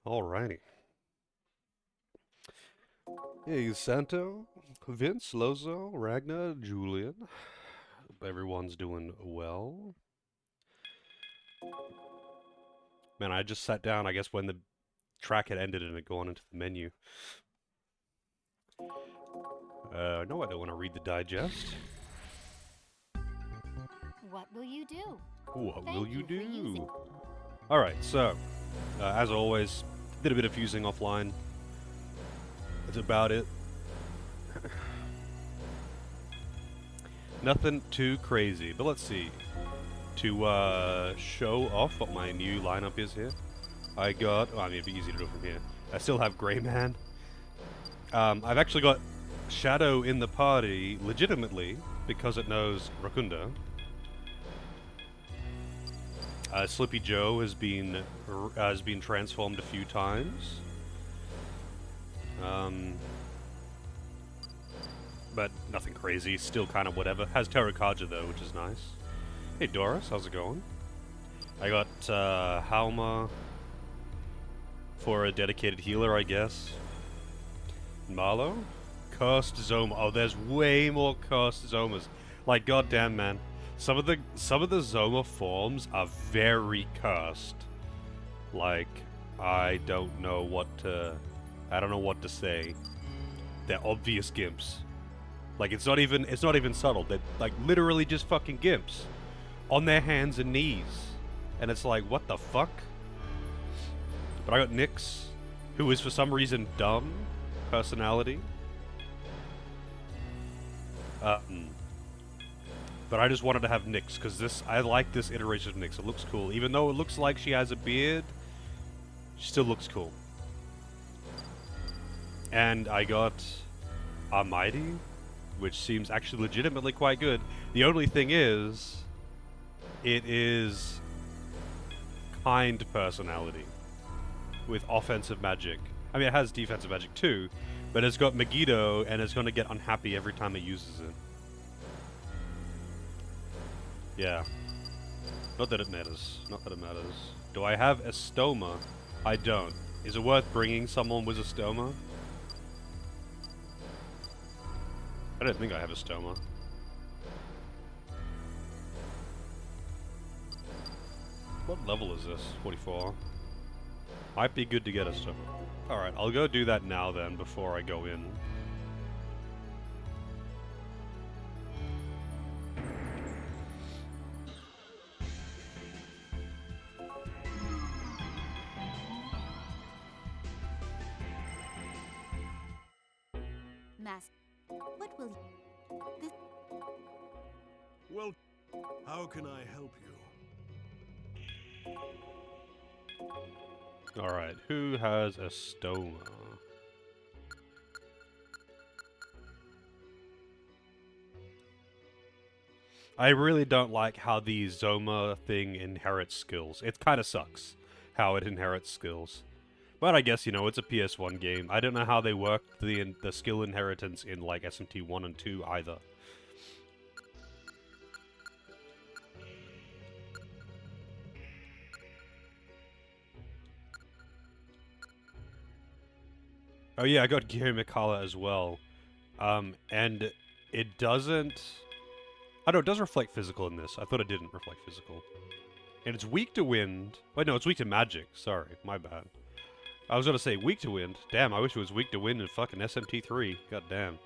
Alrighty. Hey, Santo, Vince, Lozo, Ragnar, Julian. Hope everyone's doing well. Man, I just sat down, I guess, when the track had ended and had gone into the menu. No, I don't want to read the digest. What will you do? What Thank will you you for using- do? Alright, so, as always, did a bit of fusing offline. That's about it. Nothing too crazy, but let's see. To show off what my new lineup is here, I got, well, I mean, it'd be easy to do from here. I still have Greyman. I've actually got Shadow in the party, legitimately, because it knows Rakunda. Slippy Joe has been transformed a few times. But nothing crazy, still kind of whatever. Has Terrakaja though, which is nice. Hey Doris, how's it going? I got Halma for a dedicated healer, I guess. Marlo? Cursed Zoma. Oh, there's way more cursed Zomas. Like, goddamn, man. Some of the Zoma forms are very cursed. Like, I don't know what to say. They're obvious gimps. Like, it's not even subtle. They're like literally just fucking gimps on their hands and knees. And it's like, what the fuck? But I got Nyx, who is for some reason dumb personality. But I just wanted to have Nyx because I like this iteration of Nyx. It looks cool, even though it looks like she has a beard. She still looks cool. And I got Almighty, which seems actually legitimately quite good. The only thing is, it is kind personality with offensive magic. I mean, it has defensive magic too, but it's got Megiddo, and it's going to get unhappy every time it uses it. Yeah. Not that it matters. Not that it matters. Do I have Estoma? I don't. Is it worth bringing someone with Estoma? I don't think I have Estoma. What level is this? 44. Might be good to get Estoma. Alright, I'll go do that now then, before I go in. Master, what will this? Well, how can I help you? Alright, who has Estoma? I really don't like how the Zoma thing inherits skills. It kind of sucks how it inherits skills. But I guess, you know, it's a PS1 game. I don't know how they work the skill inheritance in, like, SMT 1 and 2 either. Oh yeah, I got Gary Mikala as well. And it doesn't... I know, it does reflect physical in this. I thought it didn't reflect physical. And it's weak to wind. Wait, no, it's weak to magic. Sorry, my bad. I was gonna say weak to wind. Damn, I wish it was weak to wind in fucking SMT3. God damn.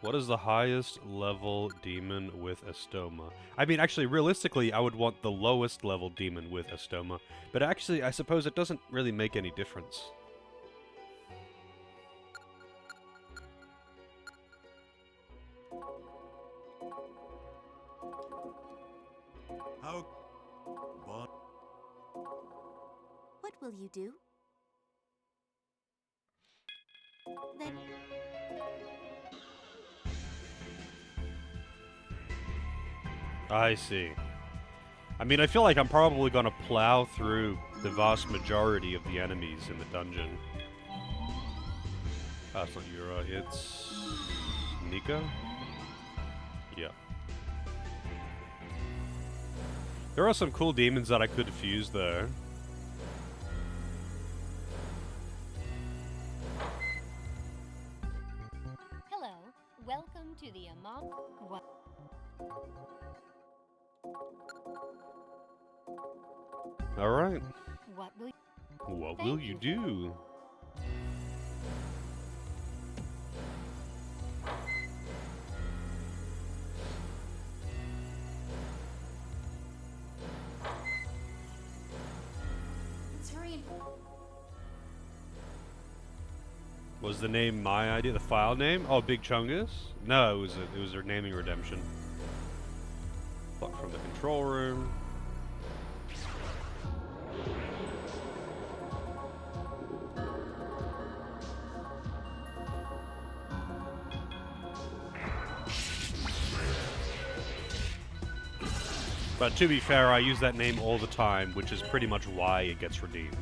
What is the highest level demon with Estoma? I mean, actually, realistically, I would want the lowest level demon with Estoma. But actually, I suppose it doesn't really make any difference. How? Bon. What will you do? Then I see. I mean, I feel like I'm probably gonna plow through the vast majority of the enemies in the dungeon. It's not Yura, it's... Nika? Yeah. There are some cool demons that I could fuse though. Hello. Welcome to the Among. What? Alright. What will? What Thank will you do? Let's hurry and. Was the name my idea? The file name? Oh, Big Chungus? No, it was their naming redemption. Fuck from the control room. But to be fair, I use that name all the time, which is pretty much why it gets redeemed.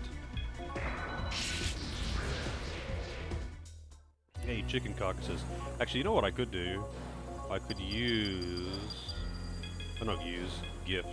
Hey, chicken carcasses. Actually, you know what I could do? I could use... Or not use, gift.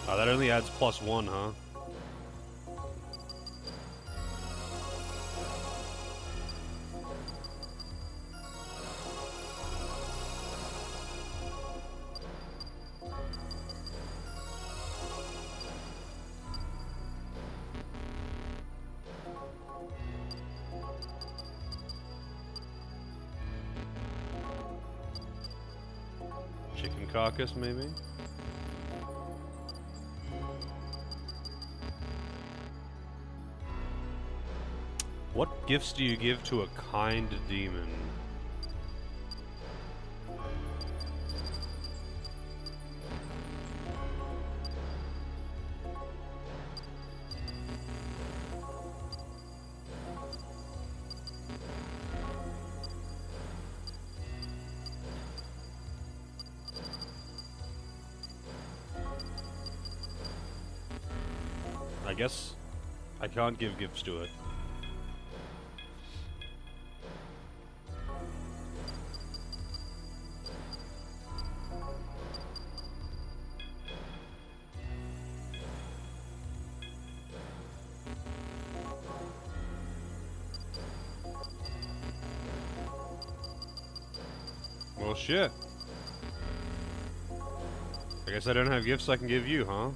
Oh, that only adds +1, huh? Chicken carcass, maybe? What gifts do you give to a kind demon? I guess I can't give gifts to it. Well, shit. I guess I don't have gifts I can give you, huh?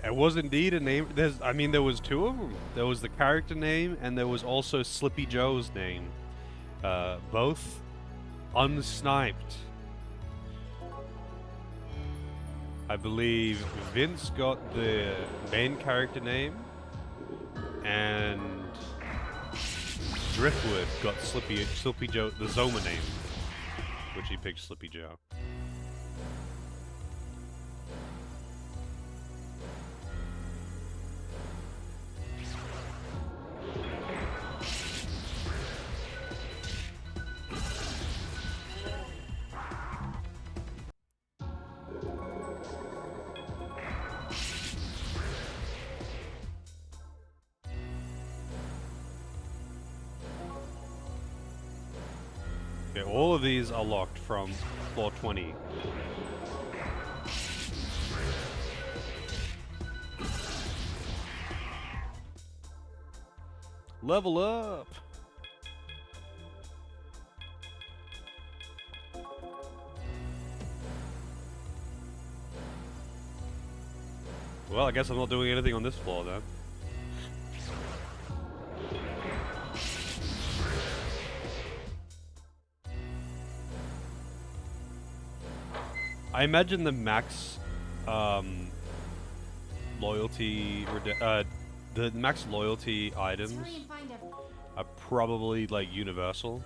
It was indeed a name. I mean, there was two of them. There was the character name, and there was also Slippy Joe's name. Both unsniped. I believe Vince got the main character name, and Driftwood got Slippy Joe, the Zoma name, which he picked Slippy Joe. Okay, all of these are locked from floor 20. Level up! Well, I guess I'm not doing anything on this floor then. I imagine the max loyalty the max loyalty items are probably like universal.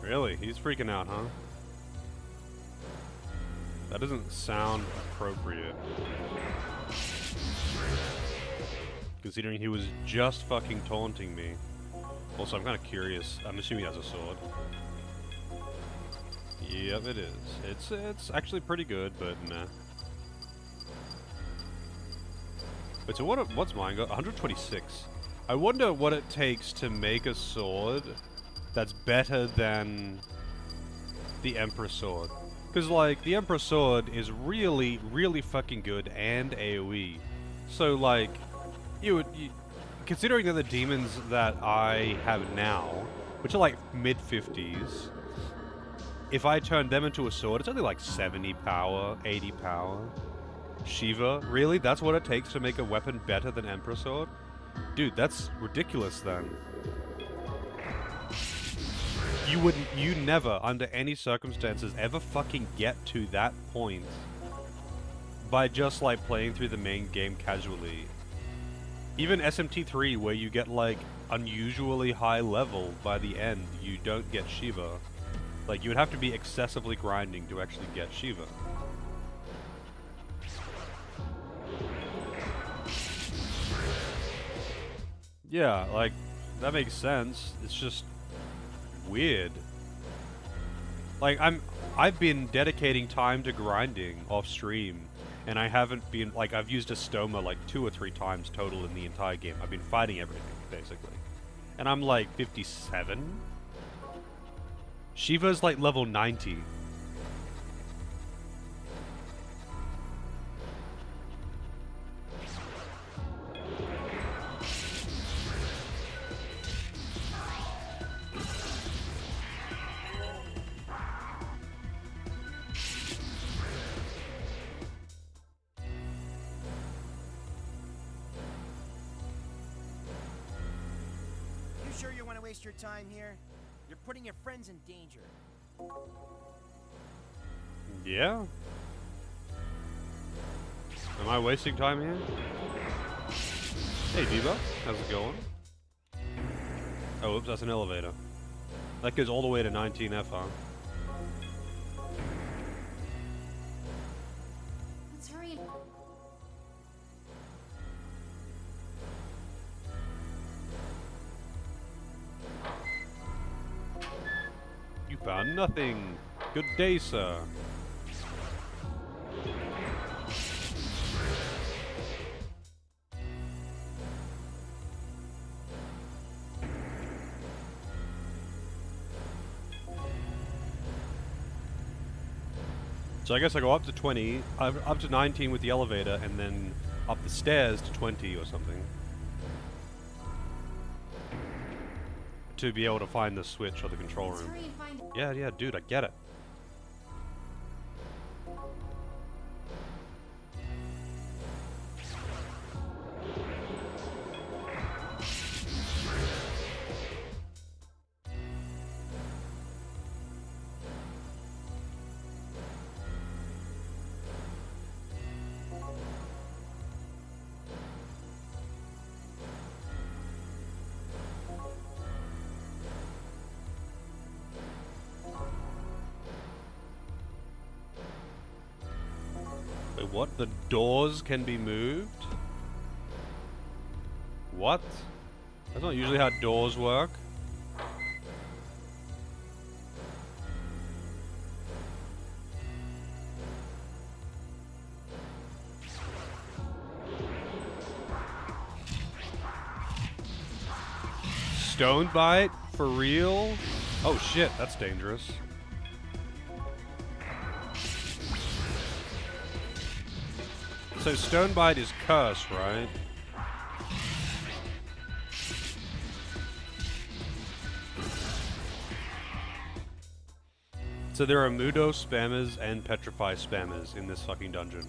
Really? He's freaking out, huh? That doesn't sound appropriate. Considering he was just fucking taunting me. Also, I'm kind of curious. I'm assuming he has a sword. Yep, it is. It's actually pretty good, but nah. Wait, so what's mine got? 126. I wonder what it takes to make a sword that's better than the Emperor sword. Because, like, the Emperor sword is really, really fucking good and AoE. So, like, considering that the demons that I have now, which are like mid-50s, if I turn them into a sword, it's only like 70 power, 80 power. Shiva? Really? That's what it takes to make a weapon better than Emperor sword? Dude, that's ridiculous then. You never, under any circumstances, ever fucking get to that point by just, like, playing through the main game casually. Even SMT 3, where you get, like, unusually high level by the end, you don't get Shiva. Like, you would have to be excessively grinding to actually get Shiva. Yeah, like, that makes sense. It's just weird. Like, I've been dedicating time to grinding off stream, and I haven't been, like, I've used a stoma like 2 or 3 times total in the entire game. I've been fighting everything, basically. And I'm like 57? Shiva's like level 90. Sure you want to waste your time here? You're putting your friends in danger. Yeah? Am I wasting time here? Hey, Diva. How's it going? Oh, oops, that's an elevator. That goes all the way to 19F, huh? Let's hurry. You found nothing. Good day, sir. So I guess I go up to 20, up to 19 with the elevator, and then up the stairs to 20 or something. To be able to find the switch or the control room. Yeah, dude, I get it. Wait, what? The doors can be moved? What? That's not usually how doors work. Stone bite? For real? Oh shit, that's dangerous. So Stonebite is curse, right? So there are Mudo spammers and Petrify spammers in this fucking dungeon.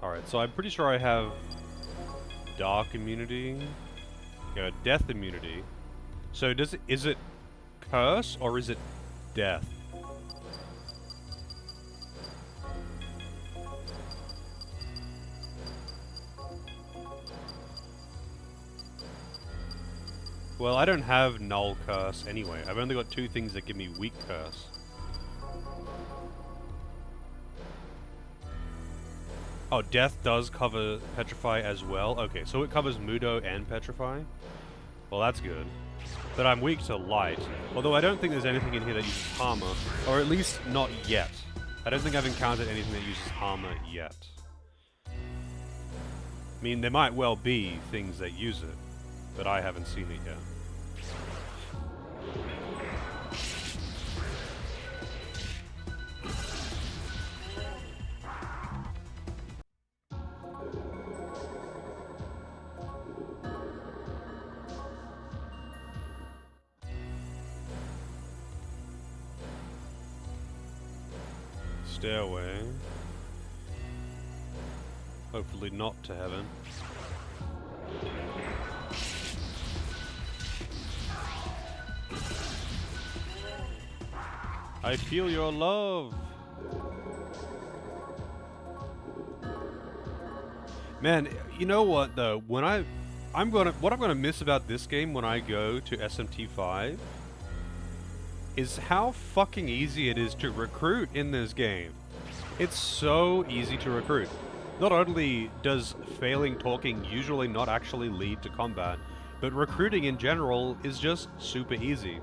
Alright, so I'm pretty sure I have Dark immunity. Yeah, Death immunity. So is it Curse or is it death. Well, I don't have null curse anyway. I've only got 2 things that give me weak curse. Oh, death does cover petrify as well? Okay, so it covers Mudo and petrify? Well, that's good. But I'm weak to light. Although I don't think there's anything in here that uses Harmor. Or at least not yet. I don't think I've encountered anything that uses Harmor yet. I mean, there might well be things that use it, but I haven't seen it yet. Stairway. Hopefully not to heaven. I feel your love. Man, you know what though? When what I'm gonna miss about this game when I go to SMT 5 is how fucking easy it is to recruit in this game. It's so easy to recruit. Not only does failing talking usually not actually lead to combat, but recruiting in general is just super easy.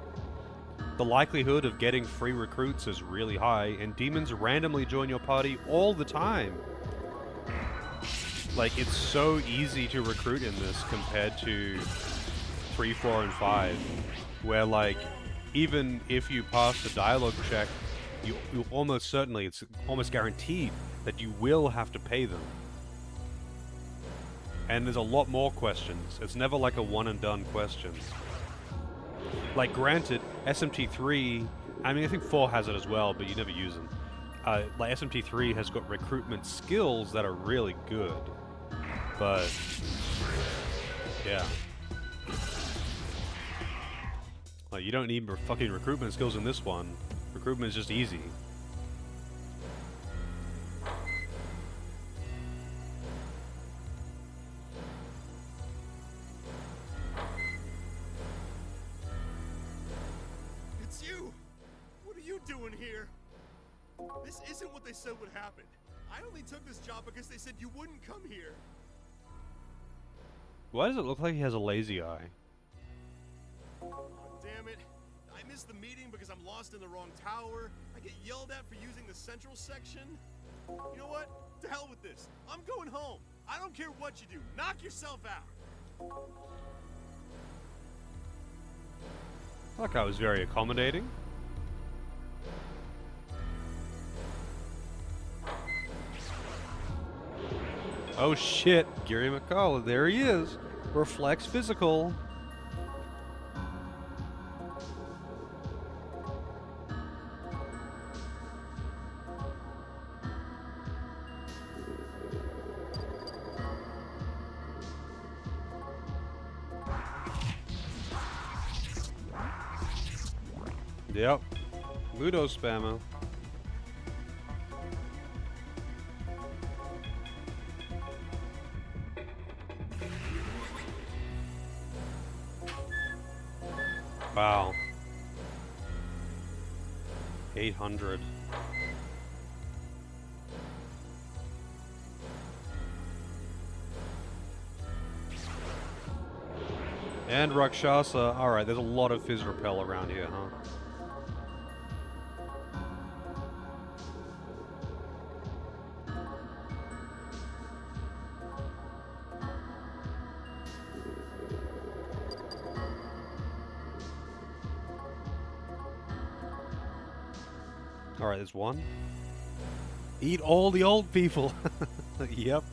The likelihood of getting free recruits is really high, and demons randomly join your party all the time. Like, it's so easy to recruit in this compared to 3, 4, and 5, where like, even if you pass the dialogue check, you almost certainly, it's almost guaranteed that you will have to pay them. And there's a lot more questions. It's never like a one and done question. Like, granted, SMT3, I mean, I think 4 has it as well, but you never use them. Like, SMT3 has got recruitment skills that are really good. But, yeah. Like, you don't need fucking recruitment skills in this one. Recruitment is just easy. It's you! What are you doing here? This isn't what they said would happen. I only took this job because they said you wouldn't come here. Why does it look like he has a lazy eye? Oh, damn it. I missed the meeting because I'm lost in the wrong tower. I get yelled at for using the central section. You know what? To hell with this. I'm going home. I don't care what you do. Knock yourself out. That guy was very accommodating. Oh shit, Gary McCall, there he is. Reflex physical. Yep. Ludo spammer. Wow. 800. And Rakshasa. Alright, there's a lot of Fizz Repel around here, huh? Alright, there's one. Eat all the old people. Yep.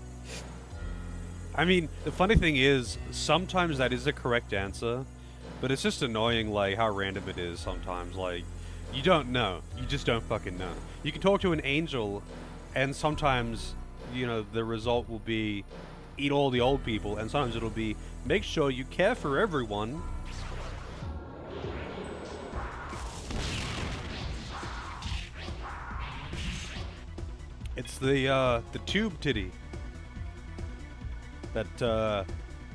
I mean, the funny thing is, sometimes that is the correct answer, but it's just annoying, like, how random it is sometimes. Like, you don't know. You just don't fucking know. You can talk to an angel, and sometimes, you know, the result will be eat all the old people, and sometimes it'll be make sure you care for everyone. It's the tube titty. That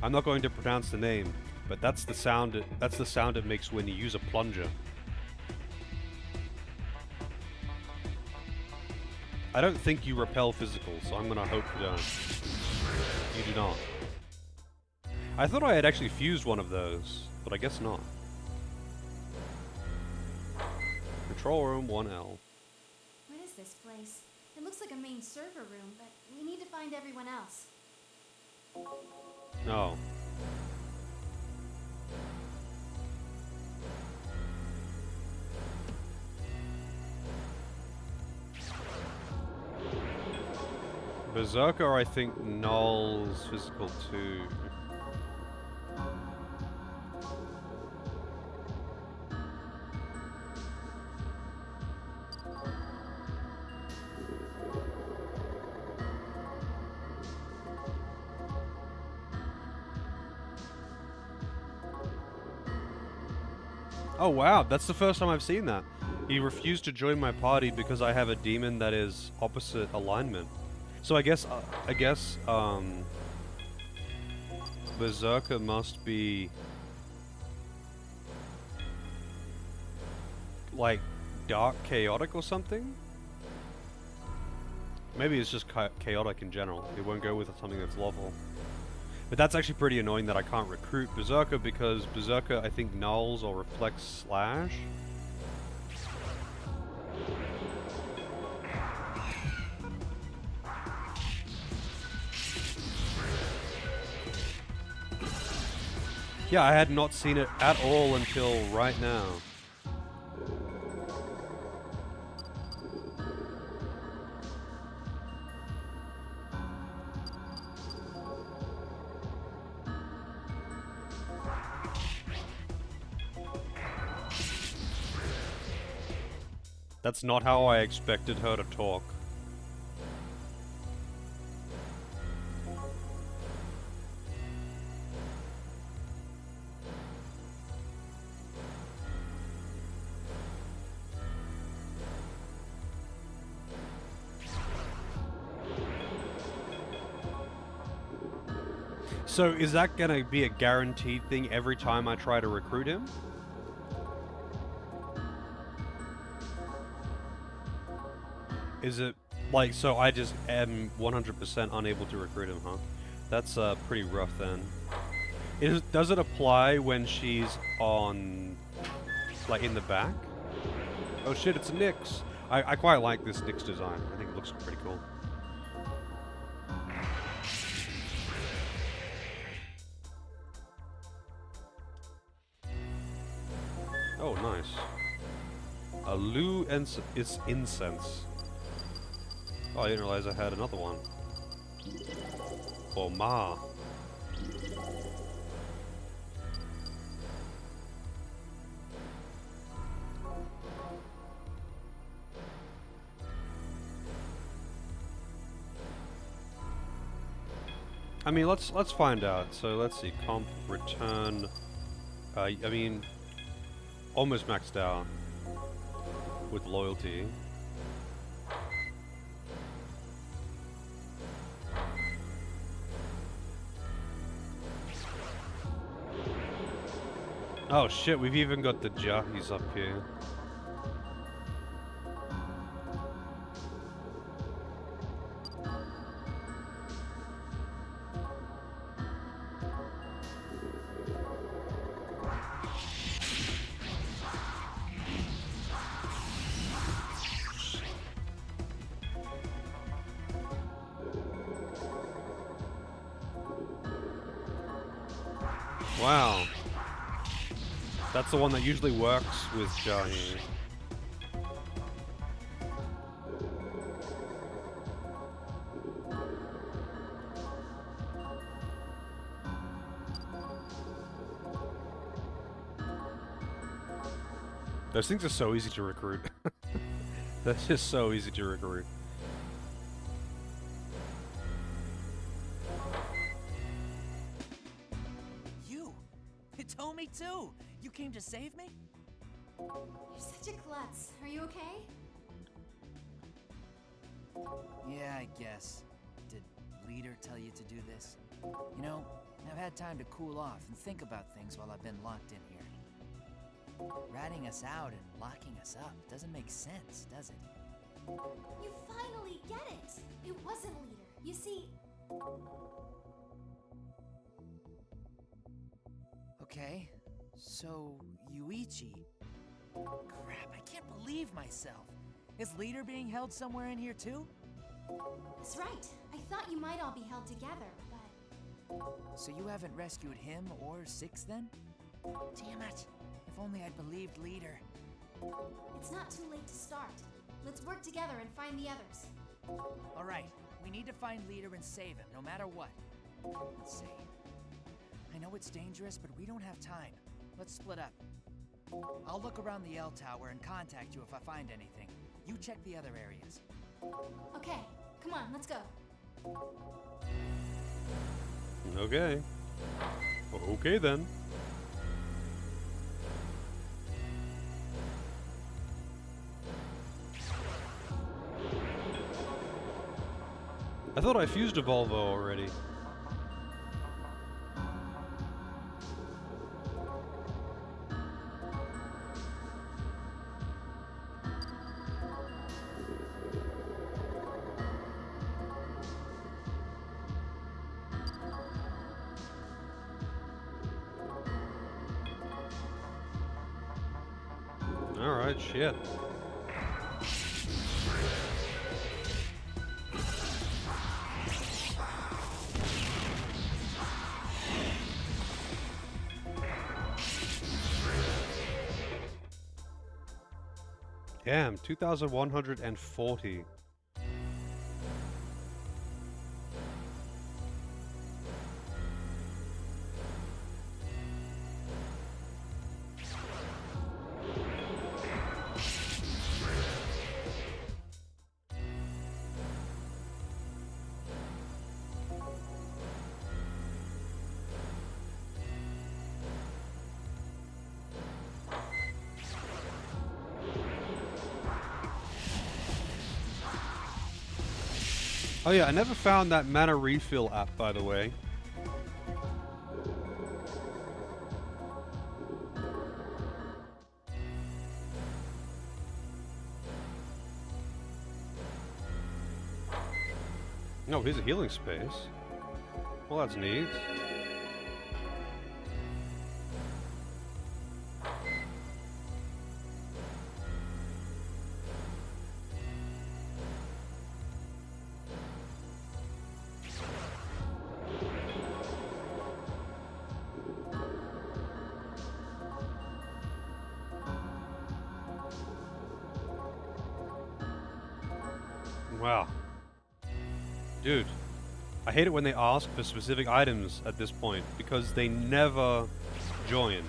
I'm not going to pronounce the name, but that's the sound. That's the sound it makes when you use a plunger. I don't think you repel physicals, so I'm gonna hope you don't. You do not. I thought I had actually fused one of those, but I guess not. Control room 1L. What is this place? It looks like a main server room, but we need to find everyone else. Oh. Berserker, I think, nulls physical too. Oh wow, that's the first time I've seen that. He refused to join my party because I have a demon that is opposite alignment. So I guess, Berserker must be like dark chaotic or something? Maybe it's just chaotic in general. It won't go with something that's lawful. But that's actually pretty annoying that I can't recruit Berserker because Berserker, I think, nulls or reflects slash. Yeah, I had not seen it at all until right now. That's not how I expected her to talk. So is that gonna be a guaranteed thing every time I try to recruit him? Is it like, so I just am 100% unable to recruit him, huh? That's pretty rough then. Does it apply when she's on, like, in the back? Oh shit, it's Nyx! I quite like this Nyx design. I think it looks pretty cool. Oh, nice. A Lu is incense. Oh, I didn't realize I had another one. Oh, Ma. I mean, let's find out. So let's see. Comp return. I mean, almost maxed out with loyalty. Oh shit, we've even got the Jahis up here. Wow. That's the one that usually works with Jahi. Those things are so easy to recruit. That's just so easy to recruit. You! Hitomi too! You came to save me? You're such a klutz. Are you okay? Yeah, I guess. Did Leader tell you to do this? You know, I've had time to cool off and think about things while I've been locked in here. Ratting us out and locking us up doesn't make sense, does it? You finally get it! It wasn't Leader. You see... Okay, so Yuichi... Crap, I can't believe myself. Is Leader being held somewhere in here too? That's right. I thought you might all be held together, but... So you haven't rescued him or Six then? Damn it. If only I'd believed Leader. It's not too late to start. Let's work together and find the others. Alright, we need to find Leader and save him, no matter what. Let's see. I know it's dangerous, but we don't have time. Let's split up. I'll look around the L Tower and contact you if I find anything. You check the other areas. Okay, come on, let's go. Okay. Okay then. I thought I fused a Volvo already. Alright, shit. Damn, 2,140. Oh yeah, I never found that mana refill app, by the way. No, here's a healing space. Well, that's neat. Wow. Dude, I hate it when they ask for specific items at this point, because they never join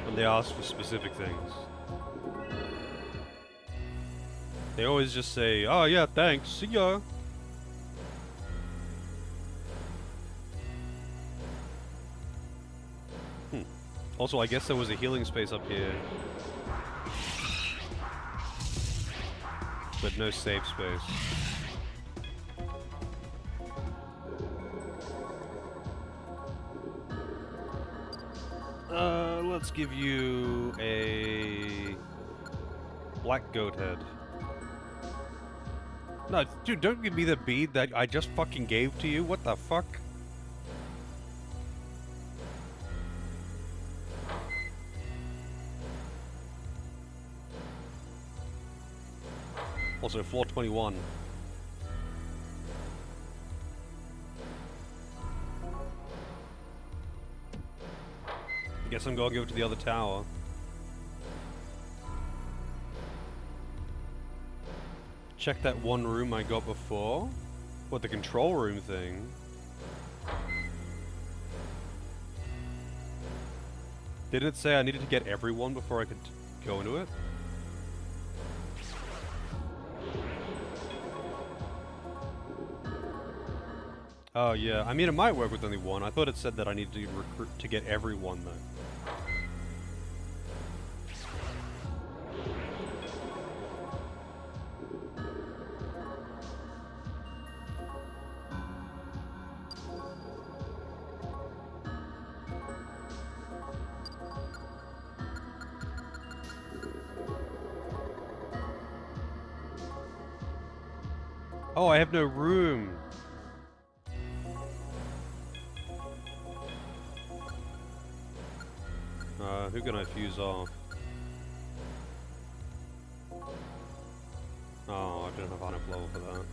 when they ask for specific things. They always just say, oh yeah, thanks, see ya. Also, I guess there was a healing space up here. But no save space. Let's give you a black goat head. No, dude, don't give me the bead that I just fucking gave to you. What the fuck? Also, floor 21. I guess I'm gonna give it to the other tower. Check that one room I got before. What, the control room thing? Didn't it say I needed to get everyone before I could go into it? Oh yeah, I mean it might work with only one. I thought it said that I needed to recruit to get everyone though. Oh, I have no room. Who can I fuse off? Oh, I don't have enough level for that.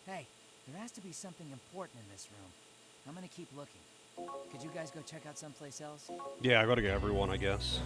Hey, there has to be something important in this room. I'm gonna keep looking. Could you guys go check out someplace else? Yeah, I gotta get everyone, I guess.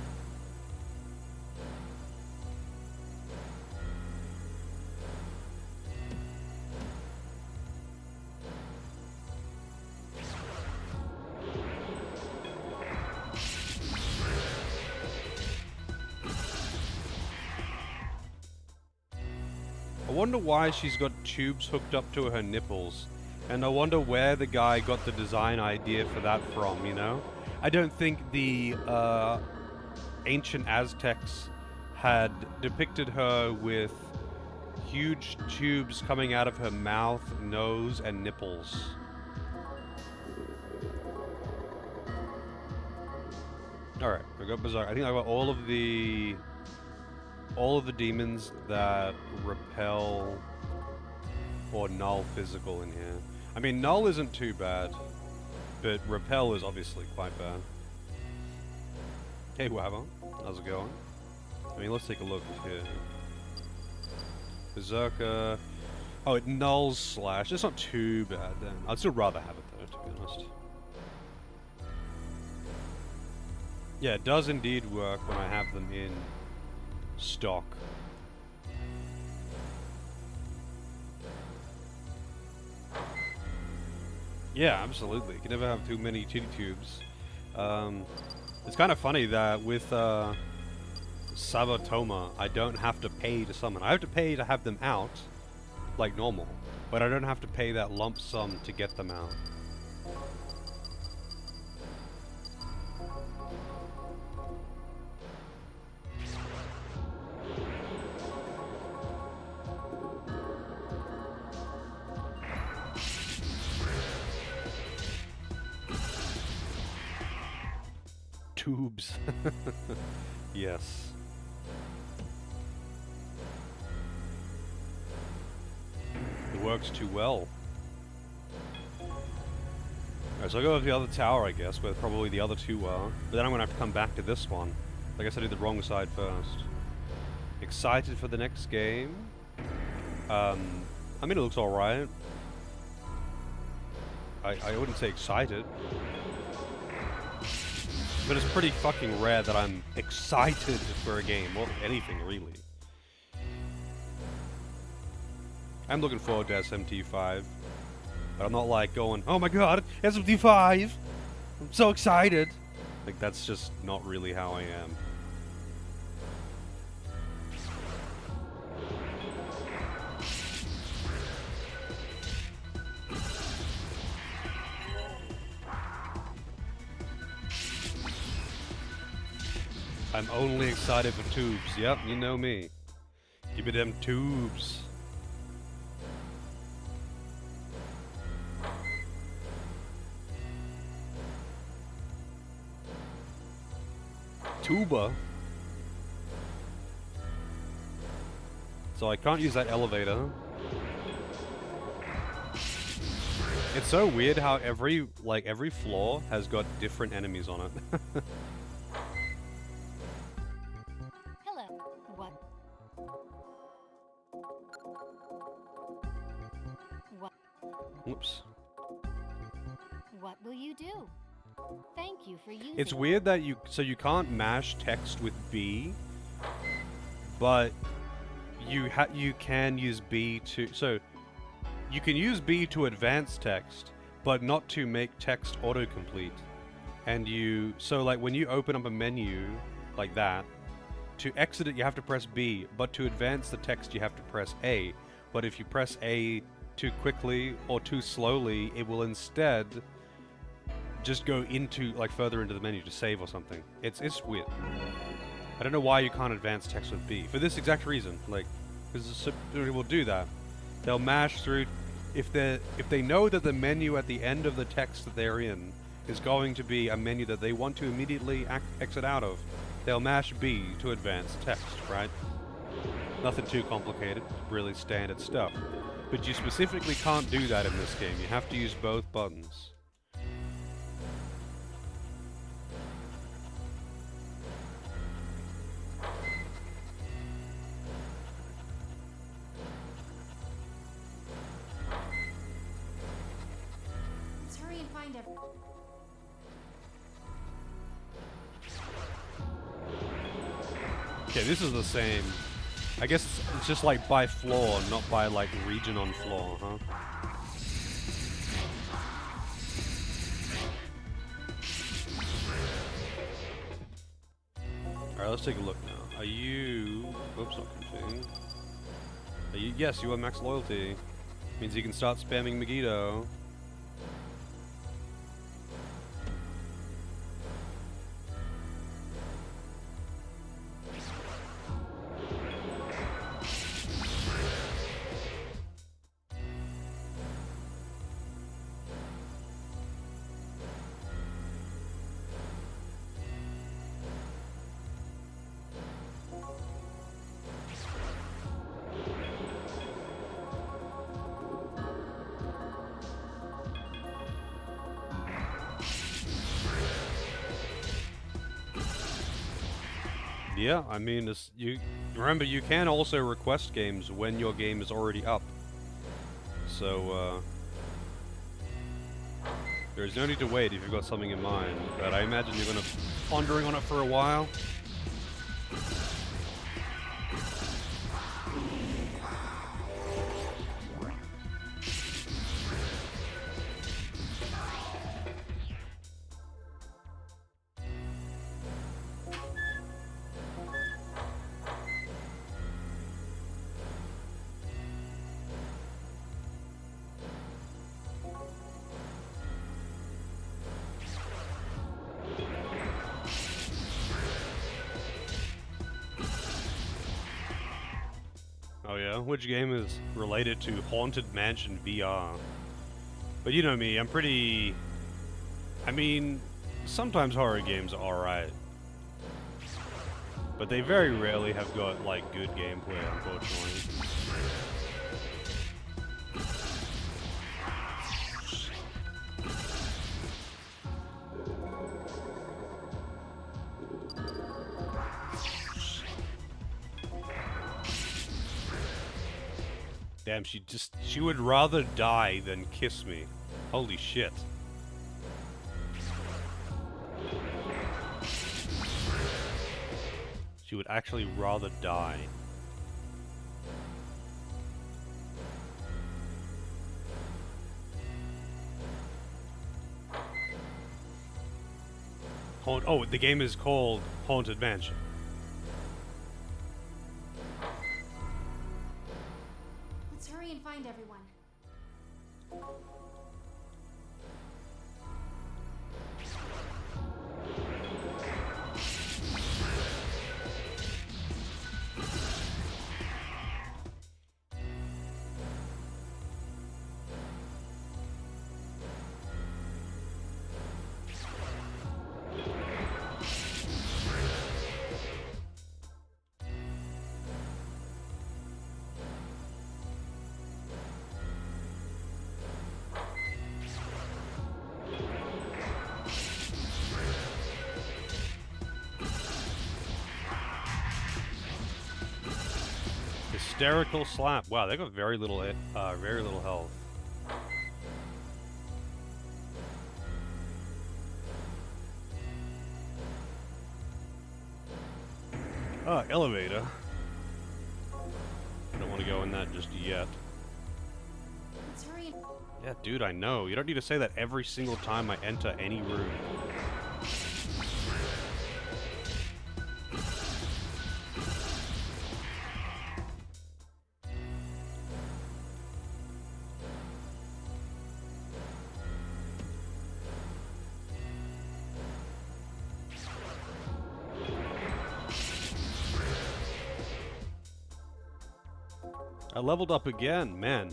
I wonder why she's got tubes hooked up to her nipples. And I wonder where the guy got the design idea for that from, you know? I don't think the ancient Aztecs had depicted her with huge tubes coming out of her mouth, nose, and nipples. Alright, I got Berserk. I think I got all of the demons that repel or null physical in here. I mean, null isn't too bad, but repel is obviously quite bad. Hey, Wabba, how's it going? I mean, let's take a look here. Berserker. Oh, it nulls slash. It's not too bad then. I'd still rather have it though, to be honest. Yeah, it does indeed work when I have them in stock. Yeah, absolutely. You can never have too many titty tubes. It's kind of funny that with Sabatoma, I don't have to pay to summon. I have to pay to have them out, like normal, but I don't have to pay that lump sum to get them out. Tubes. Yes. It works too well. Alright, so I'll go to the other tower, I guess, where probably the other two are. But then I'm gonna have to come back to this one. I guess I did the wrong side first. Excited for the next game? I mean, it looks alright. I wouldn't say excited. But it's pretty fucking rare that I'm excited for a game, or anything, really. I'm looking forward to SMT 5. But I'm not like going, oh my god, SMT 5! I'm so excited! Like, that's just not really how I am. I'm only excited for tubes. Yep, you know me. Give me them tubes. Tuba. So I can't use that elevator. It's so weird how every floor has got different enemies on it. Hello. What? What? Whoops. What will you do? Thank you for using. It's weird that you can't mash text with B, but you can use B to you can use B to advance text, but not to make text autocomplete. And like when you open up a menu like that, to exit it, you have to press B, but to advance the text, you have to press A. But if you press A too quickly or too slowly, it will instead just go into, like, further into the menu to save or something. It's weird. I don't know why you can't advance text with B. For this exact reason, like, because it will do that. They'll mash through. If they know that the menu at the end of the text that they're in is going to be a menu that they want to immediately exit out of, they'll mash B to advance text, right? Nothing too complicated, really standard stuff. But you specifically can't do that in this game. You have to use both buttons. Let's hurry and find everyone. Okay, this is the same. I guess it's just like by floor, not by like region on floor, huh? Alright, let's take a look now. Are you... Oops, not confusing. Are you... Yes, you are max loyalty. Means you can start spamming Megiddo. Yeah, I mean, you remember you can also request games when your game is already up. So there's no need to wait if you've got something in mind. But I imagine you're gonna be pondering on it for a while. Oh yeah? Which game is related to Haunted Mansion VR? But you know me, I'm pretty... I mean, sometimes horror games are alright. But they very rarely have got, like, good gameplay, unfortunately. Damn, she would rather die than kiss me. Holy shit. She would actually rather die. Oh, the game is called Haunted Mansion. Let's hurry and find everyone. Hysterical slap. Wow, they got very little health. Elevator. I don't want to go in that just yet. Let's hurry and... Yeah, dude, I know. You don't need to say that every single time I enter any room. I leveled up again, man.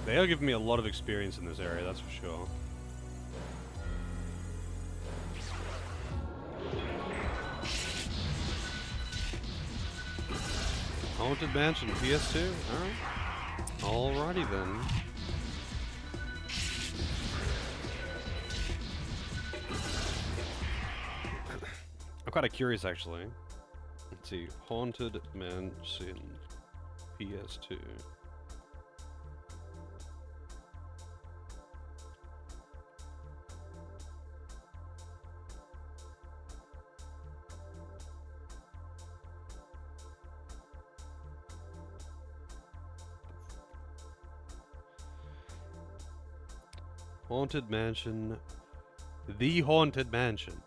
They are giving me a lot of experience in this area, that's for sure. Haunted Mansion, PS2? Alright. Alrighty then. I'm kind of curious actually. Let's see. Haunted Mansion, PS2. Haunted Mansion. The Haunted Mansion,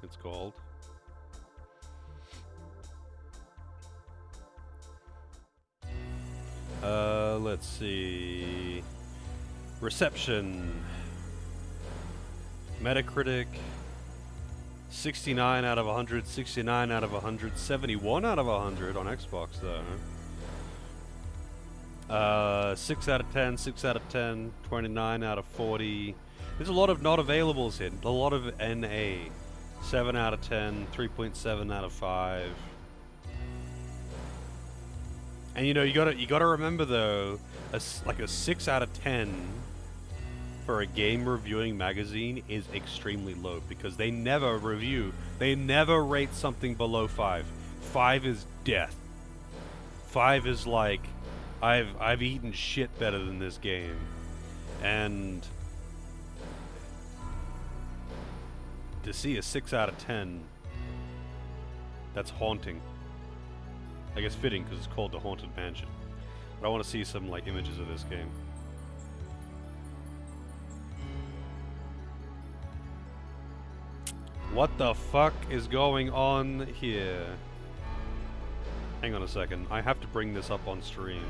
it's called. Let's see. Reception. Metacritic. 69 out of 100, 69 out of 100, 71 out of 100 on Xbox though. 6 out of 10, 6 out of 10, 29 out of 40. There's a lot of not availables here. A lot of NA. 7 out of 10, 3.7 out of 5. And you know, you gotta remember though, like a 6 out of 10 for a game reviewing magazine is extremely low because they never rate something below 5. 5 is death. 5 is like, I've eaten shit better than this game. And to see a 6 out of 10, that's haunting. I guess fitting because it's called the Haunted Mansion. But I want to see some like images of this game. What the fuck is going on here? Hang on a second. I have to bring this up on stream.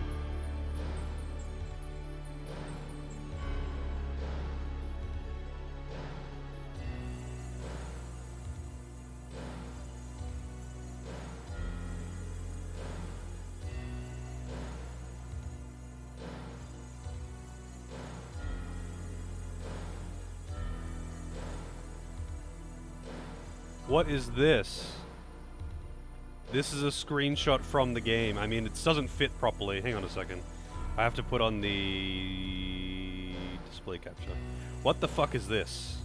What is this? This is a screenshot from the game. I mean, it doesn't fit properly. Hang on a second. I have to put on the display capture. What the fuck is this?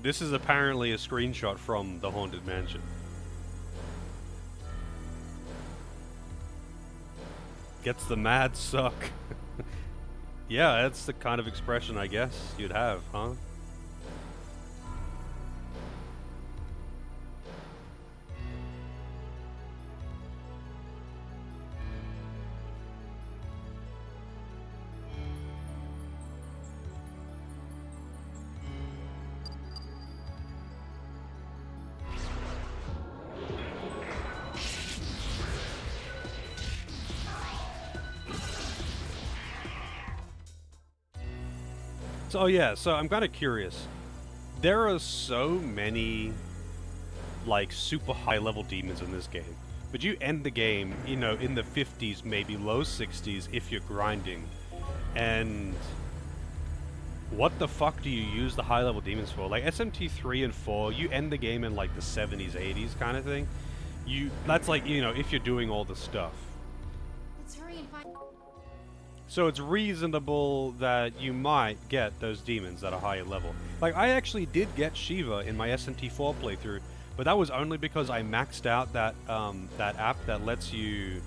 This is apparently a screenshot from the Haunted Mansion. Gets the mad suck. Yeah, that's the kind of expression I guess you'd have, huh? So, oh yeah, so I'm kind of curious. There are so many, like, super high-level demons in this game. But you end the game, you know, in the 50s, maybe low 60s, if you're grinding. And what the fuck do you use the high-level demons for? Like, SMT 3 and 4, you end the game in, like, the 70s, 80s kind of thing. That's like, you know, if you're doing all the stuff. Let's hurry and find... So it's reasonable that you might get those demons at a higher level. Like, I actually did get Shiva in my SMT4 playthrough, but that was only because I maxed out that app that lets you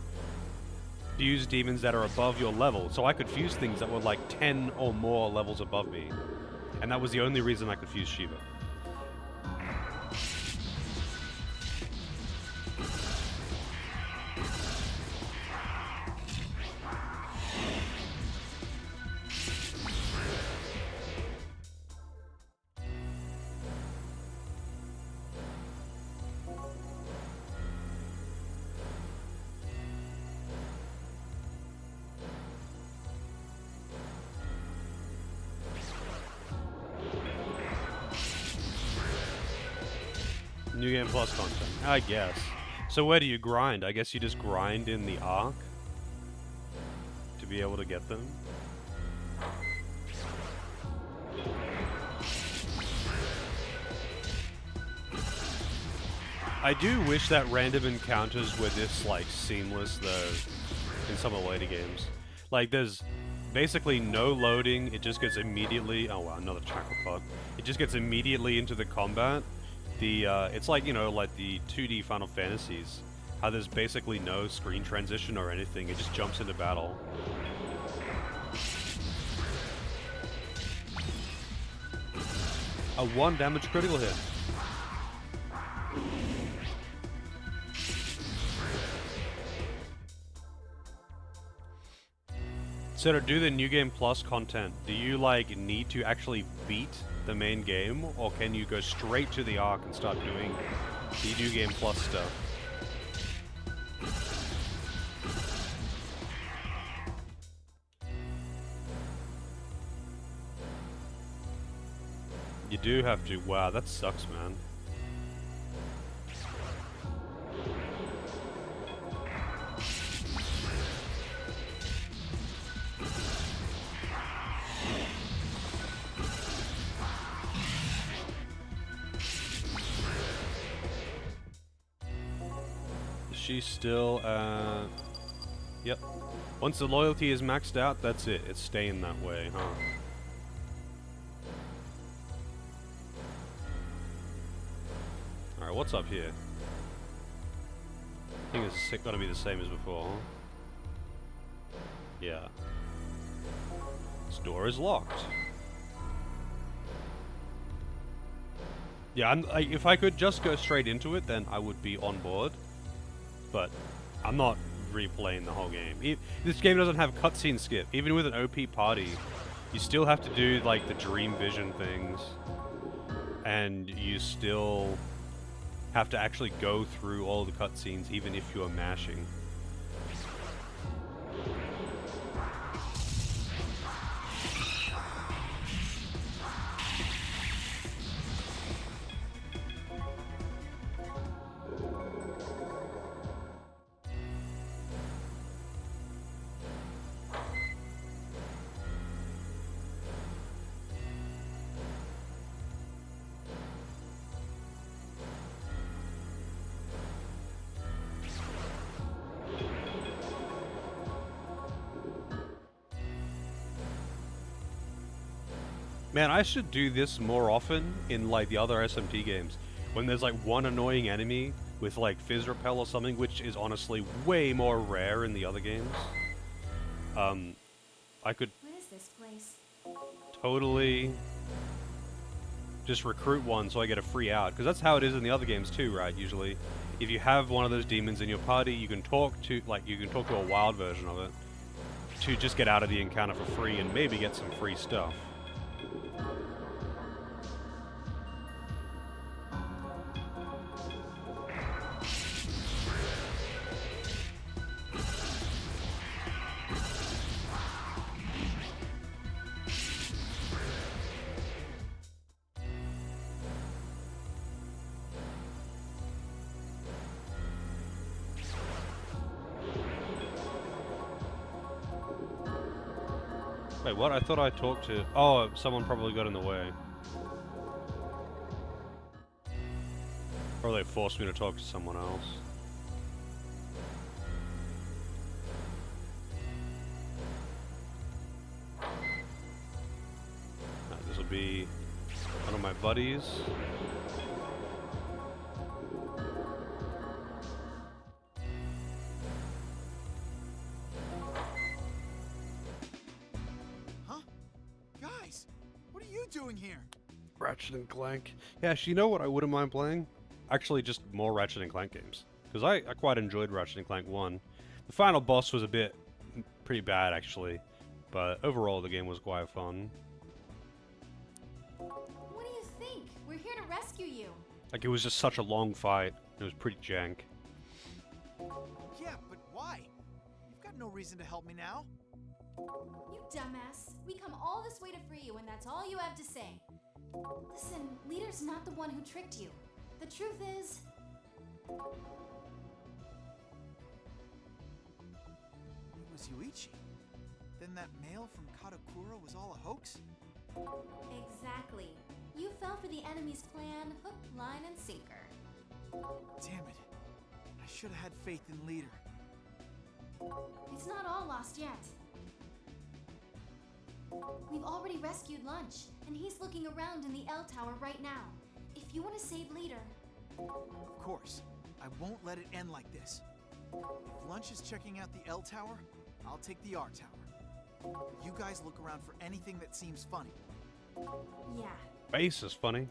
fuse demons that are above your level. So I could fuse things that were like 10 or more levels above me. And that was the only reason I could fuse Shiva. New Game Plus content, I guess. So where do you grind? I guess you just grind in the Ark to be able to get them. I do wish that random encounters were this, like, seamless, though, in some of the later games. Like, there's basically no loading, it just gets immediately... Oh, wow, another chakra pot. It just gets immediately into the combat. It's like, you know, like the 2D Final Fantasies. How there's basically no screen transition or anything, it just jumps into battle. A 1 damage critical hit. So to do the New Game Plus content, do you like need to actually beat the main game, or can you go straight to the Ark and start doing the New Game Plus stuff? You do have to. Wow, that sucks, man. She's still, yep. Once the loyalty is maxed out, that's it. It's staying that way, huh? Alright, what's up here? I think it's gonna be the same as before. Yeah. This door is locked. Yeah, if I could just go straight into it, then I would be on board. But I'm not replaying the whole game. This game doesn't have cutscene skip. Even with an OP party, you still have to do like the dream vision things, and you still have to actually go through all the cutscenes, even if you are mashing. Man, I should do this more often in like the other SMT games. When there's like one annoying enemy with like Fizz Repel or something, which is honestly way more rare in the other games. I could What is this place? totally just recruit one so I get a free out. Because that's how it is in the other games too, right? Usually. If you have one of those demons in your party, you can talk to a wild version of it to just get out of the encounter for free and maybe get some free stuff. Wait, what? I thought I talked to... Oh, someone probably got in the way. Or they forced me to talk to someone else. Right, this will be one of my buddies. Doing here? Ratchet and Clank. Yeah, actually, you know what I wouldn't mind playing? Actually, just more Ratchet and Clank games. Because I quite enjoyed Ratchet and Clank 1. The final boss was pretty bad, actually. But overall, the game was quite fun. What do you think? We're here to rescue you. Like, it was just such a long fight. It was pretty jank. Yeah, but why? You've got no reason to help me now. You dumbass. We come all this way to free you, and that's all you have to say. Listen, Leader's not the one who tricked you. The truth is, It was Yuichi. Then that mail from Katakura was all a hoax? exactly. You fell for the enemy's plan, hook, line, and sinker. Damn it. I should have had faith in Leader. It's not all lost yet. We've already rescued Lunch, and he's looking around in the L Tower right now. If you want to save Leader, Of course. I won't let it end like this. If Lunch is checking out the L Tower, I'll take the R Tower. You guys look around for anything that seems funny. yeah. Base is funny.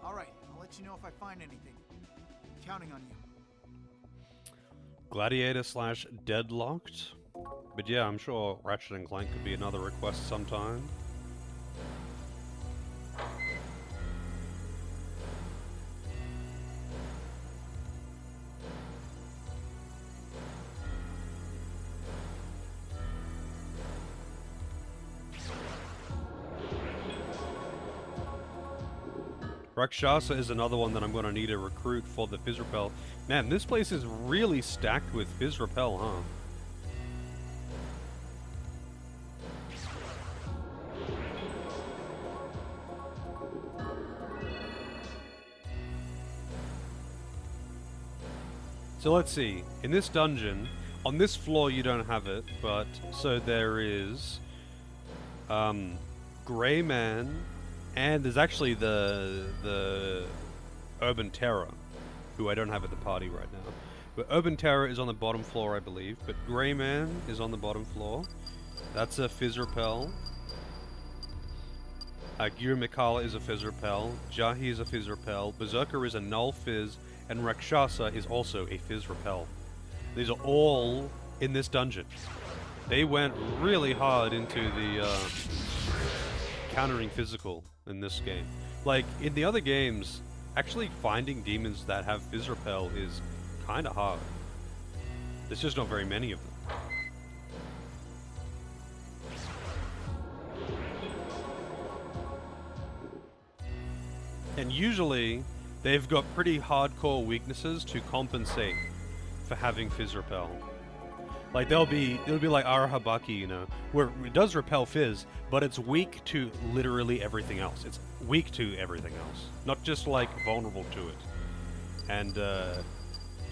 Alright, I'll let you know if I find anything. I'm counting on you. Gladiator / Deadlocked. But yeah, I'm sure Ratchet and Clank could be another request sometime. Rakshasa is another one that I'm going to need to recruit for the Fizz Repel. Man, this place is really stacked with Fizz Repel, huh? So let's see. In this dungeon, on this floor you don't have it, but so there is Grey Man, and there's actually the Urban Terror, who I don't have at the party right now. But Urban Terror is on the bottom floor, I believe. But Grey Man is on the bottom floor. That's a Fizz Repel. Guru Mikala is a Fizz Repel. Jahi is a Fizz Repel. Berserker is a Null Fizz. And Rakshasa is also a Fizz Repel. These are all in this dungeon. They went really hard into the countering physical in this game. Like, in the other games, actually finding demons that have Fizz Repel is kind of hard. There's just not very many of them. And usually, they've got pretty hardcore weaknesses to compensate for having Fizz Repel. Like, it'll be like Arahabaki, you know, where it does repel Fizz, but it's weak to literally everything else. It's weak to everything else, not just like vulnerable to it. And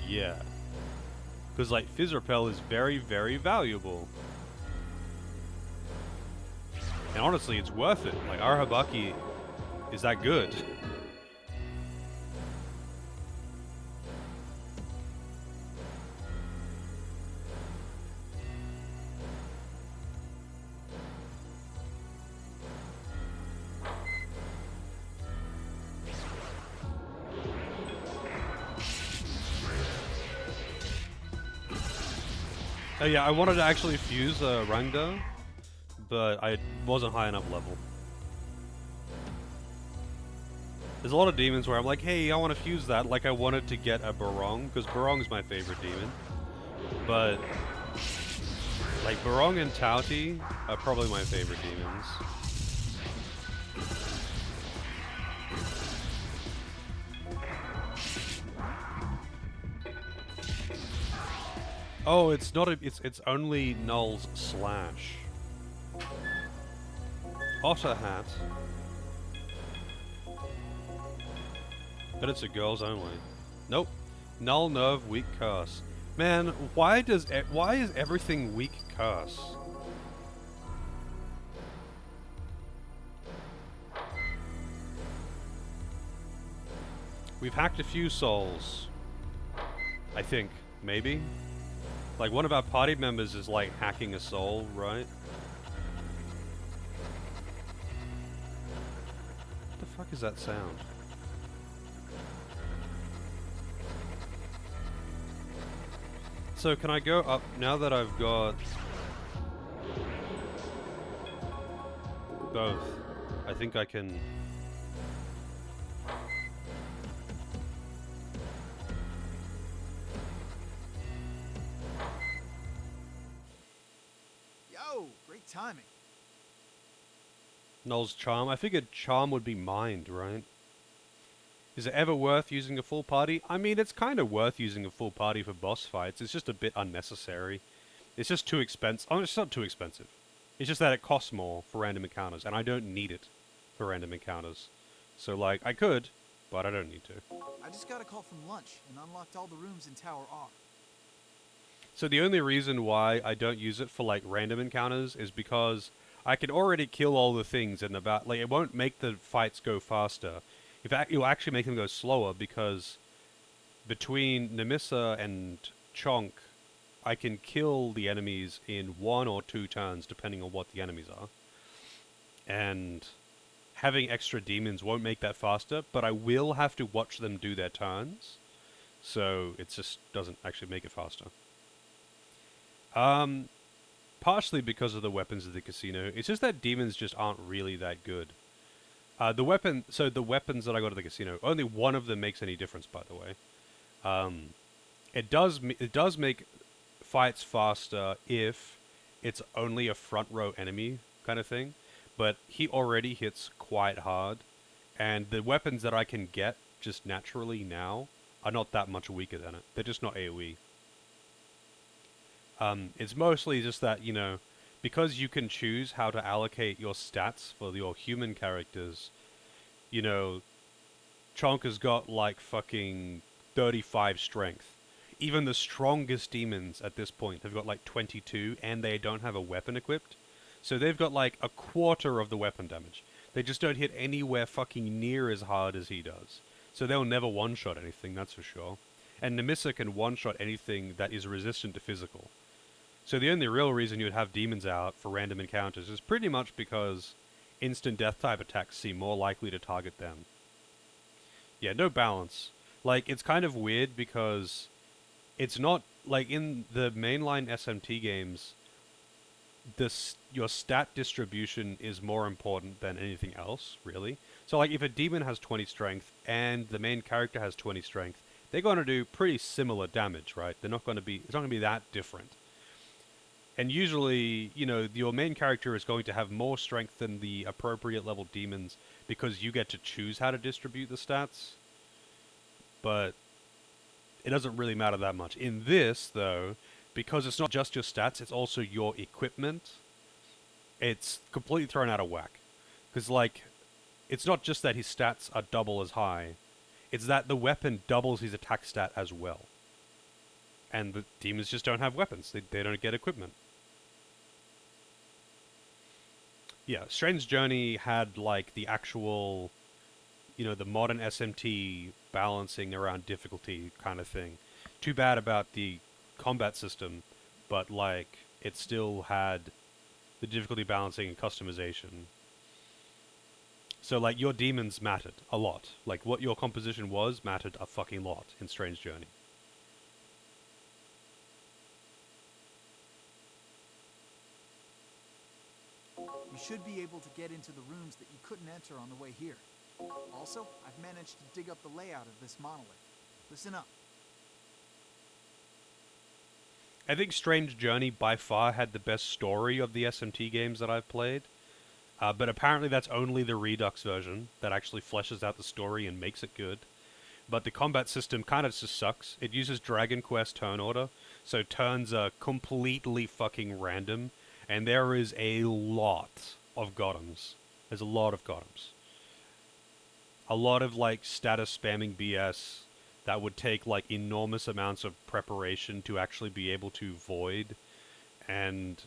yeah, because like Fizz Repel is very, very valuable. And honestly, it's worth it. Like, Arahabaki is that good. Oh yeah, I wanted to actually fuse Rangda, but I wasn't high enough level. There's a lot of demons where I'm like, hey, I want to fuse that, like I wanted to get a Barong, because Barong's my favorite demon. But, like, Barong and Tauti are probably my favorite demons. Oh, it's not a, it's only Null's Slash. Otter Hat. But it's a girls only. Nope. Null Nerve weak curse. Man, why is everything weak curse? We've hacked a few souls. I think. Maybe? Like, one of our party members is, like, hacking a soul, right? What the fuck is that sound? So, can I go up now that I've got both? I think I can... Yo, great timing. Null's Charm. I figured Charm would be Mind, right? Is it ever worth using a full party? I mean, it's kind of worth using a full party for boss fights. It's just a bit unnecessary. It's just too expensive. Oh, it's not too expensive. It's just that it costs more for random encounters, and I don't need it for random encounters. So, like, I could, but I don't need to. I just got a call from lunch and unlocked all the rooms in Tower R. So the only reason why I don't use it for, like, random encounters is because I can already kill all the things in the bat. Like, it won't make the fights go faster. In fact, it will actually make them go slower because between Nemissa and Chonk, I can kill the enemies in 1 or 2 turns, depending on what the enemies are. And having extra demons won't make that faster, but I will have to watch them do their turns. So it just doesn't actually make it faster. Partially because of the weapons of the casino. It's just that demons just aren't really that good. The weapons that I got at the casino, only one of them makes any difference, by the way. It does make fights faster if it's only a front row enemy kind of thing, but he already hits quite hard, and the weapons that I can get just naturally now are not that much weaker than it. They're just not AoE. It's mostly just that, you know, because you can choose how to allocate your stats for your human characters, you know, Chonk has got like fucking 35 strength. Even the strongest demons at this point have got like 22, and they don't have a weapon equipped. So they've got like a quarter of the weapon damage. They just don't hit anywhere fucking near as hard as he does. So they'll never one-shot anything, that's for sure. And Nemissa can one-shot anything that is resistant to physical. So the only real reason you would have demons out for random encounters is pretty much because instant death type attacks seem more likely to target them. Yeah, no balance. Like, it's kind of weird because it's not, like, in the mainline SMT games, your stat distribution is more important than anything else, really. So, like, if a demon has 20 strength and the main character has 20 strength, they're going to do pretty similar damage, right? It's not going to be that different. And usually, you know, your main character is going to have more strength than the appropriate level demons because you get to choose how to distribute the stats. But it doesn't really matter that much. In this, though, because it's not just your stats, it's also your equipment, it's completely thrown out of whack. Because, like, it's not just that his stats are double as high, it's that the weapon doubles his attack stat as well. And the demons just don't have weapons. They don't get equipment. Yeah, Strange Journey had, like, the actual, you know, the modern SMT balancing around difficulty kind of thing. Too bad about the combat system, but, like, it still had the difficulty balancing and customization. So, like, your demons mattered a lot. Like, what your composition was mattered a fucking lot in Strange Journey. You should be able to get into the rooms that you couldn't enter on the way here. Also, I've managed to dig up the layout of this monolith. Listen up. I think Strange Journey by far had the best story of the SMT games that I've played. But apparently that's only the Redux version that actually fleshes out the story and makes it good. But the combat system kind of just sucks. It uses Dragon Quest turn order, so turns are completely fucking random, and there is a lot of Gotems. There's a lot of Gotems. A lot of, like, status spamming BS that would take, like, enormous amounts of preparation to actually be able to void, and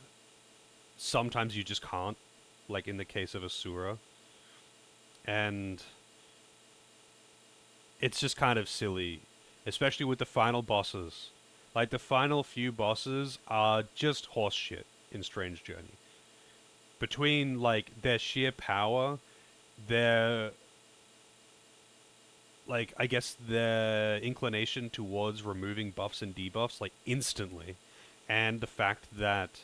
sometimes you just can't, like in the case of Asura. And it's just kind of silly, especially with the final bosses. Like, the final few bosses are just horseshit in Strange Journey. Between, like, their sheer power, their, like, I guess their inclination towards removing buffs and debuffs, like, instantly, and the fact that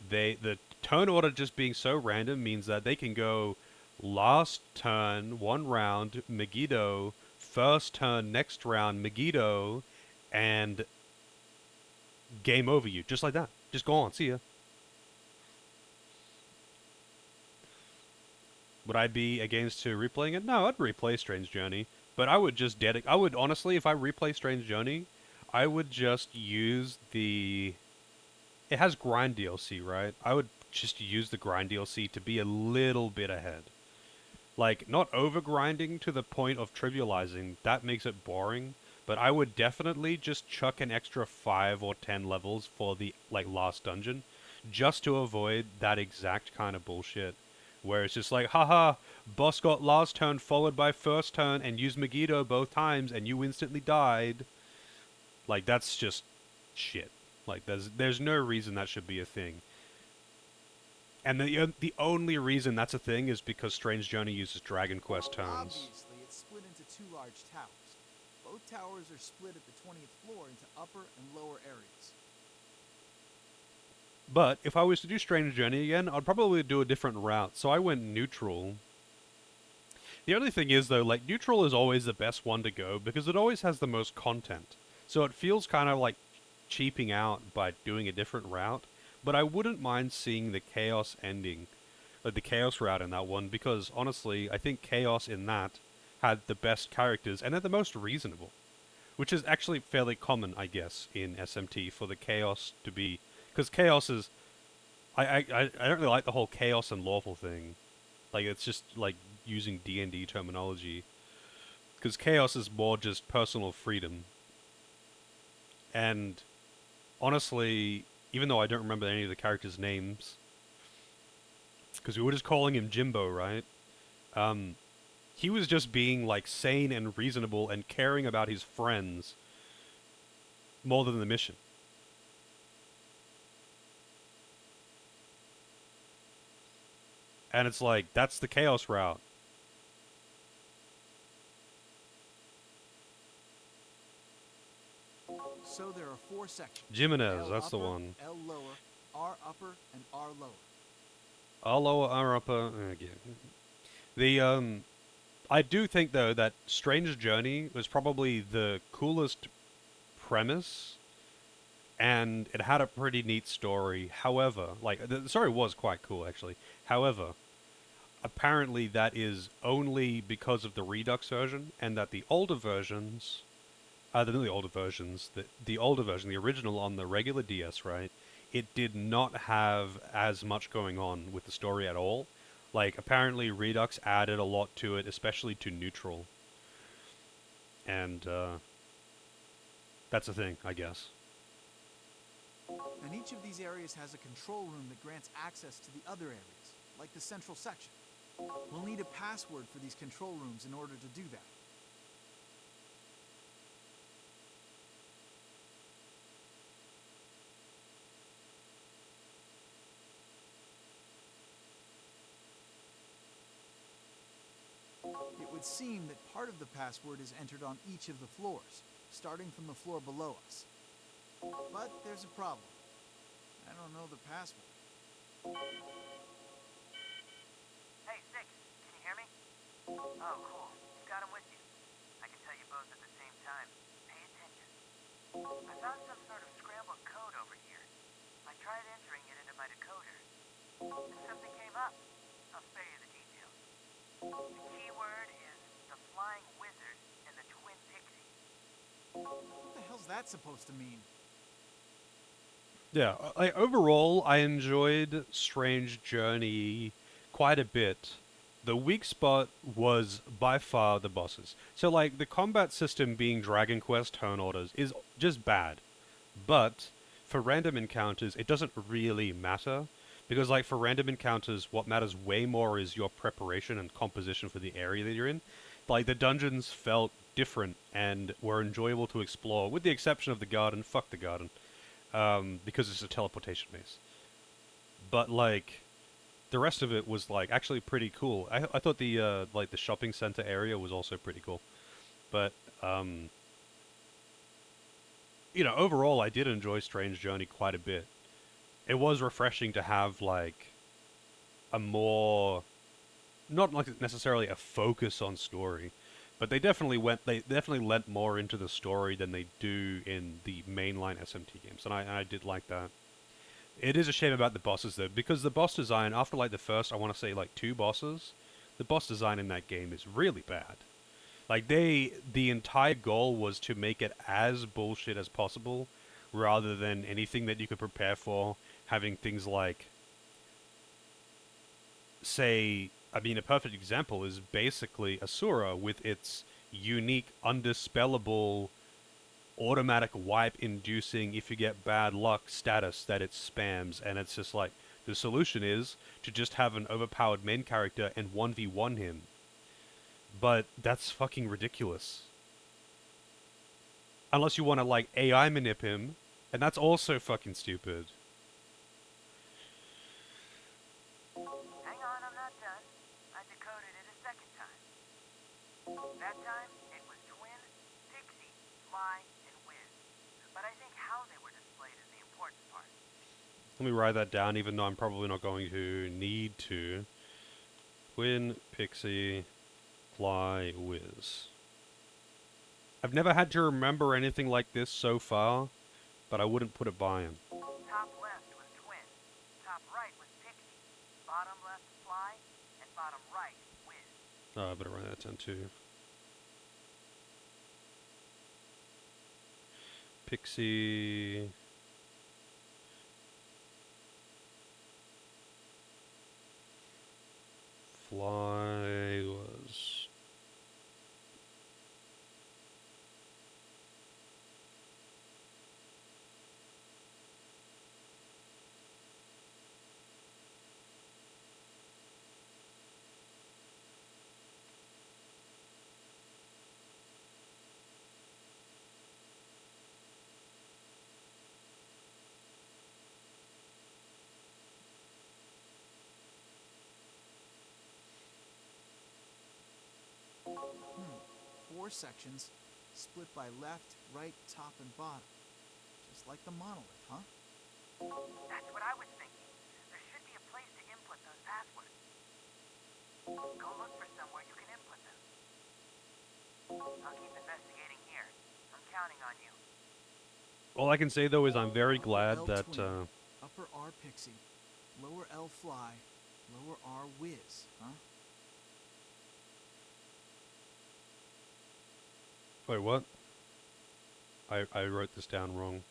the turn order just being so random means that they can go last turn, 1 round, Megiddo, first turn, next round, Megiddo, and game over you. Just like that. Just go on. See ya. Would I be against to replaying it? No, I'd replay Strange Journey. But I would just I would honestly, if I replay Strange Journey, I would just use the... It has grind DLC, right? I would just use the grind DLC to be a little bit ahead. Like, not over-grinding to the point of trivializing. That makes it boring. But I would definitely just chuck an extra 5 or 10 levels for the, like, last dungeon. Just to avoid that exact kind of bullshit. Where it's just like, haha, boss got last turn followed by first turn and used Megiddo both times and you instantly died. Like, that's just shit. Like, there's no reason that should be a thing. And the only reason that's a thing is because Strange Journey uses Dragon Quest turns. Obviously, it's split into 2 large towers. Both towers are split at the 20th floor into upper and lower areas. But if I was to do Strange Journey again, I'd probably do a different route. So I went neutral. The only thing is, though, like, neutral is always the best one to go because it always has the most content. So it feels kind of like cheaping out by doing a different route. But I wouldn't mind seeing the Chaos ending, like the Chaos route in that one, because honestly, I think Chaos in that had the best characters and they're the most reasonable. Which is actually fairly common, I guess, in SMT for the Chaos to be... Because Chaos is... I don't really like the whole Chaos and lawful thing. Like, it's just, like, using D&D terminology. Because Chaos is more just personal freedom. And, honestly, even though I don't remember any of the characters' names... Because we were just calling him Jimbo, right? He was just being, like, sane and reasonable and caring about his friends more than the mission. And it's like, that's the Chaos route. So there are 4 sections. Jimenez, L that's the upper, one. L lower, R upper, and R lower. R lower, R upper, again. The, I do think, though, that Strange Journey was probably the coolest premise, and it had a pretty neat story. However, like, the story was quite cool, actually. However, apparently that is only because of the Redux version, and that the older versions, the older versions, the older version, the original on the regular DS, right, it did not have as much going on with the story at all. Like, apparently Redux added a lot to it, especially to Neutral. And, that's a thing, I guess. And each of these areas has a control room that grants access to the other areas, like the central section. We'll need a password for these control rooms in order to do that. It would seem that part of the password is entered on each of the floors, starting from the floor below us. But there's a problem. I don't know the password. Hey, Six, can you hear me? Oh, cool. You got him with you. I can tell you both at the same time. Pay attention. I found some sort of scrambled code over here. I tried entering it into my decoder. And something came up. I'll spare you the details. The keyword is the Flying Wizard and the Twin Pixies. What the hell's that supposed to mean? Yeah, overall, I enjoyed Strange Journey quite a bit. The weak spot was by far the bosses. So, like, the combat system being Dragon Quest turn orders is just bad. But, for random encounters, it doesn't really matter. Because, like, for random encounters, what matters way more is your preparation and composition for the area that you're in. Like, the dungeons felt different and were enjoyable to explore, with the exception of the garden. Fuck the garden. Because it's a teleportation base. But, like, the rest of it was, like, actually pretty cool. I thought the, like, the shopping center area was also pretty cool. But, you know, overall, I did enjoy Strange Journey quite a bit. It was refreshing to have, like, a more... not, like, necessarily a focus on story. But they definitely lent more into the story than they do in the mainline SMT games, and I did like that. It is a shame about the bosses, though, because the boss design, after, like, the first, I want to say, like, 2 bosses, The boss design in that game is really bad. Like, the entire goal was to make it as bullshit as possible, rather than anything that you could prepare for, having things like, say, I mean, a perfect example is basically Asura with its unique, undispellable, automatic wipe inducing if you get bad luck status that it spams, and it's just like, the solution is to just have an overpowered main character and 1v1 him. But that's fucking ridiculous. Unless you want to, like, AI manip him, and that's also fucking stupid. Hang on, I'm not done. I decoded it a second time. That time, it was Twin, Pixie, Fly, and Wiz. But I think how they were displayed is the important part. Let me write that down, even though I'm probably not going to need to. Twin, Pixie, Fly, Wiz. I've never had to remember anything like this so far, but I wouldn't put it by him. Top left was Twin, top right was Pixie, bottom left Fly, and bottom right Wiz. Oh, I better write that down too. Pixie... Fly was... Four sections, split by left, right, top, and bottom. Just like the monolith, huh? That's what I was thinking. There should be a place to input those passwords. Go look for somewhere you can input them. I'll keep investigating here. I'm counting on you. All I can say, though, is I'm very glad L that, Twin, upper R Pixie, lower L Fly, lower R Wiz, huh? Wait, what? I wrote this down wrong.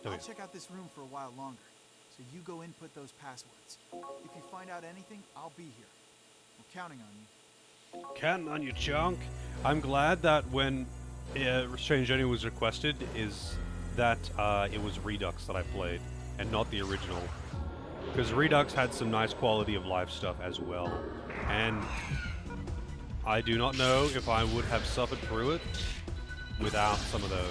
I'll check out this room for a while longer, so you go input those passwords. If you find out anything, I'll be here. I'm counting on you. Counting on you, chunk. I'm glad that when Strange Journey was requested, is that it was Redux that I played, and not the original. Because Redux had some nice quality of life stuff as well. And I do not know if I would have suffered through it without some of those.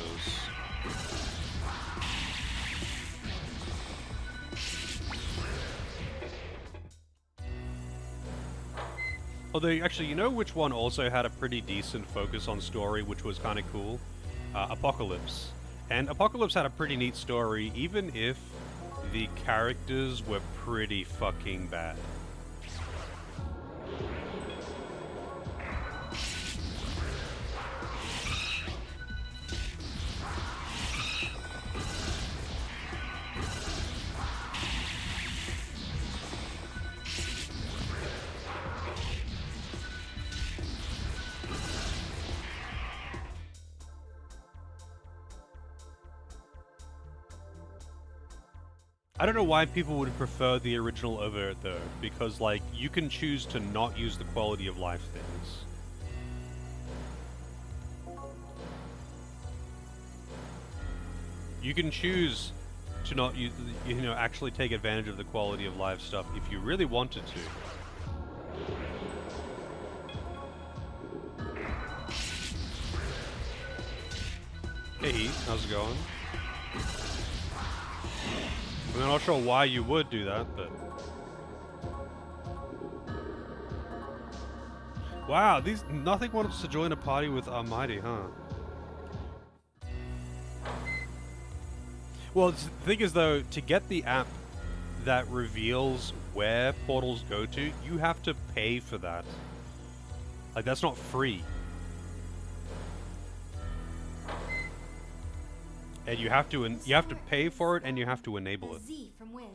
Although, actually, you know which one also had a pretty decent focus on story, which was kind of cool? Apocalypse. And Apocalypse had a pretty neat story, even if the characters were pretty fucking bad. I don't know why people would prefer the original over it though, because like, you can choose to not use the quality of life things. You can choose to not use, actually take advantage of the quality of life stuff if you really wanted to. Hey Heath, how's it going? I'm not sure why you would do that, but... Wow, nothing wants to join a party with Almighty, huh? Well, the thing is though, to get the app that reveals where portals go to, you have to pay for that. Like, that's not free. And you have to pay for it, and you have to enable A it. Z from Wiz.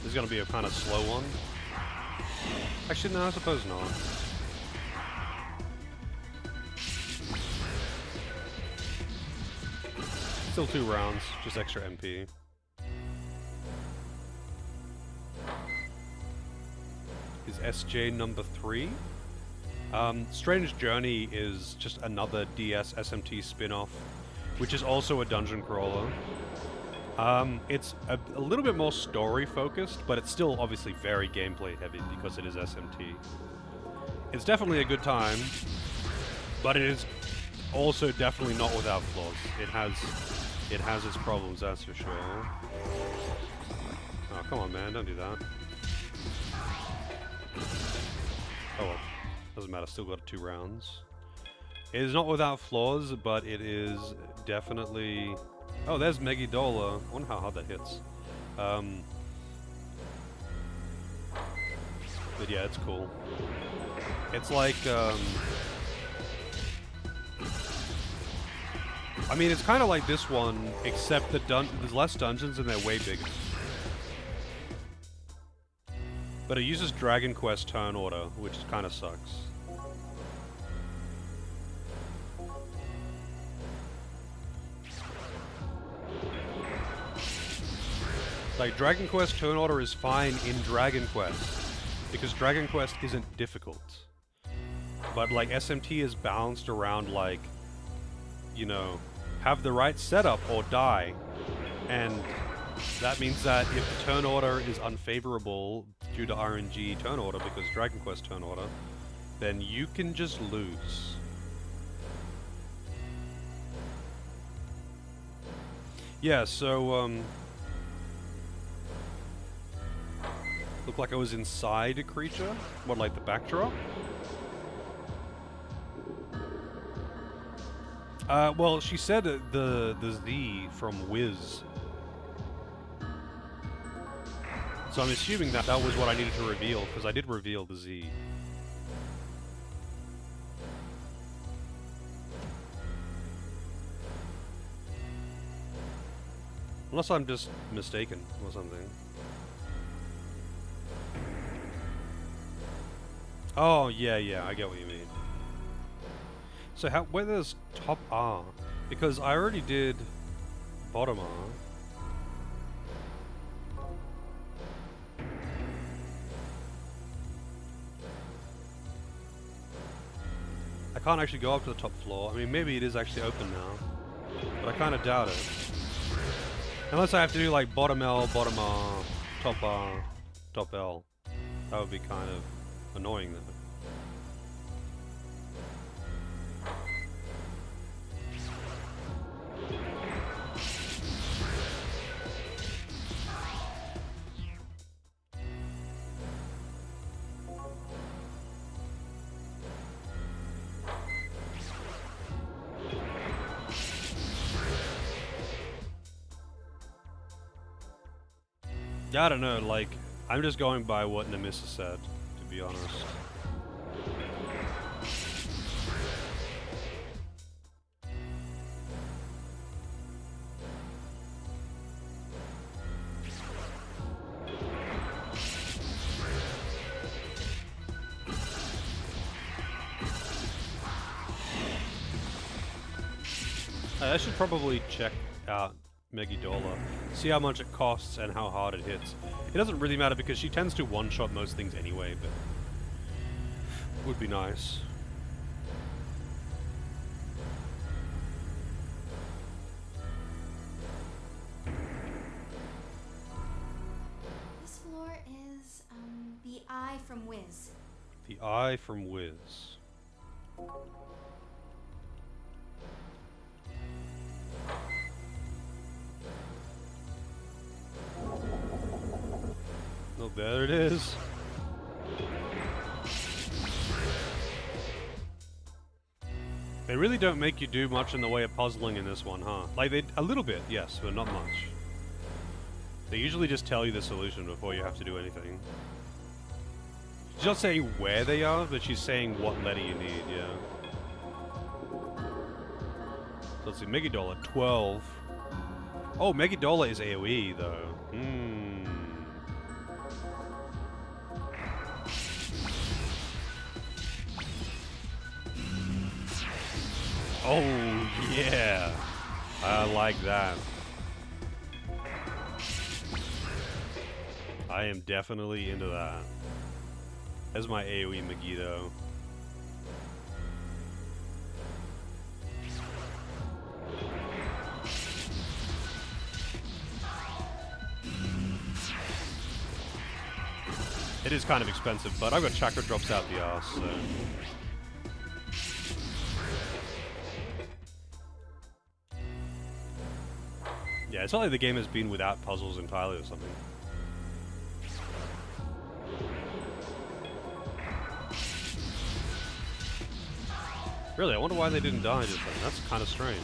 This is gonna be a kind of slow one. Actually, no, I suppose not. Still 2 rounds, just extra MP. Is SJ number 3? Strange Journey is just another DS SMT spin-off, which is also a dungeon crawler. It's a little bit more story-focused, but it's still obviously very gameplay-heavy because it is SMT. It's definitely a good time, but it is also definitely not without flaws. It has its problems, that's for sure. Oh, come on, man, don't do that. Oh well, doesn't matter, still got 2 rounds. It is not without flaws, but it is definitely... Oh, there's Megidola. I wonder how hard that hits. But yeah, it's cool. It's like, I mean, it's kind of like this one, except there's less dungeons and they're way bigger. But it uses Dragon Quest turn order, which kind of sucks. Like, Dragon Quest turn order is fine in Dragon Quest, because Dragon Quest isn't difficult. But, like, SMT is balanced around, like, you know, have the right setup or die. And that means that if the turn order is unfavorable due to RNG turn order, because Dragon Quest turn order, then you can just lose. Yeah, so, looked like I was inside a creature? What, like the backdrop? Well, she said the Z from Wiz. So I'm assuming that that was what I needed to reveal, because I did reveal the Z. Unless I'm just mistaken or something. Oh, yeah, I get what you mean. So where there's top R? Because I already did bottom R. I can't actually go up to the top floor. I mean, maybe it is actually open now. But I kind of doubt it. Unless I have to do like bottom L, bottom R, top L. That would be kind of annoying though. Yeah, I don't know, like, I'm just going by what Nemissa said, to be honest. I should probably check out Megidola, see how much it costs and how hard it hits. It doesn't really matter because she tends to one-shot most things anyway, but would be nice. This floor is, the I from from Wiz. The eye from Wiz. Oh, there it is. They really don't make you do much in the way of puzzling in this one, huh? Like, they a little bit, yes, but not much. They usually just tell you the solution before you have to do anything. She's not saying where they are, but she's saying what letter you need, yeah. So let's see, Megadollar, 12. Oh, Megadollar is AoE, though. Oh, yeah. I like that. I am definitely into that. That's my AoE Megiddo. It is kind of expensive, but I've got chakra drops out the arse, so... Yeah, it's not like the game has been without puzzles entirely or something. Really, I wonder why they didn't die just then. That's kind of strange.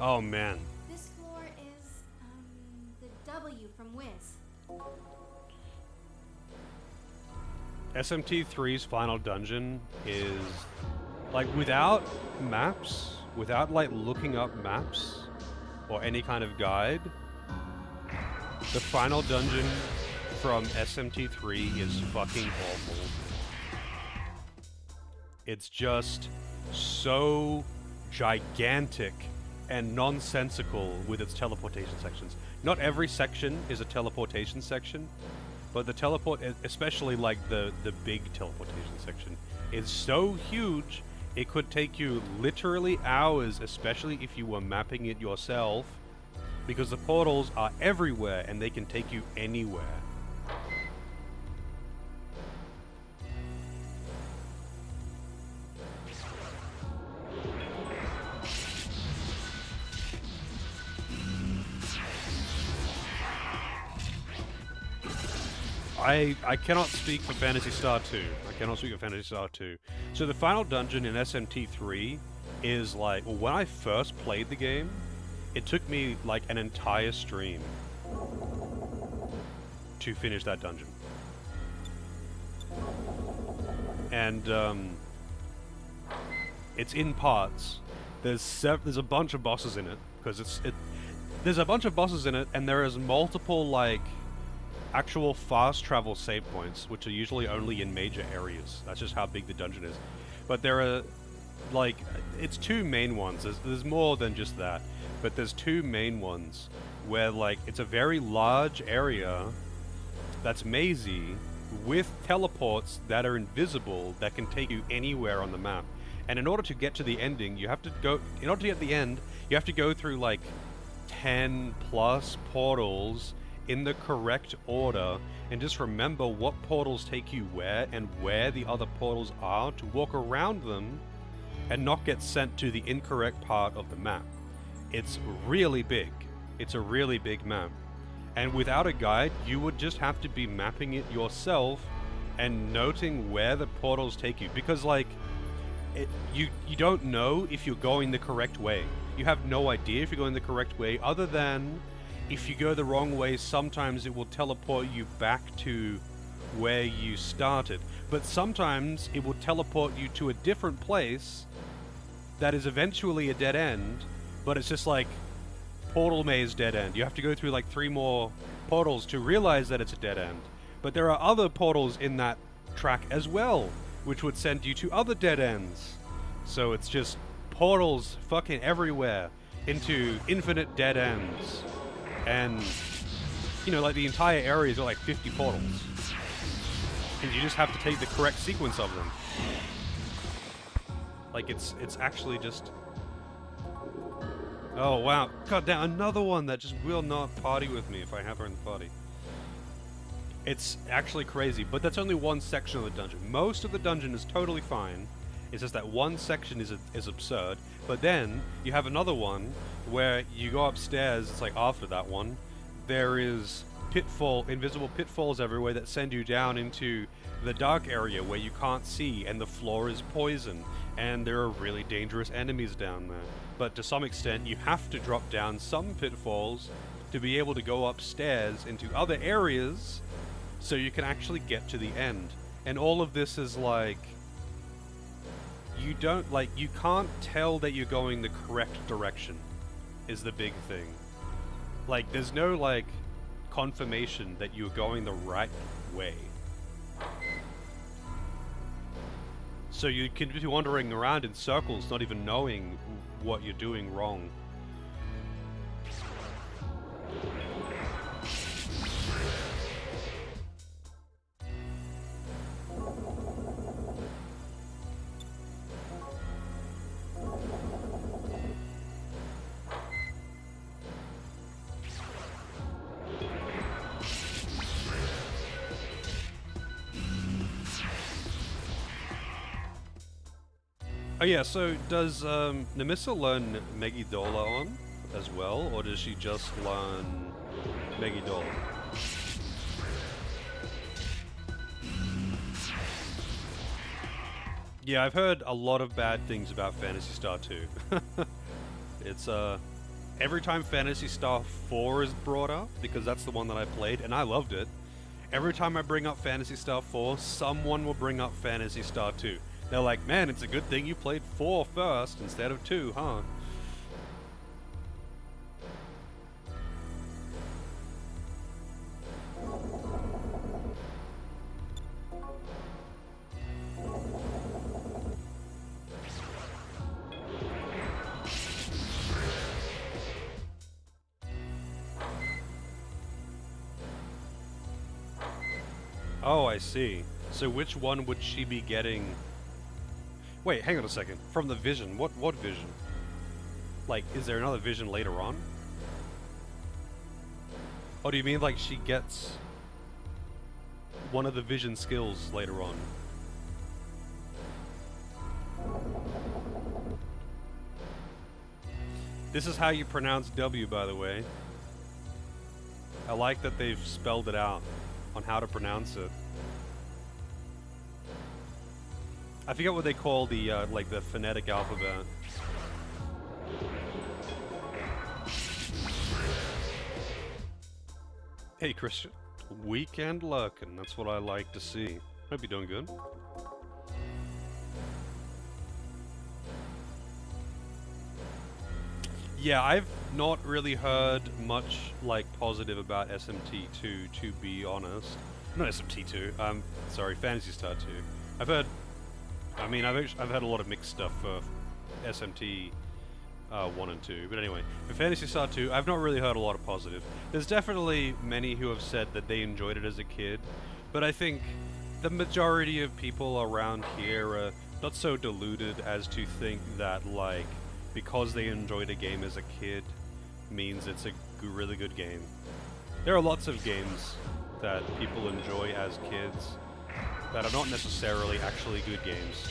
Oh man. This floor is, the W from Wiz. SMT3's final dungeon is, like, without maps, without, like, looking up maps or any kind of guide, the final dungeon from SMT3 is fucking awful. It's just so gigantic and nonsensical with its teleportation sections. Not every section is a teleportation section, but the teleport, especially like the big teleportation section, is so huge it could take you literally hours, especially if you were mapping it yourself, because the portals are everywhere and they can take you anywhere. I cannot speak for Phantasy Star 2. I cannot speak for Phantasy Star 2. So the final dungeon in SMT3 is like, well, when I first played the game, it took me like an entire stream to finish that dungeon. And it's in parts. There's a bunch of bosses in it, because there's a bunch of bosses in it, and there is multiple like actual fast travel save points, which are usually only in major areas. That's just how big the dungeon is. But there are, like, it's two main ones. There's more than just that, but there's two main ones where, like, it's a very large area that's mazy with teleports that are invisible that can take you anywhere on the map. And in order to get to the ending, you have to go, in order to get to the end, you have to go through like 10 plus portals in the correct order, and just remember what portals take you where and where the other portals are to walk around them and not get sent to the incorrect part of the map. It's really big. It's a really big map. And without a guide, you would just have to be mapping it yourself and noting where the portals take you. Because, like, you don't know if you're going the correct way. You have no idea if you're going the correct way, other than if you go the wrong way, sometimes it will teleport you back to where you started. But sometimes it will teleport you to a different place that is eventually a dead end, but it's just like portal maze dead end. You have to go through like 3 more portals to realize that it's a dead end. But there are other portals in that track as well, which would send you to other dead ends. So it's just portals fucking everywhere into infinite dead ends. And, you know, like the entire area is like 50 portals. And you just have to take the correct sequence of them. Like, it's actually just... Oh, wow. God damn, another one that just will not party with me if I have her in the party. It's actually crazy, but that's only one section of the dungeon. Most of the dungeon is totally fine. It's just that one section is absurd. But then, you have another one where you go upstairs, it's like after that one, there is invisible pitfalls everywhere that send you down into the dark area where you can't see, and the floor is poison, and there are really dangerous enemies down there. But to some extent, you have to drop down some pitfalls to be able to go upstairs into other areas so you can actually get to the end. And all of this is like... you can't tell that you're going the correct direction, is the big thing. Like, there's no, like, confirmation that you're going the right way. So you can be wandering around in circles, not even knowing what you're doing wrong. Oh yeah, so does Nemissa learn Megidola on as well, or does she just learn Megidola? Yeah, I've heard a lot of bad things about Phantasy Star 2. It's every time Phantasy Star 4 is brought up, because that's the one that I played, and I loved it, every time I bring up Phantasy Star 4, someone will bring up Phantasy Star 2. They're like, man, it's a good thing you played 4 first instead of 2, huh? Oh, I see. So which one would she be getting... Wait, hang on a second. From the vision, what vision? Like, is there another vision later on? Oh, do you mean like she gets one of the vision skills later on? This is how you pronounce W, by the way. I like that they've spelled it out on how to pronounce it. I forget what they call the, like, the phonetic alphabet. Hey, Christian. Weekend luck, and that's what I like to see. Hope you're doing good. Yeah, I've not really heard much, like, positive about SMT2, to be honest. Not SMT2, sorry, Phantasy Star 2. I've heard... I mean, I've had a lot of mixed stuff for SMT 1 and 2, but anyway, for Phantasy Star 2, I've not really heard a lot of positive. There's definitely many who have said that they enjoyed it as a kid, but I think the majority of people around here are not so deluded as to think that, like, because they enjoyed a game as a kid means it's a really good game. There are lots of games that people enjoy as kids that are not necessarily actually good games.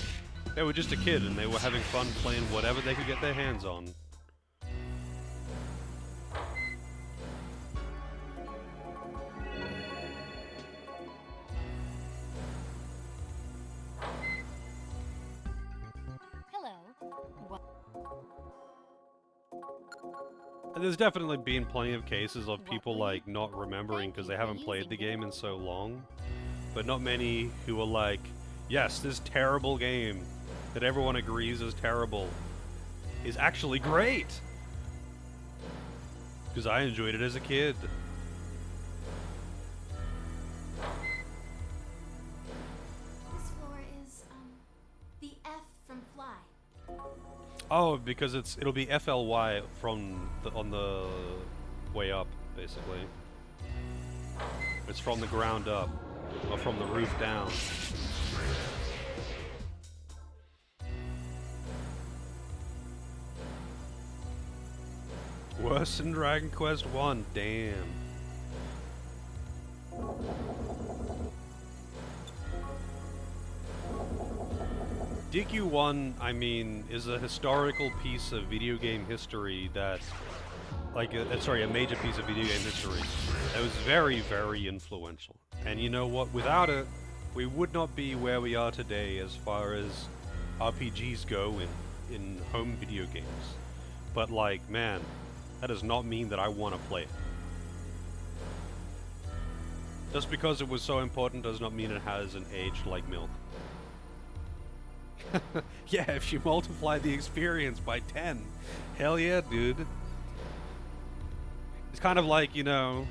They were just a kid and they were having fun playing whatever they could get their hands on. There's definitely been plenty of cases of What people will you- like not remembering Thank because you they for haven't played using the them. game in so long. But not many who are like, yes, this terrible game that everyone agrees is terrible is actually great. Because I enjoyed it as a kid. This floor is, the F from fly. Oh, because it'll be FLY from on the way up, basically. It's from the ground up, or from the roof down. Worse than Dragon Quest 1, damn. DQ1, I mean, is a historical piece of video game history that, like, sorry, a major piece of video game history that was very, very influential. And you know what? Without it, we would not be where we are today as far as RPGs go in home video games. But like, man, that does not mean that I want to play it. Just because it was so important does not mean it hasn't aged like milk. Yeah, if you multiply the experience by 10, hell yeah, dude. It's kind of like, you know,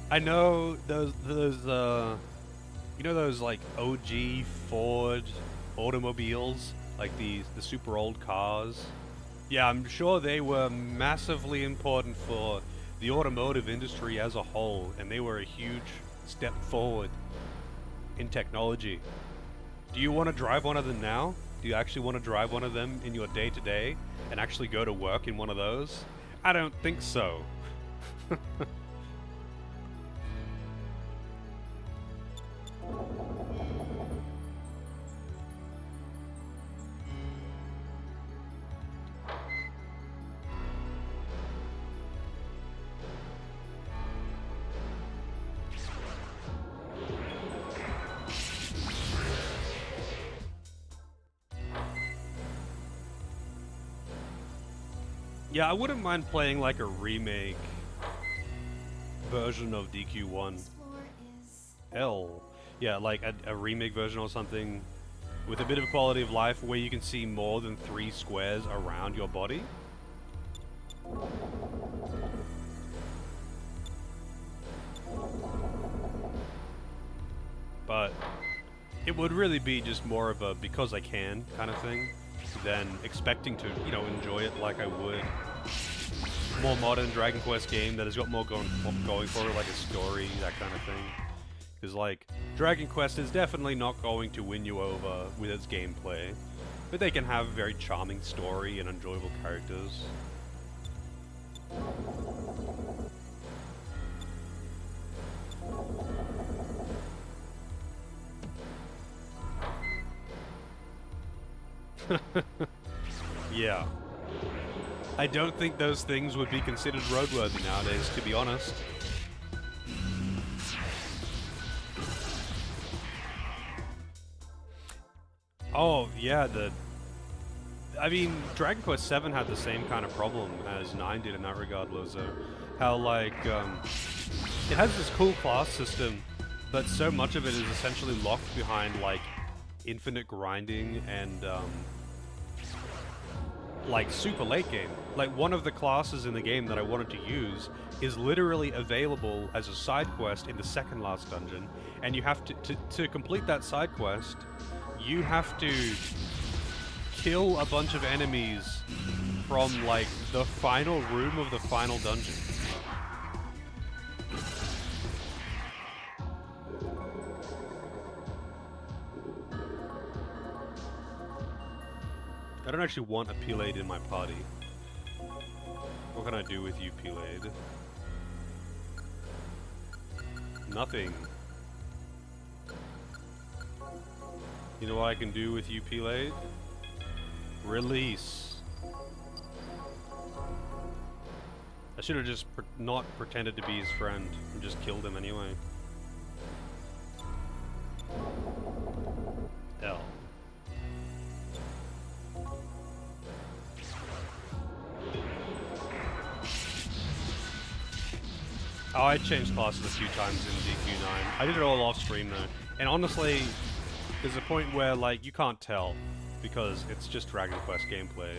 I know those you know those like OG Ford automobiles, like the super old cars. Yeah, I'm sure they were massively important for the automotive industry as a whole, and they were a huge step forward in technology. Do you want to drive one of them now? Do you actually want to drive one of them in your day-to-day and actually go to work in one of those? I don't think so. Yeah, I wouldn't mind playing like a remake version of DQ1. This floor is... Hell. Yeah, like a remake version or something with a bit of quality of life where you can see more than 3 squares around your body. But it would really be just more of a because I can kind of thing than expecting to, you know, enjoy it like I would more modern Dragon Quest game that has got more going for it, like a story, that kind of thing. Because, like, Dragon Quest is definitely not going to win you over with its gameplay, but they can have a very charming story and enjoyable characters. Yeah. I don't think those things would be considered roadworthy nowadays, to be honest. Oh, yeah, I mean, Dragon Quest 7 had the same kind of problem as 9 did in that regard, Lozo. How, like, it has this cool class system, but so much of it is essentially locked behind, like, infinite grinding and, like, super late game. Like, one of the classes in the game that I wanted to use is literally available as a side quest in the second last dungeon, and you have to complete that side quest, you have to kill a bunch of enemies from, like, the final room of the final dungeon. I don't actually want a Pelade in my party. What can I do with you, Pelade? Nothing. You know what I can do with you, Pelade? Release. I should have just not pretended to be his friend and just killed him anyway. L. Oh, I changed classes a few times in DQ9. I did it all off stream though. And honestly, there's a point where like you can't tell because it's just Dragon Quest gameplay.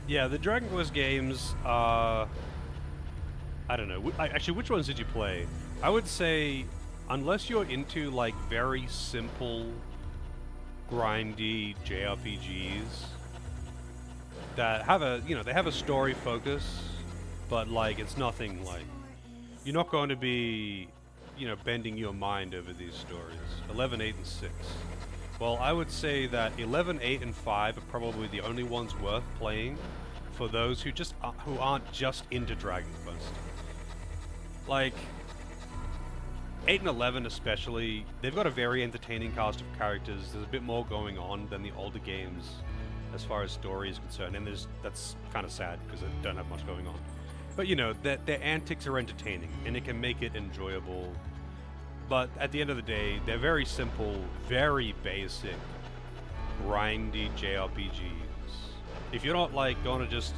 Yeah, the Dragon Quest games are... I don't know. Actually, which ones did you play? I would say, unless you're into, like, very simple, grindy JRPGs that have a, you know, they have a story focus, but, like, it's nothing, like... You're not going to be, you know, bending your mind over these stories. 11, 8, and 6. Well, I would say that 11, 8, and 5 are probably the only ones worth playing for those who just who aren't just into Dragon Quest. Like 8 and 11 especially, they've got a very entertaining cast of characters. There's a bit more going on than the older games as far as story is concerned, and that's kind of sad because they don't have much going on. But you know, their antics are entertaining, and it can make it enjoyable. But at the end of the day, they're very simple, very basic, grindy JRPGs. If you're not like going to just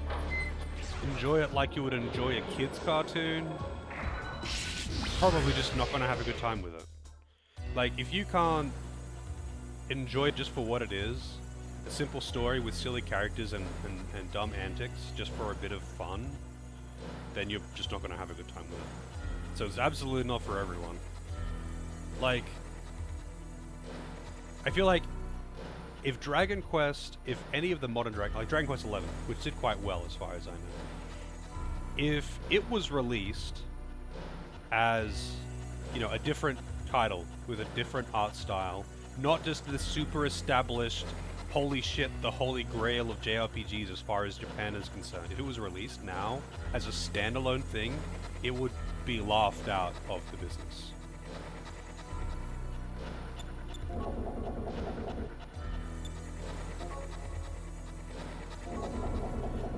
enjoy it like you would enjoy a kid's cartoon, probably just not going to have a good time with it. Like, if you can't enjoy it just for what it is, a simple story with silly characters and dumb antics just for a bit of fun, then you're just not going to have a good time with it. So it's absolutely not for everyone. Like, I feel like if Dragon Quest, if any of the modern like Dragon Quest 11, which did quite well as far as I know, if it was released as, you know, a different title with a different art style, not just the super established, holy shit, the holy grail of JRPGs as far as Japan is concerned, if it was released now as a standalone thing, it would be laughed out of the business.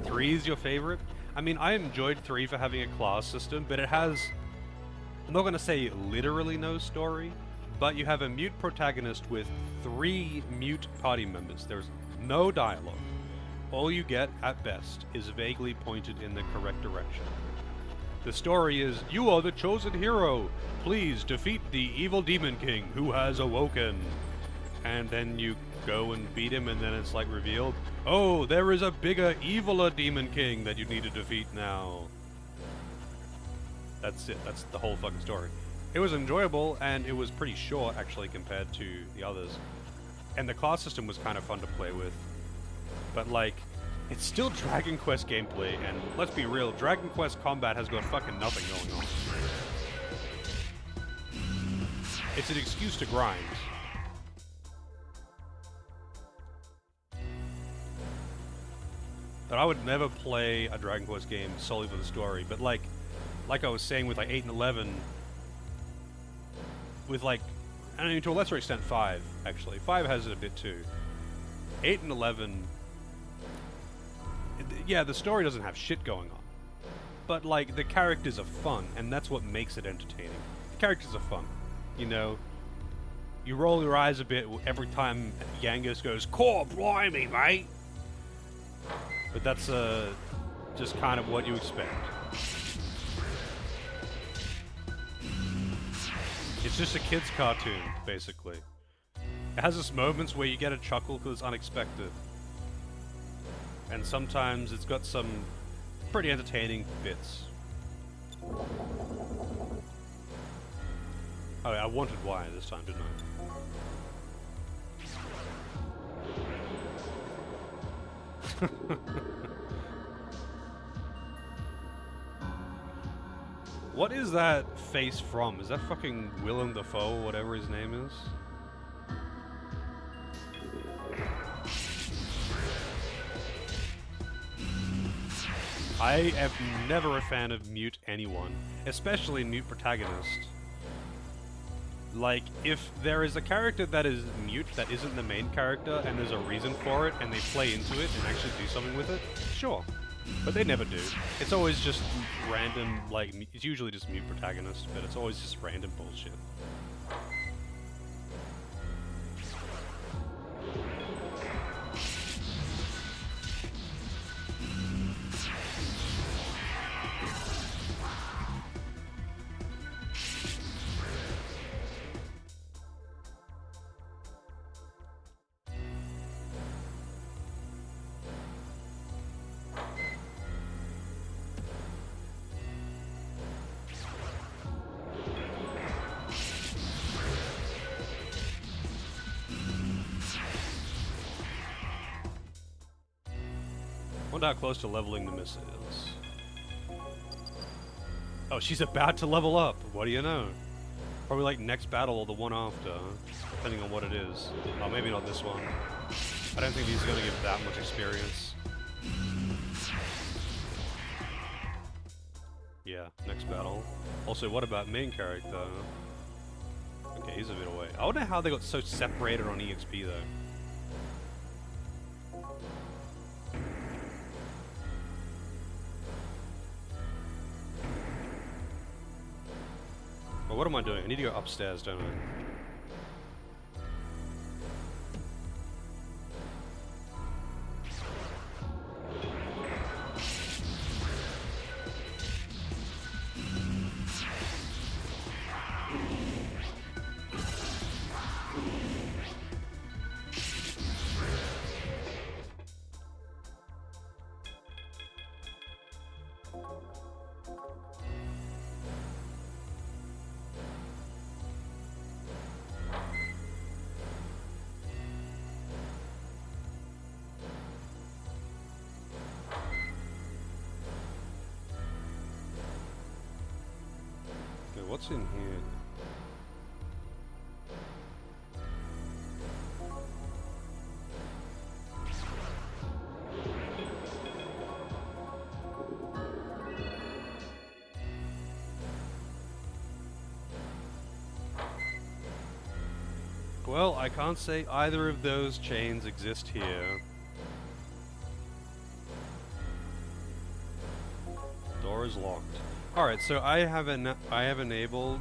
Three is your favorite? I mean, I enjoyed 3 for having a class system, but it has, I'm not going to say literally no story, but you have a mute protagonist with 3 mute party members. There's no dialogue. All you get, at best, is vaguely pointed in the correct direction. The story is, you are the chosen hero. Please defeat the evil demon king who has awoken. And then you go and beat him, and then it's like revealed, oh, there is a bigger, eviler demon king that you need to defeat now. That's it. That's the whole fucking story. It was enjoyable, and it was pretty short, actually, compared to the others. And the class system was kind of fun to play with. But, like, it's still Dragon Quest gameplay, and let's be real, Dragon Quest combat has got fucking nothing going on. It's an excuse to grind. But I would never play a Dragon Quest game solely for the story, but like I was saying with like 8 and 11, with like, I mean, to a lesser extent 5, actually. 5 has it a bit too. 8 and 11, yeah, the story doesn't have shit going on. But like, the characters are fun, and that's what makes it entertaining. The characters are fun, you know? You roll your eyes a bit every time Yangus goes, "Core blimey, mate!" But that's just kind of what you expect. It's just a kid's cartoon, basically. It has its moments where you get a chuckle because it's unexpected. And sometimes it's got some pretty entertaining bits. Oh, I wanted Y this time, didn't I? What is that face from? Is that fucking Willem Dafoe, whatever his name is? I am never a fan of mute anyone, especially mute protagonist. Like, if there is a character that is mute that isn't the main character, and there's a reason for it, and they play into it and actually do something with it, sure. But they never do. It's always just random, like, it's usually just mute protagonist, but it's always just random bullshit. Wonder how close to leveling the miss is. Oh, she's about to level up. What do you know? Probably like next battle or the one after, depending on what it is. Oh, maybe not this one. I don't think these are going to give that much experience. Yeah, next battle. Also, what about main character? Okay, he's a bit away. I wonder how they got so separated on EXP though. Well, what am I doing? I need to go upstairs, don't I? Okay, what's in here? Well, I can't say either of those chains exist here. Door is locked. All right, so I have enabled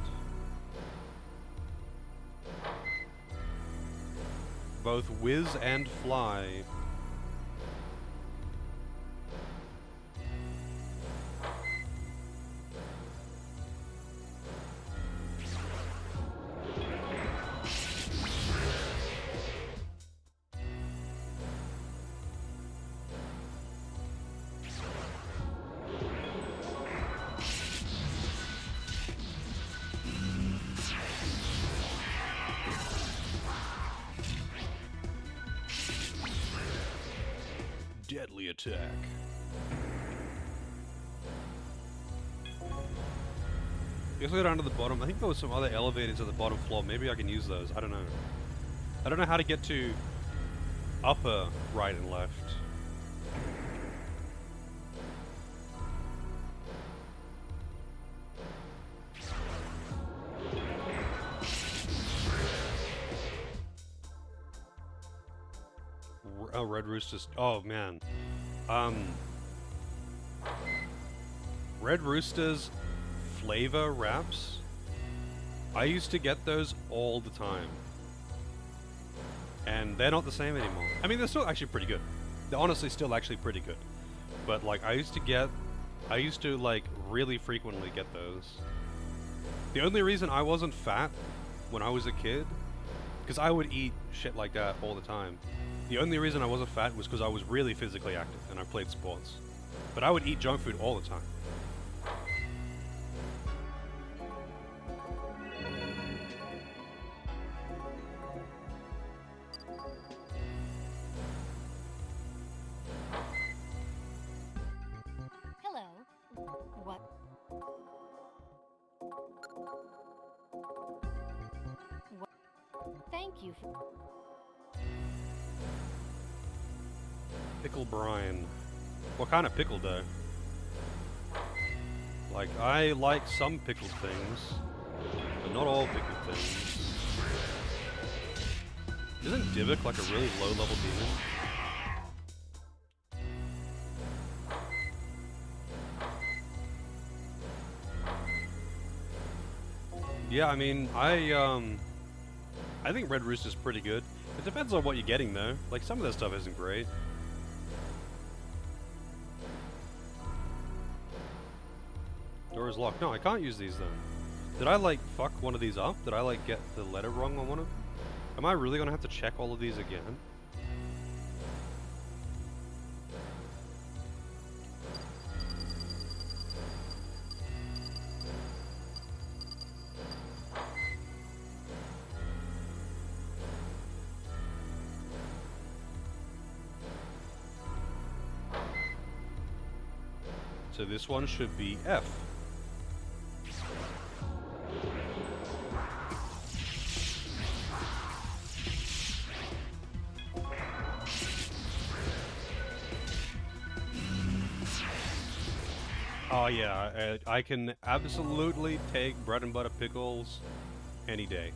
both whiz and fly. Deadly attack. If I go down to the bottom, I think there was some other elevators at the bottom floor. Maybe I can use those. I don't know. I don't know how to get to upper right and left. Oh, Red Rooster's... Oh, man. Red Rooster's flavor wraps. I used to get those all the time. And they're not the same anymore. I mean, they're still actually pretty good. They're honestly still actually pretty good. But, like, I used to, like, really frequently get those. The only reason I wasn't fat when I was a kid, because I would eat shit like that all the time. The only reason I wasn't fat was because I was really physically active and I played sports. But I would eat junk food all the time. Hello. What? What? Thank you for... Pickle brine. What kind of pickle though? Like, I like some pickled things, but not all pickled things. Isn't Divik like a really low-level demon? Yeah, I mean, I think Red Rooster's pretty good. It depends on what you're getting though. Like, some of that stuff isn't great. Door is locked. No, I can't use these then. Did I like fuck one of these up? Did I like get the letter wrong on one of them? Am I really gonna have to check all of these again? So this one should be F. Oh yeah, I can absolutely take bread and butter pickles any day.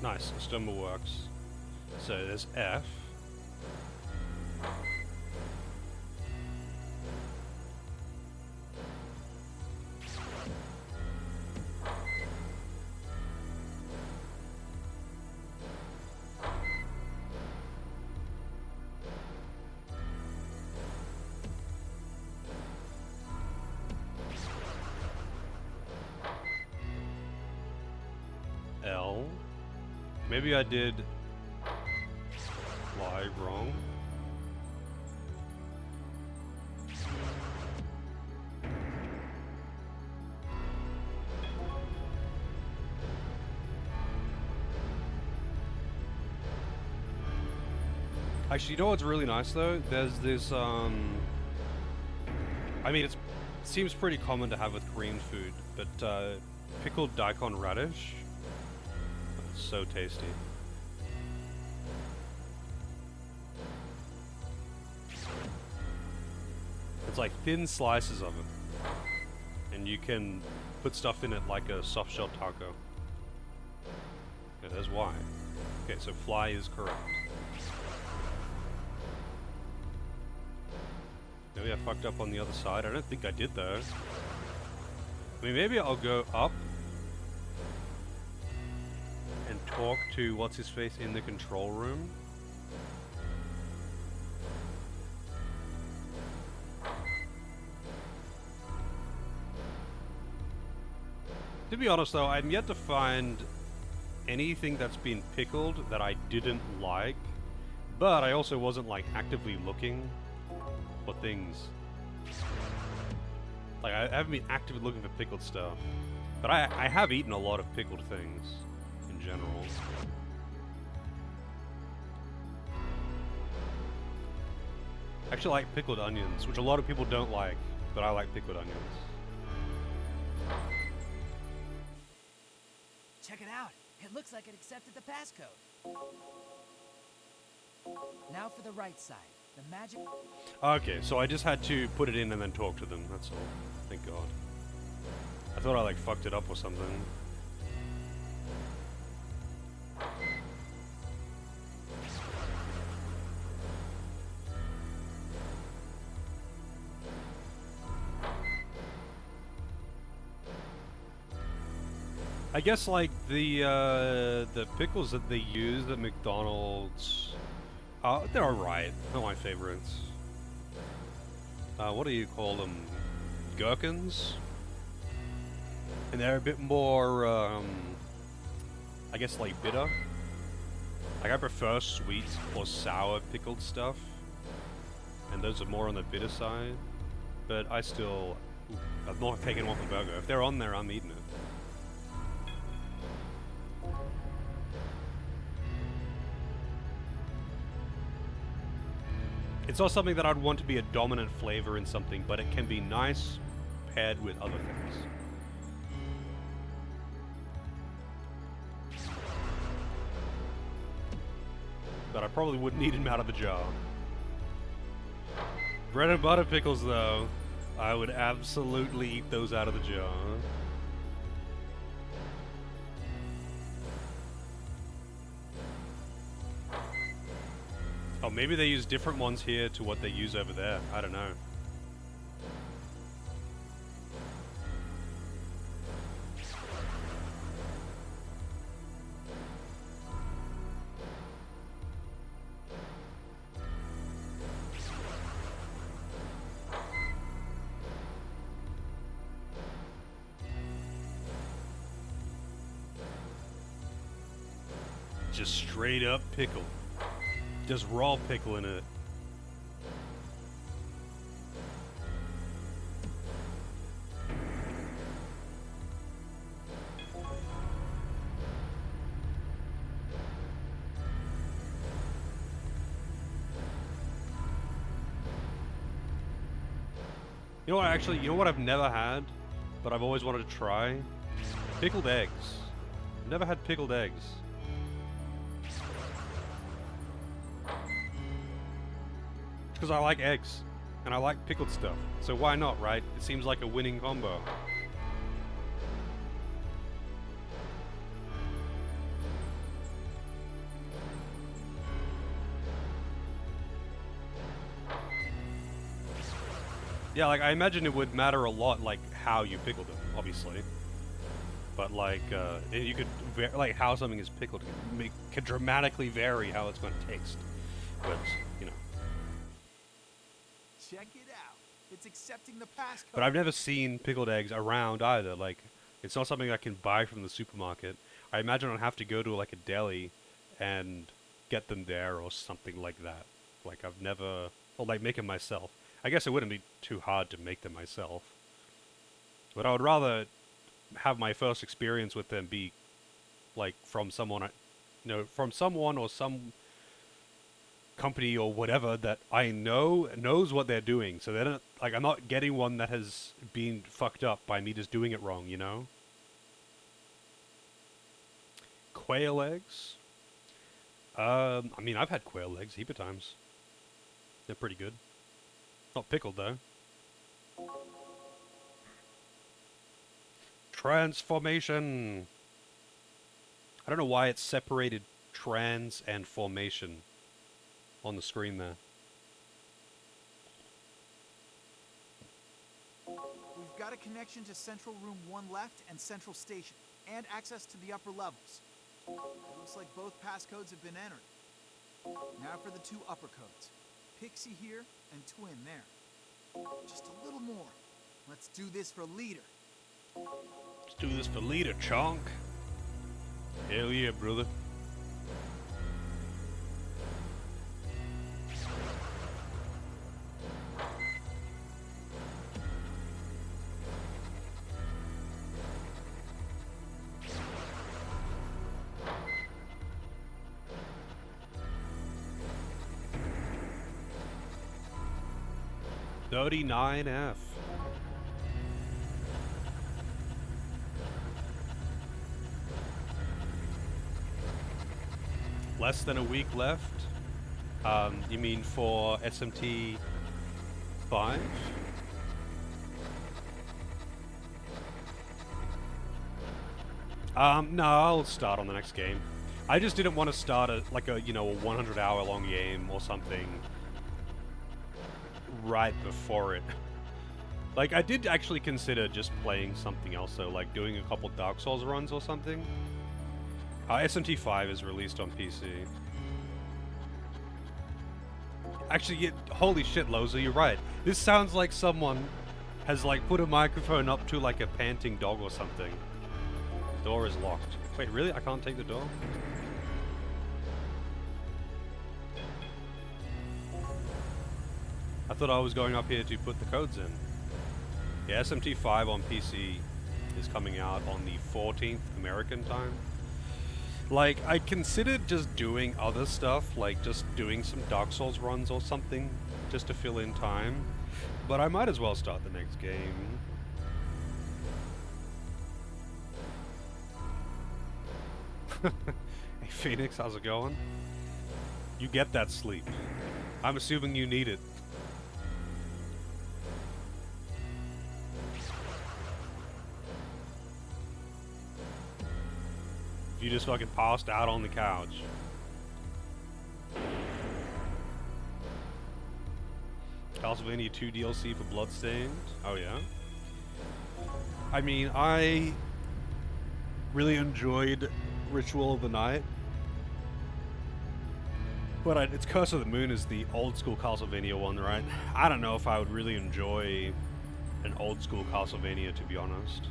Nice, the stumble works. So there's F. L. Maybe I did fly wrong. Actually, you know what's really nice though? There's this, I mean, it seems pretty common to have with Korean food, but pickled daikon radish. So tasty. It's like thin slices of it. And you can put stuff in it like a soft shell taco. Okay, there's Y. Okay, so fly is correct. Maybe I fucked up on the other side. I don't think I did though. I mean, maybe I'll go up and talk to what's-his-face in the control room. To be honest though, I'm yet to find anything that's been pickled that I didn't like, but I also wasn't like actively looking for things. Like I haven't been actively looking for pickled stuff, but I have eaten a lot of pickled things in general. I actually like pickled onions, which a lot of people don't like, but I like pickled onions. Check it out. It looks like it accepted the passcode. Now for the right side. The magic... Okay, so I just had to put it in and then talk to them, that's all. Thank God. I thought I like fucked it up or something. I guess like the pickles that they use at McDonald's, they're alright. They're my favorites. What do you call them? Gherkins? And they're a bit more, I guess like bitter. Like I prefer sweet or sour pickled stuff. And those are more on the bitter side. But I still, I'm not taking them off the burger. If they're on there, I'm eating it. It's not something that I'd want to be a dominant flavor in something, but it can be nice paired with other things. But I probably wouldn't eat them out of the jar. Bread and butter pickles, though, I would absolutely eat those out of the jar. Oh, maybe they use different ones here to what they use over there. I don't know. just straight up pickle. Just raw pickle in it. You know what, actually, you know what I've never had, but I've always wanted to try? Pickled eggs. I've never had pickled eggs. Because I like eggs, and I like pickled stuff. So why not, right? It seems like a winning combo. Yeah, like, I imagine it would matter a lot, like, how you pickled them, obviously. But, like, you could, like, how something is pickled could dramatically vary how it's going to taste. But, you know. Check it out. It's accepting the passcode. But I've never seen pickled eggs around either. Like, it's not something I can buy from the supermarket. I imagine I'd have to go to, like, a deli and get them there or something like that. Like, I've never... Or, like, make them myself. I guess it wouldn't be too hard to make them myself. But I would rather have my first experience with them be, like, from someone, you know, from someone or some company or whatever that I knows what they're doing. So they're not, like, I'm not getting one that has been fucked up by me just doing it wrong, you know? Quail eggs? I mean, I've had quail eggs a heap of times. They're pretty good. Not pickled, though. Transformation! I don't know why it's separated trans and formation on the screen there. We've got a connection to Central Room 1 left and Central Station, and access to the upper levels. It looks like both passcodes have been entered. Now for the two upper codes. Pixie here and Twin there. Just a little more. Let's do this for Leader. Let's do this for Leader, chonk. Hell yeah, brother. $39F. Less than a week left? You mean for SMT 5? No, I'll start on the next game. I just didn't want to start a 100-hour long game or something right before it. Like, I did actually consider just playing something else, though, like doing a couple Dark Souls runs or something. SMT 5 is released on PC. Actually, holy shit, Loza, you're right. This sounds like someone has, like, put a microphone up to, like, a panting dog or something. The door is locked. Wait, really? I can't take the door? I thought I was going up here to put the codes in. Yeah, SMT 5 on PC is coming out on the 14th American time. Like, I considered just doing other stuff, like just doing some Dark Souls runs or something, just to fill in time. But I might as well start the next game. Hey Phoenix, how's it going? You get that sleep. I'm assuming you need it. You just fucking passed out on the couch. Castlevania 2 DLC for Bloodstained. Oh yeah. I mean, I really enjoyed Ritual of the Night. But it's Curse of the Moon is the old school Castlevania one, right? I don't know if I would really enjoy an old school Castlevania, to be honest.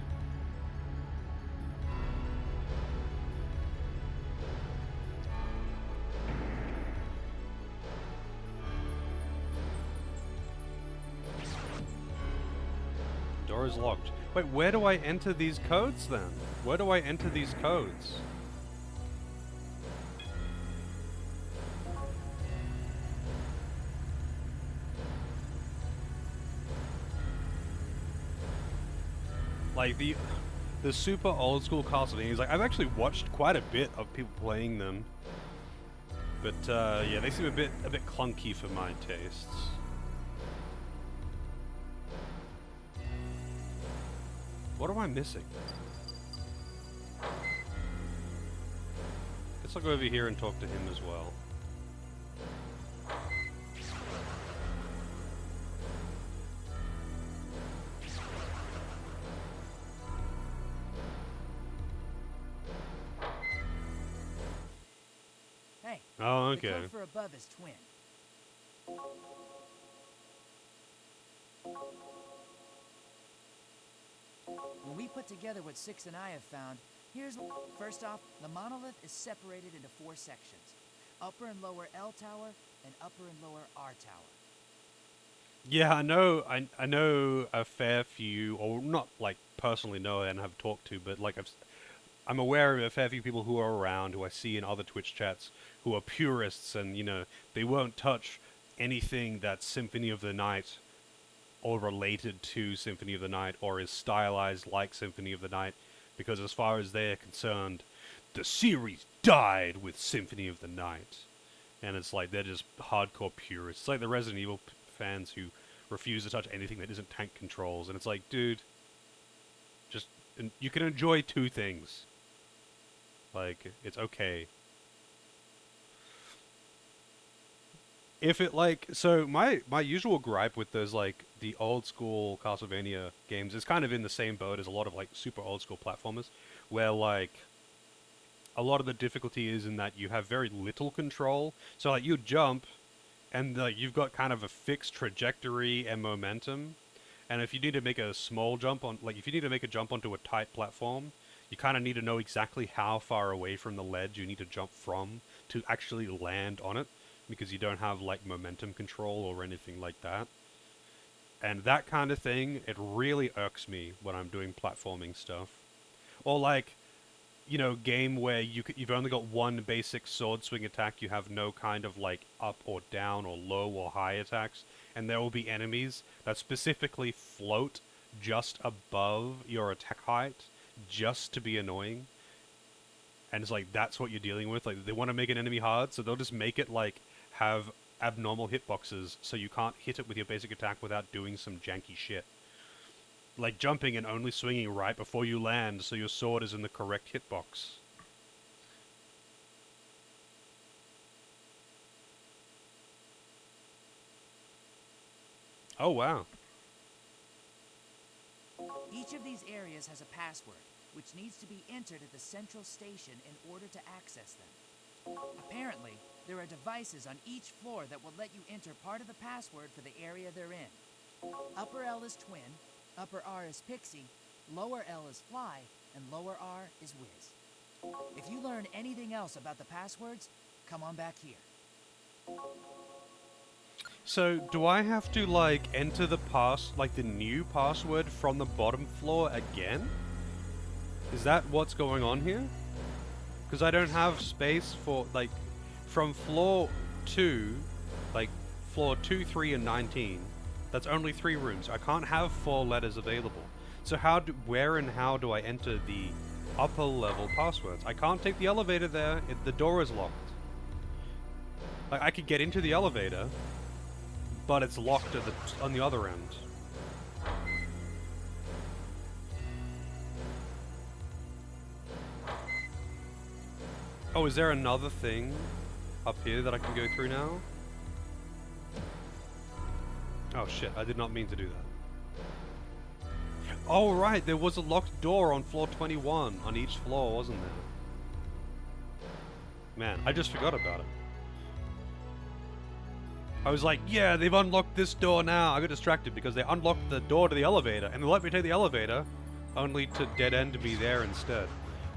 is locked. Wait, where do I enter these codes then? Where do I enter these codes? Like the super old school Castlevanias, like I've actually watched quite a bit of people playing them. But yeah, they seem a bit clunky for my tastes. What am I missing? Guess I'll go over here and talk to him as well. Hey. Oh, The okay. code for above is twin. When we put together what Six and I have found, here's... First off, the monolith is separated into 4 sections. Upper and lower L tower, and upper and lower R tower. Yeah, I know. I know a fair few, or not like personally know and have talked to, but like I'm aware of a fair few people who are around, who I see in other Twitch chats, who are purists, and you know they won't touch anything that's Symphony of the Night, or related to Symphony of the Night, or is stylized like Symphony of the Night, because as far as they're concerned, the series died with Symphony of the Night, and it's like they're just hardcore purists. It's like the Resident Evil fans who refuse to touch anything that isn't tank controls, and it's like, dude, just you can enjoy 2 things. Like, it's okay. If it like, so my usual gripe with those like the old school Castlevania games is kind of in the same boat as a lot of like super old school platformers, where like a lot of the difficulty is in that you have very little control. So like you jump, and you've got kind of a fixed trajectory and momentum. And if you need to make a small jump on, like if you need to make a jump onto a tight platform, you kind of need to know exactly how far away from the ledge you need to jump from to actually land on it, because you don't have like momentum control or anything like that. And that kind of thing, it really irks me when I'm doing platforming stuff. Or like, you know, game where you've only got one basic sword swing attack, you have no kind of like up or down or low or high attacks, and there will be enemies that specifically float just above your attack height just to be annoying. And it's like, that's what you're dealing with. Like, they want to make an enemy hard, so they'll just make it like have abnormal hitboxes, so you can't hit it with your basic attack without doing some janky shit. Like jumping and only swinging right before you land, so your sword is in the correct hitbox. Oh wow. Each of these areas has a password, which needs to be entered at the central station in order to access them. Apparently, there are devices on each floor that will let you enter part of the password for the area they're in. Upper L is twin, upper R is pixie, lower L is fly, and lower R is whiz. If you learn anything else about the passwords, come on back here. So, do I have to, like, enter the the new password from the bottom floor again? Is that what's going on here? Because I don't have space for, like, from floor 2, like, floor 2, 3, and 19, that's only 3 rooms. I can't have 4 letters available. So where and how do I enter the upper level passwords? I can't take the elevator there, the door is locked. Like, I could get into the elevator, but it's locked at on the other end. Oh, is there another thing up here that I can go through now? Oh shit, I did not mean to do that. Oh right, there was a locked door on floor 21 on each floor, wasn't there? Man, I just forgot about it. I was like, yeah, they've unlocked this door now. I got distracted because they unlocked the door to the elevator, and they let me take the elevator, only to dead-end me there instead.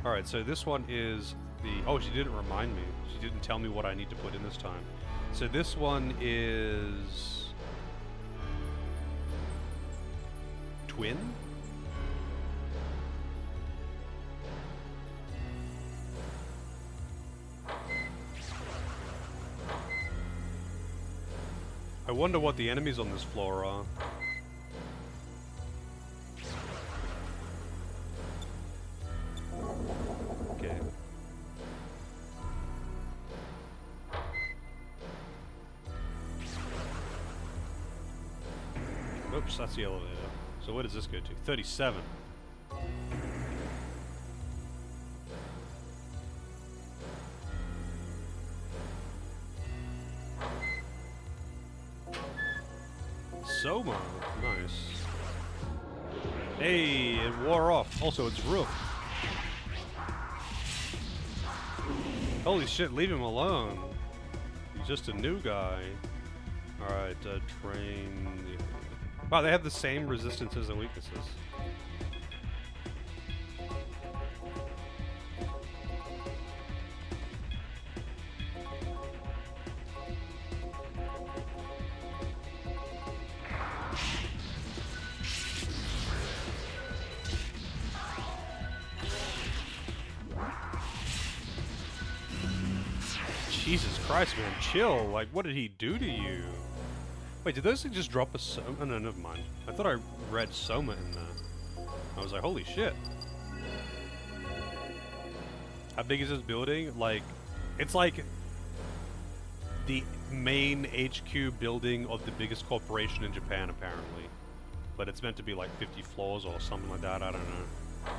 Alright, so this one is the... Oh, she didn't remind me. She didn't tell me what I need to put in this time. So this one is... Twin? I wonder what the enemies on this floor are. Okay. Oops, that's the elevator. So where does this go to? 37. Soma, nice. Hey, it wore off. Also, it's roof. Holy shit, leave him alone. He's just a new guy. Alright, train. Wow, they have the same resistances and weaknesses. Jesus Christ, man, chill. Like, what did he do to you? Wait, did those things just drop a Soma? Oh, no, never mind. I thought I read Soma in there. I was like, holy shit. How big is this building? Like, it's like the main HQ building of the biggest corporation in Japan, apparently. But it's meant to be like 50 floors or something like that, I don't know.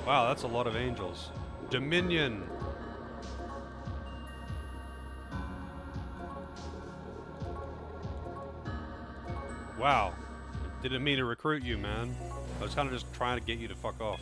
Wow, that's a lot of angels. Dominion! Wow. Didn't mean to recruit you, man. I was kind of just trying to get you to fuck off.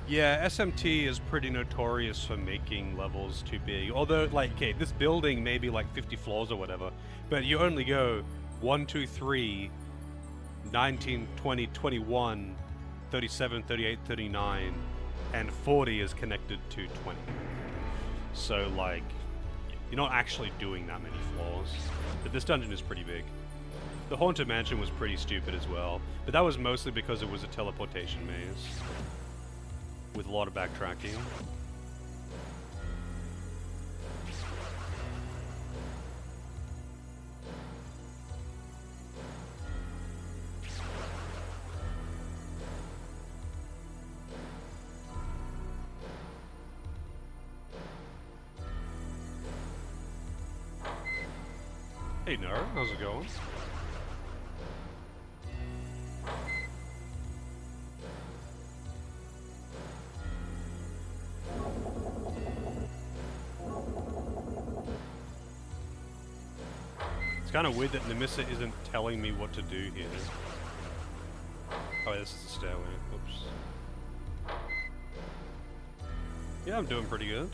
Yeah, SMT is pretty notorious for making levels too big. Although, like, okay, this building may be like 50 floors or whatever, but you only go 1, 2, 3, 19, 20, 21, 37, 38, 39, and 40 is connected to 20. So, like, you're not actually doing that many floors. But this dungeon is pretty big. The Haunted Mansion was pretty stupid as well, but that was mostly because it was a teleportation maze. With a lot of backtracking. Hey Nara, how's it going? It's kind of weird that Nemissa isn't telling me what to do here. Oh, this is the stairway. Oops. Yeah, I'm doing pretty good.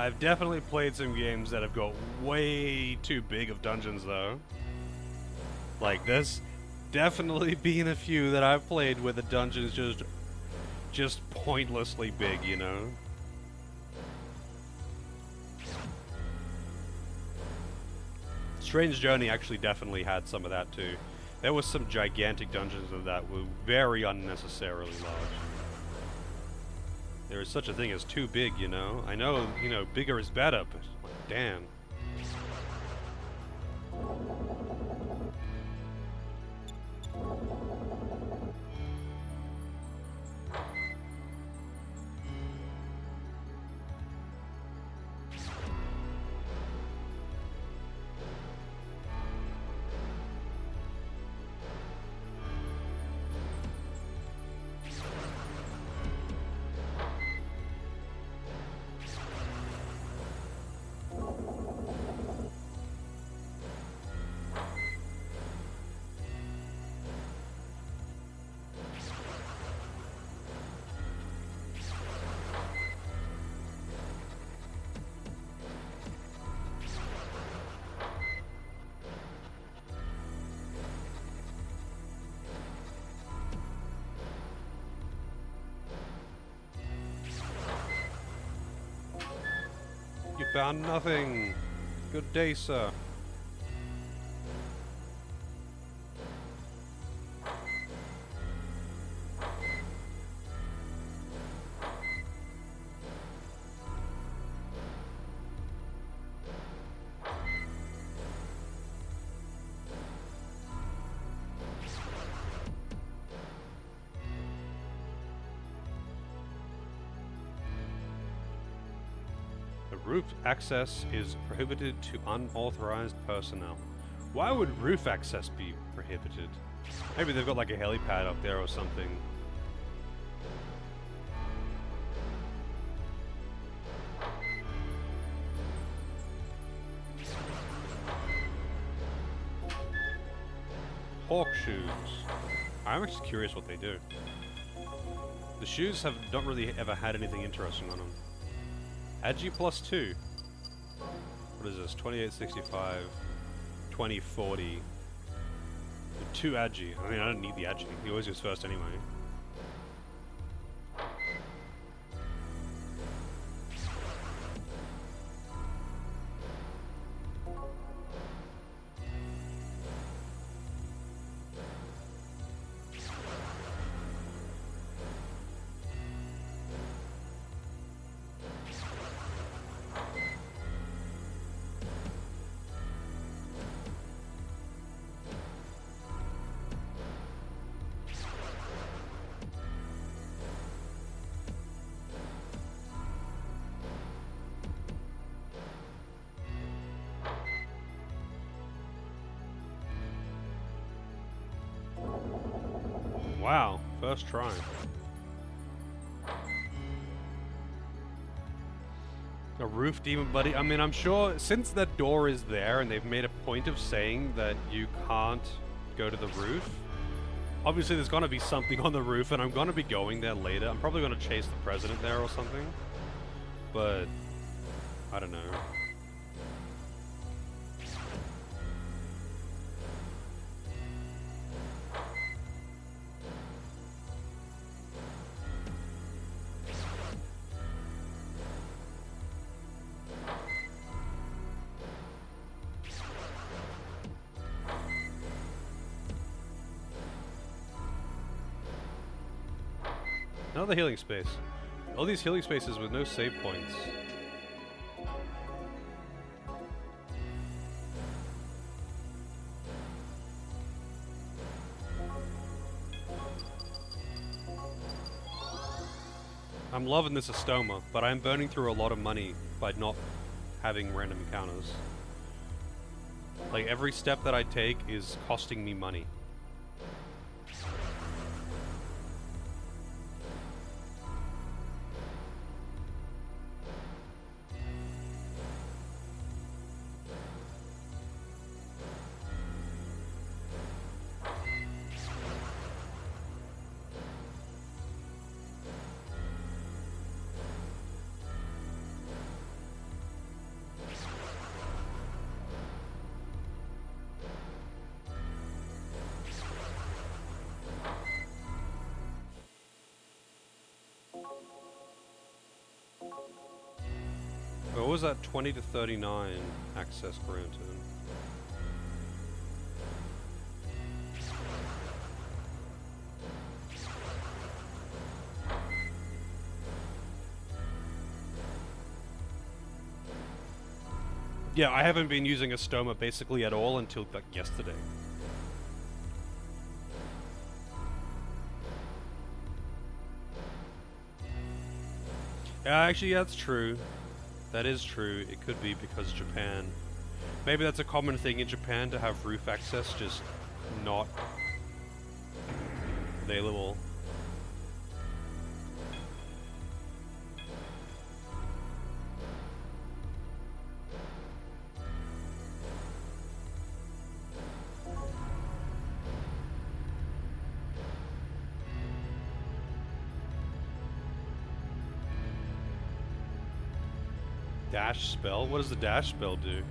I've definitely played some games that have got way too big of dungeons, though. Like, there's definitely been a few that I've played where the dungeon is just pointlessly big, you know? Strange Journey actually definitely had some of that, too. There was some gigantic dungeons of that were very unnecessarily large. There is such a thing as too big, you know? I know, you know, bigger is better, but like, damn. You found nothing. Good day, sir. Roof access is prohibited to unauthorized personnel. Why would roof access be prohibited? Maybe they've got like a helipad up there or something. Hawk shoes. I'm actually curious what they do. The shoes have not really ever had anything interesting on them. Agi plus 2. What is this? 2865, 2040. 2 Agi. I mean, I don't need the Agi. He always goes first anyway. Wow, first try. A roof demon buddy. I mean, I'm sure since that door is there and they've made a point of saying that you can't go to the roof, obviously there's gonna be something on the roof and I'm gonna be going there later. I'm probably gonna chase the president there or something, but I don't know. Another healing space. All these healing spaces with no save points. I'm loving this Astoma, but I'm burning through a lot of money by not having random encounters. Like, every step that I take is costing me money. was that 20 to 39 access granted? Yeah, I haven't been using a stoma basically at all until like yesterday. Actually, that's true. That is true. It could be because Japan. Maybe that's a common thing in Japan to have roof access, just not available. Dash spell? What does the dash spell do?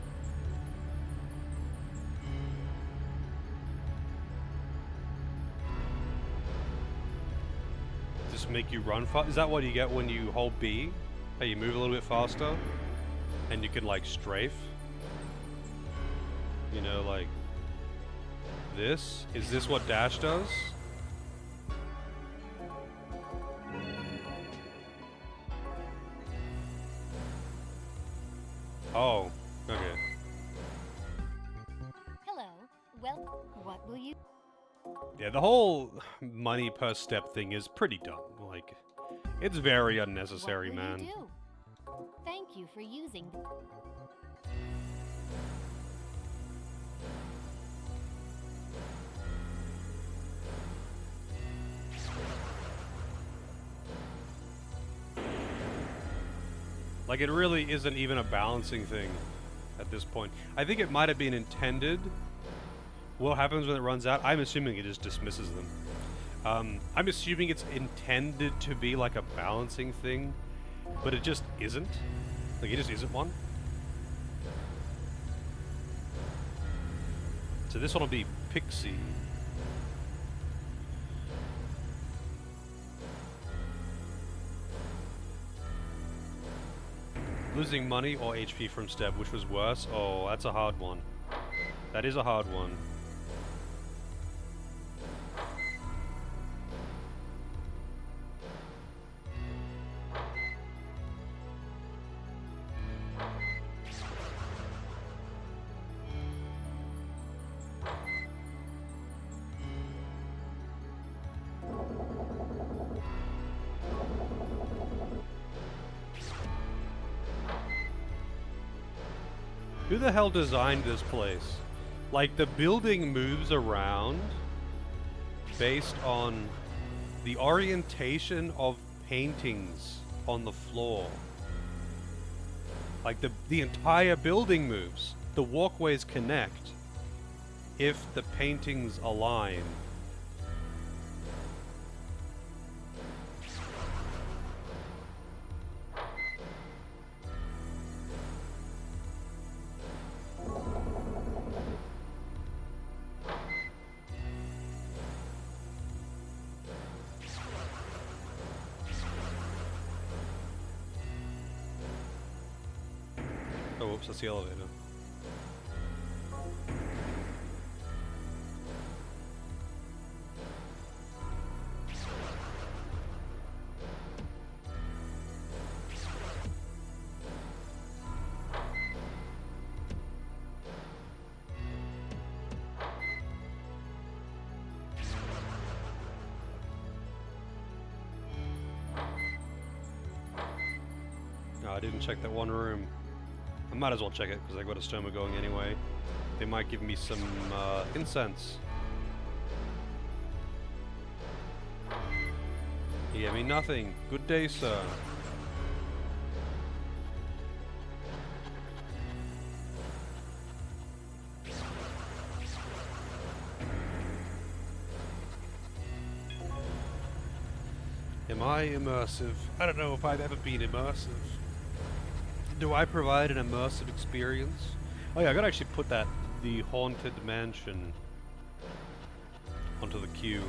Just make you run fast? Is that what you get when you hold B? How you move a little bit faster? And you can like strafe? You know, like this? Is this what dash does? Oh, okay. Hello. Well, what will you... Yeah, the whole money per step thing is pretty dumb. Like, it's very unnecessary, what will man. You do? Thank you for using... Like, it really isn't even a balancing thing at this point. I think it might have been intended. What happens when it runs out? I'm assuming it just dismisses them. I'm assuming it's intended to be like a balancing thing, but it just isn't. Like, it just isn't one. So this one will be Pixie. Losing money or HP from step, which was worse? Oh, that's a hard one. That is a hard one. Who the hell designed this place? Like, the building moves around based on the orientation of paintings on the floor. Like, the entire building moves. The walkways connect if the paintings align. Oh, whoops, that's the elevator. No, I didn't check that one room. I might as well check it because I got a stoma going anyway. They might give me some incense. He gave me nothing. Good day, sir. Am I immersive? I don't know if I've ever been immersive. Do I provide an immersive experience? Oh yeah, I gotta actually put the Haunted Mansion onto the queue.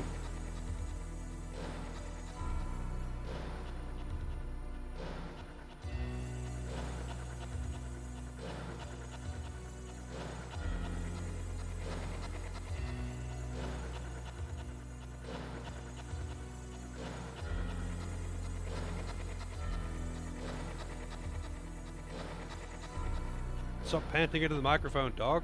Stop panting into the microphone, dog.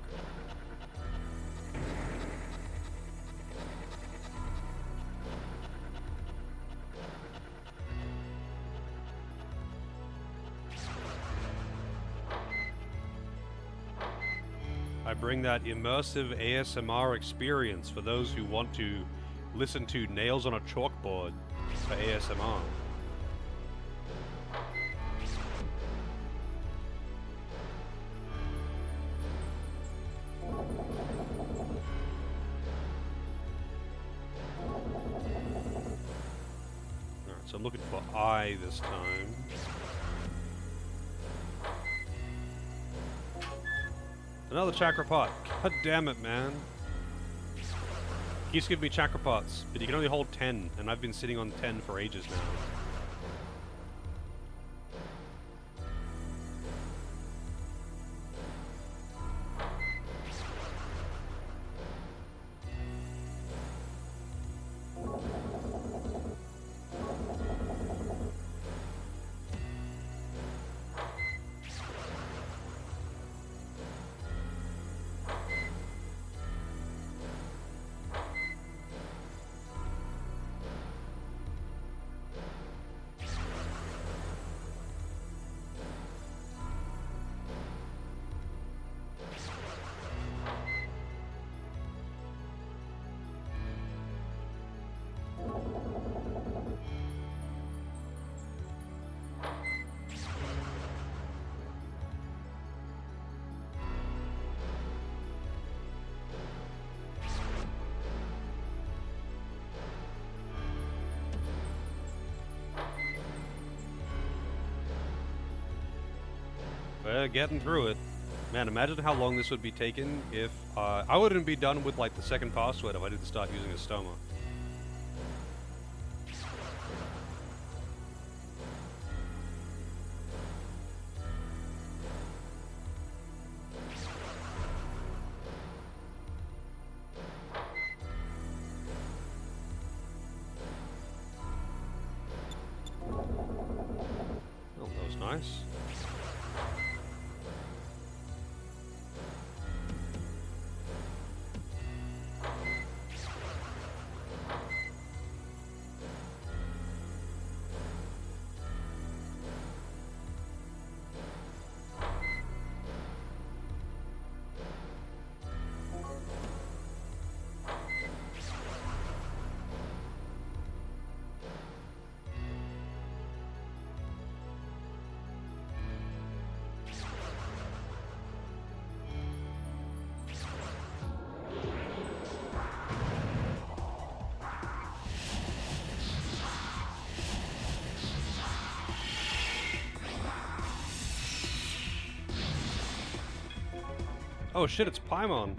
I bring that immersive ASMR experience for those who want to listen to nails on a chalkboard for ASMR. Alright, so I'm looking for I this time. Another chakra pot. God damn it, man. Keeps giving me chakra pots, but you can only hold 10, and I've been sitting on 10 for ages now. We're getting through it. Man, imagine how long this would be taken if... I wouldn't be done with, like, the second password if I didn't start using a stoma. Oh, that was nice. Oh shit, it's Paimon.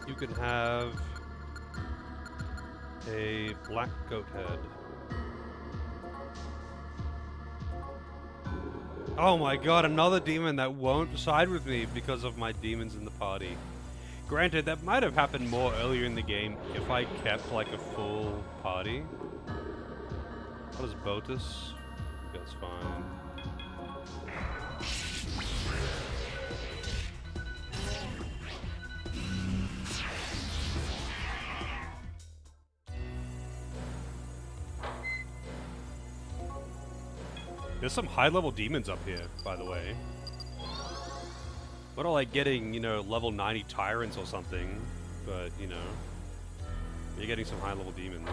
You can have a black goat head. Oh my god, another demon that won't side with me because of my demons in the party. Granted, that might have happened more earlier in the game if I kept like a full party. What is Botus? That's fine. There's some high-level demons up here, by the way. What are like getting, you know, level 90 tyrants or something, but, you know, you're getting some high-level demons.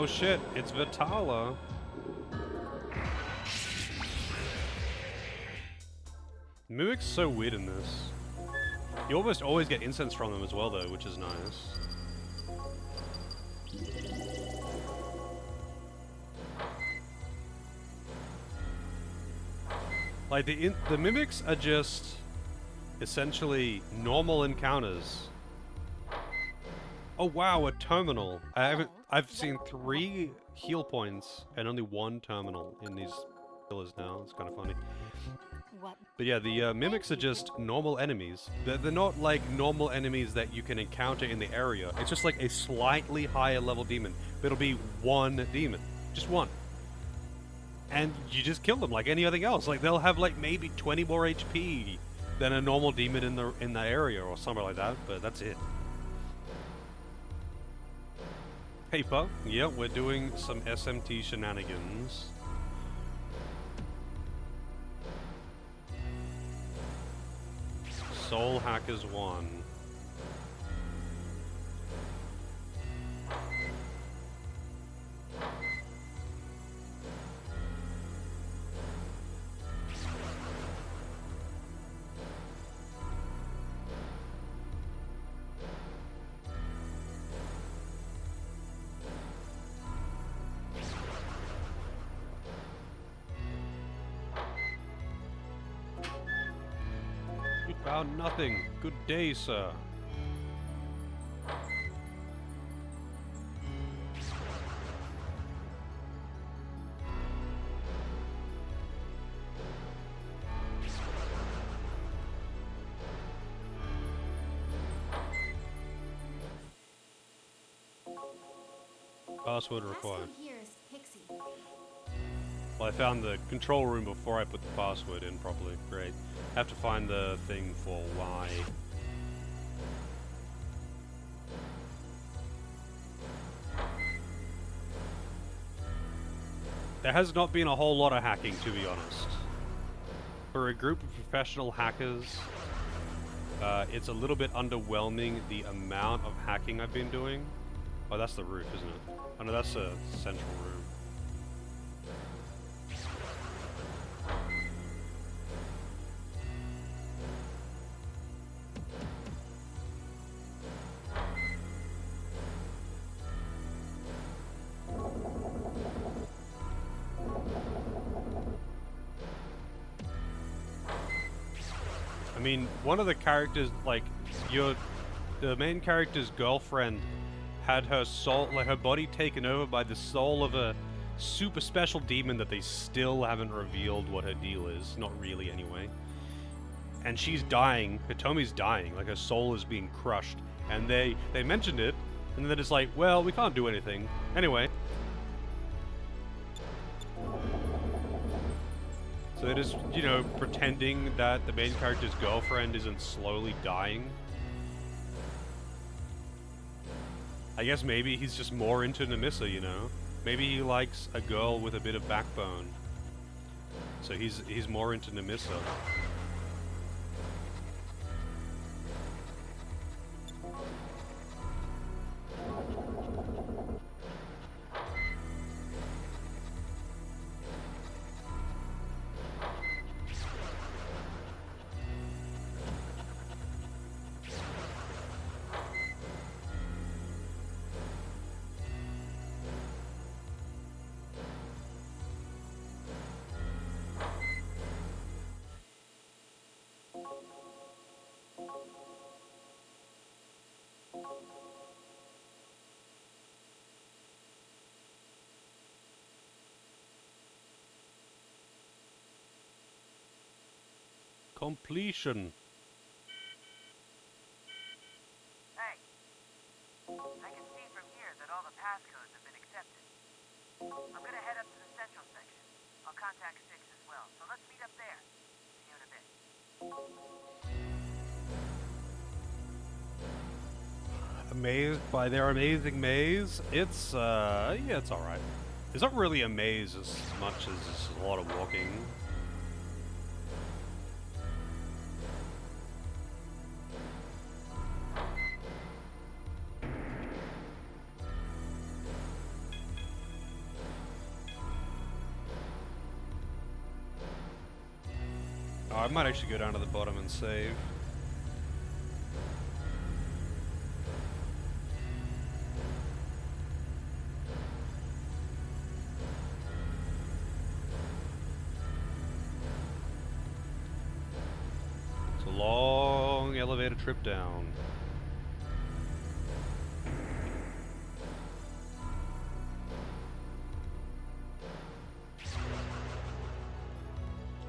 Oh shit, it's Vitala. Mimic's so weird in this. You almost always get incense from them as well though, which is nice. Like, the mimics are just essentially normal encounters. Oh wow, a terminal. I've seen 3 heal points and only 1 terminal in these pillars now. It's kind of funny. What? But yeah, the mimics are just normal enemies. They're not like normal enemies that you can encounter in the area. It's just like a slightly higher level demon. But it'll be 1 demon. Just 1. And you just kill them like anything else. Like, they'll have like maybe 20 more HP than a normal demon in the area or something like that, but that's it. Hey, Pup. Yeah, we're doing some SMT shenanigans. Soul Hackers 1. Found nothing. Good day, sir. Password required. Passcode here is Pixie. Well, I found the control room before I put the password in properly. Great. Have to find the thing for Y. There has not been a whole lot of hacking, to be honest. For a group of professional hackers, it's a little bit underwhelming the amount of hacking I've been doing. Oh, that's the roof, isn't it? Oh no, that's a central room. I mean, one of the characters, like, the main character's girlfriend had her soul, like her body taken over by the soul of a super special demon that they still haven't revealed what her deal is. Not really, anyway. And she's dying. Hitomi's dying. Like, her soul is being crushed. And they mentioned it, and then it's like, well, we can't do anything. Anyway. So they're just, you know, pretending that the main character's girlfriend isn't slowly dying. I guess maybe he's just more into Namissa, you know? Maybe he likes a girl with a bit of backbone. So he's more into Namissa. Completion. Hey, I can see from here that all the passcodes have been accepted. I'm gonna head up to the central section. I'll contact 6 as well, so let's meet up there. See you in a bit. Amazed by their amazing maze? It's, yeah, it's alright. It's not really a maze as much as just a lot of walking. I might actually go down to the bottom and save. It's a long elevator trip down.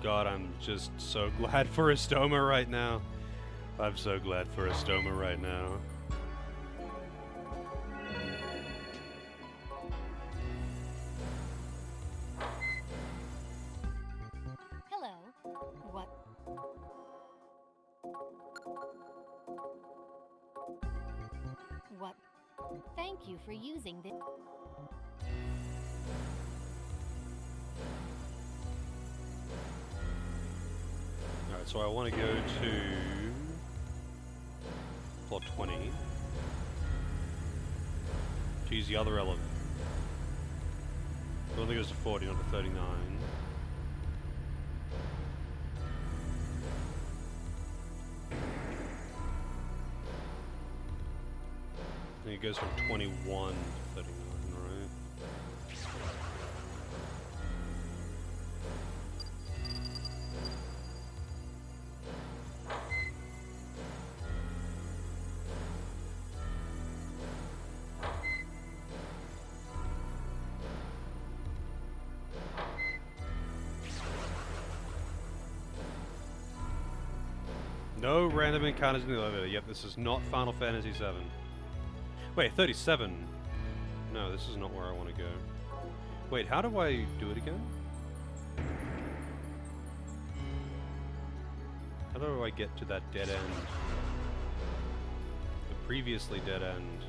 God, I'm just so glad for Estoma right now. I'm so glad for Estoma right now. Hello. What? What? Thank you for using this. Alright, so I want to go to plot 20 to use the other elevator. It only goes to 40, not to 39. And it goes from 21 to 39, right? No random encounters in the elevator. Yep, this is not Final Fantasy VII. Wait, 37. No, this is not where I want to go. Wait, how do I do it again? How do I get to that dead end? The previously dead end.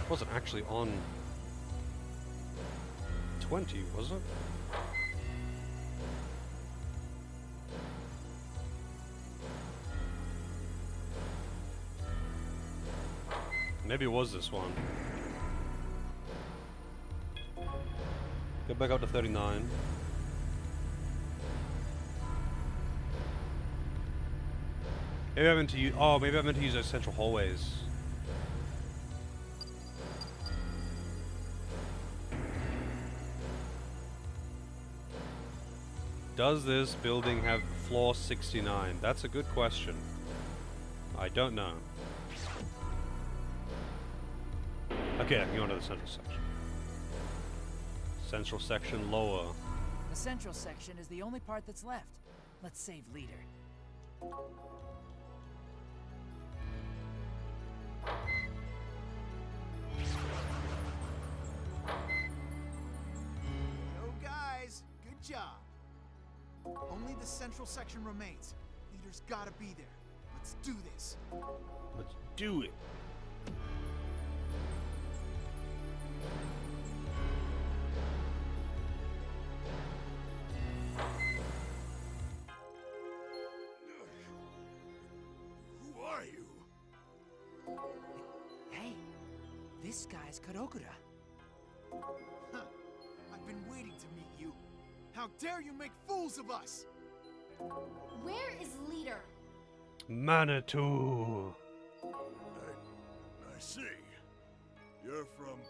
Wasn't actually on 20, was it? Maybe it was this one. Go back up to 39. Maybe I meant to use. Oh, maybe I meant to use those central hallways. Does this building have floor 69? That's a good question. I don't know. Okay, I can go into the central section. Central section lower. The central section is the only part that's left. Let's save leader. Yo, guys, good job. Only the central section remains. Leader's gotta be there. Let's do this. Let's do it. Who are you? Hey, this guy's Kurokura. Huh. I've been waiting to meet you. How dare you make fools of us? Where is leader? Manitou. I see. You're from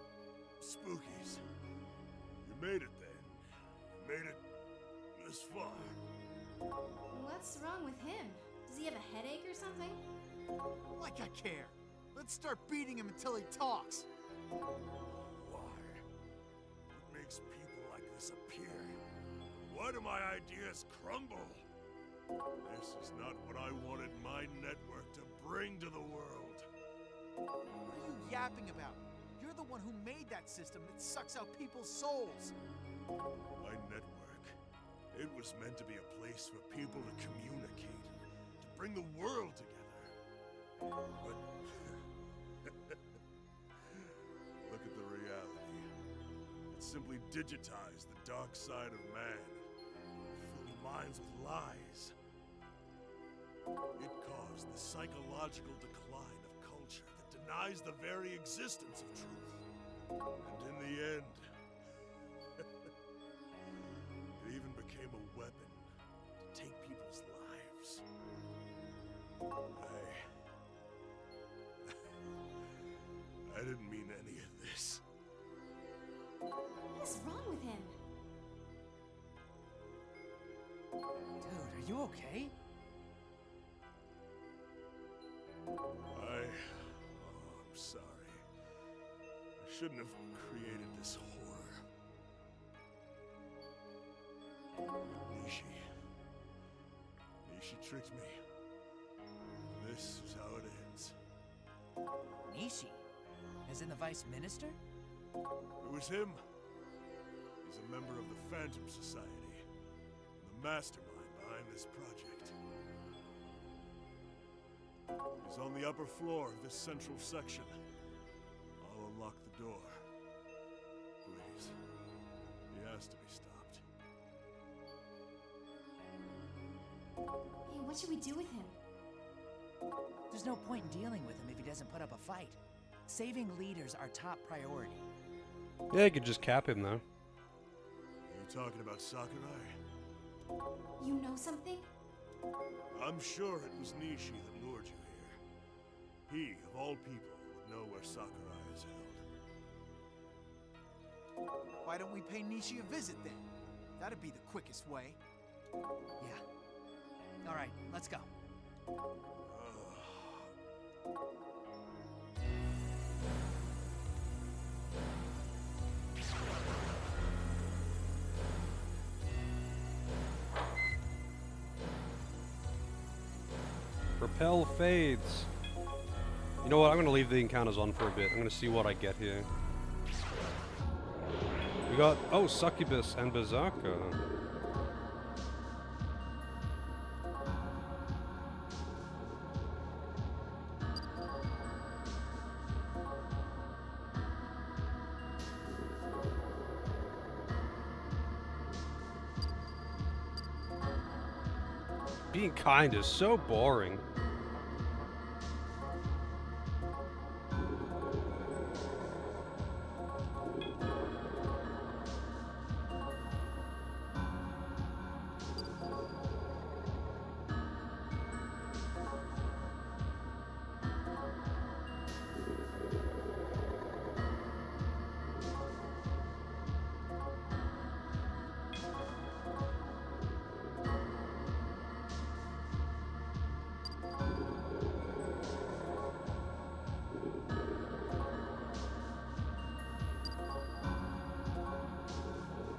Spookies. You made it then. You made it this far. What's wrong with him? Does he have a headache or something? Like I care. Let's start beating him until he talks. Why? What makes people like this appear? Why do my ideas crumble? This is not what I wanted my network to bring to the world. What are you yapping about? You're the one who made that system that sucks out people's souls. My network, it was meant to be a place for people to communicate, to bring the world together. But look at the reality. It simply digitized the dark side of man, filled minds with lies. It caused the psychological decline of culture that denies the very existence of truth. And in the end, it even became a weapon to take people's lives. I didn't mean any of this. What is wrong with him? Dude, are you okay? I'm sorry. I shouldn't have created this horror. Nishi tricked me. This is how it ends. Nishi? As in the Vice Minister? It was him. He's a member of the Phantom Society, and the mastermind behind this project. He's on the upper floor of this central section. I'll unlock the door. Please. He has to be stopped. Hey, what should we do with him? There's no point in dealing with him if he doesn't put up a fight. Saving leaders our top priority. Yeah, you could just cap him though. Are you talking about Sakurai? You know something? I'm sure it was Nishi that lured you here. He, of all people, would know where Sakurai is held. Why don't we pay Nishi a visit then? That'd be the quickest way. Yeah. Alright, let's go. Repel fades. You know what? I'm gonna leave the encounters on for a bit. I'm gonna see what I get here. We got Succubus and Berserker. Being kind is so boring.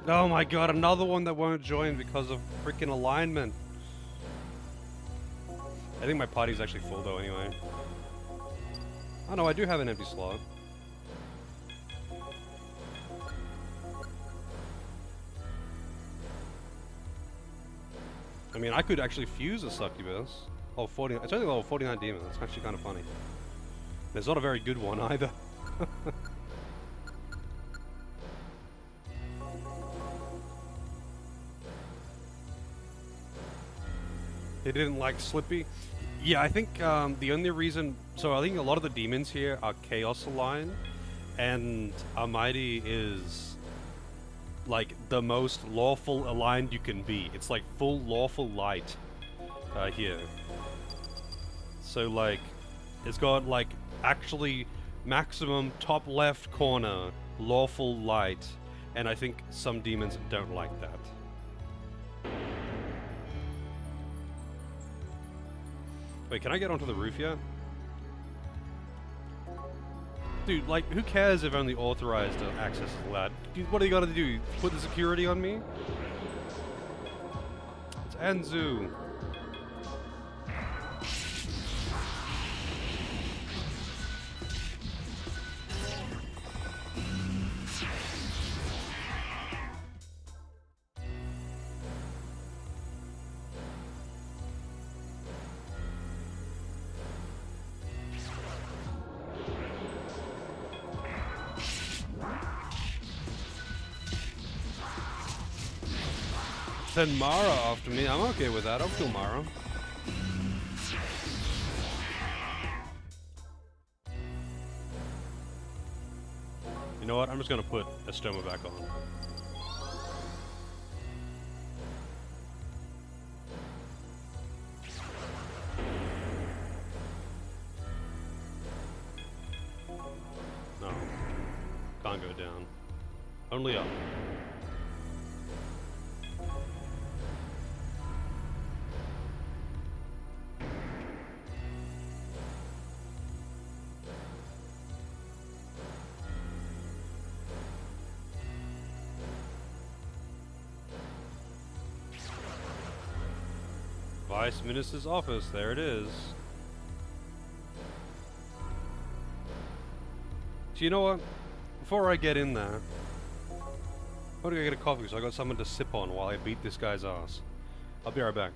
Oh my god, another one that won't join because of freaking alignment. I think my party's actually full though anyway. Oh no, I do have an empty slot. I mean, I could actually fuse a Succubus. Oh, 40, it's only level 49 demon, that's actually kind of funny. There's not a very good one either. They didn't like Slippy. Yeah, I think the only reason... So I think a lot of the demons here are Chaos aligned, and Almighty is like the most lawful aligned you can be. It's like full lawful light here. So like, it's got like actually maximum top left corner lawful light, and I think some demons don't like that. Wait, can I get onto the roof yet? Dude, like, who cares if only authorized access is allowed? Dude, what do you gotta do? Put the security on me? It's Anzu. Send Mara after me. I'm okay with that. I'll kill Mara. You know what? I'm just gonna put Estoma back on. No. Can't go down. Only up. Vice Minister's office, there it is. So you know what? Before I get in there, I'm gonna go get a coffee so I got something to sip on while I beat this guy's ass. I'll be right back.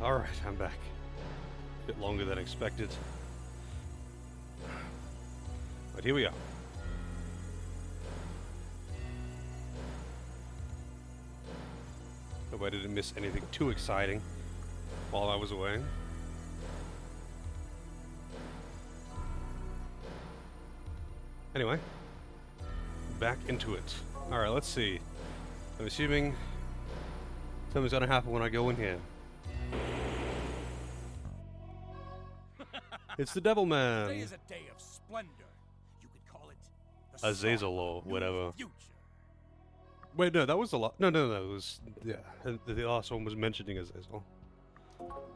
Alright, I'm back. Bit longer than expected. But here we are. Hope I didn't miss anything too exciting while I was away. Anyway, back into it. Alright, let's see. I'm assuming something's gonna happen when I go in here. It's the Devil Man. Today is a day of splendor. You could call it the Azazel start or of a new whatever. Future. Wait, no, that was the last. No, it was. Yeah, the last one was mentioning Azazel.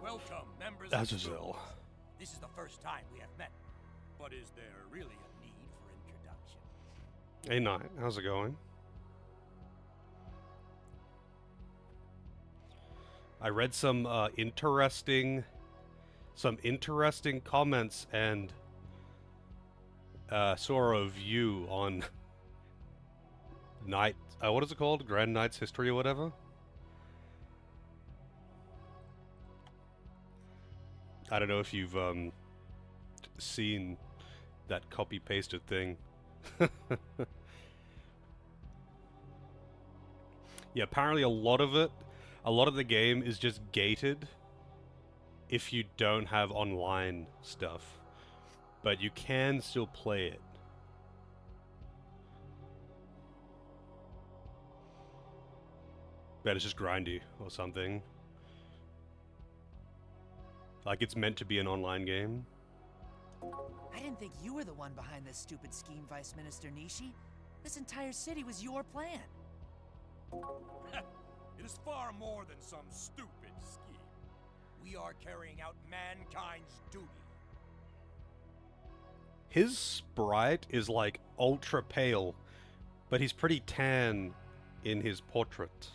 Welcome, members of the Azazel. Guild. This is the first time we have met. But is there really a need for introduction? Hey, Knight, how's it going? I read some interesting comments and saw a view on Knight. What is it called? Grand Knight's History or whatever. I don't know if you've seen that copy-pasted thing. Yeah, apparently a lot of the game is just gated if you don't have online stuff. But you can still play it. But it's just grindy or something. Like it's meant to be an online game. I didn't think you were the one behind this stupid scheme, Vice Minister Nishi. This entire city was your plan. It is far more than some stupid scheme. We are carrying out mankind's duty. His sprite is like ultra pale, but he's pretty tan in his portrait.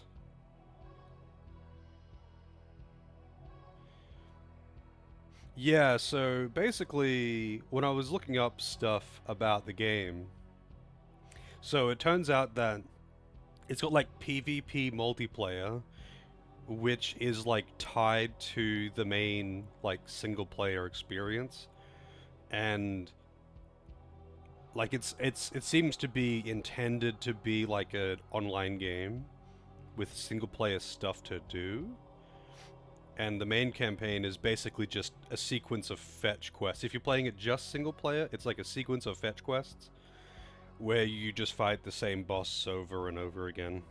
Yeah, so basically, when I was looking up stuff about the game, so it turns out that it's got like PvP multiplayer, which is like tied to the main like single player experience, and like it seems to be intended to be like an online game with single player stuff to do. And the main campaign is basically just a sequence of fetch quests. If you're playing it just single player, it's like a sequence of fetch quests where you just fight the same boss over and over again,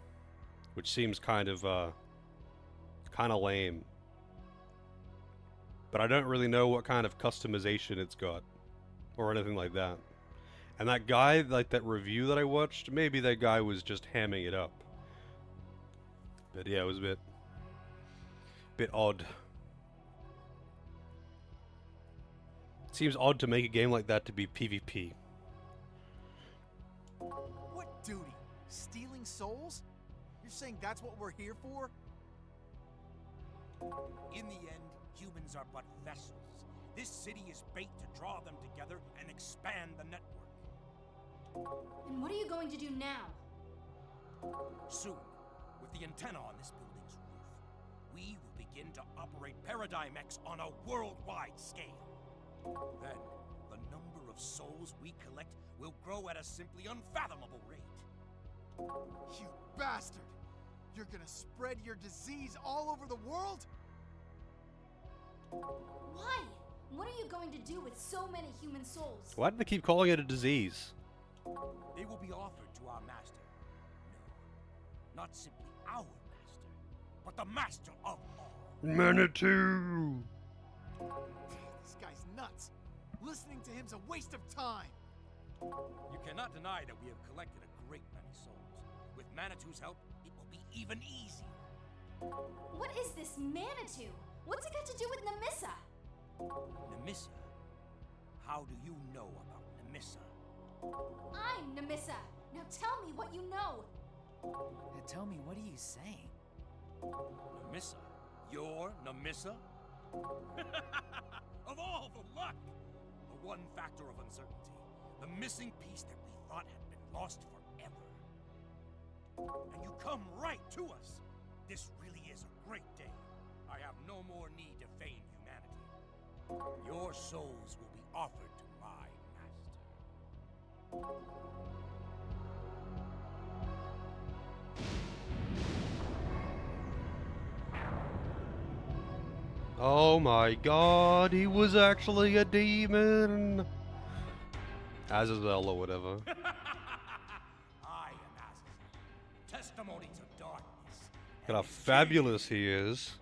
which seems kind of lame. But I don't really know what kind of customization it's got or anything like that. And that guy, like that review that I watched, maybe that guy was just hamming it up. But yeah, it was a bit odd. Seems odd to make a game like that to be PvP. What duty? Stealing souls? You're saying that's what we're here for? In the end, humans are but vessels. This city is bait to draw them together and expand the network. And what are you going to do now? Soon, with the antenna on this building's roof, we will begin to operate Paradigm X on a worldwide scale. Then, the number of souls we collect will grow at a simply unfathomable rate. You bastard! You're gonna spread your disease all over the world? Why? What are you going to do with so many human souls? Why do they keep calling it a disease? They will be offered to our master. No, not simply our master, but the master of all. Manitou! This guy's nuts. Listening to him's a waste of time. You cannot deny that we have collected a great many souls. With Manitou's help, it will be even easier. What is this Manitou? What's it got to do with Namissa? Namissa? How do you know about Namissa? I'm Namissa. Now tell me what you know. Tell me, what are you saying? Namissa? You're Namissa? Of all the luck! The one factor of uncertainty. The missing piece that we thought had been lost forever. And you come right to us. This really is a great day. I have no more need to feign humanity. Your souls will be offered to my master. Oh my god, he was actually a demon! Azazel or whatever. I am Azazel, testimony to darkness. Look at how fabulous he is.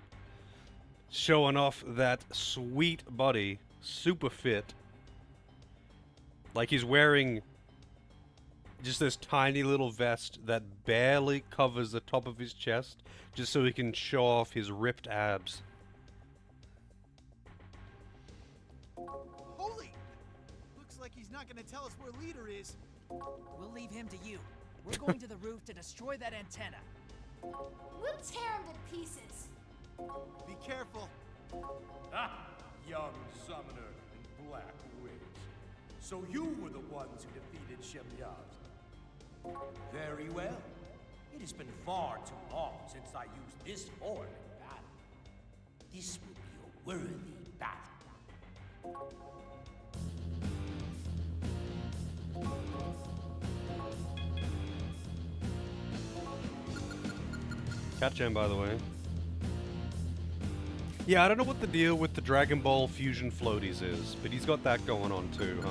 Showing off that sweet body. Super fit. Like he's wearing just this tiny little vest that barely covers the top of his chest, just so he can show off his ripped abs. Holy! Looks like he's not gonna tell us where Leader is. We'll leave him to you. We're going to the roof to destroy that antenna. We'll tear him to pieces. Be careful. Ah, young summoner in black wigs. So you were the ones who defeated Shemyaz. Very well. It has been far too long since I used this form in battle. This will be a worthy battle. Catch him, by the way. Yeah, I don't know what the deal with the Dragon Ball Fusion floaties is, but he's got that going on too, huh?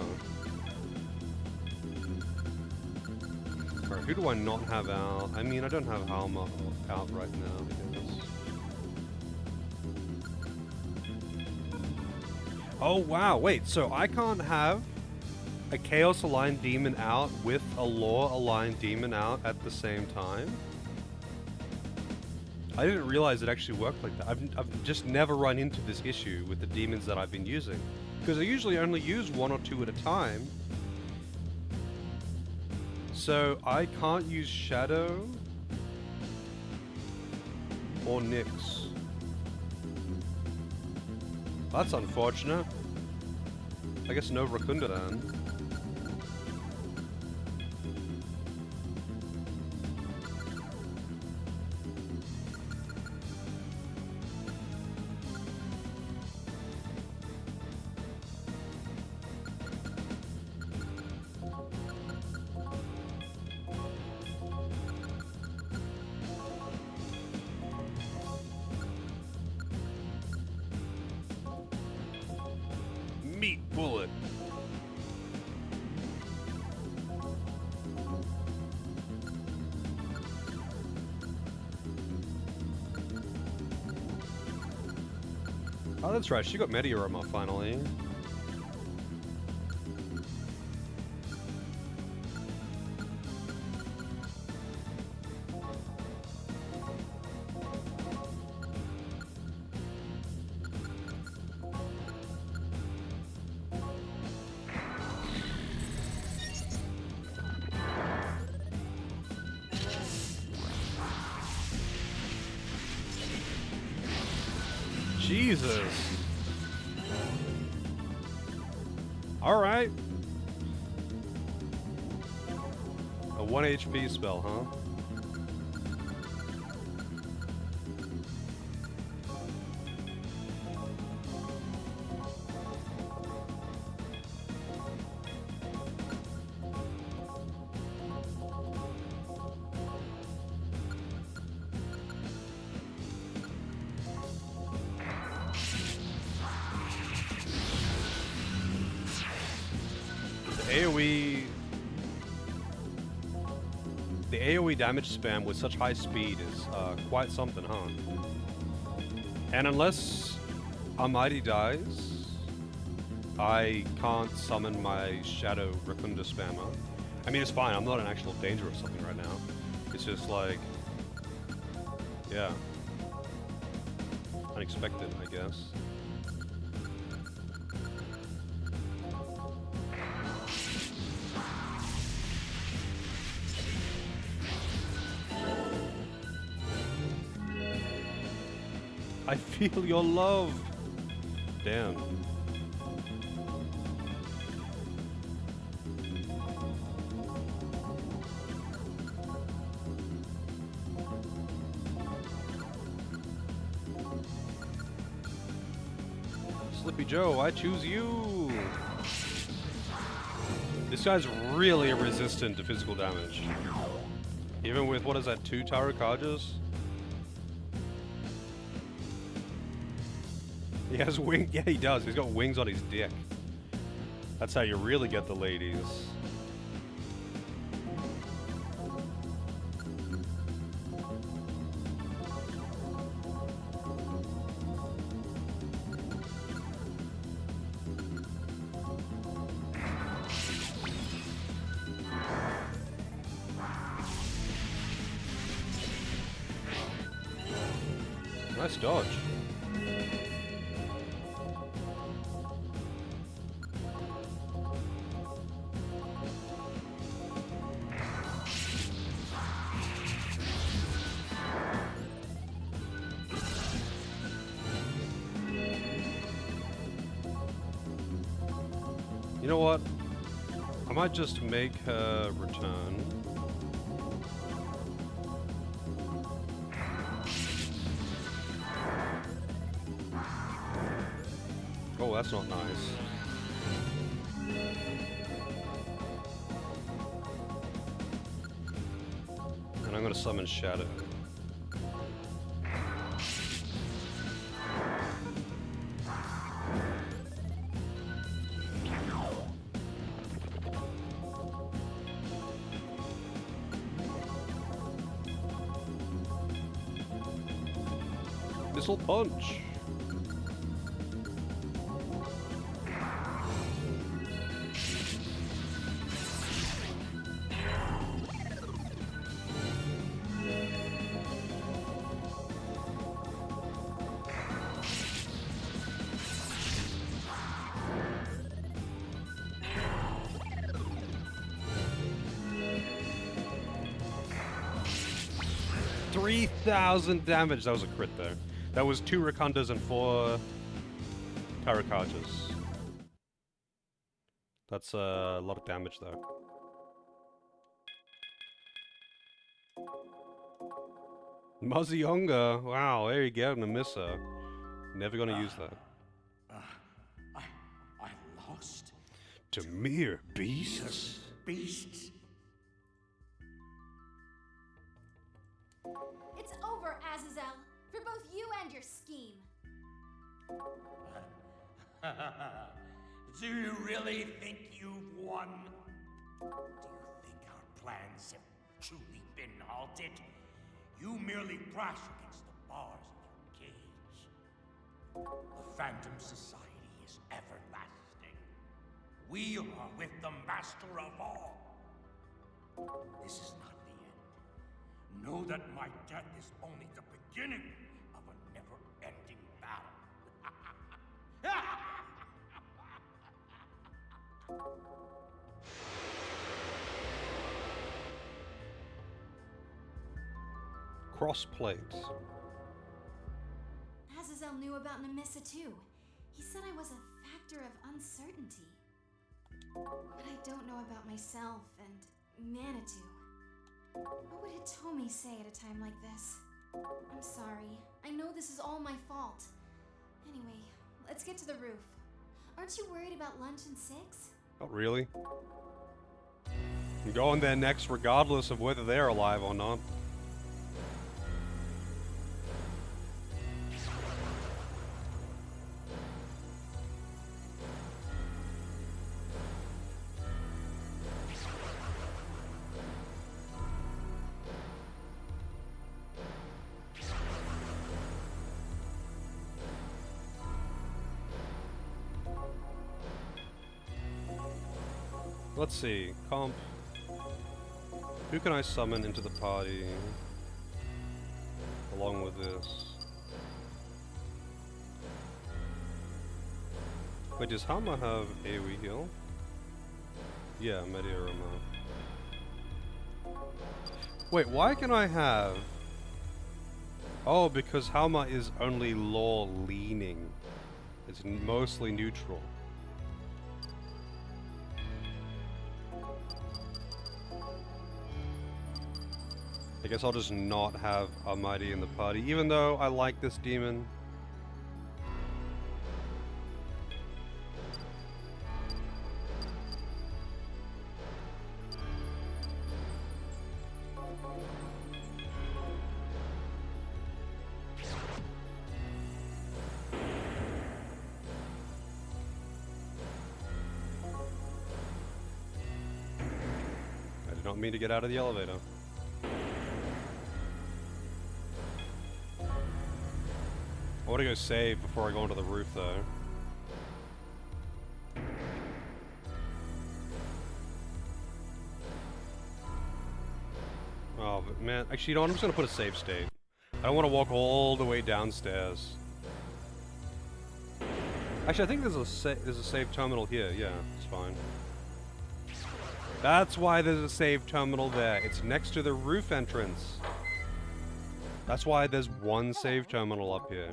Alright, who do I not have out? I mean, I don't have Halma out right now, I guess. Oh, wow, wait, so I can't have a Chaos Aligned Demon out with a Law Aligned Demon out at the same time? I didn't realize it actually worked like that. I've just never run into this issue with the demons that I've been using. Because I usually only use one or two at a time. So I can't use Shadow or Nyx. That's unfortunate. I guess no Rakunda then. Meat bullet. Oh, that's right. She got Meteorama finally. Jesus. All right. A 1 HP spell, huh? The AoE damage spam with such high speed is quite something, huh? And unless Almighty dies, I can't summon my Shadow Rakunda spammer. I mean, it's fine, I'm not in actual danger of something right now. It's just like, yeah. Unexpected, I guess. I feel your love. Damn. Sloppy Joe, I choose you! This guy's really resistant to physical damage. Even with, what is that, 2 Tarakajas? He has wings. Yeah, he does. He's got wings on his dick. That's how you really get the ladies. Nice dodge. You know what? I might just make her return. Oh, that's not nice. And I'm gonna summon Shadow. Missile punch! $3,000 damage! That was a crit there. That was 2 Rakundas and 4 Tarakajas. That's a lot of damage though. Muzzyonga! Wow, there you go, Namissa. Never gonna use that. I lost To mere beasts? beasts. It's over, Azazel. For both you and your scheme. Do you really think you've won? Do you think our plans have truly been halted? You merely crash against the bars of your cage. The Phantom Society is everlasting. We are with the Master of all. This is not the end. Know that my death is only the beginning of a never-ending battle. Crossplate. Azazel knew about Namissa too. He said I was a factor of uncertainty. But I don't know about myself and Manitou. What would Hitomi say at a time like this? I'm sorry. I know this is all my fault. Anyway, let's get to the roof. Aren't you worried about lunch in 6? Not really. I'm going there next regardless of whether they're alive or not. Let's see, comp. Who can I summon into the party along with this? Wait, does Hama have AoE heal? Yeah, Mediarama. Wait, why can I have... Oh, because Hama is only law leaning. It's mostly neutral. I guess I'll just not have Almighty in the party, even though I like this demon. not mean to get out of the elevator. I want to go save before I go onto the roof, though. Oh, but man, actually, you know what? I'm just gonna put a save state. I don't want to walk all the way downstairs. Actually, I think there's a save terminal here. Yeah, it's fine. That's why there's a save terminal there. It's next to the roof entrance. That's why there's one save terminal up here.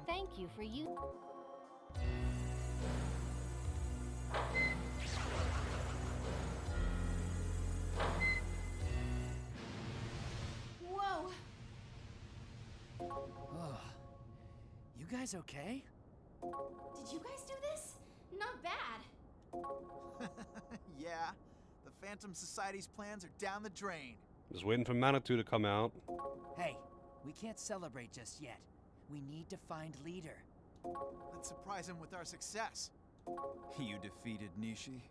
Thank you for you. Whoa! Oh. You guys okay? Did you guys do this? Not bad. Yeah, the Phantom Society's plans are down the drain. Just waiting for Manitou to come out. Hey, we can't celebrate just yet. We need to find leader. Let's surprise him with our success. You defeated Nishi?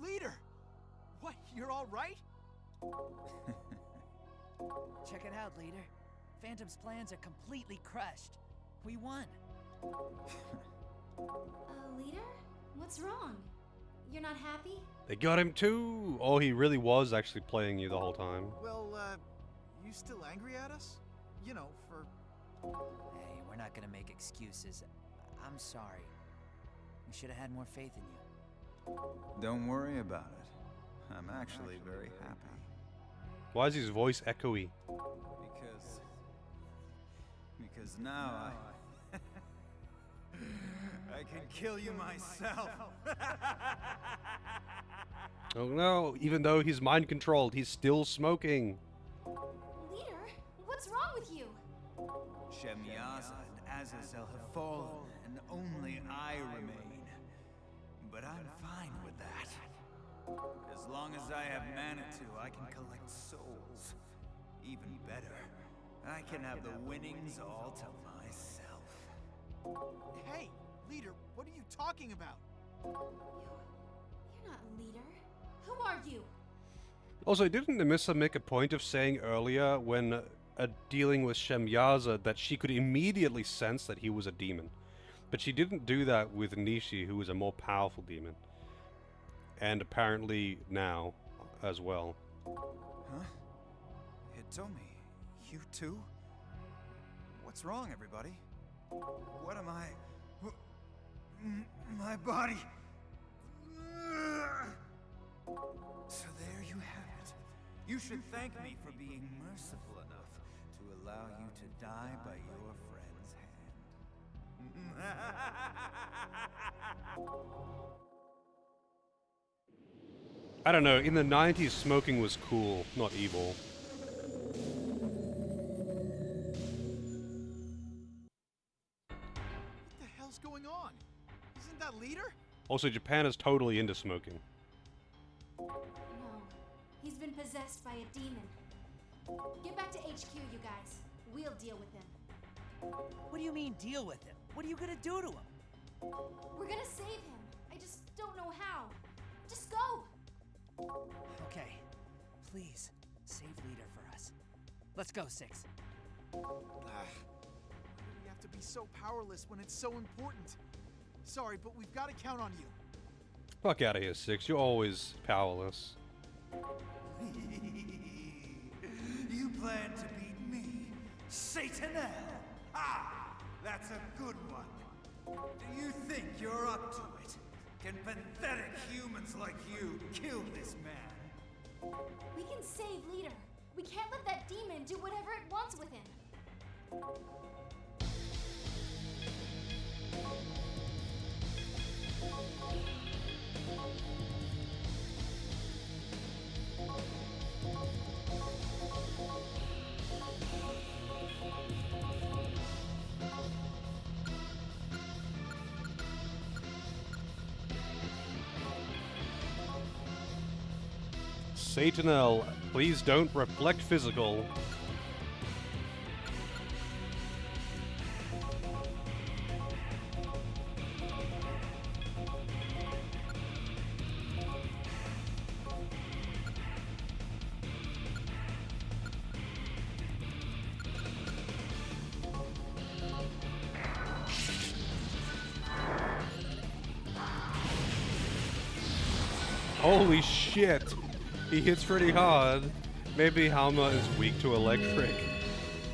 Leader! What, you're all right? Check it out, leader. Phantom's plans are completely crushed. We won. Leader? What's wrong? You're not happy? They got him too! Oh, he really was actually playing you the whole time. Well, you still angry at us? You know, for... Hey, we're not gonna make excuses. I'm sorry. We should have had more faith in you. Don't worry about it. I'm actually very happy. Why is his voice echoey? Because now I can kill you myself. Oh no, even though he's mind controlled, he's still smoking. Leader? What's wrong with you? Shemyaza and Azazel have fallen, and only I remain. But I'm fine with that. As long as I have Manitou, I can collect souls. Even better, I can have the winnings all to myself. Hey, leader, what are you talking about? You're not leader. Who are you? Also, didn't Nemissa make a point of saying earlier when dealing with Shemyaza that she could immediately sense that he was a demon? But she didn't do that with Nishi, who was a more powerful demon. And apparently now as well. Huh? Hitomi, you too? What's wrong, everybody? What am I... My body... So there you have it. You should thank me for being merciful enough to allow you to die by your friend's hand. I don't know, in the 90s smoking was cool, not evil. What the hell's going on? Isn't that leader? Also, Japan is totally into smoking. No. He's been possessed by a demon. Get back to HQ, you guys. We'll deal with him. What do you mean, deal with him? What are you gonna do to him? We're gonna save him. I just don't know how. Just go! Okay. Please, save leader for us. Let's go, Six. We have to be so powerless when it's so important. Sorry, but we've got to count on you. Fuck out of here, Six. You're always powerless. You plan to beat me, Satanel? Ah, that's a good one. Do you think you're up to it? Can pathetic humans like you kill this man? We can save leader. We can't let that demon do whatever it wants with him. Satanel, please don't reflect physical. Holy shit! He hits pretty hard. Maybe Halma is weak to electric.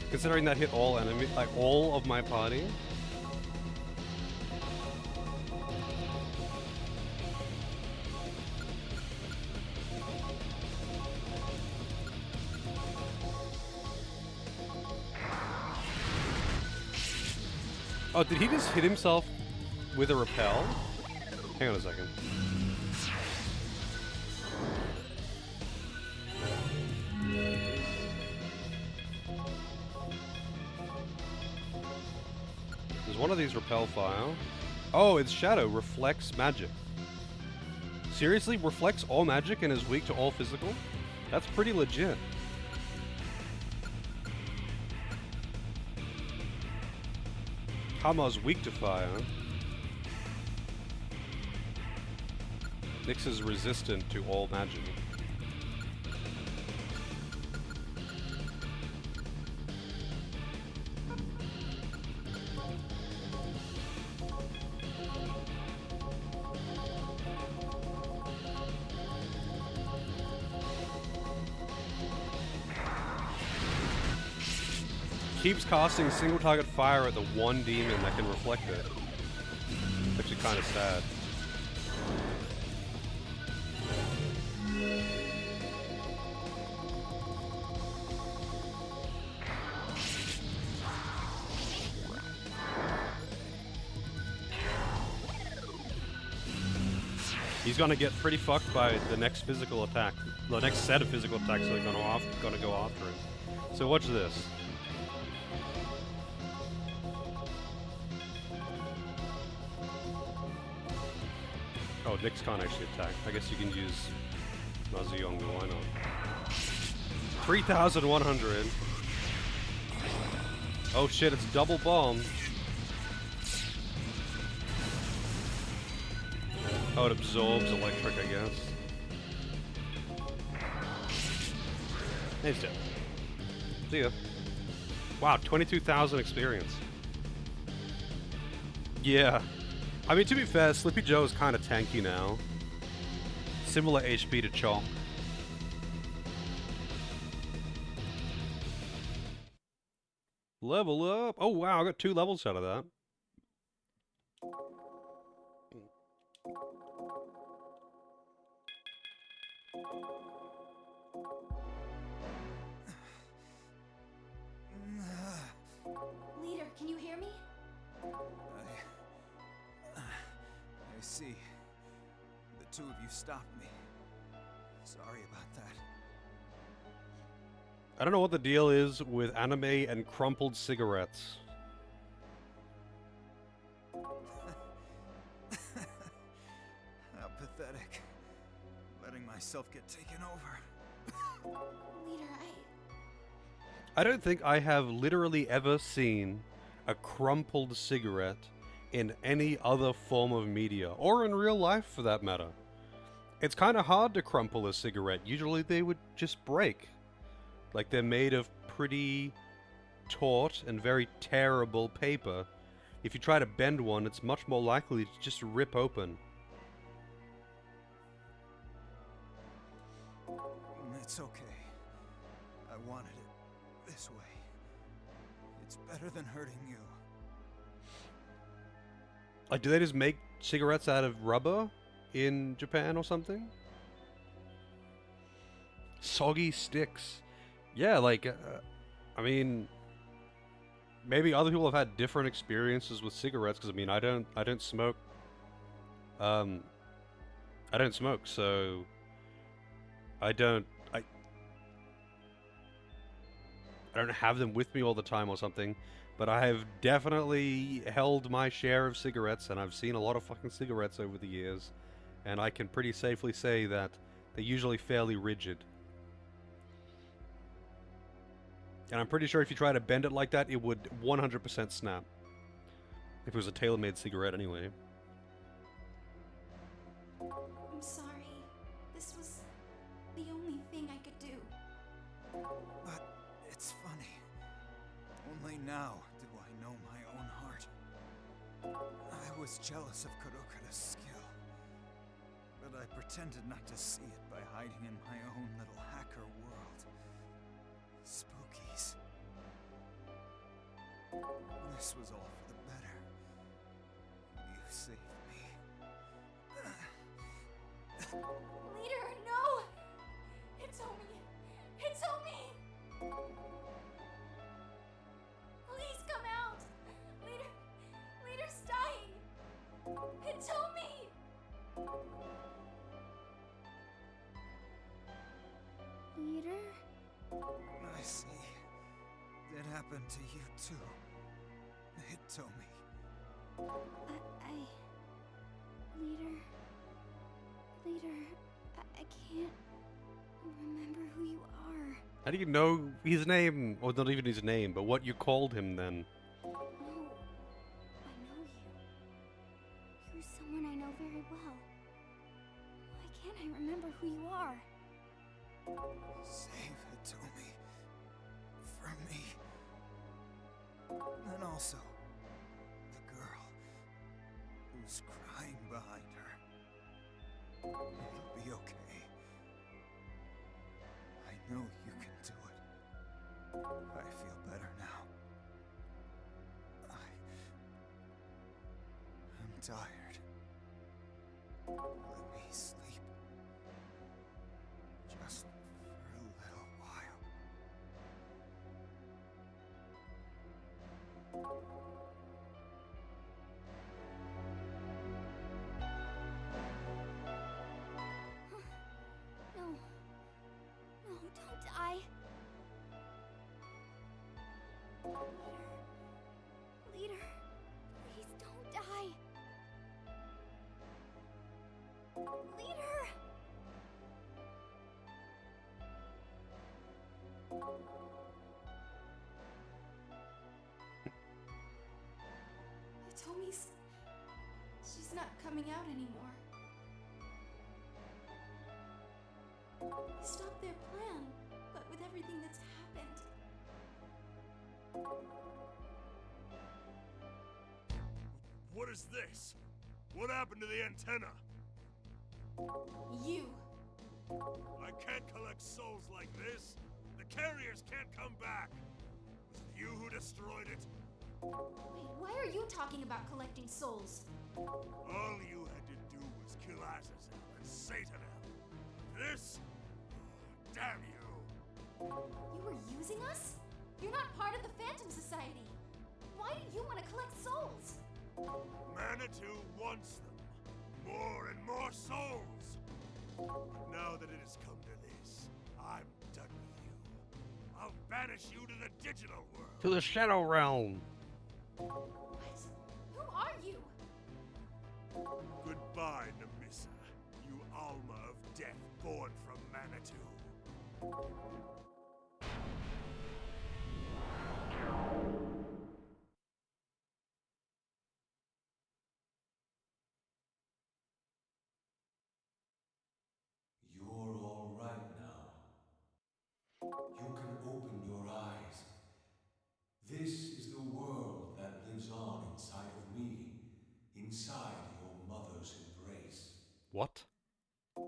Considering that hit all enemy, like all of my party. Oh, did he just hit himself with a repel? Hang on a second. Does one of these repel fire? Oh, it's Shadow. Reflects magic. Seriously? Reflects all magic and is weak to all physical? That's pretty legit. Hama's weak to fire. Nyx is resistant to all magic. Keeps casting single target fire at the one demon that can reflect it. Actually kind of sad. He's gonna get pretty fucked by the next physical attack. The next set of physical attacks that are gonna go after him. So watch this. Oh, Nyx can't actually attack. I guess you can use Mazuyong, but why not? 3,100. Oh shit, it's double bomb. Oh, it absorbs electric, I guess. He's dead. See ya. Wow, 22,000 experience. Yeah. I mean, to be fair, Slippy Joe is kind of tanky now. Similar HP to Chomp. Level up! Oh wow, I got 2 levels out of that. Leader, can you hear me? I see. The two of you stopped me. Sorry about that. I don't know what the deal is with anime and crumpled cigarettes. How pathetic. Letting myself get taken over. Leader, I don't think I have literally ever seen a crumpled cigarette in any other form of media, or in real life for that matter. It's kind of hard to crumple a cigarette. Usually they would just break. Like they're made of pretty taut and very tearable paper. If you try to bend one, it's much more likely to just rip open. It's okay. I wanted it this way. It's better than hurting you. Like, do they just make cigarettes out of rubber in Japan or something? Soggy sticks. Yeah, like, I mean, maybe other people have had different experiences with cigarettes, because I mean, I don't smoke. I don't smoke, so I don't have them with me all the time or something, but I have definitely held my share of cigarettes, and I've seen a lot of fucking cigarettes over the years, and I can pretty safely say that they're usually fairly rigid. And I'm pretty sure if you try to bend it like that, it would 100% snap. If it was a tailor-made cigarette anyway. I'm sorry. This was the only thing I could do. But it's funny. Only now do I know my own heart. I was jealous of Kurokura's skill. But I pretended not to see it by hiding in my own little hacker world. Spookies. This was all for the better. You saved me. Leader, no! It's Omi! It's Omi! Please come out! Leader's dying! It's Omi! Leader? I see. It happened to you too. It told me. Leader, I can't remember who you are. How do you know his name? Or not even his name, but what you called him then? No, I know you. You're someone I know very well. Why can't I remember who you are? Save Hitomi. For me. And also, the girl who's crying behind her. It'll be okay. I know you can do it. I feel better now. I'm tired. Let me sleep. Just for a little while. No, don't die. Leader, please don't die. Leader! Tommy's... she's not coming out anymore. They stopped their plan, but with everything that's happened... What is this? What happened to the antenna? You! I can't collect souls like this. The carriers can't come back. Was it you who destroyed it? Wait, why are you talking about collecting souls? All you had to do was kill Azazel and Satanel. This? Oh, damn you! You were using us? You're not part of the Phantom Society. Why do you want to collect souls? Manitou wants them. More and more souls. Now that it has come to this, I'm done with you. I'll banish you to the digital world. To the Shadow Realm. What? Who are you? Goodbye, Nemissa. You Alma of death born from Manitou. You're all right now. You can open your eyes. This is the world that lives on inside of me, inside your mother's embrace. What? The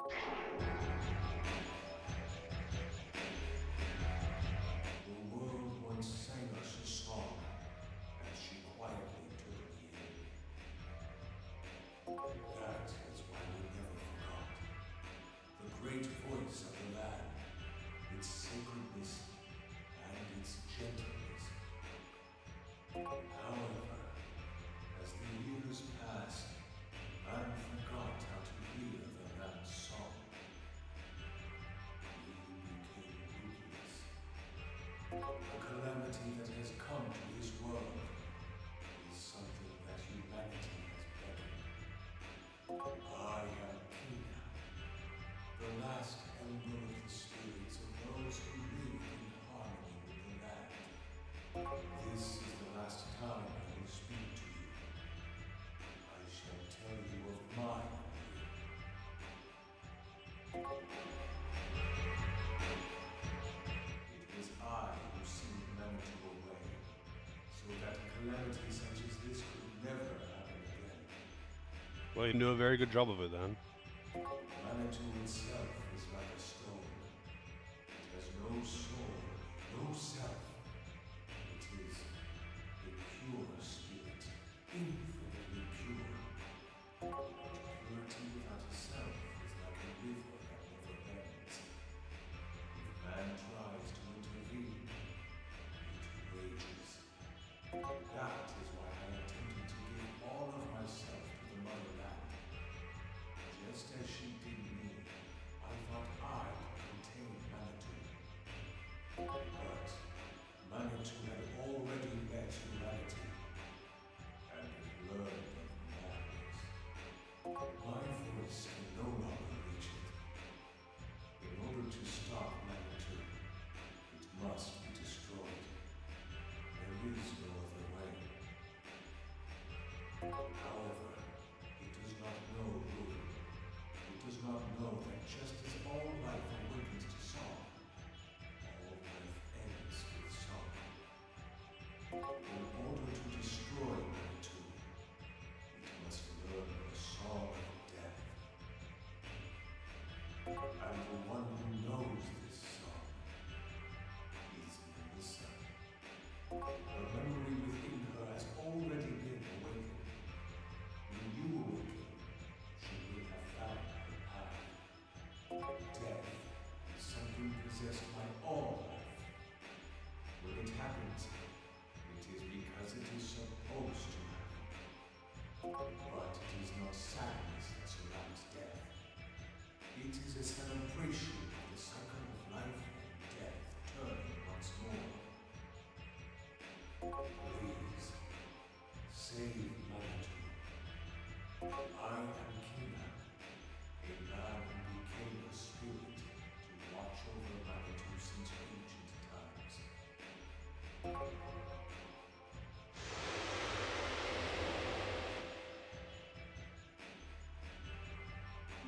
world once sang us a song, and she quietly took me in. That is why we never forgot. The great voice of the land, its sacredness and its gentleness. However, as the years passed, I forgot how to hear the land's song. We became rootless. The calamity that has come to this world is something that humanity has beckoned. I am Kina, the last ember of the spirits of those who live in harmony with the land. This is the last time I will speak to you. I shall tell you of mine. It was I who sealed Manitou away, so that a calamity such as this could never happen again. Well, you do a very good job of it then. The Manitou itself is like a stone. It has no soul, no self. It is a pure spirit, infinitely pure. But purity without a self is like a river that never bends. If man tries to intervene, it rages. That is why I attempted to give all of myself to the motherland. Just as she did me, I thought I could contain Manitou. But Manitou had already met humanity, and it learned of madness. My voice can no longer reach it. In order to stop Manitou, it must be destroyed. There is no other way. However, it does not know ruin. It does not know that just as all life awakens to song, all life ends with song. In order to destroy Manitou, it must learn the song of death. And the one who knows this song is Melissa. The memory within her has already been awakened. When you awaken, she will have found her path. Death is something possessed by all life. When it happens, it is because it is supposed to happen. But it is not sadness that surrounds death. It is a celebration of the cycle of life and death turning once more. Please, save Manitou. I am Kinak, a man who became a spirit to watch over Manitou since ancient times.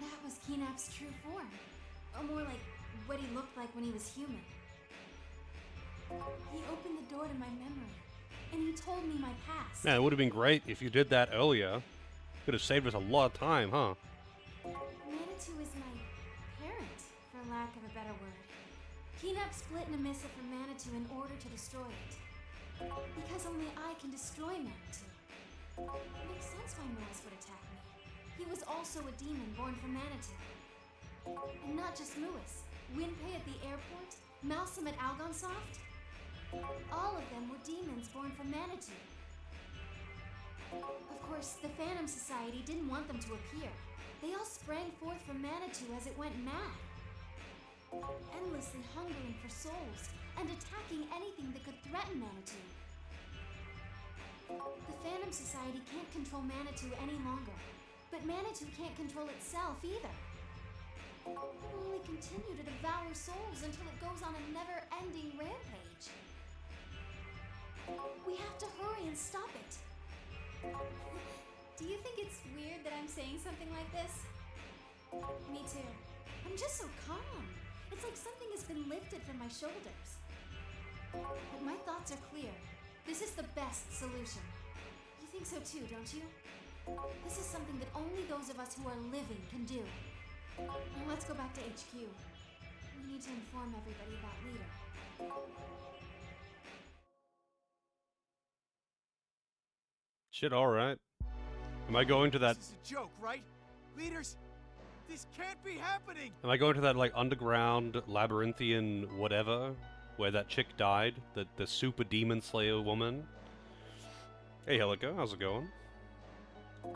That was Kinap's true form. Or more like what he looked like when he was human. He opened the door to my memory, and he told me my past. Man, it would have been great if you did that earlier. Could have saved us a lot of time, huh? Manitou is my parent, for lack of a better word. Kinap split Namissa from Manitou in order to destroy it. Because only I can destroy Manitou. It makes sense why Moas would attack me. He was also a demon born from Manitou. And not just Moas. Winpei at the airport, Malsum at Algonsoft. All of them were demons born from Manitou. Of course, the Phantom Society didn't want them to appear. They all sprang forth from Manitou as it went mad. Endlessly hungering for souls, and attacking anything that could threaten Manitou. The Phantom Society can't control Manitou any longer, but Manitou can't control itself either. It will only continue to devour souls until it goes on a never-ending rampage. We have to hurry and stop it. Do you think it's weird that I'm saying something like this? Me too. I'm just so calm. It's like something has been lifted from my shoulders. But my thoughts are clear. This is the best solution. You think so too, don't you? This is something that only those of us who are living can do. Now let's go back to HQ. We need to inform everybody about Leader. Shit, alright. Am I going to that... This is a joke, right? Leaders, this can't be happening! Am I going to that, like, underground, labyrinthian whatever? Where that chick died? The super demon slayer woman? Hey, Helica, how's it going? I'm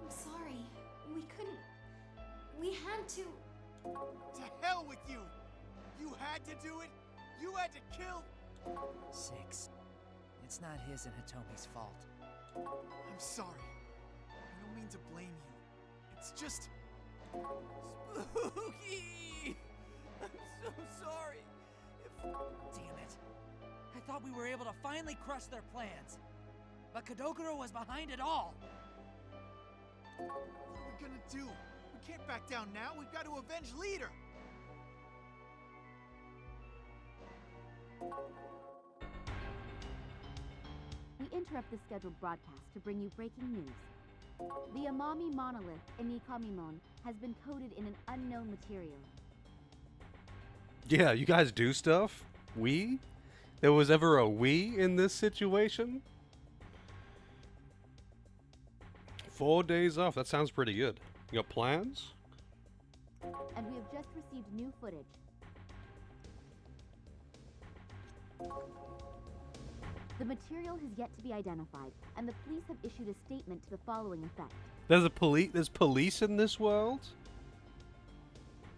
sorry. We couldn't... We had to... To hell with you! You had to do it! You had to kill... 6. It's not his and Hitomi's fault. I'm sorry. I don't mean to blame you. It's just... Spooky! I'm so sorry. Damn it. I thought we were able to finally crush their plans. But Kadokuro was behind it all. What are we gonna do? We can't back down now. We've got to avenge Leader. We interrupt the scheduled broadcast to bring you breaking news. The Amami monolith in Nikamimon has been coated in an unknown material. Yeah, you guys do stuff? We? There was ever a we in this situation? 4 days off, that sounds pretty good. You got plans? And we have just received new footage. The material has yet to be identified, and the police have issued a statement to the following effect. There's police in this world?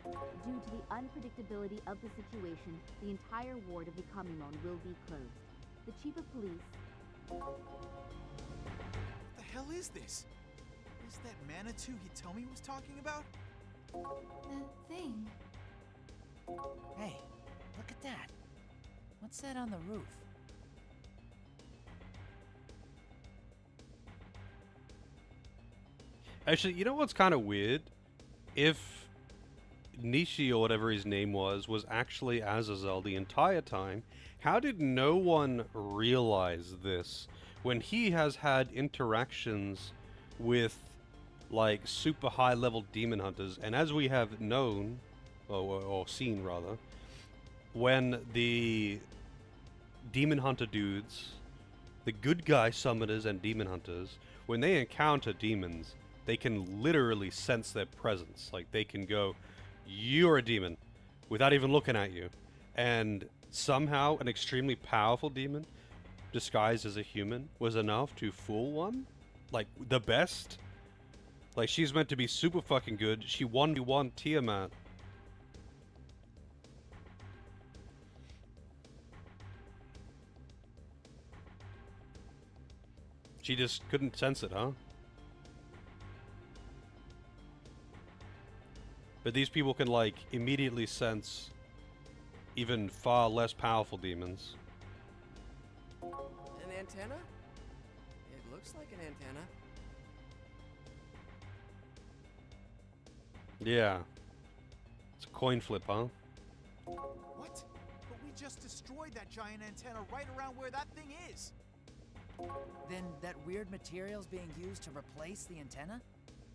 Due to the unpredictability of the situation, the entire ward of Nikamimon will be closed. The chief of police... What the hell is this? Is that Manitou Hitomi was talking about? That thing. Hey, look at that. What's that on the roof? Actually, you know what's kind of weird? If Nishi, or whatever his name was actually Azazel the entire time, how did no one realize this when he has had interactions with, like, super high-level demon hunters? And as we have known, or seen rather, when the demon hunter dudes, the good guy summoners and demon hunters, when they encounter demons, they can literally sense their presence. Like, they can go, "You're a demon," without even looking at you. And somehow an extremely powerful demon disguised as a human was enough to fool one? Like, the best? Like, she's meant to be super fucking good. She 1v1 Tiamat. She just couldn't sense it, huh? But these people can, like, immediately sense even far less powerful demons. An antenna? It looks like an antenna. Yeah. It's a coin flip, huh? What? But we just destroyed that giant antenna right around where that thing is. Then that weird material's being used to replace the antenna?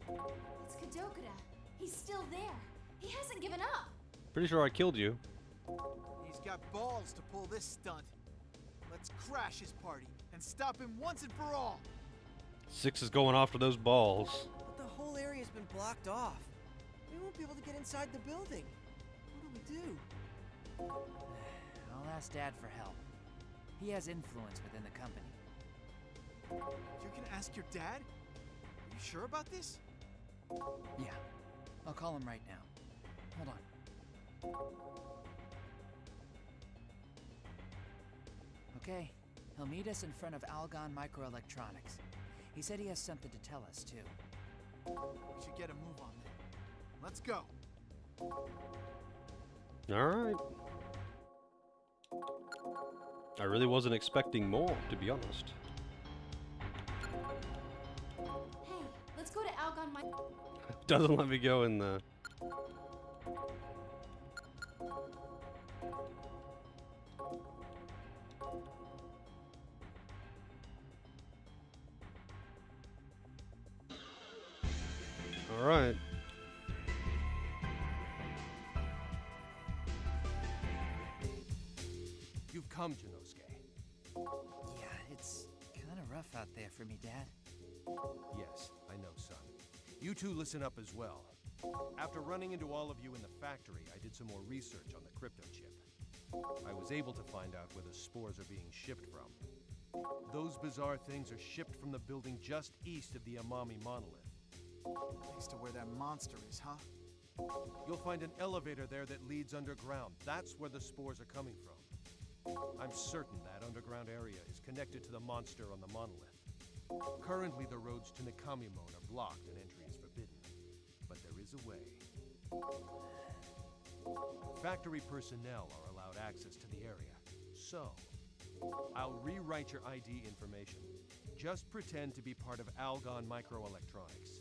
It's Kadokura. He's still there. He hasn't given up. Pretty sure I killed you. He's got balls to pull this stunt. Let's crash his party and stop him once and for all. 6 is going after those balls. But the whole area's been blocked off. We won't be able to get inside the building. What do we do? I'll ask Dad for help. He has influence within the company. You can ask your dad? Are you sure about this? Yeah. I'll call him right now. Hold on. Okay. He'll meet us in front of Algon Microelectronics. He said he has something to tell us, too. We should get a move on that. Let's go. Alright. I really wasn't expecting more, to be honest. Hey, let's go to Algon Doesn't let me go in the... Alright. You've come, Jinosuke. Yeah, it's kind of rough out there for me, Dad. Yes, I know, son. You two listen up as well. After running into all of you in the factory, I did some more research on the crypto chip. I was able to find out where the spores are being shipped from. Those bizarre things are shipped from the building just east of the Amami monolith. Next to where that monster is, huh? You'll find an elevator there that leads underground. That's where the spores are coming from. I'm certain that underground area is connected to the monster on the monolith. Currently, the roads to Nikamimon are blocked and entry is forbidden. But there is a way. Factory personnel are allowed access to the area. So, I'll rewrite your ID information. Just pretend to be part of Algon Microelectronics.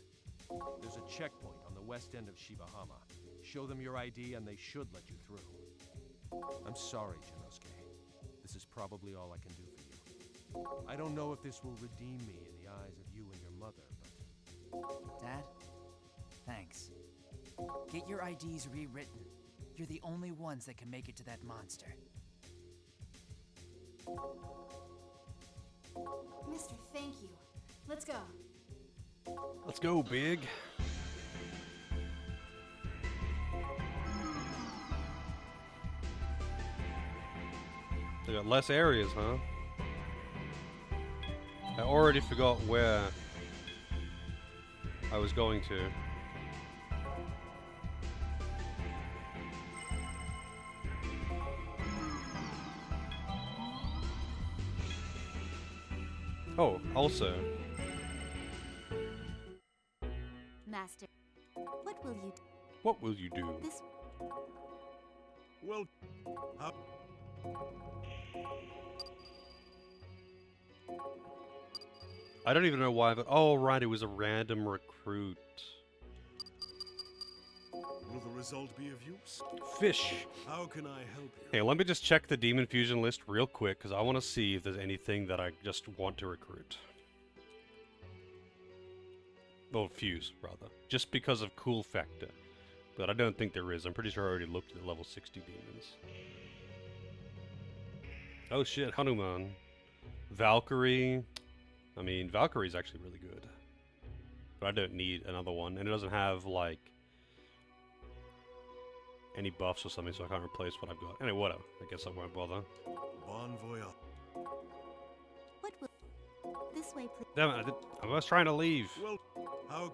There's a checkpoint on the west end of Shibahama. Show them your ID and they should let you through. I'm sorry, Jinosuke. This is probably all I can do for you. I don't know if this will redeem me in the eyes of you and your mother, but Dad? Thanks. Get your IDs rewritten. You're the only ones that can make it to that monster. Mister, thank you. Let's go. Let's go, Big. They got less areas, huh? I already forgot where I was going to. Oh, also. Master, what will you do? What will you do? This Well, I don't even know why, but oh right, it was a random recruit. will the result be of use? Fish. How can I help you? Hey, let me just check the Demon Fusion list real quick, because I want to see if there's anything that I just want to recruit. Well, fuse, rather. Just because of cool factor. But I don't think there is. I'm pretty sure I already looked at level 60 demons. Oh shit, Hanuman. Valkyrie. I mean, Valkyrie's actually really good. But I don't need another one. And it doesn't have, like, any buffs or something, so I can't replace what I've got. Anyway, whatever. I guess I won't bother. Bon voyage. what will this way, please? Damn it, I was trying to leave. Well, how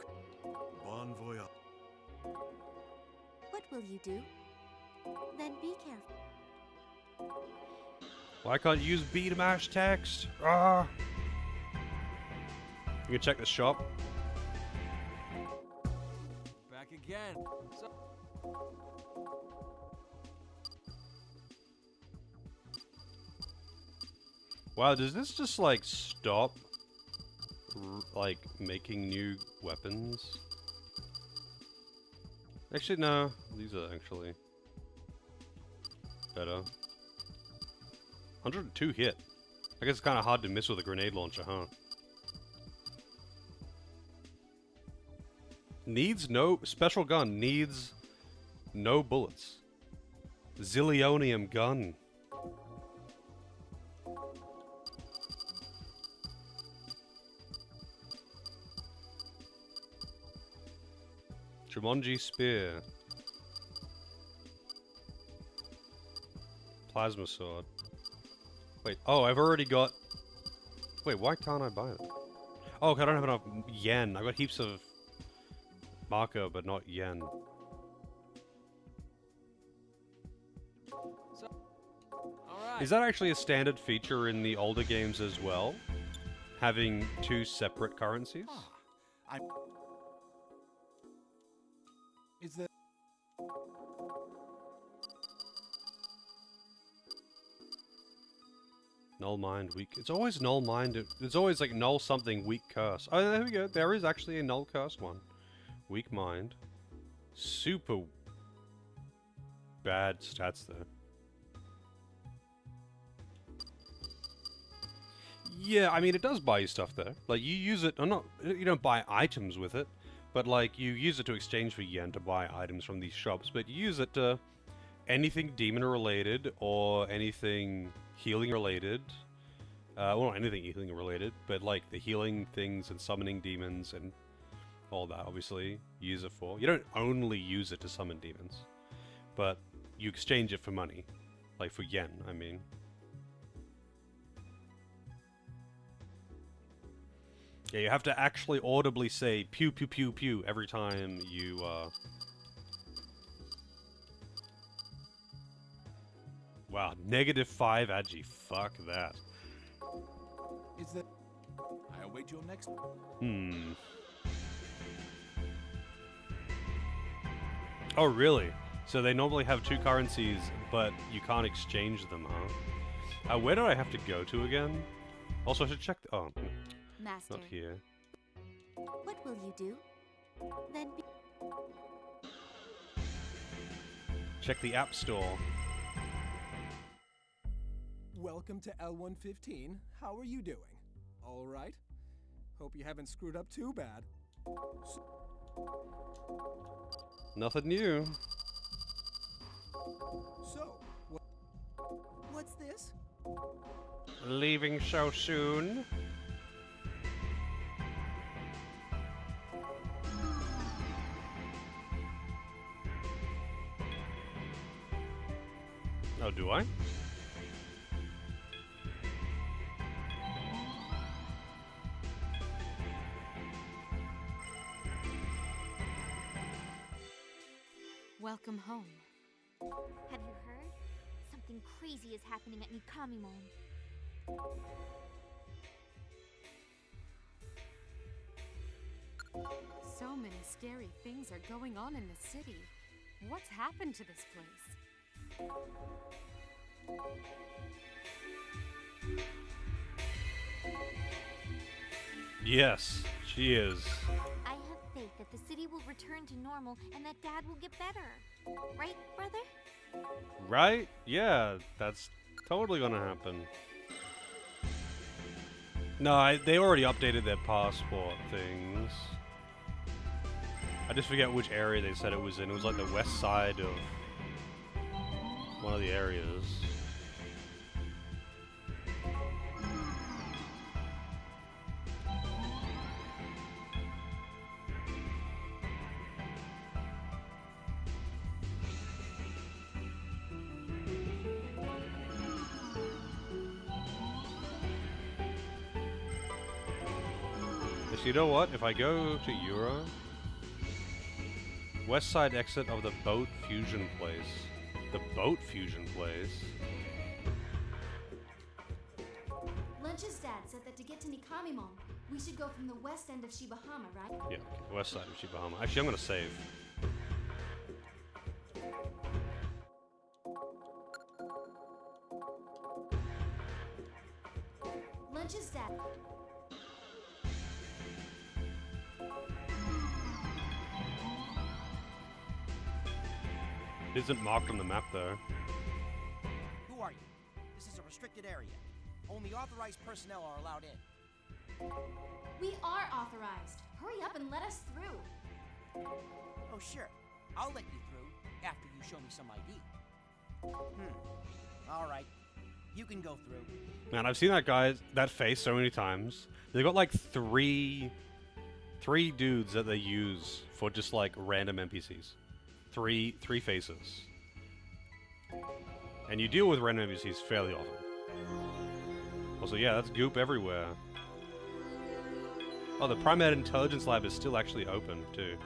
Bon voyage. What will you do? Then be careful. Why can't you use B to mash text? Ah! You can check the shop. Back again. So Wow, does this just like stop like making new weapons? Actually, no. These are actually better. 102 hit. I guess it's kind of hard to miss with a grenade launcher, huh? Needs no special gun. Needs no bullets. Zillionium gun. Jumanji spear. Plasma sword. Wait, oh, I've already got... Wait, why can't I buy it? Oh, 'cause I don't have enough yen. I got heaps of marker, but not yen. all right. Is that actually a standard feature in the older games as well? Having two separate currencies? Is the Null mind, weak. It's always null mind. It's always like null something, weak curse. Oh, there we go. There is actually a null curse one. Weak mind. Super bad stats there. Yeah, I mean, it does buy you stuff there. Like, you use it, or not, you don't buy items with it, but like, you use it to exchange for yen to buy items from these shops, but you use it to anything demon related or anything healing related. Well, not anything healing related, but like the healing things and summoning demons and all that, obviously, you use it for. You don't only use it to summon demons, but you exchange it for money. Like for yen, I mean. Yeah, you have to actually audibly say pew pew pew pew every time you, Wow, -5 agi. Fuck that. is the I await your next Hmm. Oh, really? So they normally have two currencies, but you can't exchange them, huh? Where do I have to go to again? Also, I should check... oh, Master, not here. what will you do? Then be Check the App Store. Welcome to L115. How are you doing? All right? Hope you haven't screwed up too bad. Nothing new. So, what's this? Leaving so soon. Oh, do I? Welcome home. Have you heard? Something crazy is happening at Nikamimon. So many scary things are going on in the city. What's happened to this place? Yes, she is. I have faith that the city will return to normal and that Dad will get better. Right, brother? Right? Yeah, that's totally gonna happen. No, they already updated their passport things. I just forget which area they said it was in. It was like the west side of one of the areas. You know what? If I go to Euro, west side exit of the boat fusion place. The boat fusion place? Lunch's dad said that to get to Nikamimon, we should go from the west end of Shibahama, right? Yeah, okay, west side of Shibahama. Actually, I'm gonna save. Lunch's dad. It isn't marked on the map though. Who are you? This is a restricted area. Only authorized personnel are allowed in. We are authorized. Hurry up and let us through. Oh, sure. I'll let you through after you show me some ID. All right. You can go through. Man, I've seen that face so many times. They've got like three dudes that they use for just like random NPCs. Three faces. And you deal with random NPCs fairly often. Also, yeah, that's goop everywhere. Oh, the Primed Intelligence Lab is still actually open, too.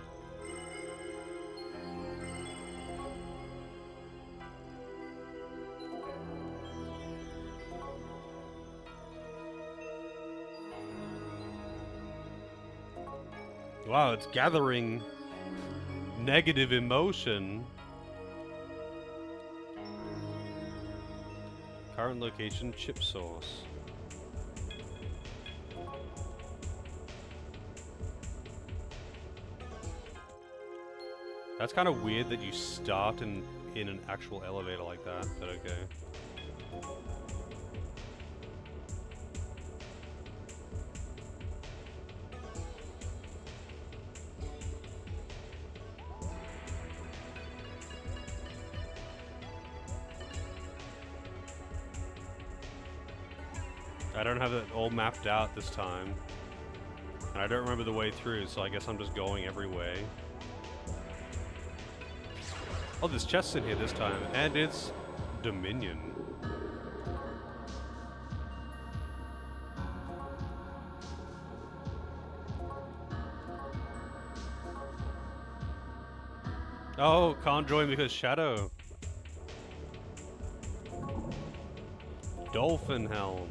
Wow, it's gathering negative emotion. Current location, chip source. That's kind of weird that you start in an actual elevator like that, but okay. I don't have it all mapped out this time. And I don't remember the way through, so I guess I'm just going every way. Oh, there's chests in here this time, and it's Dominion. Oh, can't join because Shadow. Dolphin Helm.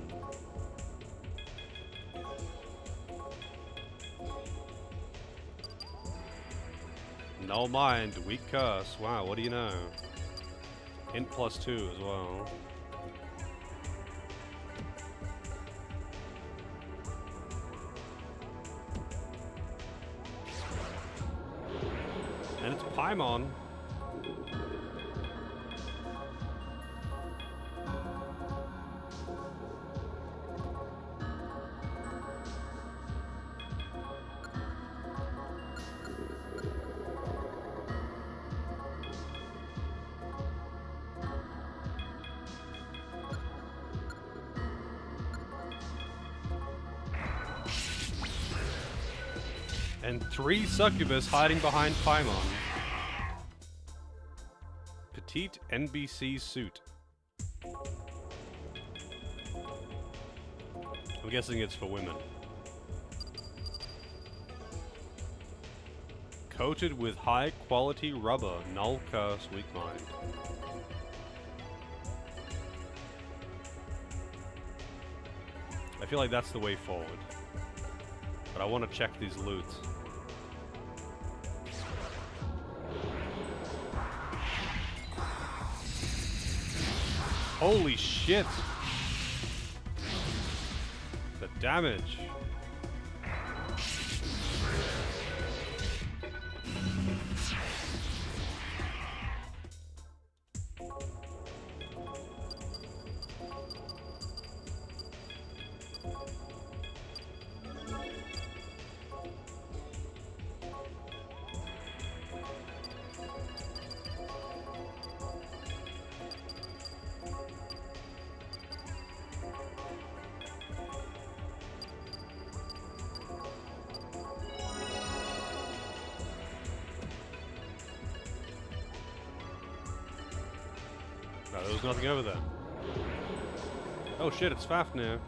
No mind, weak curse. Wow, what do you know? Int +2 as well. And it's Paimon. And 3 succubus hiding behind Paimon. Petite NBC suit. I'm guessing it's for women. Coated with high quality rubber, null curse, weak mind. I feel like that's the way forward. But I want to check these loots. Holy shit! The damage. No, there was nothing over there. Oh shit, it's Fafnir.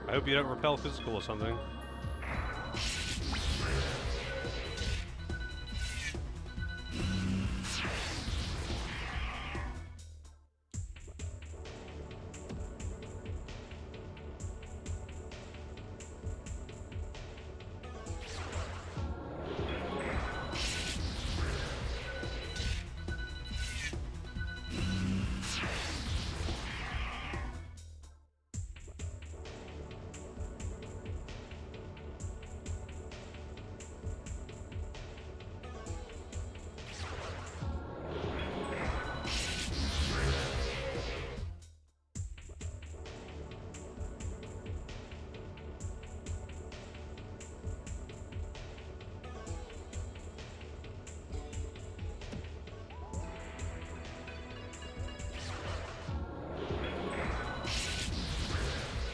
I hope you don't repel physical or something.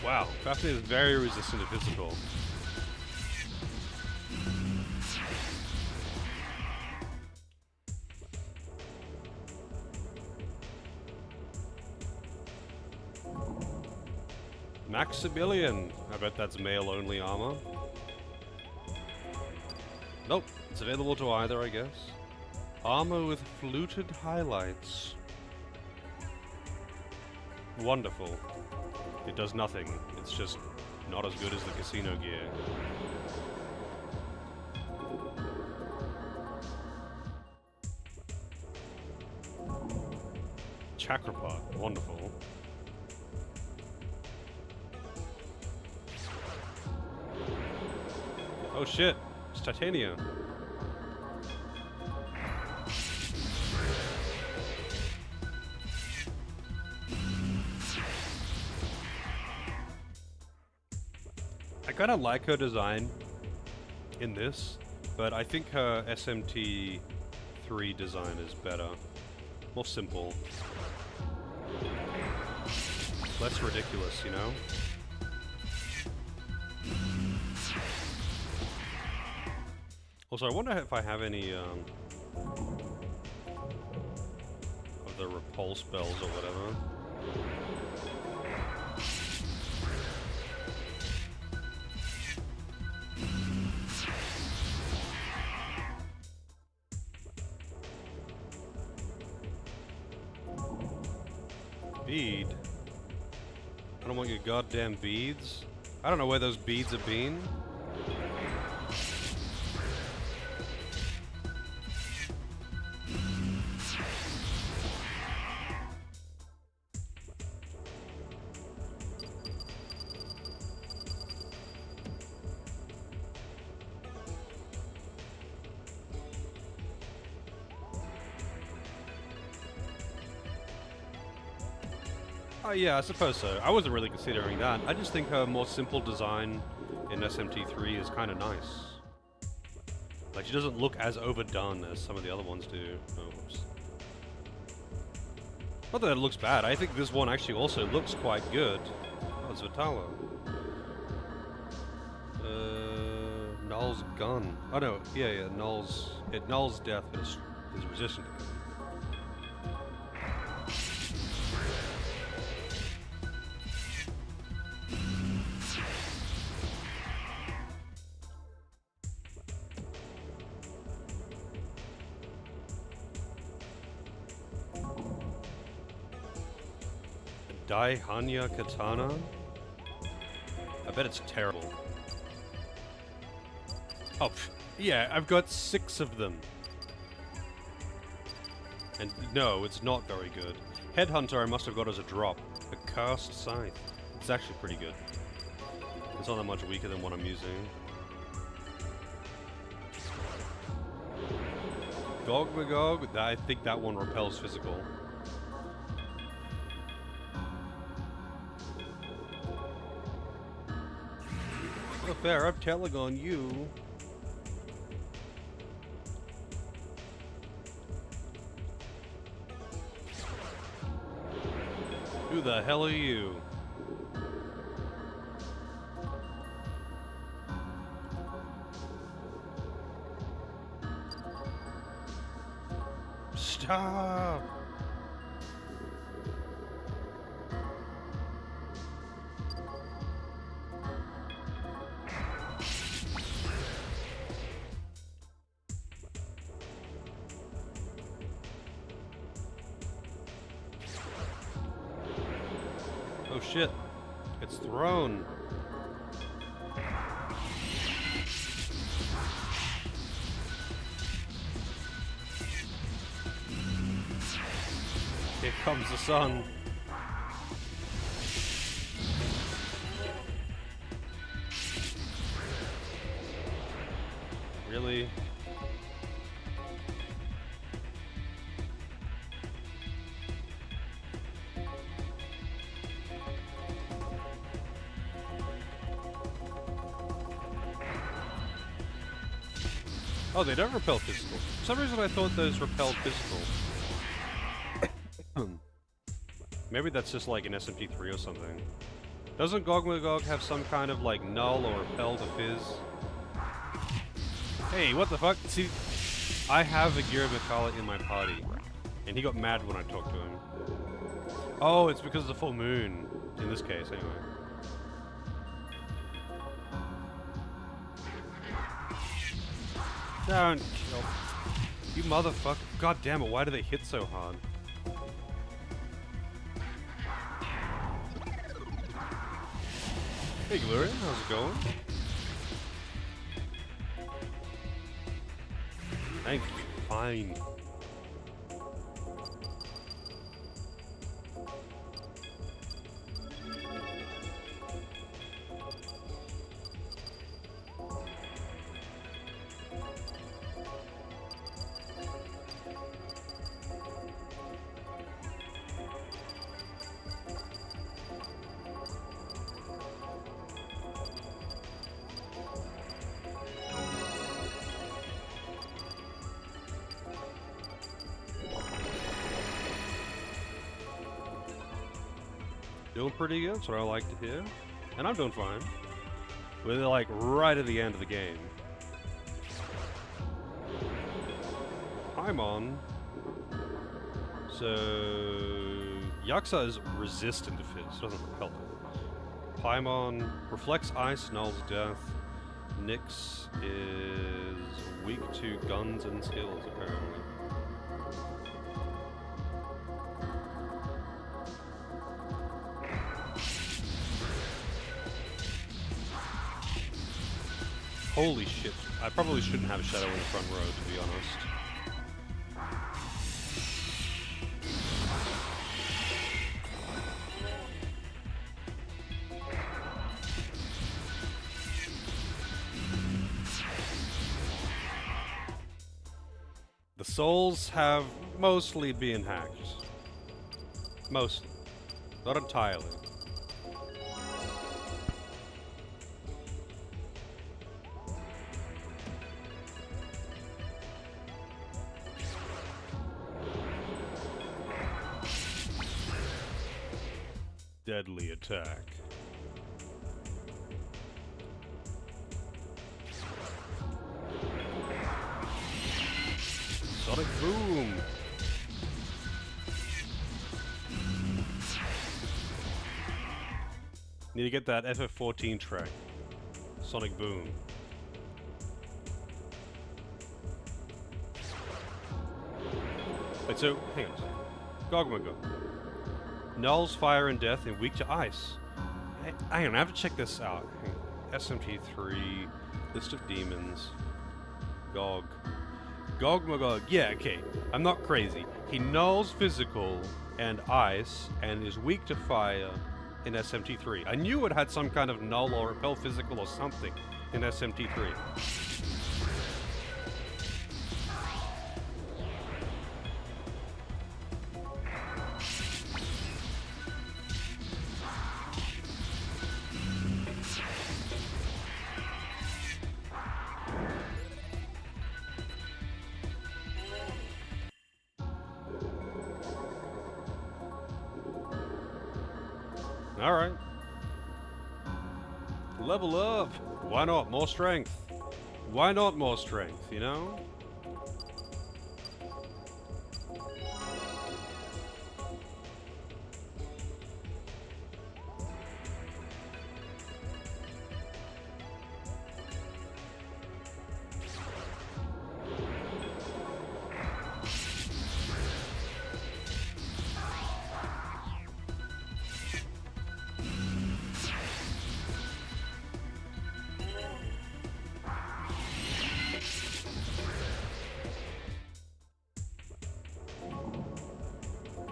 Wow, Fafnir is very resistant to physical. Maximilian. I bet that's male-only armor. Nope, it's available to either, I guess. Armor with fluted highlights. Wonderful. It does nothing. It's just not as good as the casino gear. Chakrapot. Wonderful. Oh shit. It's Titania. I kind of like her design in this, but I think her SMT 3 design is better. More simple. Less ridiculous, you know? Also, I wonder if I have any of the repulse spells or whatever. Bead? I don't want your goddamn beads. I don't know where those beads have been. Oh yeah, I suppose so. I wasn't really considering that. I just think her more simple design in SMT3 is kind of nice. Like, she doesn't look as overdone as some of the other ones do. Oh, whoops. Not that it looks bad. I think this one actually also looks quite good. Oh, it's Vitalo. Null's gun. Oh no, yeah, Null's... It Null's death is resistant to gun. Daihanya Katana? I bet it's terrible. Oh, yeah, I've got 6 of them. And no, it's not very good. Headhunter I must have got as a drop. A Cursed Scythe. It's actually pretty good. It's not that much weaker than what I'm using. Gogmagog, I think that one repels physical. Oh, fair, I'm telling on you. Who the hell are you? Stop! Oh shit, it's thrown. Here comes the sun. Really? Oh, they don't repel physical. For some reason I thought those repelled physical. Maybe that's just like an SMT 3 or something. Doesn't Gogmagog have some kind of like null or repel to fizz? Hey, what the fuck? See, I have Agira Mikala in my party, and he got mad when I talked to him. Oh, it's because of the full moon. In this case, anyway. Don't kill. You motherfucker. God damn it, why do they hit so hard? Hey Glurian, how's it going? Thank you. Fine. Doing pretty good, that's what I like to hear. And I'm doing fine. We're like right at the end of the game. Paimon. So Yaksa is resistant to fizz, doesn't repel it. Paimon reflects ice, nulls death. Nyx is weak to guns and skills, apparently. Holy shit. I probably shouldn't have a shadow in the front row, to be honest. The souls have mostly been hacked. Mostly. Not entirely. Deadly attack. Sonic Boom! Need to get that FF14 track. Sonic Boom. Wait, so, hang on a second. Gogmago. Nulls fire and death and weak to ice. Hang on, I have to check this out. SMT3, list of demons. Gog. Gogmagog, yeah, okay. I'm not crazy. He nulls physical and ice and is weak to fire in SMT3. I knew it had some kind of null or repel physical or something in SMT3. Alright. Level up! Why not? More strength. Why not more strength, you know?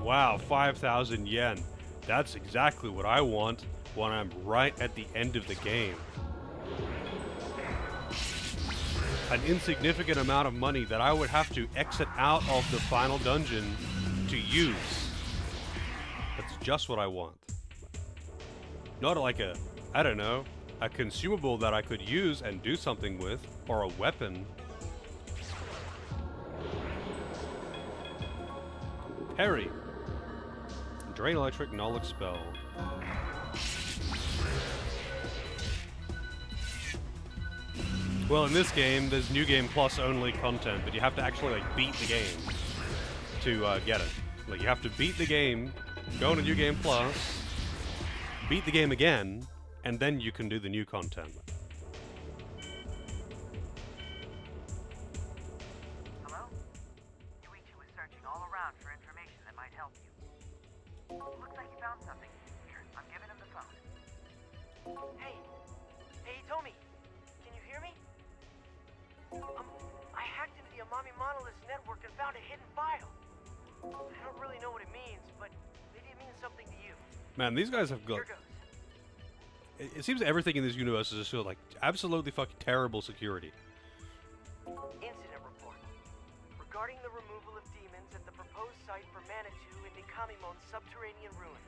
Wow, 5,000 yen. That's exactly what I want when I'm right at the end of the game. An insignificant amount of money that I would have to exit out of the final dungeon to use. That's just what I want. Not like a, I don't know, a consumable that I could use and do something with, or a weapon. Parry. Drain electric, null expel. Well, in this game, there's New Game Plus only content, but you have to actually like beat the game to get it. Like you have to beat the game, go into New Game Plus, beat the game again, and then you can do the new content. Hello? Yuichi was searching all around for information that might help you. Looks like he found something. Here, I'm giving him the phone. Hey! Hey, Tommy! Can you hear me? I hacked into the Amami Monolith's network and found a hidden file. I don't really know what it means, but maybe it means something to you. Man, these guys have got... Here goes. It seems everything in this universe is just sort of like absolutely fucking terrible security. Incident report. Regarding the removal of demons at the proposed site for Manitou in Nikamimon's subterranean ruins.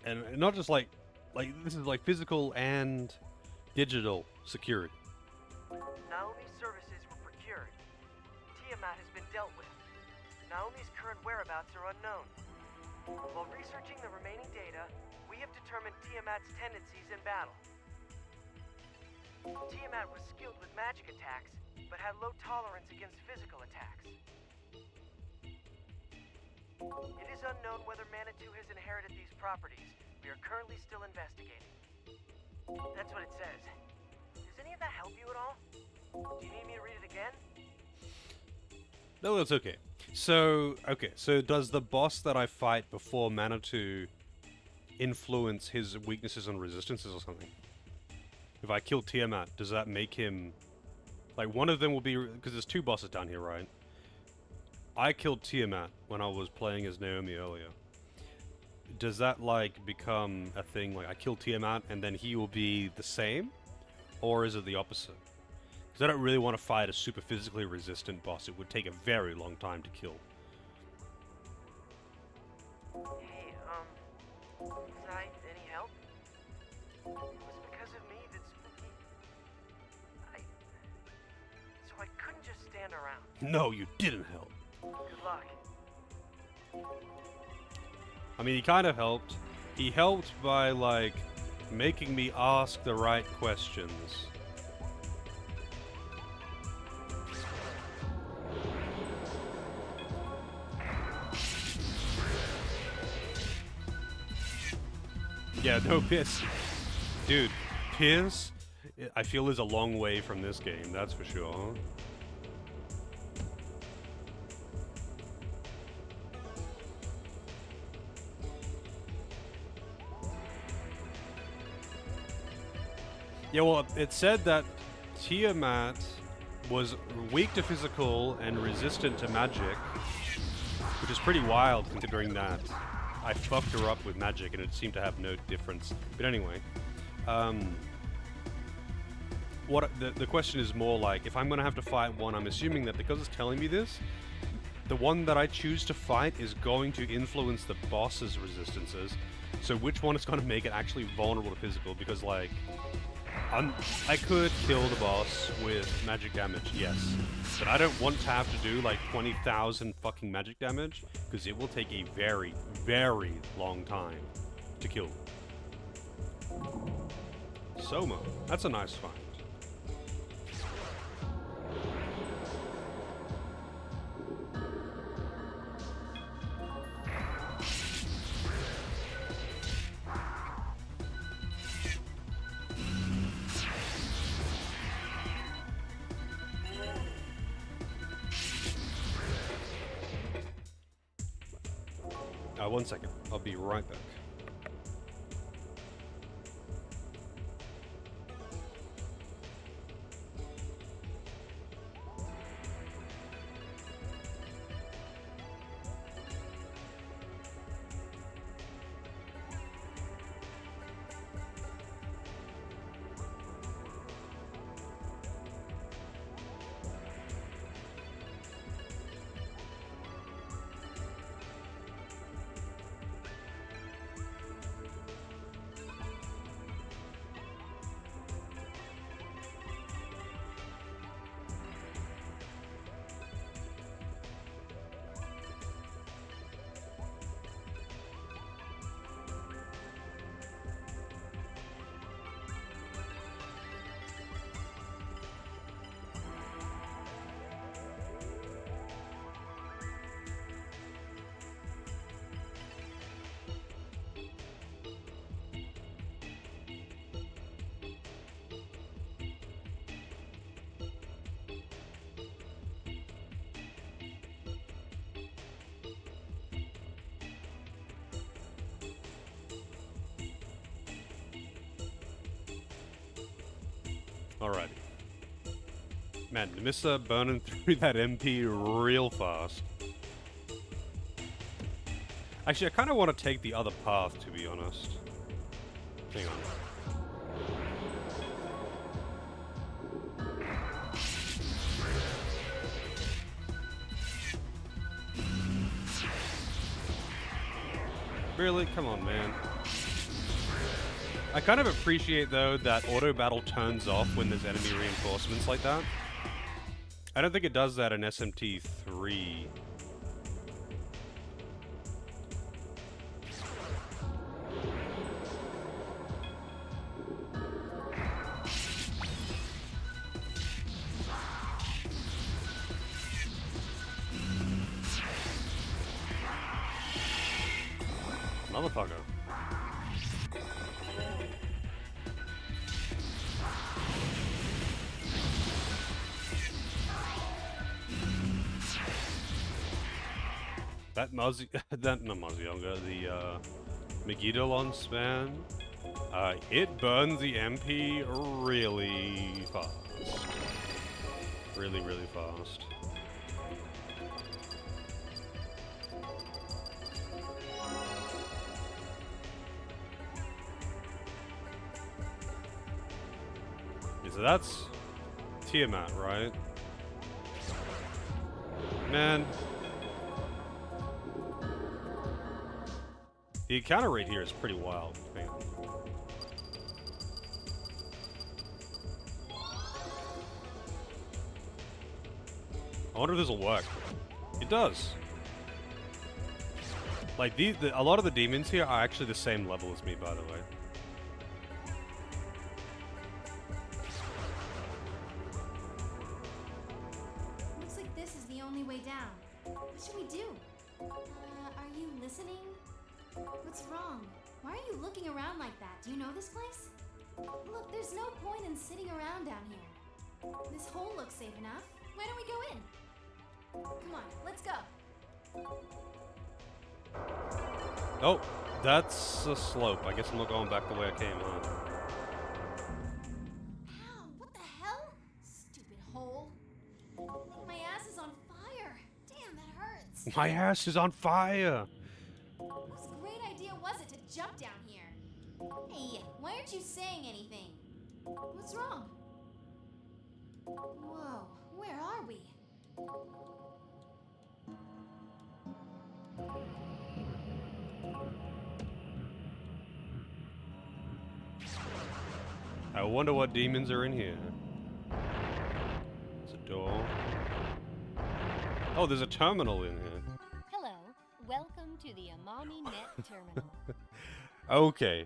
And not just like this is like physical and digital security. Naomi's services were procured. Tiamat has been dealt with. Naomi's current whereabouts are unknown. While researching the remaining data, we have determined Tiamat's tendencies in battle. Tiamat was skilled with magic attacks, but had low tolerance against physical attacks. It is unknown whether Manitou has inherited these properties. We are currently still investigating. That's what it says. Does any of that help you at all? Do you need me to read it again? No, that's okay. So does the boss that I fight before Manitou influence his weaknesses and resistances or something? If I kill Tiamat, does that make him... Like, one of them will be... Because there's two bosses down here, right? I killed Tiamat when I was playing as Naomi earlier. Does that, like, become a thing? Like, I kill Tiamat and then he will be the same? Or is it the opposite? Because I don't really want to fight a super physically resistant boss. It would take a very long time to kill. Hey, Sai, any help? It was because of me that Spooky... So I couldn't just stand around. No, you didn't help. Good luck. I mean, he kind of helped. He helped by, like, making me ask the right questions. Yeah, no, Pierce. Dude, Pierce, I feel is a long way from this game, that's for sure. Yeah, well, it said that Tiamat was weak to physical and resistant to magic, which is pretty wild considering that I fucked her up with magic and it seemed to have no difference. But anyway, the question is more like, if I'm gonna have to fight one, I'm assuming that because it's telling me this, the one that I choose to fight is going to influence the boss's resistances. So which one is gonna make it actually vulnerable to physical? Because like, I could kill the boss with magic damage, yes. But I don't want to have to do like 20,000 fucking magic damage, because it will take a very, very long time to kill. Soma, that's a nice find. One second. I'll be right back. Alrighty. Man, Missa burning through that MP real fast. Actually, I kind of want to take the other path, to be honest. Hang on. Really? Come on, man. I kind of appreciate, though, that auto battle turns off when there's enemy reinforcements like that. I don't think it does that in SMT 3. Motherfucker. That Muzzy, that not Muzzyonga, the Megidolon span, it burns the MP really fast. Really, really fast. Yeah, so that's Tiamat, right? Man. The encounter rate here is pretty wild. Hang on. I wonder if this will work. It does. Like, a lot of the demons here are actually the same level as me, by the way. Looks like this is the only way down. What should we do? Are you listening? What's wrong? Why are you looking around like that? Do you know this place? Look, there's no point in sitting around down here. This hole looks safe enough. Why don't we go in? Come on, let's go. Oh, that's a slope. I guess I'm not going back the way I came, huh? Ow, what the hell? Stupid hole. I think my ass is on fire. Damn, that hurts. My ass is on fire! Whose great idea was it to jump down here? Hey, why aren't you saying anything? What's wrong? Whoa, where are we? I wonder what demons are in here. There's a door. Oh, there's a terminal in here. Hello, welcome to the Amami Net Terminal. Okay.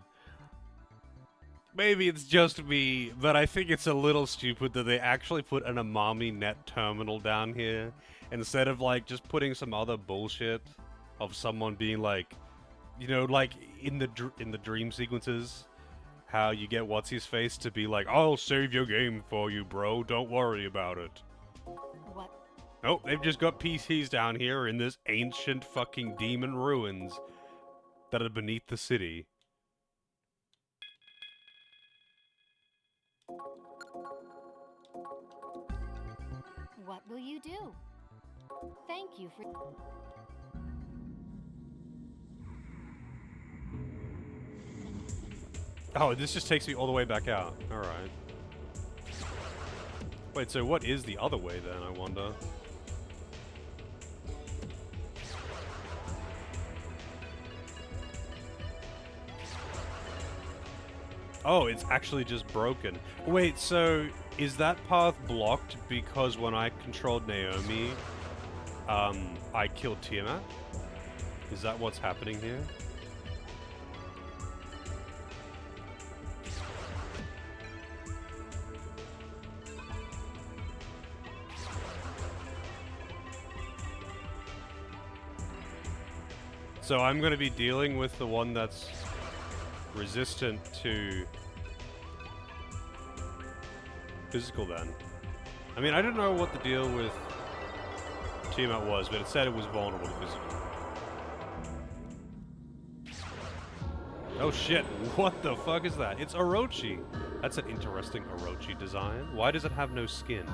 Maybe it's just me, but I think it's a little stupid that they actually put an Amami Net terminal down here instead of like just putting some other bullshit of someone being like, you know, like in the dream sequences, how you get what's his face to be like, "I'll save your game for you, bro. Don't worry about it." What? Nope, they've just got PCs down here in this ancient fucking demon ruins that are beneath the city. What will you do? Thank you for... Oh, this just takes me all the way back out. Alright. Wait, so what is the other way then, I wonder? Oh, it's actually just broken. Wait, so is that path blocked because when I controlled Naomi, I killed Tiamat? Is that what's happening here? So I'm going to be dealing with the one that's resistant to physical then. I mean, I don't know what the deal with Tiamat was, but it said it was vulnerable to physical. Oh shit, what the fuck is that? It's Orochi! That's an interesting Orochi design. Why does it have no skin?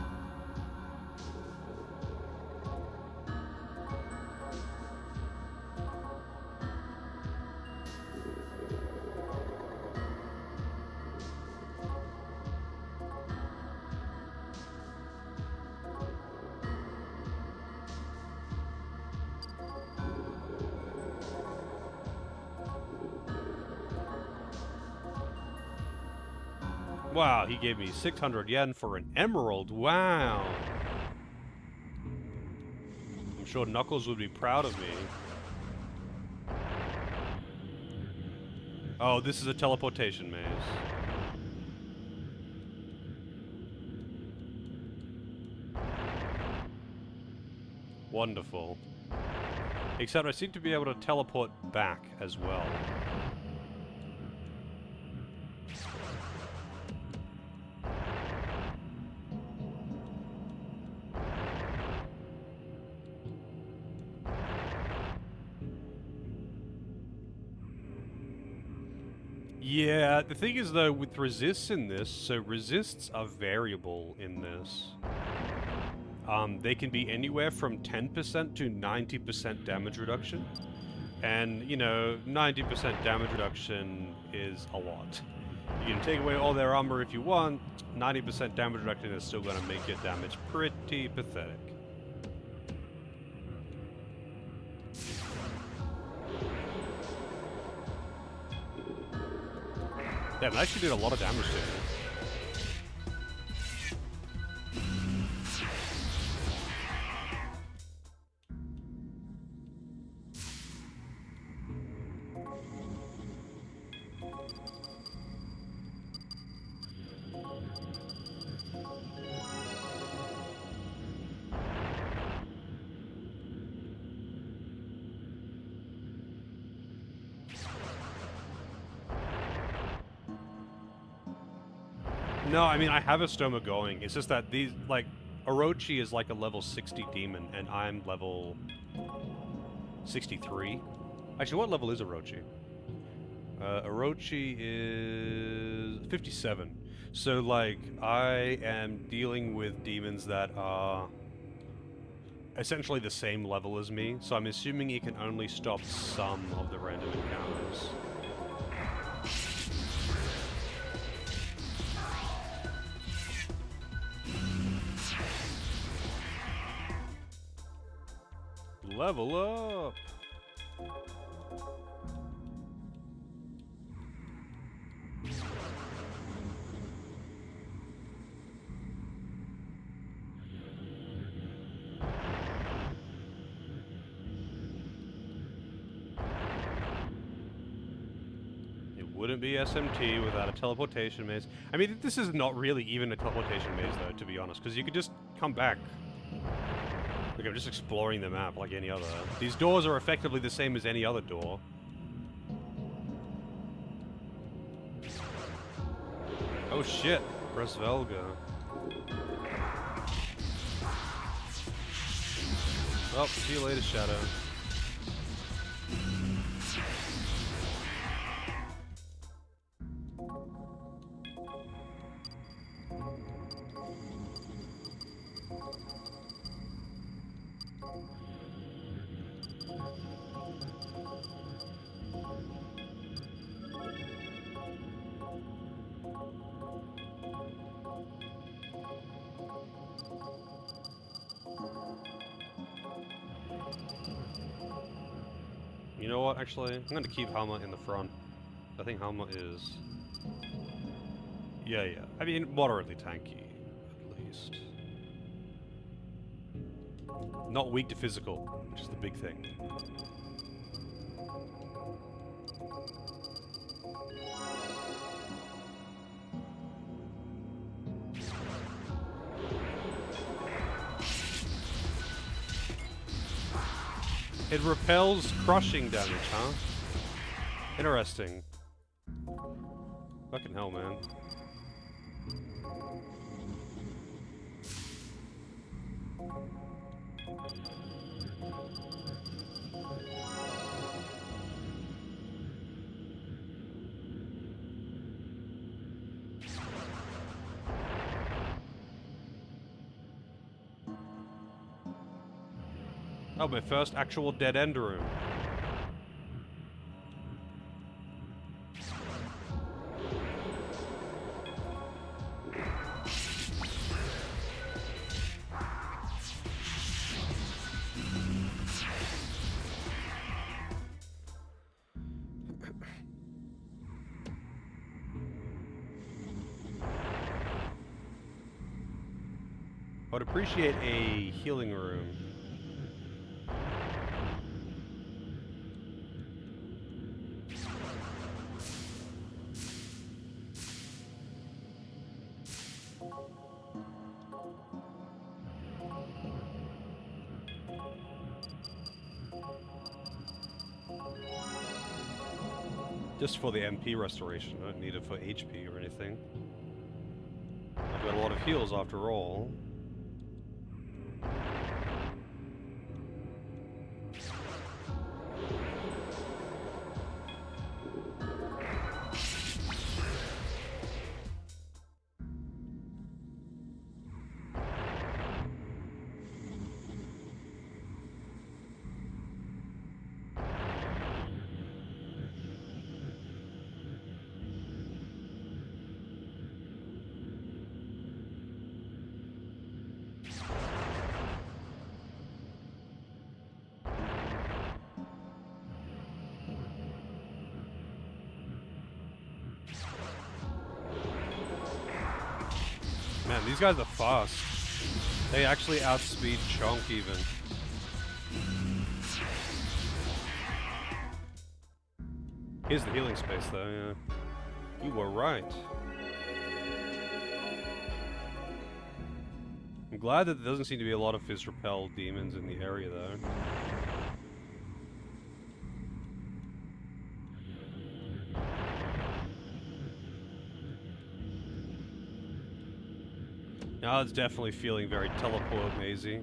Wow, he gave me 600 yen for an emerald. Wow. I'm sure Knuckles would be proud of me. Oh, this is a teleportation maze. Wonderful. Except I seem to be able to teleport back as well. Yeah, the thing is though, with resists in this, so resists are variable in this. They can be anywhere from 10% to 90% damage reduction. And, you know, 90% damage reduction is a lot. You can take away all their armor if you want, 90% damage reduction is still gonna make your damage pretty pathetic. Damn, that actually did a lot of damage to him. No, I mean, I have a stoma going. It's just that these, like, Orochi is like a level 60 demon, and I'm level 63. Actually, what level is Orochi? Orochi is 57. So, like, I am dealing with demons that are essentially the same level as me, so I'm assuming he can only stop some of the random encounters. Level up! Wouldn't be SMT without a teleportation maze. I mean, this is not really even a teleportation maze, though, to be honest, because you could just come back. Like, I'm just exploring the map like any other. These doors are effectively the same as any other door. Oh shit, press Velga. Well, see you later, Shadow. You know what, actually? I'm going to keep Halma in the front. I think Halma is... Yeah. I mean, moderately tanky, at least. Not weak to physical, which is the big thing. It repels crushing damage, huh? Interesting. Fucking hell, man. Oh, my first actual dead-end room. I would appreciate a healing room. Just for the MP restoration, I don't need it for HP or anything. I've got a lot of heals after all. Man, these guys are fast. They actually outspeed Chonk even. Here's the healing space though, yeah. You were right. I'm glad that there doesn't seem to be a lot of Fizz Repel demons in the area though. Now it's definitely feeling very teleport mazy.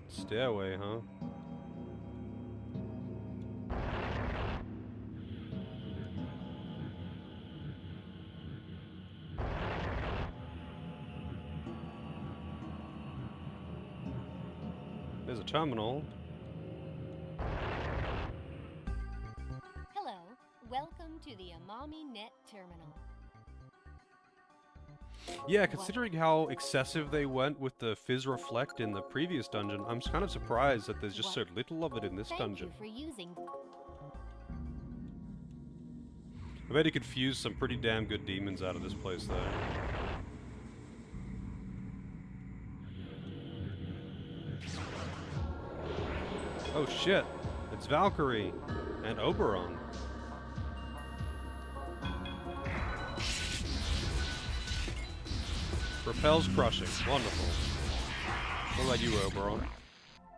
Stairway, huh? There's a terminal. Hello, welcome to the Amami Net Terminal. Yeah, considering how excessive they went with the Fizz Reflect in the previous dungeon, I'm kind of surprised that there's just so little of it in this dungeon. Thank you for using. I bet he could fuse some pretty damn good demons out of this place, though. Oh shit, it's Valkyrie and Oberon. Repels crushing, wonderful. What about you, Oberon?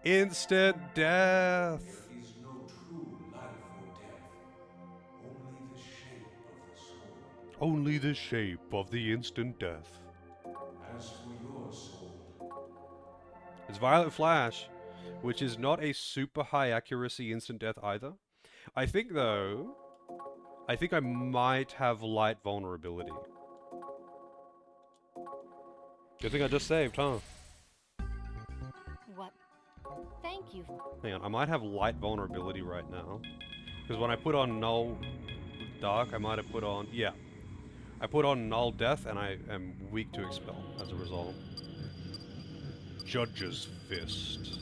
Instant death! There is no true life or death, only the shape of the soul. Only the shape of the instant death. As for your soul, It's Violet Flash, which is not a super high accuracy instant death either. I think, though, I might have light vulnerability. Good thing I just saved, huh? What? Thank you. Hang on, I might have light vulnerability right now. Because when I put on Null Dark, I might have put on... Yeah. I put on Null Death, and I am weak to Expel as a result. Judge's Fist.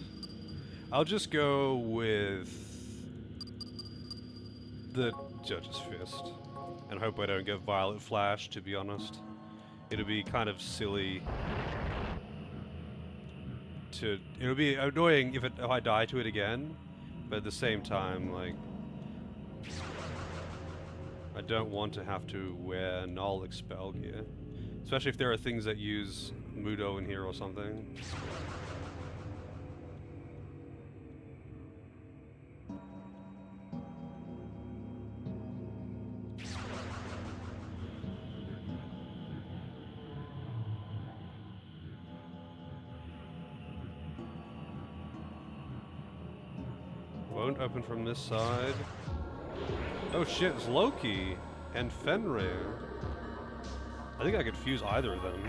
I'll just go with... the Judge's Fist. And hope I don't get Violet Flash, to be honest. It'll be kind of silly to... It'll be annoying if I die to it again, but at the same time, like... I don't want to have to wear Null Expel gear. Especially if there are things that use Mudo in here or something. Won't open from this side. Oh shit, it's Loki and Fenrir. I think I could fuse either of them.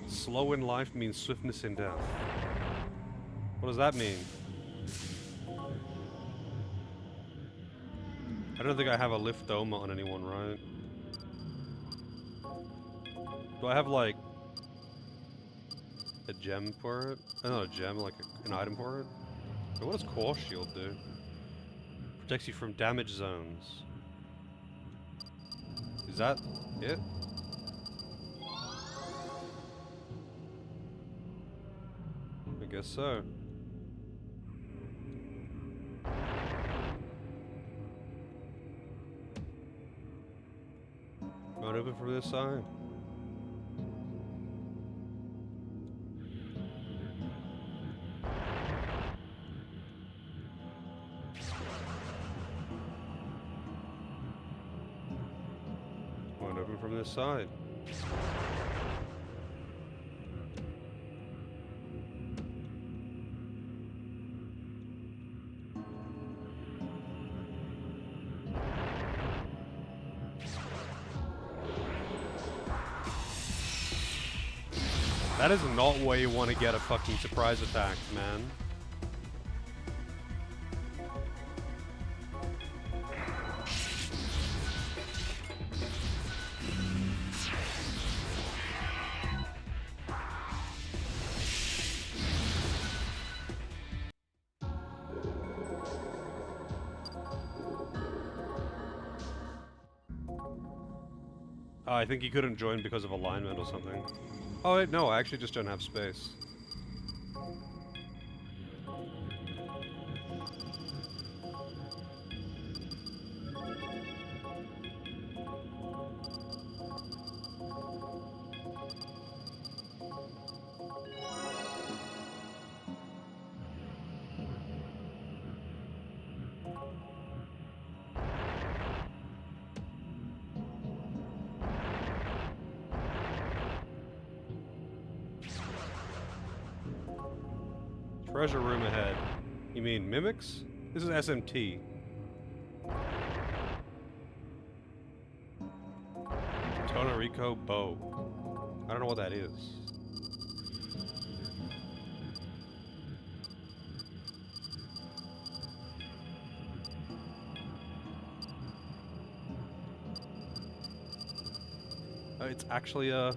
Slow in life means swiftness in death. What does that mean? I don't think I have a Liftoma on anyone, right? Do I have, like, a gem for it? Not a gem, like an item for it? But what does Core Shield do? Protects you from damage zones. Is that it? I guess so. Won't open from this side. Won't open from this side. That is not where you want to get a fucking surprise attack, man. I think he couldn't join because of alignment or something. Oh wait, no, I actually just don't have space. Treasure room ahead. You mean mimics? This is SMT. Tonarico bow. I don't know what that is. It's actually a...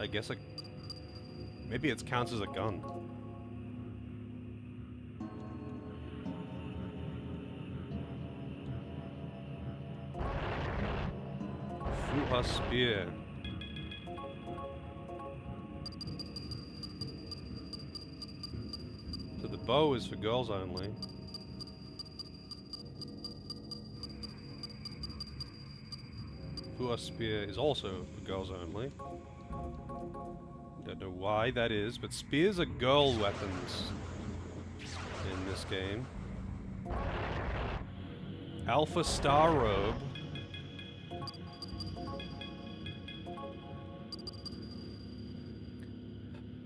I guess a... Maybe it counts as a gun. Fuha spear. So the bow is for girls only. Fuha spear is also for girls only. Don't know why that is, but spears are girl weapons in this game. Alpha Star Robe.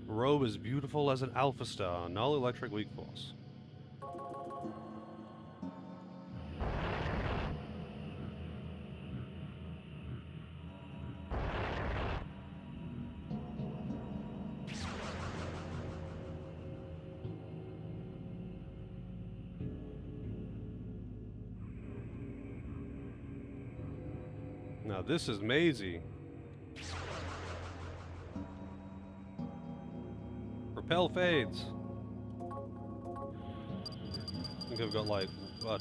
Robe is beautiful as an Alpha Star, null electric weak force. Now this is Maisie. Repel fades. I think I've got like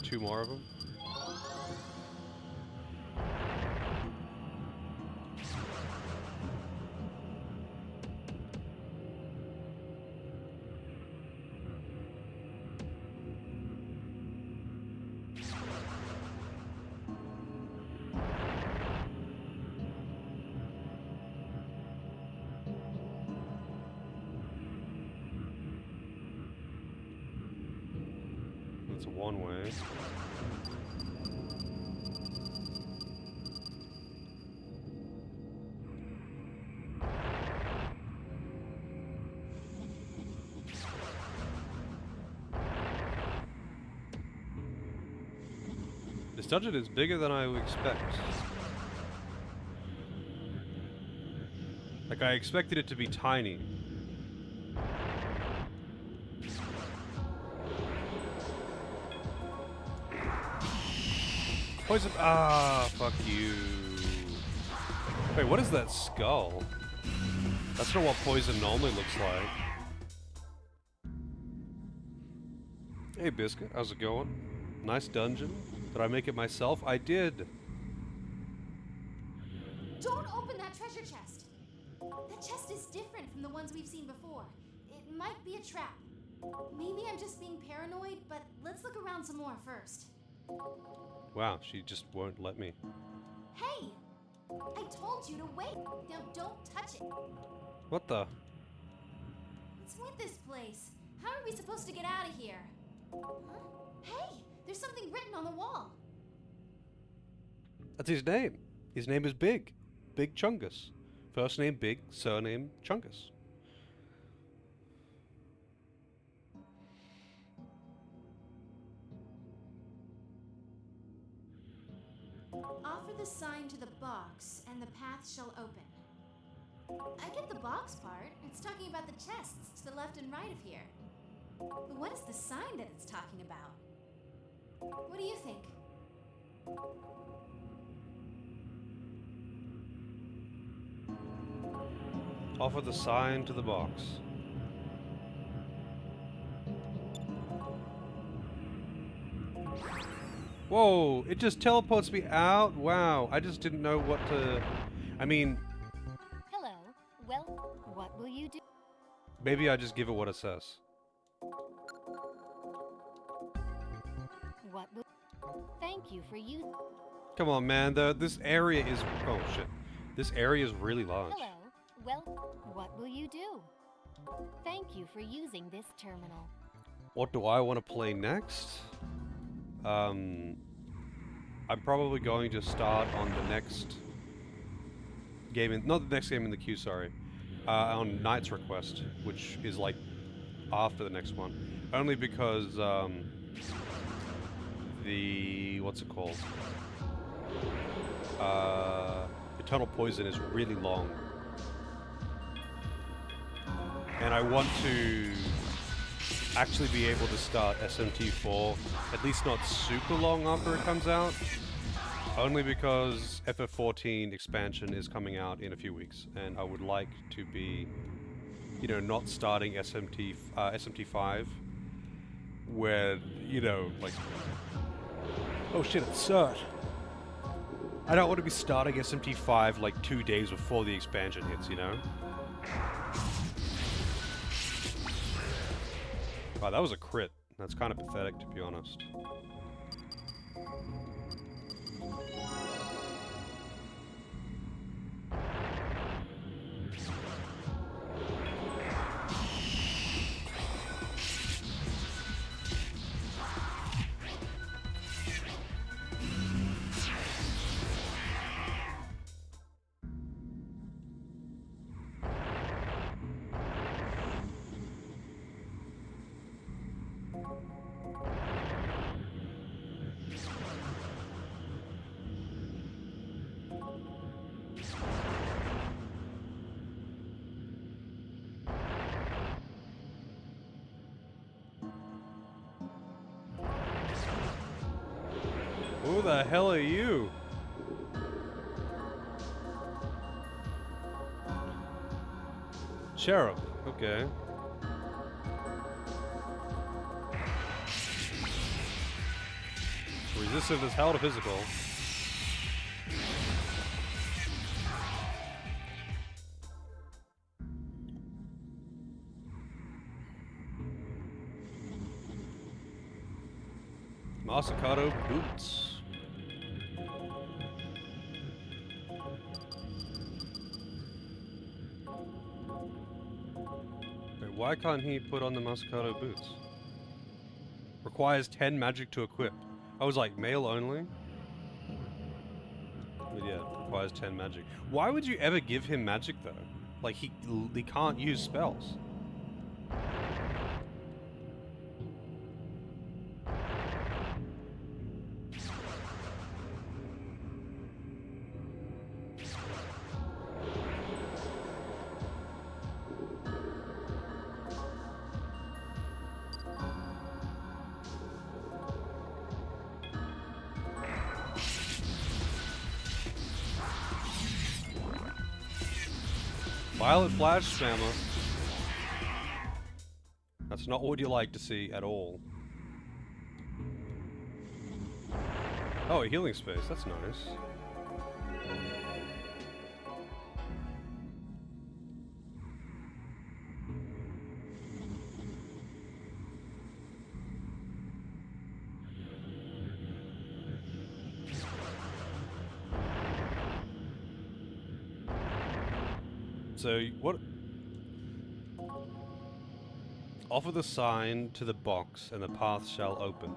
2 more of them. It's one way. This dungeon is bigger than I would expect. Like, I expected it to be tiny. Poison. Ah, fuck you. Wait, what is that skull? That's not what poison normally looks like. Hey, Biscuit, how's it going? Nice dungeon. Did I make it myself? I did. Don't open that treasure chest. That chest is different from the ones we've seen before. It might be a trap. Maybe I'm just being paranoid, but let's look around some more first. Wow, she just won't let me. Hey! I told you to wait. Now don't touch it. What the? What's with this place? How are we supposed to get out of here? Huh? Hey! There's something written on the wall. That's his name. His name is Big. Big Chungus. First name Big, surname Chungus. Offer the sign to the box, and the path shall open. I get the box part. It's talking about the chests to the left and right of here. But what is the sign that it's talking about? What do you think? Offer the sign to the box. Whoa, it just teleports me out? Wow, I just didn't know what to... I mean... Hello. Well, what will you do? Maybe I just give it what it says. What will... Thank you for you. Come on, man, this area is... Oh, shit. This area is really large. Hello. Well, what will you do? Thank you for using this terminal. What do I want to play next? I'm probably going to start on the next game in... Not the next game in the queue, sorry. On Knight's Request, which is like after the next one. Only because, the... What's it called? Eternal Poison is really long. And I want to actually be able to start SMT4, at least not super long after it comes out. Only because FF14 expansion is coming out in a few weeks, and I would like to be, you know, not starting SMT5, where, you know, like... Oh shit, it's cert! I don't want to be starting SMT5 like 2 days before the expansion hits, you know? Wow, that was a crit. That's kind of pathetic, to be honest. Who the hell are you? Sheriff, okay. Resistant as hell to physical. Masakato boots. Wait, why can't he put on the Masakato boots? Requires 10 magic to equip. I was like, male only? But yeah, requires 10 magic. Why would you ever give him magic though? Like, he can't use spells. Violet Flash Spammer. That's not what you like to see at all. Oh, a healing space. That's nice. So, what... Offer the sign to the box, and the path shall open.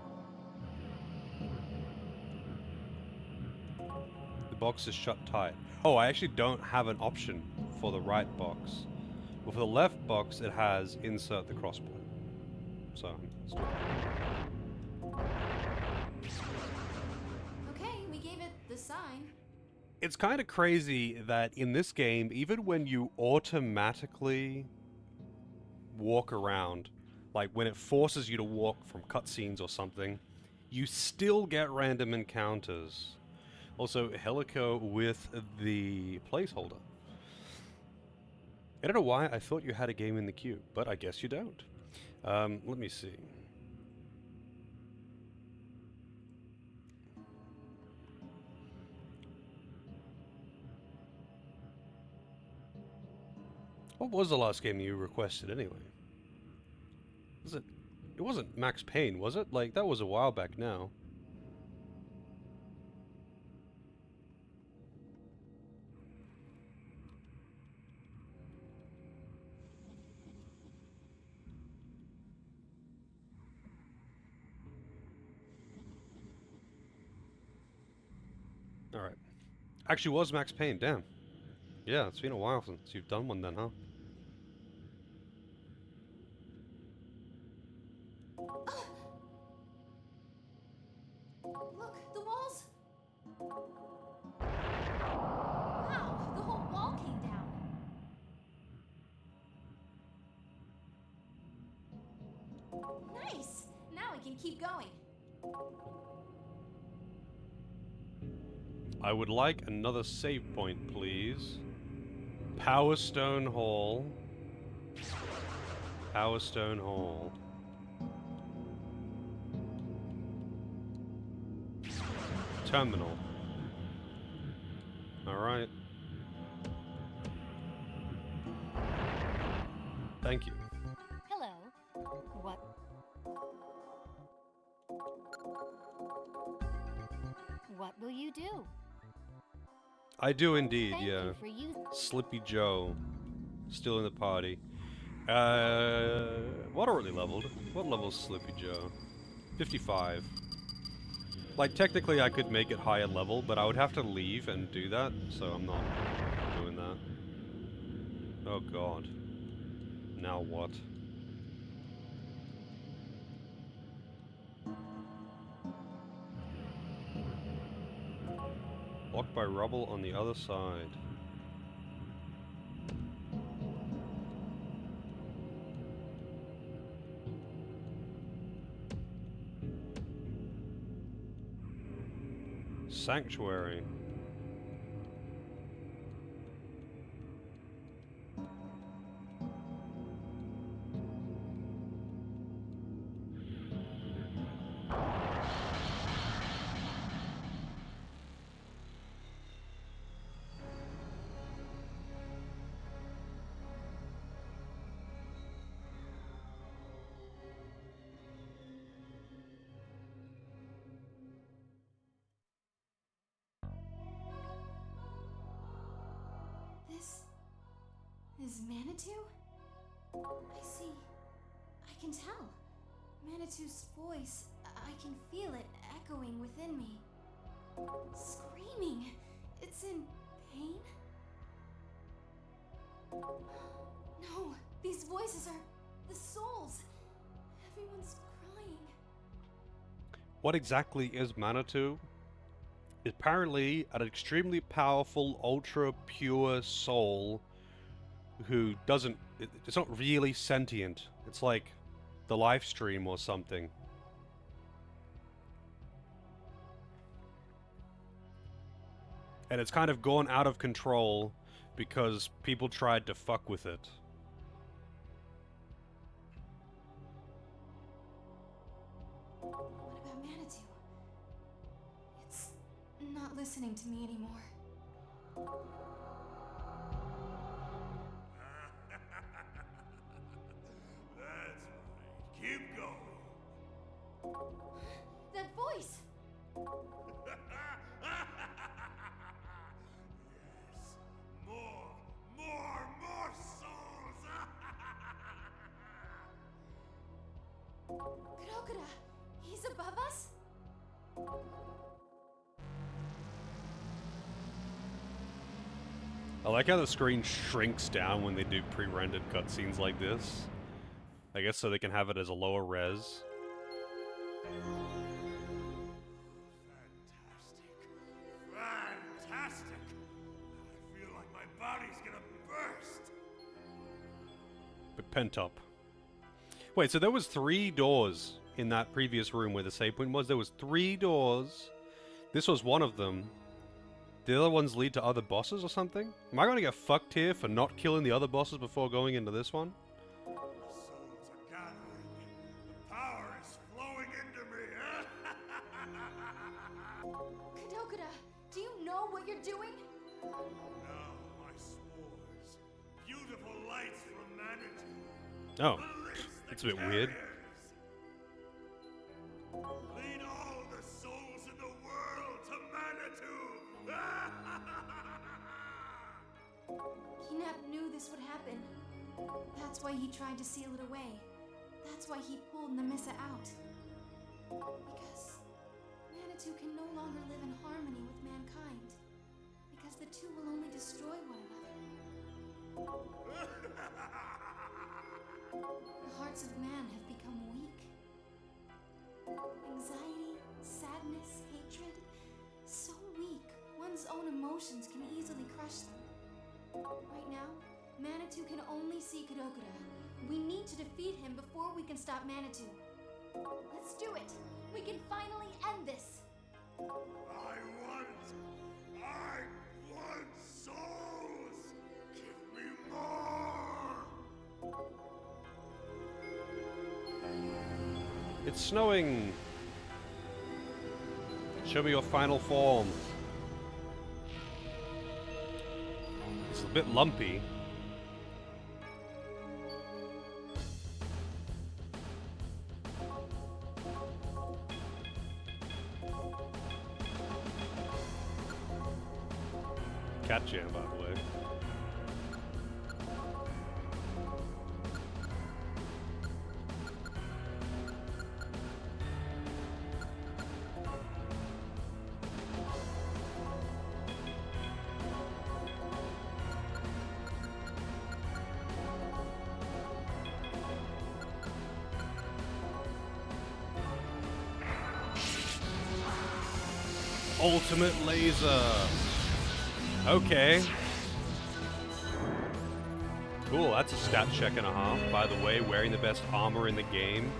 The box is shut tight. Oh, I actually don't have an option for the right box. But for the left box, it has insert the crossbow. So, let's do it. Okay, we gave it the sign. It's kind of crazy that in this game, even when you automatically walk around, like when it forces you to walk from cutscenes or something, you still get random encounters. Also, Helico with the placeholder. I don't know why I thought you had a game in the queue, but I guess you don't. Let me see. What was the last game you requested anyway? Was it? It wasn't Max Payne, was it? Like, that was a while back now. Alright. Actually was Max Payne, damn. Yeah, it's been a while since you've done one then, huh? Look, the walls! Wow, the whole wall came down. Nice! Now we can keep going. I would like another save point, please. Power Stone Hall. Power Stone Hall. Terminal. Alright. Thank you. Hello. What? What will you do? I do indeed, Thank yeah. you for using. Sleepy Joe. Still in the party. What already leveled? What level's Sleepy Joe? 55. Like, technically I could make it higher level, but I would have to leave and do that, so I'm not doing that. Oh god. Now what? Blocked by rubble on the other side. Sanctuary. This is Manitou? I see. I can tell. Manitou's voice, I can feel it echoing within me. Screaming. It's in pain? No, these voices are the souls. Everyone's crying. What exactly is Manitou? Apparently, an extremely powerful, ultra-pure soul who doesn't... It's not really sentient. It's like the live stream or something. And it's kind of gone out of control because people tried to fuck with it. What about Manitou? It's not listening to me anymore. That's right. Keep going. That voice! Yes. More souls! Kurokura, he's above us? I like how the screen shrinks down when they do pre-rendered cutscenes like this. I guess so they can have it as a lower res. Fantastic! I feel like my body's gonna burst! But pent up. Wait, so there was 3 doors in that previous room where the save point was? There was 3 doors. This was one of them. The other ones lead to other bosses or something? Am I gonna get fucked here for not killing the other bosses before going into this one? The souls are gathering. The power is flowing into me. Kurokura, do you know what you're doing? Now my spores, beautiful lights Oh, it's a bit weird. Lead all the souls in the world to Manitou! Kidnap knew this would happen. That's why he tried to seal it away. That's why he pulled Nemissa out. Because Manitou can no longer live in harmony with mankind. Because the two will only destroy one another. The hearts of man have become weak. Anxiety, sadness, hatred. So weak, one's own emotions can easily crush them. Right now, Manitou can only see Kadokura. We need to defeat him before we can stop Manitou. Let's do it! We can finally end this! I want souls! Give me more! It's snowing! Show me your final form. It's a bit lumpy. Cat jam, by the way. Ultimate laser. Okay. Cool, that's a stat check and a half. By the way, wearing the best armor in the game.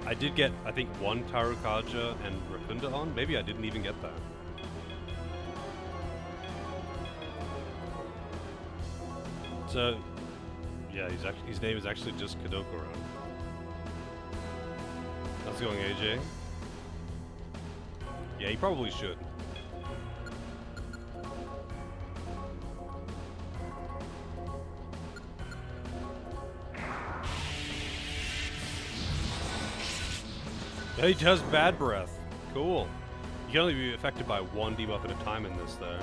I did get, I think, one Tarukaja and Rakunda on. Maybe I didn't even get that. So, yeah, his name is actually just Kadokura. How's it going, AJ? Yeah, he probably should. Yeah, he does bad breath. Cool. You can only be affected by one debuff at a time in this, though.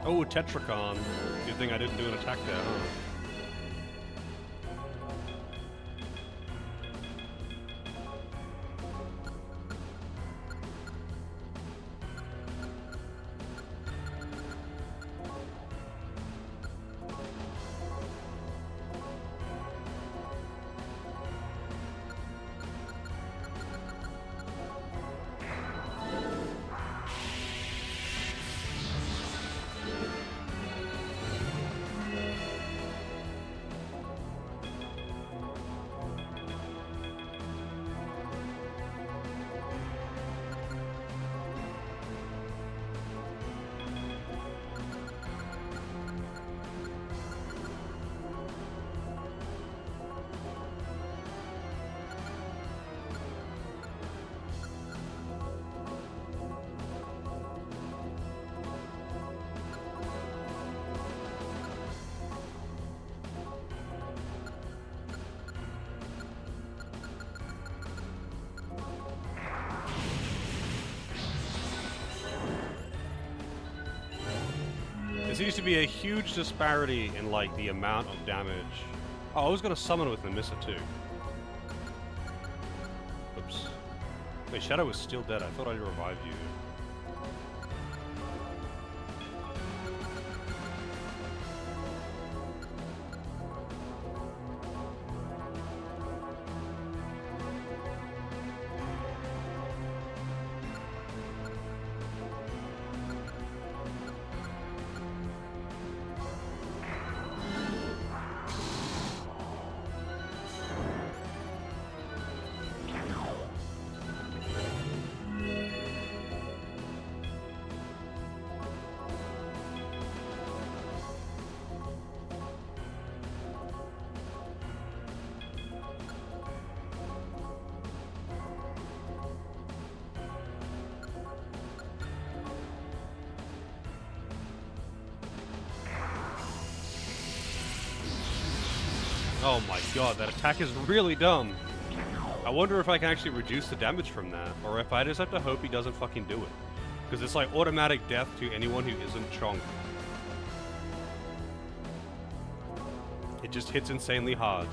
Oh, Tetracon. Good thing I didn't do an attack there, huh? There seems to be a huge disparity in, like, the amount of damage. Oh, I was gonna summon with Nemissa too. Oops. Wait, Shadow is still dead. I thought I'd revive you. Oh my god, that attack is really dumb. I wonder if I can actually reduce the damage from that, or if I just have to hope he doesn't fucking do it. Because it's like automatic death to anyone who isn't Chonk. It just hits insanely hard.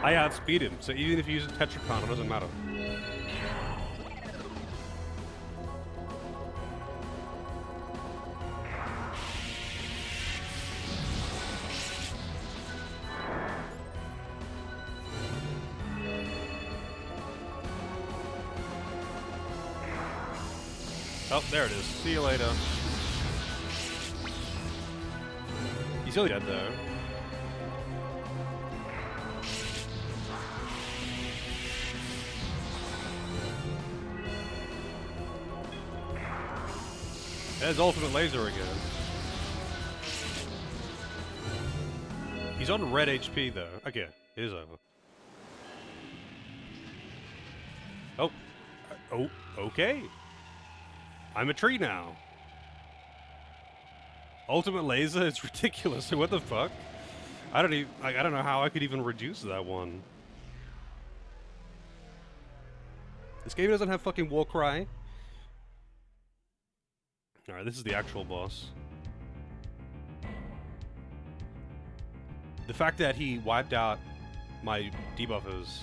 I outspeed him, so even if he uses Tetracon, it doesn't matter. Oh, there it is. See you later. He's really dead, though. There's ultimate laser again. He's on red HP though. Okay, it is over. Oh. Oh, okay. I'm a tree now. Ultimate laser? It's ridiculous. What the fuck? I don't even, I don't know how I could even reduce that one. This game doesn't have fucking war cry. Alright, this is the actual boss. The fact that he wiped out my debuffers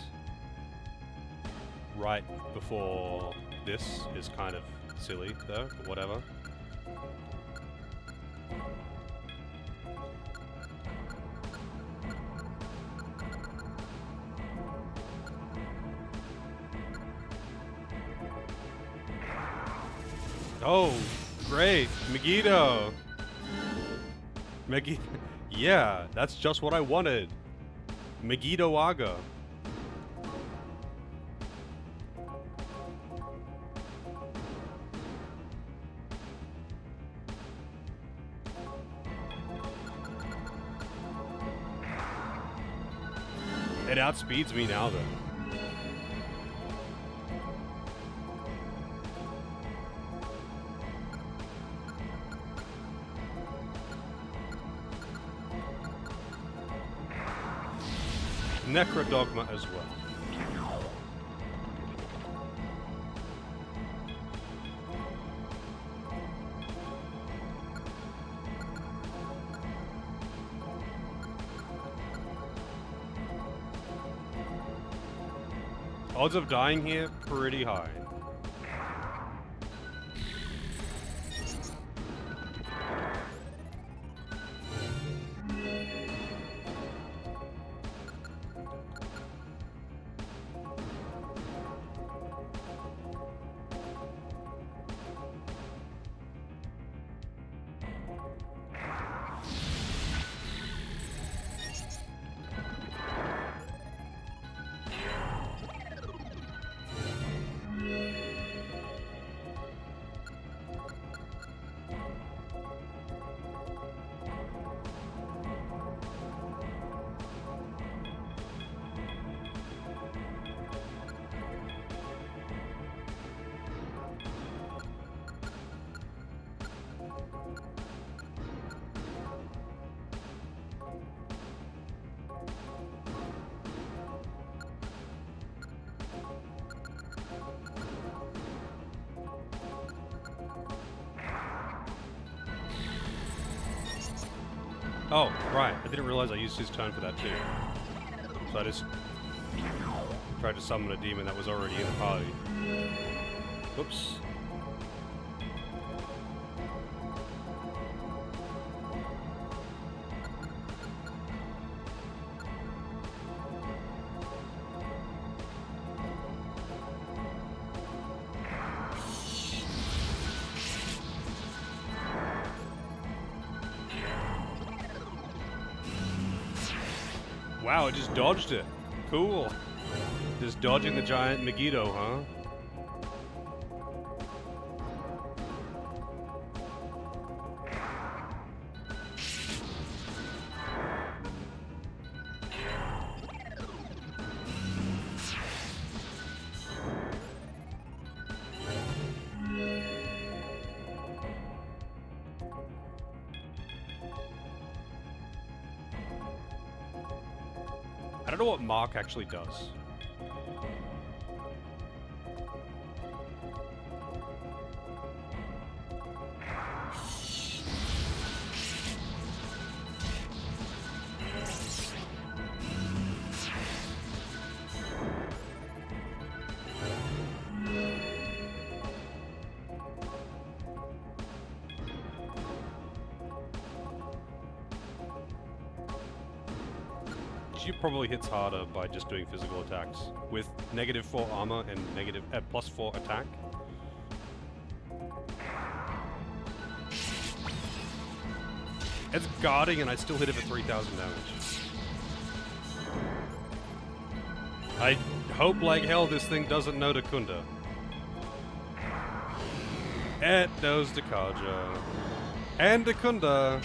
right before this is kind of silly, though, but whatever. Oh, great, Megiddo. Yeah, that's just what I wanted. Megiddo Aga. It outspeeds me now, though. Necrodogma as well. Odds of dying here, pretty high. Oh, right. I didn't realize I used his turn for that too. So I just tried to summon a demon that was already in the party. Oops. Wow, it just dodged it. Cool. Just dodging the giant Megiddo, huh? I don't know what Mark actually does. She probably hits harder by just doing physical attacks with -4 armor and +4 attack. It's guarding and I still hit it for 3,000 damage. I hope like hell this thing doesn't know Dakunda. It knows Dakaja. And Dakunda.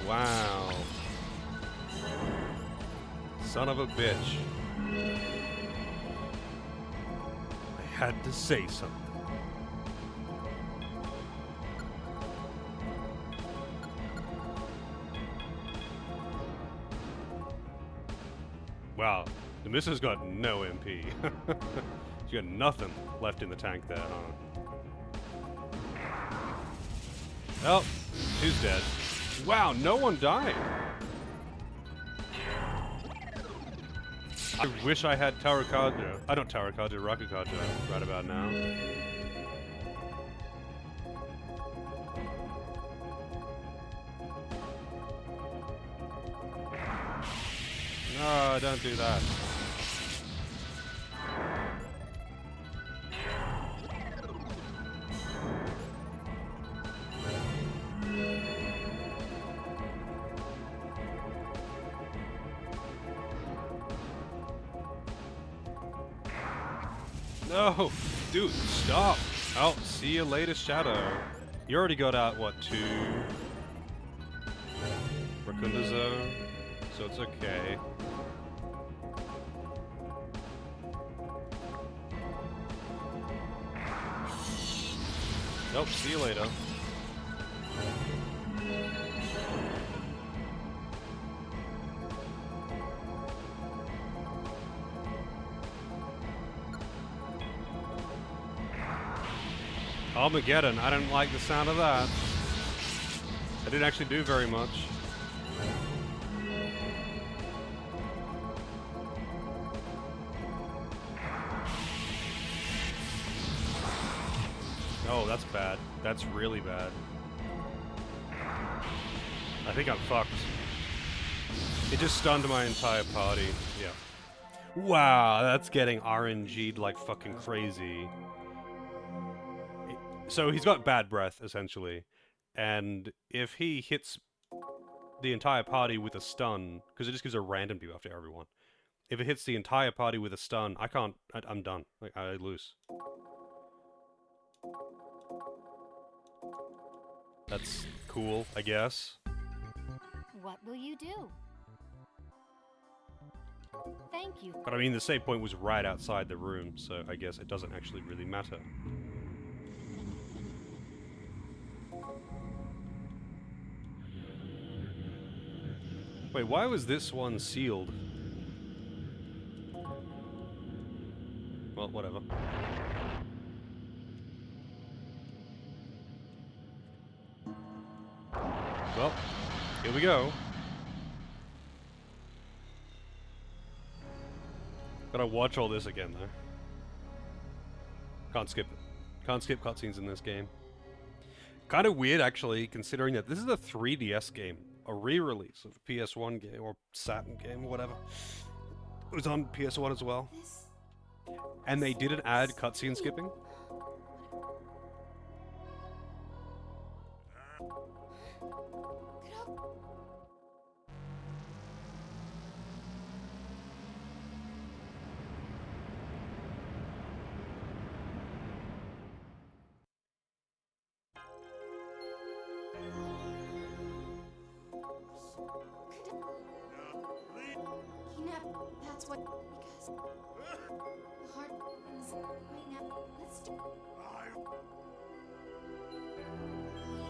Wow. Son of a bitch. I had to say something. Wow, the missus got no MP. She got nothing left in the tank there, huh? Oh, who's dead? Wow, no one died. I wish I had Tarakaja. I don't Tarakaja, Rakukaja right about now. No, don't do that. No! Dude, stop! Oh, see you later, Shadow. You already got out, what, 2? Rakundazo, so it's okay. Nope, see you later. Armageddon, I don't like the sound of that. I didn't actually do very much. Oh, that's bad. That's really bad. I think I'm fucked. It just stunned my entire party. Yeah. Wow, that's getting RNG'd like fucking crazy. So he's got bad breath, essentially. And if he hits the entire party with a stun, because it just gives a random debuff to everyone. If it hits the entire party with a stun, I'm done. Like, I lose. That's cool, I guess. What will you do? Thank you. But I mean, the save point was right outside the room, so I guess it doesn't actually really matter. Wait, why was this one sealed? Well, whatever. Well, here we go. Gotta watch all this again, though. Can't skip it. Can't skip cutscenes in this game. Kind of weird, actually, considering that this is a 3DS game. A re-release of a PS1 game, or Saturn game, or whatever. It was on PS1 as well. And they didn't add cutscene skipping. Nap, that's what. Because. The heart is. Wait, Nap, let's do.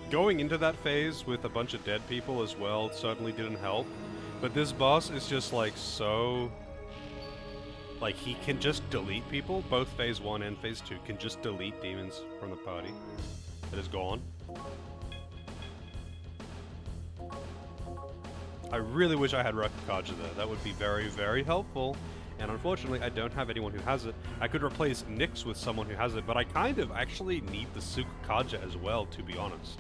Going into that phase with a bunch of dead people as well certainly didn't help. But this boss is just like so... Like, he can just delete people. Both phase 1 and phase 2 can just delete demons from the party. It is gone. I really wish I had Rakukaja there. That would be very, very helpful. And unfortunately, I don't have anyone who has it. I could replace Nyx with someone who has it, but I kind of actually need the Sukukaja as well, to be honest.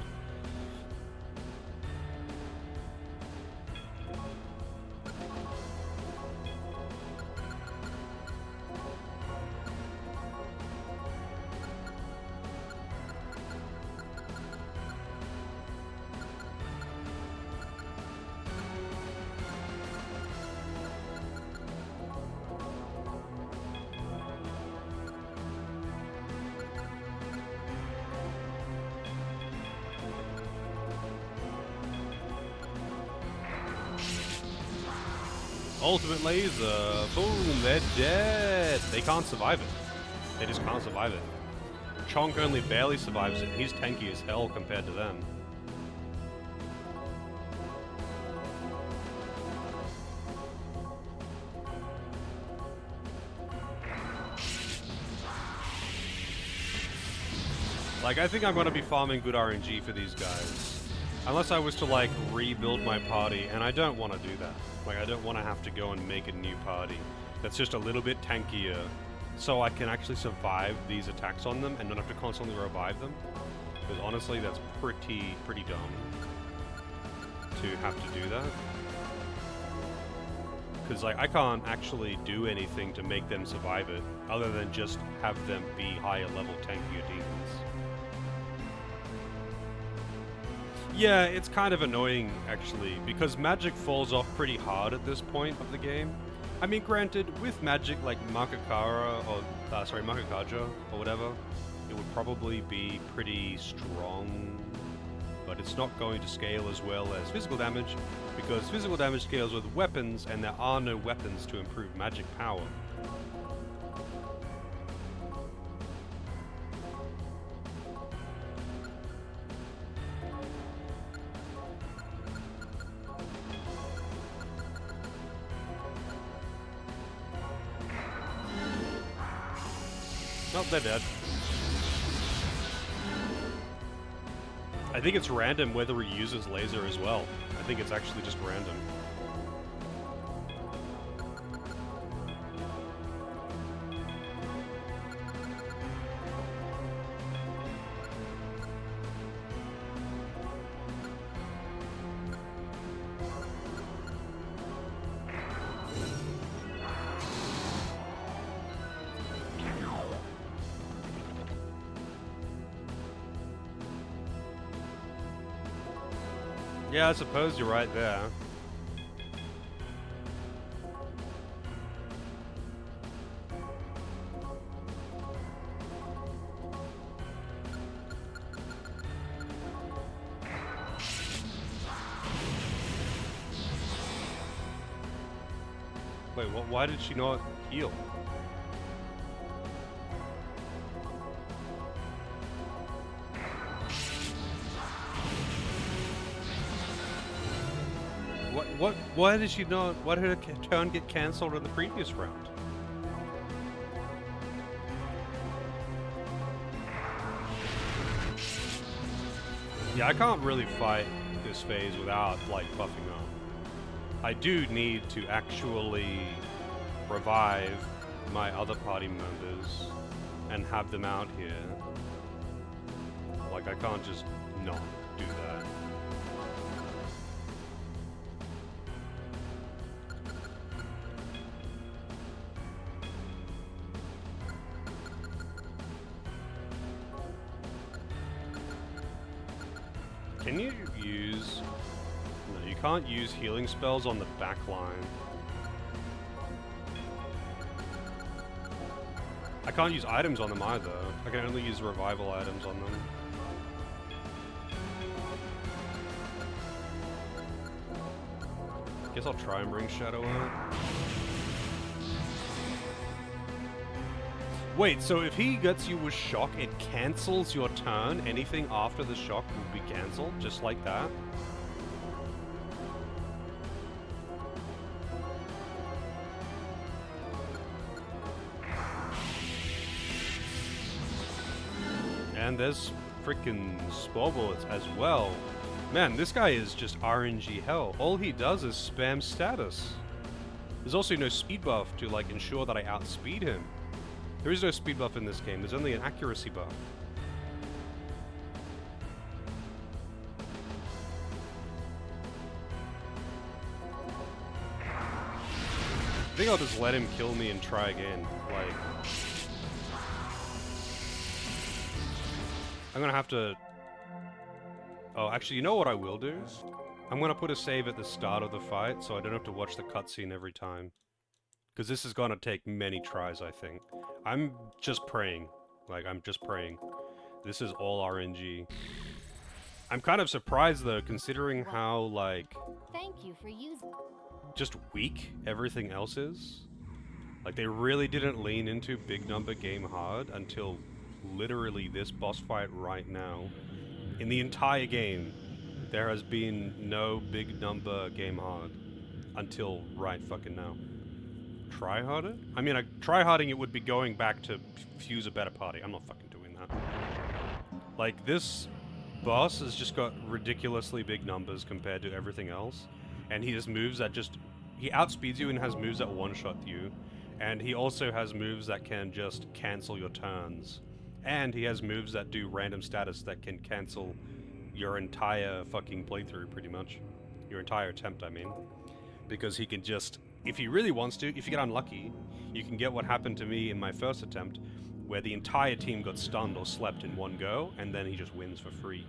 Ultimate laser. Boom, they're dead. They can't survive it. They just can't survive it. Chonk only barely survives it. He's tanky as hell compared to them. Like, I think I'm gonna be farming good RNG for these guys. Unless I was to, like, rebuild my party, and I don't want to do that. Like, I don't want to have to go and make a new party that's just a little bit tankier, so I can actually survive these attacks on them and not have to constantly revive them. Because honestly, that's pretty dumb to have to do that. Because, like, I can't actually do anything to make them survive it, other than just have them be higher level tankier demons. Yeah, it's kind of annoying, actually, because magic falls off pretty hard at this point of the game. I mean, granted, with magic like Makakara, or, Makukaja, or whatever, it would probably be pretty strong, but it's not going to scale as well as physical damage, because physical damage scales with weapons, and there are no weapons to improve magic power. Nope, they're dead. I think it's random whether he uses laser as well. I think it's actually just random. Yeah, I suppose you're right there. Wait, why did she not heal? Why did she not? Why did her turn get cancelled in the previous round? Yeah, I can't really fight this phase without, like, buffing up. I do need to actually revive my other party members and have them out here. Like, I can't just not do that. Can you use... No, you can't use healing spells on the back line. I can't use items on them either. I can only use revival items on them. Guess I'll try and bring Shadow out. Wait, so if he gets you with shock, it cancels your turn? Anything after the shock will be cancelled, just like that? And there's freaking spore bullets as well. Man, this guy is just RNG hell. All he does is spam status. There's also no speed buff to like ensure that I outspeed him. There is no speed buff in this game, there's only an accuracy buff. I think I'll just let him kill me and try again. Like, I'm gonna have to... Oh, actually, you know what I will do? I'm gonna put a save at the start of the fight, so I don't have to watch the cutscene every time. Because this is gonna take many tries, I think. I'm just praying. Like, I'm just praying. This is all RNG. I'm kind of surprised, though, considering how, like... Thank you for using... just weak everything else is. Like, they really didn't lean into big number game hard until literally this boss fight right now. In the entire game, there has been no big number game hard until right fucking now. Try harder? I mean, try harding it would be going back to fuse a better party. I'm not fucking doing that. Like, this boss has just got ridiculously big numbers compared to everything else. And he has moves that just... He outspeeds you and has moves that one-shot you. And he also has moves that can just cancel your turns. And he has moves that do random status that can cancel your entire fucking playthrough, pretty much. Your entire attempt, I mean. Because he can just... If he really wants to, if you get unlucky, you can get what happened to me in my first attempt, where the entire team got stunned or slept in one go, and then he just wins for free.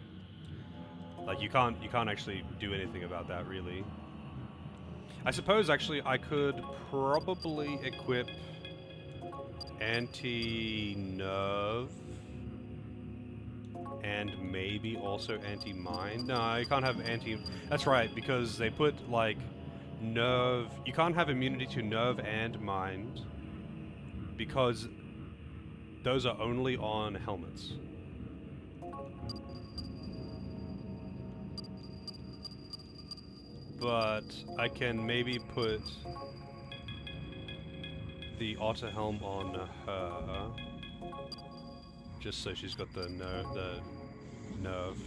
Like, you can't actually do anything about that, really. I suppose, actually, I could probably equip anti-nerve and maybe also anti-mind. No, you can't have anti... That's right, because they put, like, nerve... You can't have immunity to nerve and mind because those are only on helmets. But I can maybe put the otter helm on her, just so she's got the nerve,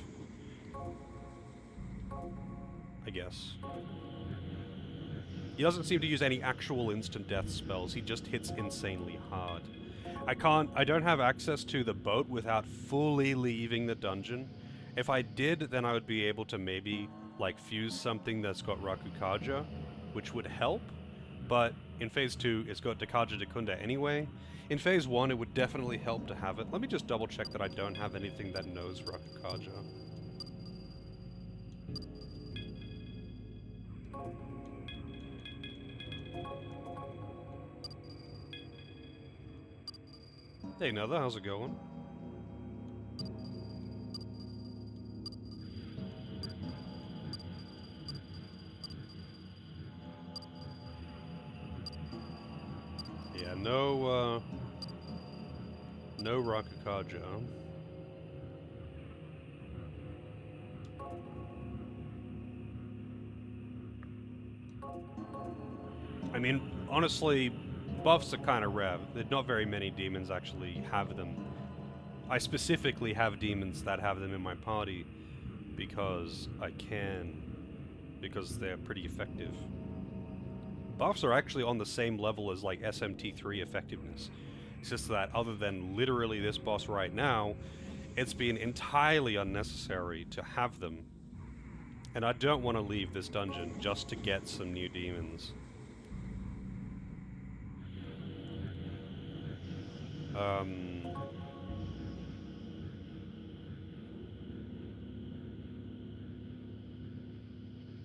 I guess. He doesn't seem to use any actual instant death spells, he just hits insanely hard. I don't have access to the boat without fully leaving the dungeon. If I did, then I would be able to maybe, like, fuse something that's got Rakukaja, which would help, but in Phase 2, it's got Dekaja Dekunda anyway. In Phase 1, it would definitely help to have it. Let me just double check that I don't have anything that knows Rakukaja. Hey Nether, how's it going? Yeah, no Rakukaja. I mean, honestly, buffs are kind of rare. Not very many demons actually have them. I specifically have demons that have them in my party because I can, because they're pretty effective. Buffs are actually on the same level as, like, SMT3 effectiveness. It's just that other than literally this boss right now, it's been entirely unnecessary to have them. And I don't want to leave this dungeon just to get some new demons.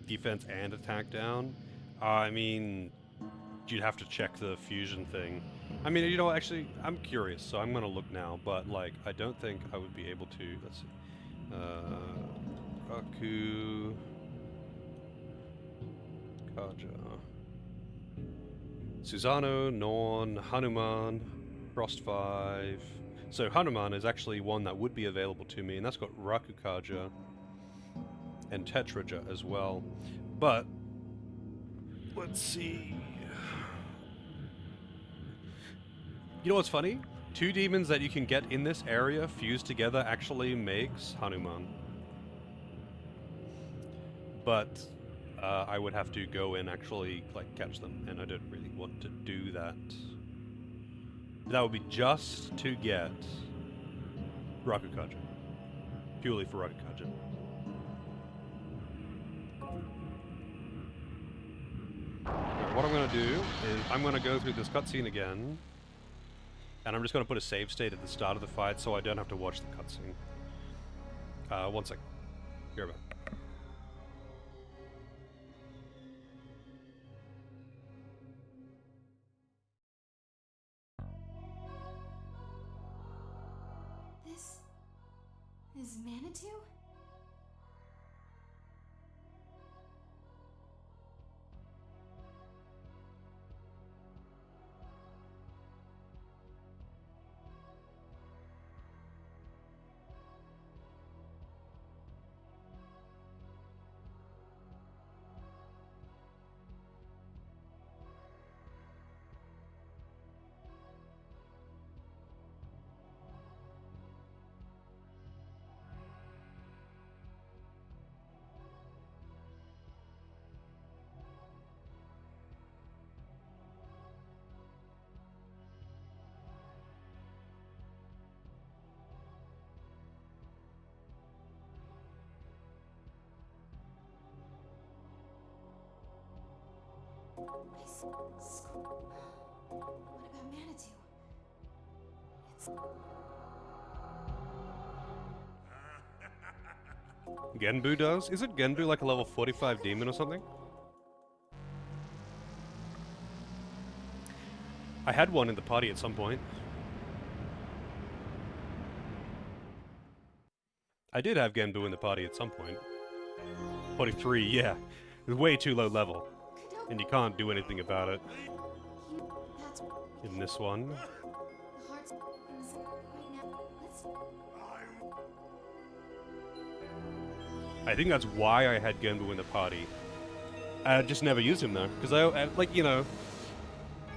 Defense and attack down? I mean, you'd have to check the fusion thing. I mean, you know, actually, I'm curious, so I'm gonna look now, but, like, I don't think I would be able to. Let's see. Raku... Kaja... Susano, Norn, Hanuman, Frost 5. So Hanuman is actually one that would be available to me, and that's got Rakukaja and Tetraja as well. But let's see. You know what's funny? 2 demons that you can get in this area fused together actually makes Hanuman. But I would have to go and actually like catch them, and I don't really want to do that. That would be just to get Rakukaja. Purely for Rakukaja. Right, what I'm going to do is I'm going to go through this cutscene again, and I'm just going to put a save state at the start of the fight so I don't have to watch the cutscene. 1 second. Be right back. This is Manitou? What about Manitou? It's... Genbu does? Is it Genbu like a level 45 demon or something? I had one in the party at some point. I did have Genbu in the party at some point. 43, yeah. It's way too low level. And you can't do anything about it in this one. I think that's why I had Genbu in the party. I just never used him though, because I like, you know,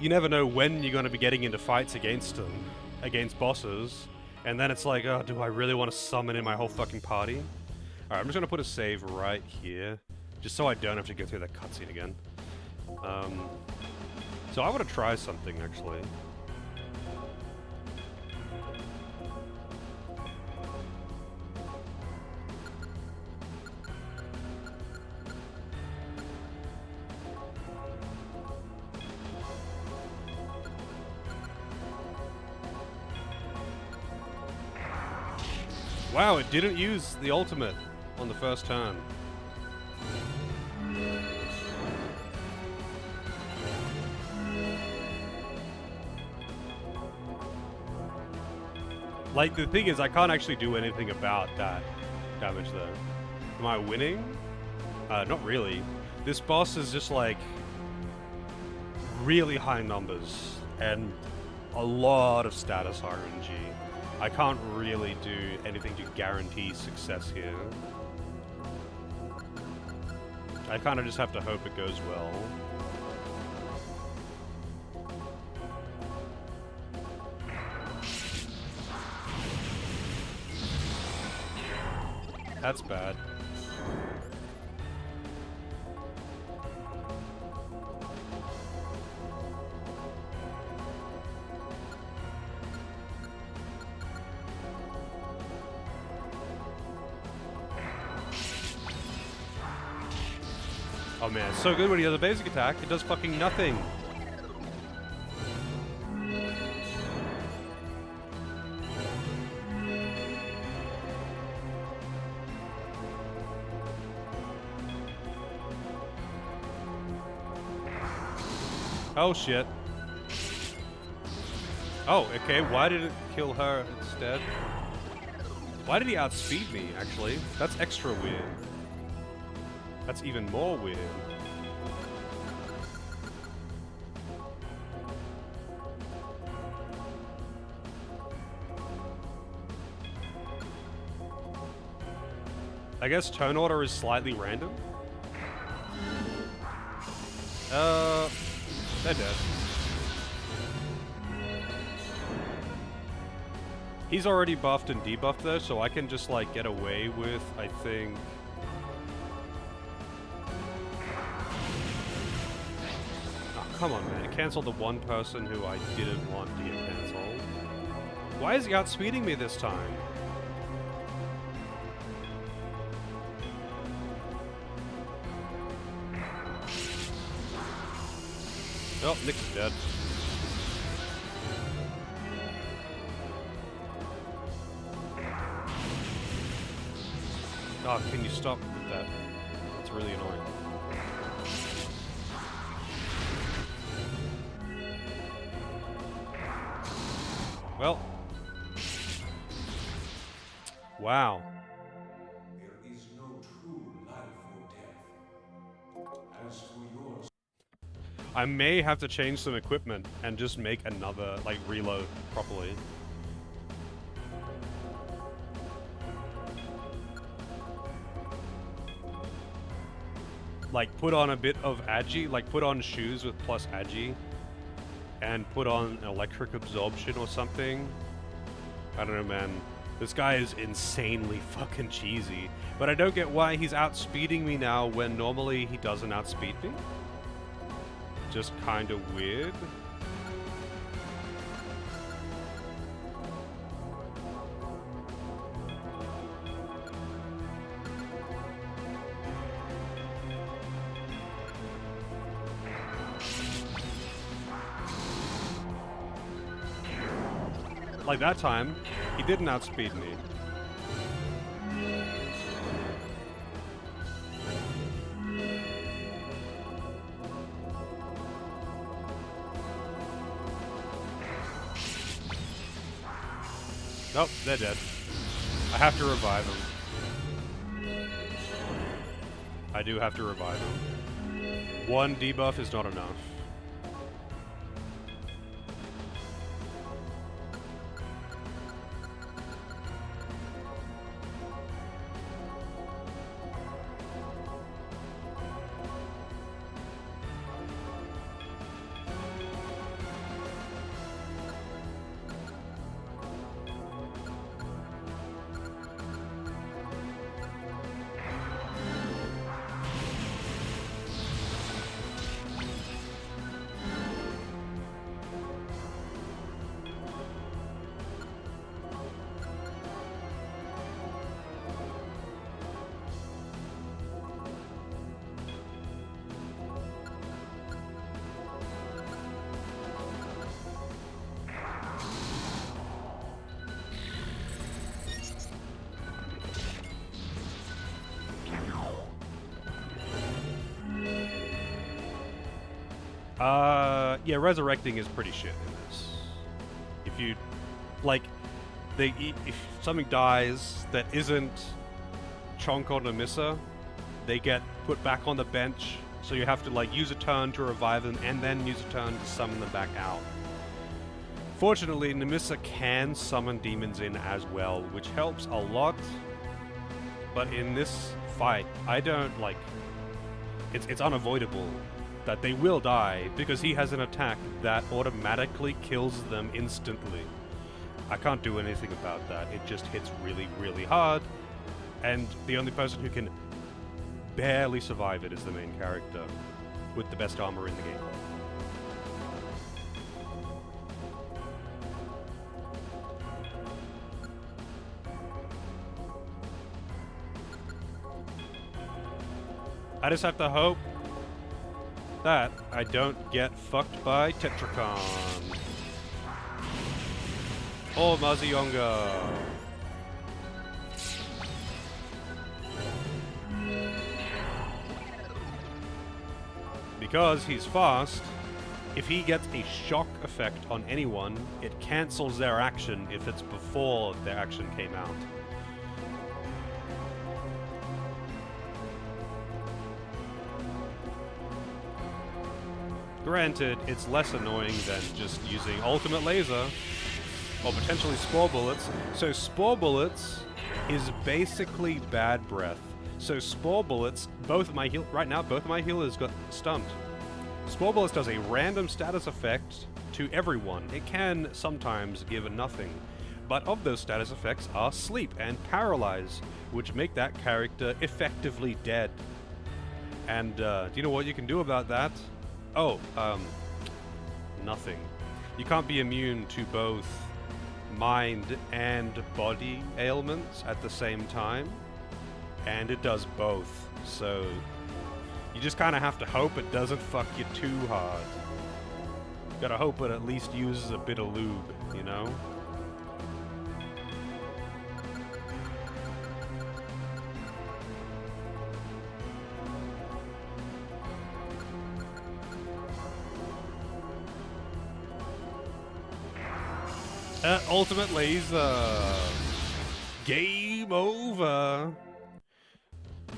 you never know when you're going to be getting into fights against them, against bosses, and then it's like, oh, do I really want to summon in my whole fucking party? Alright, I'm just going to put a save right here, just so I don't have to go through that cutscene again. So I want to try something, actually. Wow, it didn't use the ultimate on the first turn. Like, the thing is, I can't actually do anything about that damage, though. Am I winning? Not really. This boss is just, like, really high numbers and a lot of status RNG. I can't really do anything to guarantee success here. I kind of just have to hope it goes well. That's bad. Oh man, it's so good when he has a basic attack. It does fucking nothing. Oh shit. Oh, okay, why did it kill her instead? Why did he outspeed me, actually? That's extra weird. That's even more weird. I guess turn order is slightly random. They're dead. He's already buffed and debuffed though, so I can just like get away with, I think... Oh, come on man, cancel the one person who I didn't want to get cancelled. Why is he outspeeding me this time? Oh, Nick's dead. Oh, can you stop with that? It's really annoying. Well. Wow. There is no true life or death. As for yours, I may have to change some equipment and just make another, like, reload properly. Like, put on a bit of agi, like, put on shoes with plus agi, and put on electric absorption or something. I don't know, man. This guy is insanely fucking cheesy. But I don't get why he's outspeeding me now when normally he doesn't outspeed me. Just kind of weird. Like that time, he didn't outspeed me. Nope, they're dead. I have to revive them. I do have to revive them. One debuff is not enough. Yeah, resurrecting is pretty shit in this. If you, like, if something dies that isn't Chonk or Namissa, they get put back on the bench, so you have to, like, use a turn to revive them and then use a turn to summon them back out. Fortunately, Namissa can summon demons in as well, which helps a lot, but in this fight, I don't, like, it's unavoidable that they will die because he has an attack that automatically kills them instantly. I can't do anything about that. It just hits really, really hard, and the only person who can barely survive it is the main character with the best armor in the game. I just have to hope that I don't get fucked by Tetracon. Or Mazionga. Because he's fast, if he gets a shock effect on anyone, it cancels their action if it's before their action came out. Granted, it's less annoying than just using Ultimate Laser, or potentially Spore Bullets. So Spore Bullets is basically Bad Breath, So Spore Bullets, both of my healers got stunned. Spore Bullets does a random status effect to everyone. It can sometimes give a nothing, but of those status effects are Sleep and Paralyze, which make that character effectively dead. And do you know what you can do about that? Oh, nothing. You can't be immune to both mind and body ailments at the same time, and it does both, so you just kind of have to hope it doesn't fuck you too hard. Gotta hope it at least uses a bit of lube, you know? Ultimate Laser. Game over.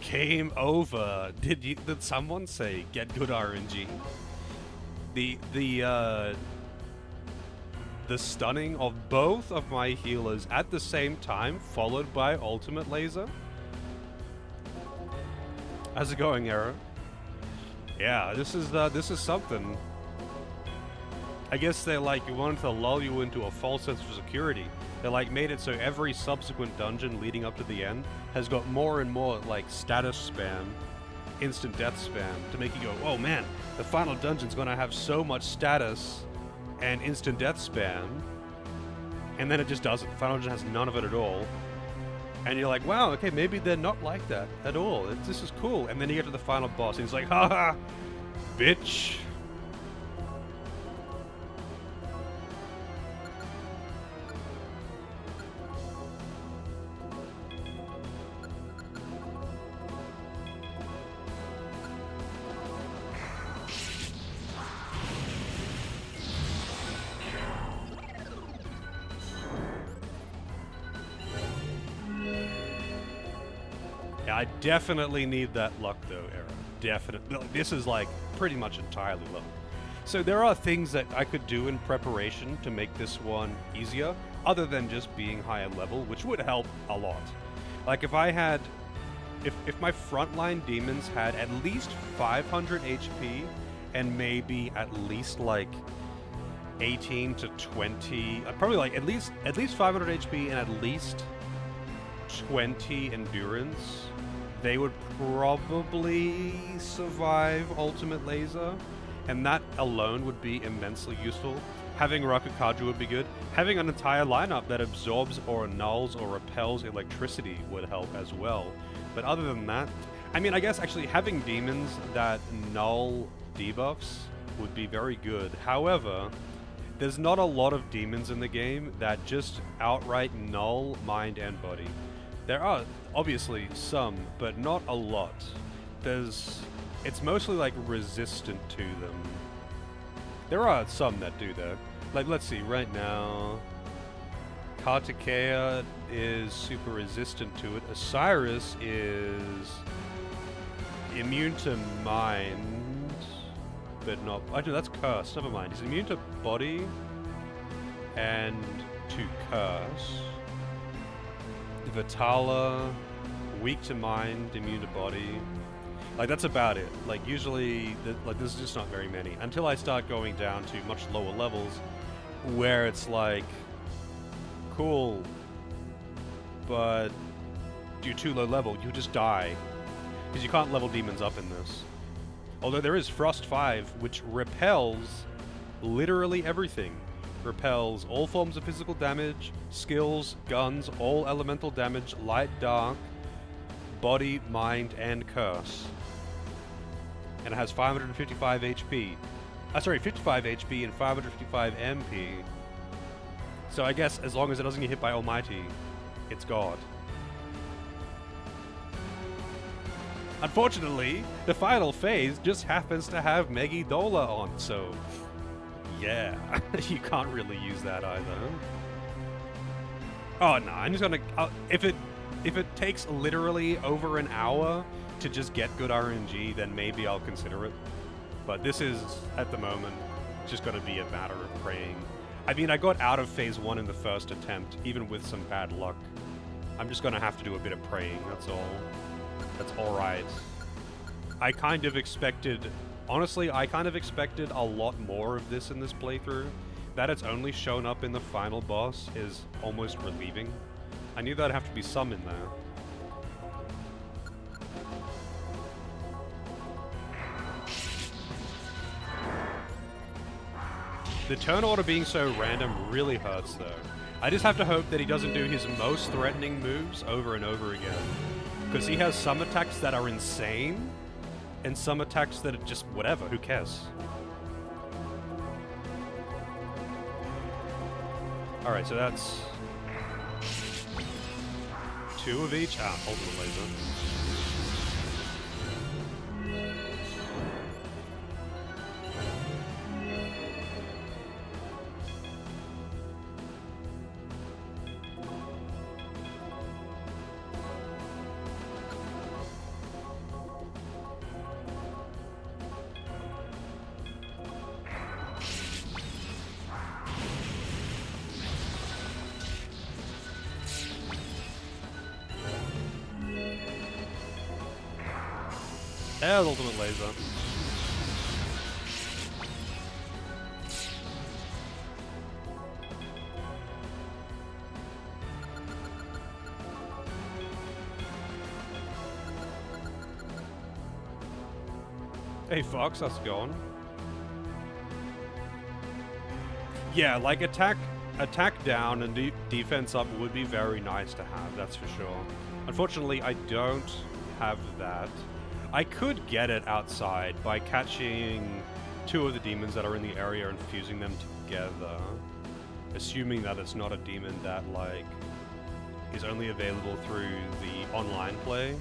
Game over. Did someone say get good RNG? The stunning of both of my healers at the same time, followed by Ultimate Laser. How's it going, Era? Yeah, this is something. I guess they wanted to lull you into a false sense of security. They made it so every subsequent dungeon leading up to the end has got more and more status spam, instant death spam, to make you go, oh man, the final dungeon's gonna have so much status and instant death spam, and then it just doesn't. The final dungeon has none of it at all. And you're like, wow, okay, maybe they're not like that at all. This is cool. And then you get to the final boss, and he's like, haha, bitch. I definitely need that luck though, Era. Definitely. This is pretty much entirely luck. So there are things that I could do in preparation to make this one easier, other than just being higher level, which would help a lot. If I had... If my frontline demons had at least 500 HP, and maybe at least 18 to 20... probably at least 500 HP and at least 20 endurance, they would probably survive Ultimate Laser, and that alone would be immensely useful. Having Rakukaju would be good. Having an entire lineup that absorbs or nulls or repels electricity would help as well. But other than that, I mean, I guess actually having demons that null debuffs would be very good. However, there's not a lot of demons in the game that just outright null mind and body. There are obviously some, but not a lot. It's mostly resistant to them. There are some that do though. Let's see, right now, Kartikeya is super resistant to it. Osiris is immune to mind, but not... Actually, that's curse. Never mind. He's immune to body and to curse. Vitala, weak to mind, immune to body. That's about it. Usually, there's just not very many. Until I start going down to much lower levels, where it's cool, but you're too low level, you just die. Because you can't level demons up in this. Although there is Frost 5, which repels literally everything. Repels all forms of physical damage, skills, guns, all elemental damage, light, dark, body, mind, and curse. And it has 555 HP. 55 HP and 555 MP. So I guess as long as it doesn't get hit by Almighty, it's God. Unfortunately, the final phase just happens to have Megidola on, so... yeah, you can't really use that either. Oh no, I'm just gonna... if it takes literally over an hour to just get good RNG, then maybe I'll consider it. But this is, at the moment, just gonna be a matter of praying. I mean, I got out of Phase 1 in the first attempt, even with some bad luck. I'm just gonna have to do a bit of praying, that's all. That's alright. I kind of expected... Honestly, I kind of expected a lot more of this in this playthrough. That it's only shown up in the final boss is almost relieving. I knew there'd have to be some in there. The turn order being so random really hurts though. I just have to hope that he doesn't do his most threatening moves over and over again. Because he has some attacks that are insane, and some attacks that are just whatever, who cares? Alright, so that's 2 of each. Ah, ultimate laser. There's ultimate laser. Hey Fox, how's it going? Yeah, like attack down and defense up would be very nice to have, that's for sure. Unfortunately, I don't have that. I could get it outside by catching 2 of the demons that are in the area and fusing them together. Assuming that it's not a demon that, like, is only available through the online play.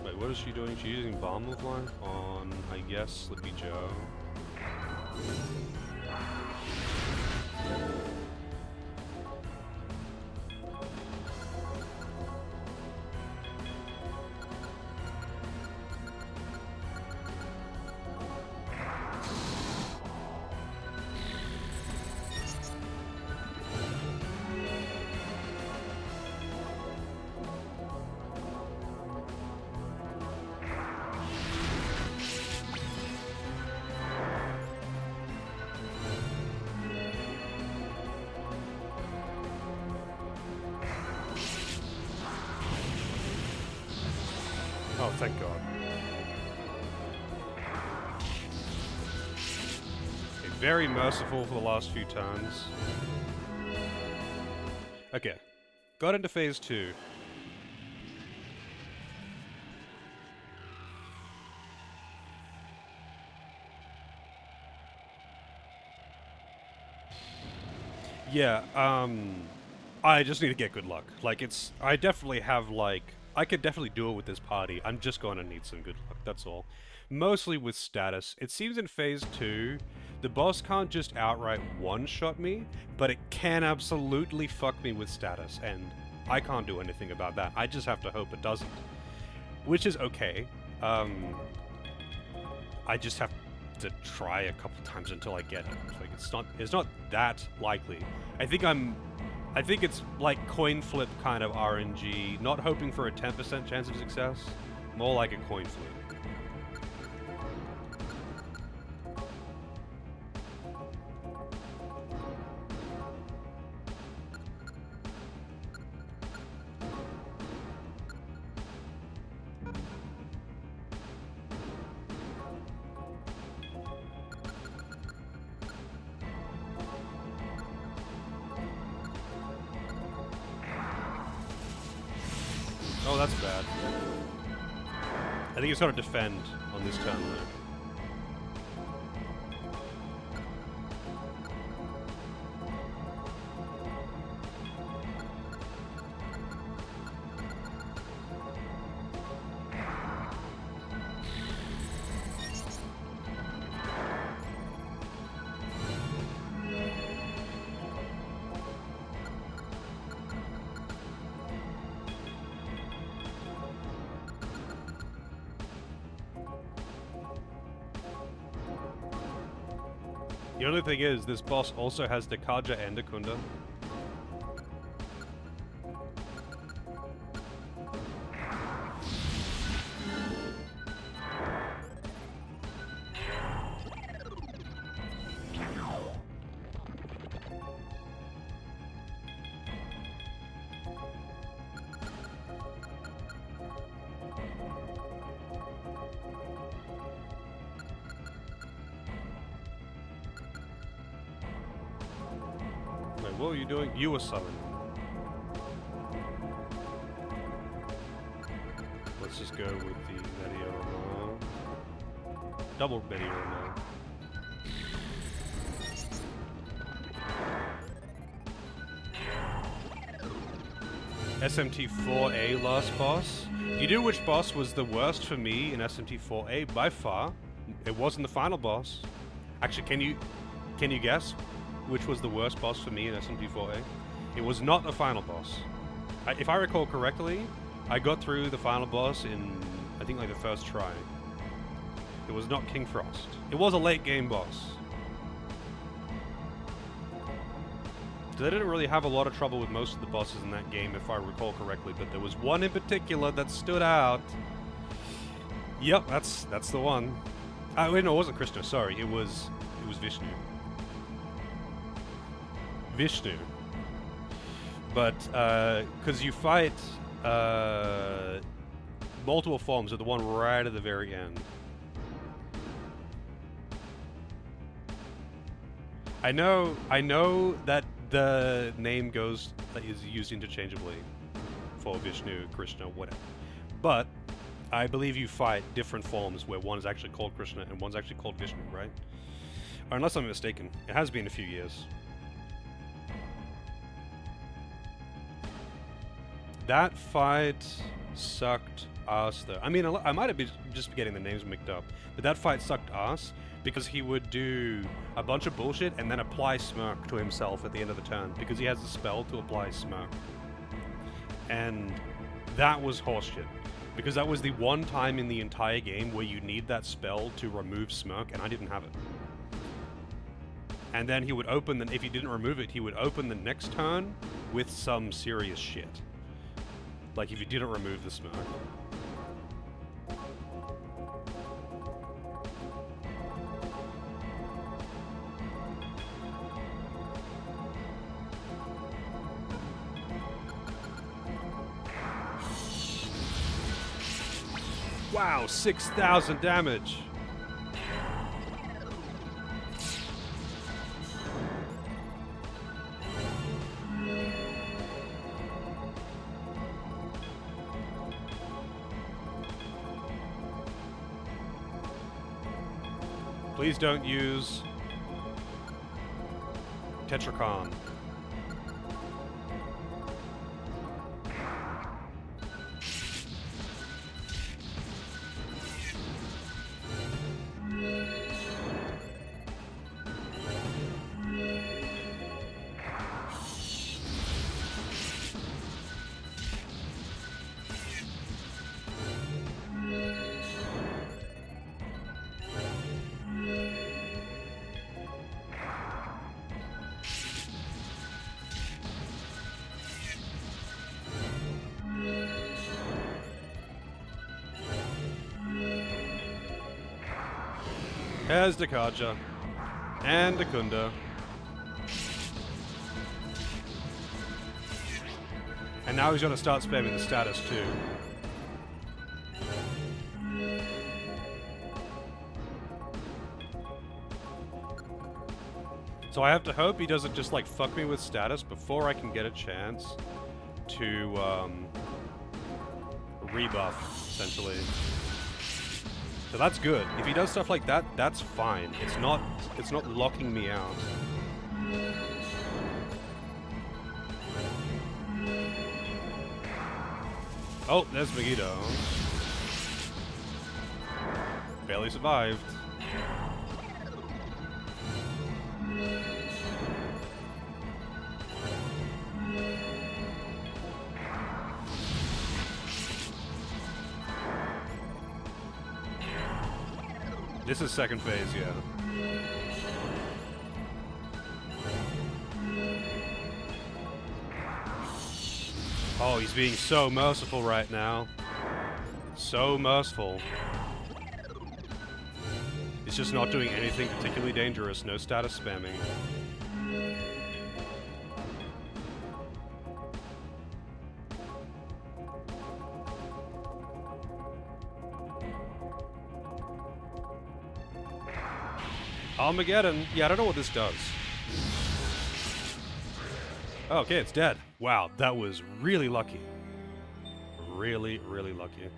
Wait, what is she doing? She's using Bomb of Life on, I guess, Sleepy Joe. Oh, thank God. Okay, very merciful for the last few turns. Okay. Got into phase 2. Yeah, I just need to get good luck. Like, I definitely have, like... I could definitely do it with this party. I'm just going to need some good luck, that's all. Mostly with status. It seems in phase 2, the boss can't just outright one-shot me, but it can absolutely fuck me with status, and I can't do anything about that. I just have to hope it doesn't. Which is okay. I just have to try a couple times until I get it. Like, it's not that likely. I think it's like coin flip kind of RNG, not hoping for a 10% chance of success, more like a coin flip. Oh, that's bad. I think it's got to defend on this turn, though. The only thing is, this boss also has Dekaja and Akunda. what are you doing? You were summoned. Let's just go with the Meteorama. Double Meteorama. SMT 4A last boss. You knew which boss was the worst for me in SMT 4A by far. It wasn't the final boss. Actually, can you guess which was the worst boss for me in SMT 4A? It was not the final boss. If I recall correctly, I got through the final boss in, I think, like the first try. It was not King Frost. It was a late game boss. They didn't really have a lot of trouble with most of the bosses in that game, if I recall correctly, but there was one in particular that stood out. Yep, that's the one. Wait, no, it wasn't Krishna. Sorry, it was Vishnu. Vishnu. But because you fight multiple forms of the one right at the very end. I know that the name is used interchangeably for Vishnu, Krishna, whatever. But I believe you fight different forms where one is actually called Krishna and one's actually called Vishnu, right? Or unless I'm mistaken. It has been a few years. That fight sucked ass, though. I mean, I might have been just getting the names mixed up, but that fight sucked ass because he would do a bunch of bullshit and then apply smirk to himself at the end of the turn because he has a spell to apply smirk. And that was horseshit because that was the one time in the entire game where you need that spell to remove smirk, and I didn't have it. And then he would open, if he didn't remove it, he would open the next turn with some serious shit. Like if you didn't remove the smirk. Wow, 6,000 damage. Please don't use Tetracon. There's Dakaja. And Dakunda. And now he's gonna start spamming the status too. So I have to hope he doesn't just like fuck me with status before I can get a chance to rebuff, essentially. So that's good. If he does stuff like that, that's fine. It's not locking me out. Oh, there's Megiddo. Barely survived. This is second phase, yeah. Oh, he's being so merciful right now. So merciful. He's just not doing anything particularly dangerous, no status spamming. Armageddon. Yeah, I don't know what this does. Okay, it's dead. Wow, that was really lucky. Really, really lucky. I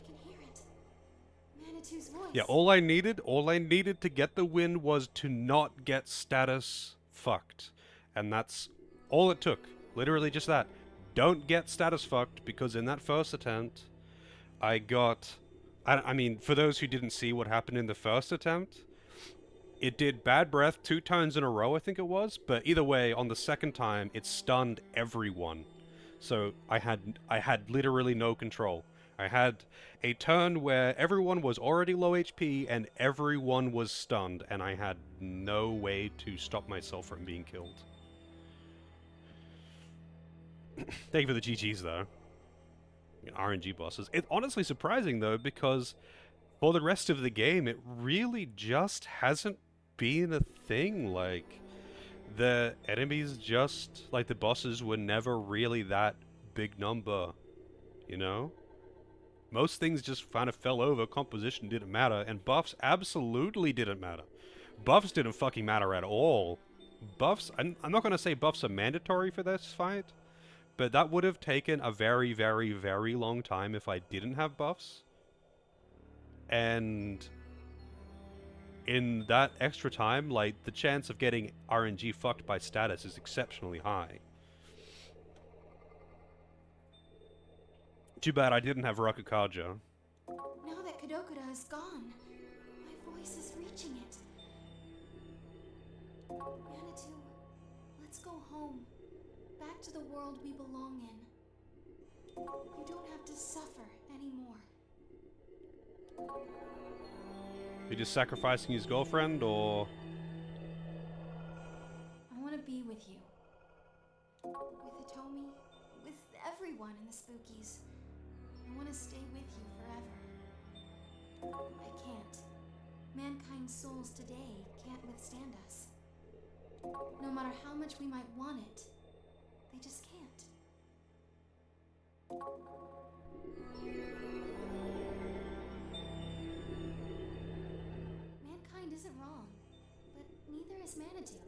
can hear it. Manitou's voice. Yeah, all I needed to get the win was to not get status fucked. And that's all it took. Literally just that. Don't get status fucked, because in that first attempt, I got... I mean, for those who didn't see what happened in the first attempt, it did bad breath 2 times in a row, I think it was, but either way, on the second time, it stunned everyone. So I had literally no control. I had a turn where everyone was already low HP and everyone was stunned, and I had no way to stop myself from being killed. Thank you for the GGs, though. RNG bosses. It's honestly surprising, though, because for the rest of the game, it really just hasn't been a thing. Like, the enemies just, like, the bosses were never really that big number, you know? Most things just kind of fell over, composition didn't matter, and buffs absolutely didn't matter. Buffs didn't fucking matter at all. Buffs, I'm not going to say buffs are mandatory for this fight, but that would have taken a very, very, very long time if I didn't have buffs. And in that extra time, like, the chance of getting RNG fucked by status is exceptionally high. Too bad I didn't have Rakukaja. Now that Kadokura is gone, my voice is reaching it. Manitou, let's go home. Back to the world we belong in. You don't have to suffer anymore. He just sacrificing his girlfriend, or... I want to be with you. With Hitomi, with everyone in the Spookies. I want to stay with you forever. I can't. Mankind's souls today can't withstand us. No matter how much we might want it, they just can't. Mankind isn't wrong, but neither is Manitou.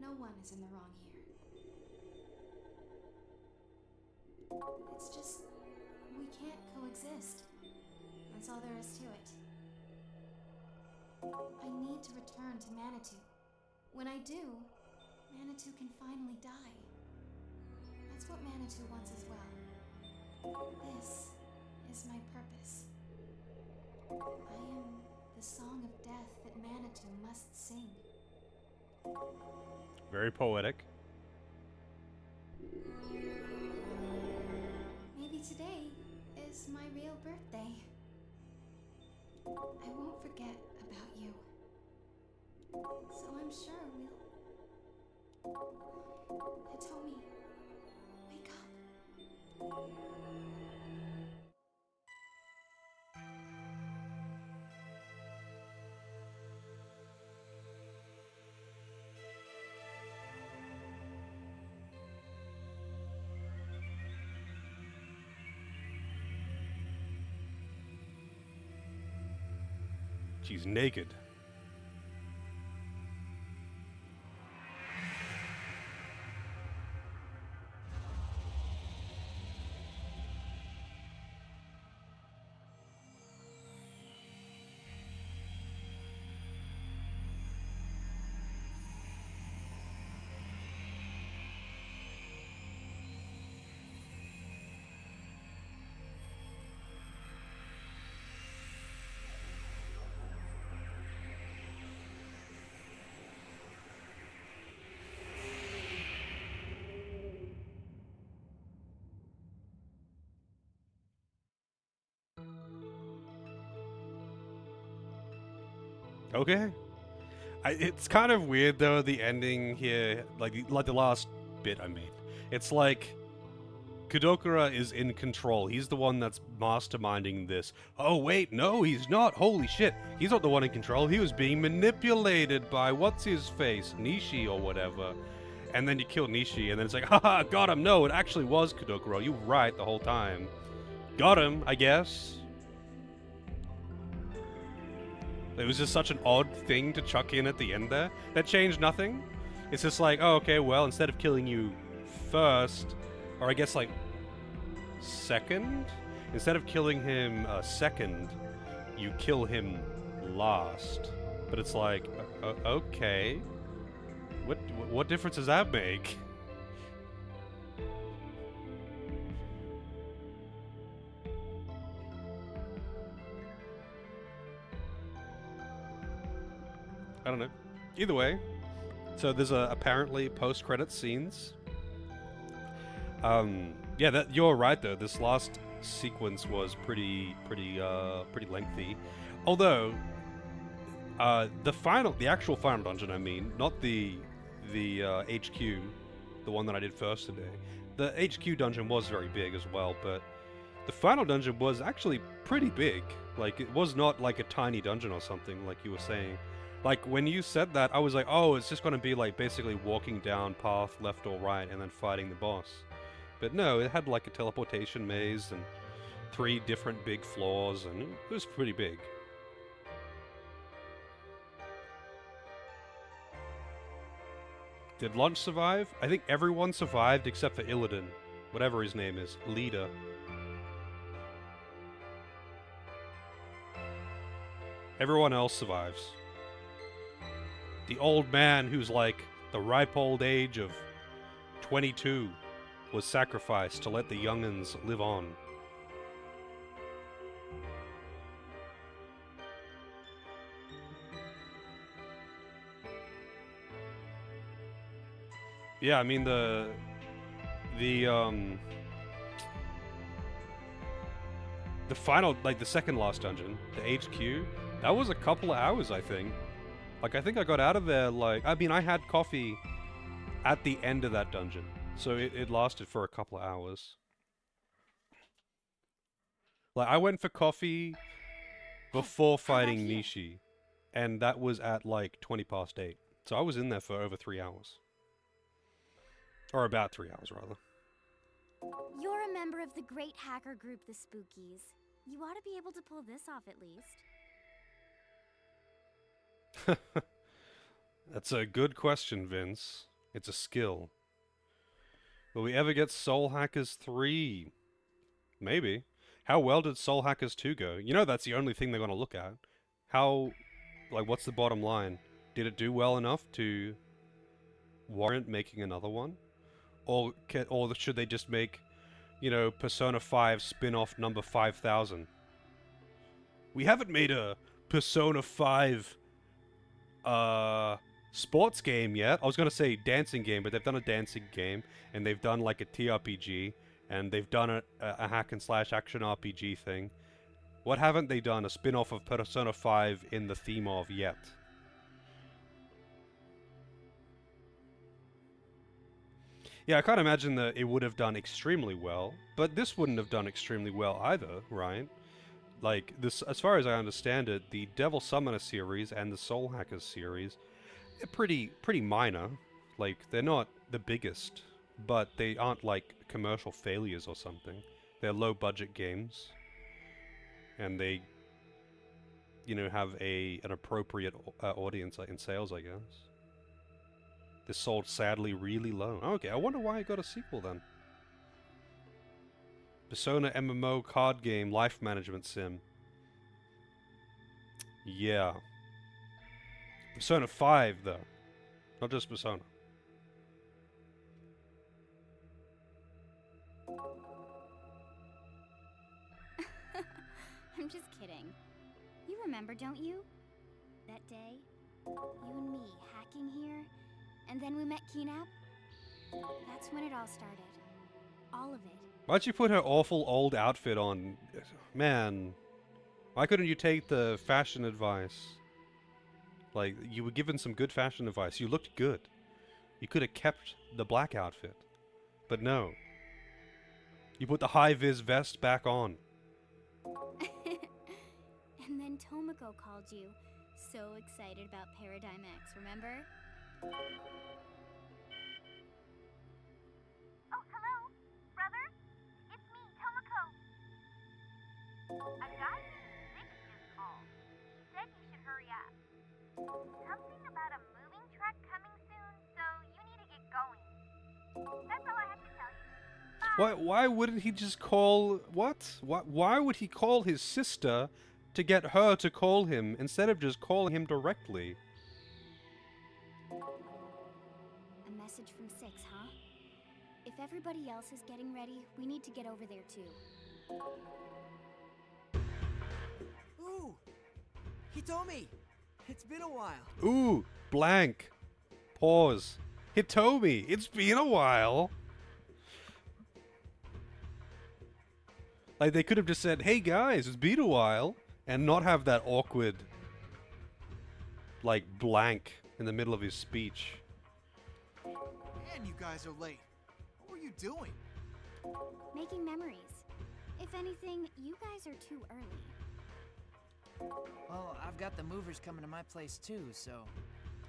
No one is in the wrong here. It's just, we can't coexist. That's all there is to it. I need to return to Manitou. When I do, Manitou can finally die. That's what Manitou wants as well. This is my purpose. I am the song of death that Manitou must sing. Very poetic. Maybe today is my real birthday. I won't forget about you. So I'm sure we'll... Hitomi, wake up. She's naked. Okay. It's kind of weird, though, the ending here, like the last bit I made. It's like Kadokura is in control. He's the one that's masterminding this. Oh, wait, no, he's not. Holy shit. He's not the one in control. He was being manipulated by what's-his-face, Nishi or whatever. And then you kill Nishi, and then it's like, haha, got him. No, it actually was Kadokura. You were right the whole time. Got him, I guess. It was just such an odd thing to chuck in at the end there. That changed nothing. It's just like, oh, okay, well, instead of killing you first, or I guess like second? Instead of killing him second, you kill him last. But it's like, okay. What difference does that make? I don't know. Either way, so there's apparently post-credit scenes. Yeah, that you're right though. This last sequence was pretty lengthy. Although, the actual final dungeon, I mean, not the HQ, the one that I did first today. The HQ dungeon was very big as well, but the final dungeon was actually pretty big. Like, it was not like a tiny dungeon or something, like you were saying. Like, when you said that, I was like, oh, it's just gonna be like basically walking down path left or right and then fighting the boss. But no, it had like a teleportation maze and 3 different big floors, and it was pretty big. Did Lunch survive? I think everyone survived except for Illidan. Whatever his name is. Leader. Everyone else survives. The old man who's like the ripe old age of 22 was sacrificed to let the young'uns live on. Yeah, I mean the final, like the second last dungeon, the HQ, that was a couple of hours, I think. Like, I think I got out of there, like, I mean, I had coffee at the end of that dungeon, so it lasted for a couple of hours. Like, I went for coffee before fighting Nishi, and that was at like 20 past 8. So I was in there for over 3 hours. Or about 3 hours, rather. You're a member of the great hacker group, the Spookies. You ought to be able to pull this off at least. That's a good question, Vince. It's a skill. Will we ever get Soul Hackers 3? Maybe. How well did Soul Hackers 2 go? You know that's the only thing they're going to look at. How... like, what's the bottom line? Did it do well enough to warrant making another one? Or should they just make, you know, Persona 5 spin-off number 5000? We haven't made a Persona 5 sports game yet. I was gonna say dancing game, but they've done a dancing game, and they've done like a TRPG, and they've done a hack and slash action RPG thing. What haven't they done a spin-off of Persona 5 in the theme of yet? Yeah, I can't imagine that it would have done extremely well, but this wouldn't have done extremely well either, right? Like, this, as far as I understand it, the Devil Summoner series and the Soul Hackers series are pretty minor. Like, they're not the biggest, but they aren't like commercial failures or something. They're low-budget games, and they, you know, have an appropriate audience in sales, I guess. This sold sadly really low. Okay, I wonder why it got a sequel then. Persona MMO card game life management sim. Yeah. Persona 5 though. Not just Persona. I'm just kidding. You remember, don't you? That day? You and me hacking here? And then we met Keenap? That's when it all started. All of it. Why'd you put her awful old outfit on? Man. Why couldn't you take the fashion advice? Like, you were given some good fashion advice. You looked good. You could have kept the black outfit. But no. You put the high-vis vest back on. And then Tomoko called you. So excited about Paradigm X, remember? Oh, hello? Brother? It's me, Tomoko. A guy named Nick just called. He said you should hurry up. Something about a moving truck coming soon, so Why wouldn't he just call... What? Why would he call his sister to get her to call him instead of just calling him directly? A message from 6, huh? If everybody else is getting ready, we need to get over there too. Ooh! Hitomi! It's been a while. Ooh, blank. Pause. Hitomi, it's been a while. Like, they could have just said, hey guys, it's been a while, and not have that awkward, like, blank in the middle of his speech. Man, you guys are late. What were you doing? Making memories. If anything, you guys are too early. Well, I've got the movers coming to my place too, so...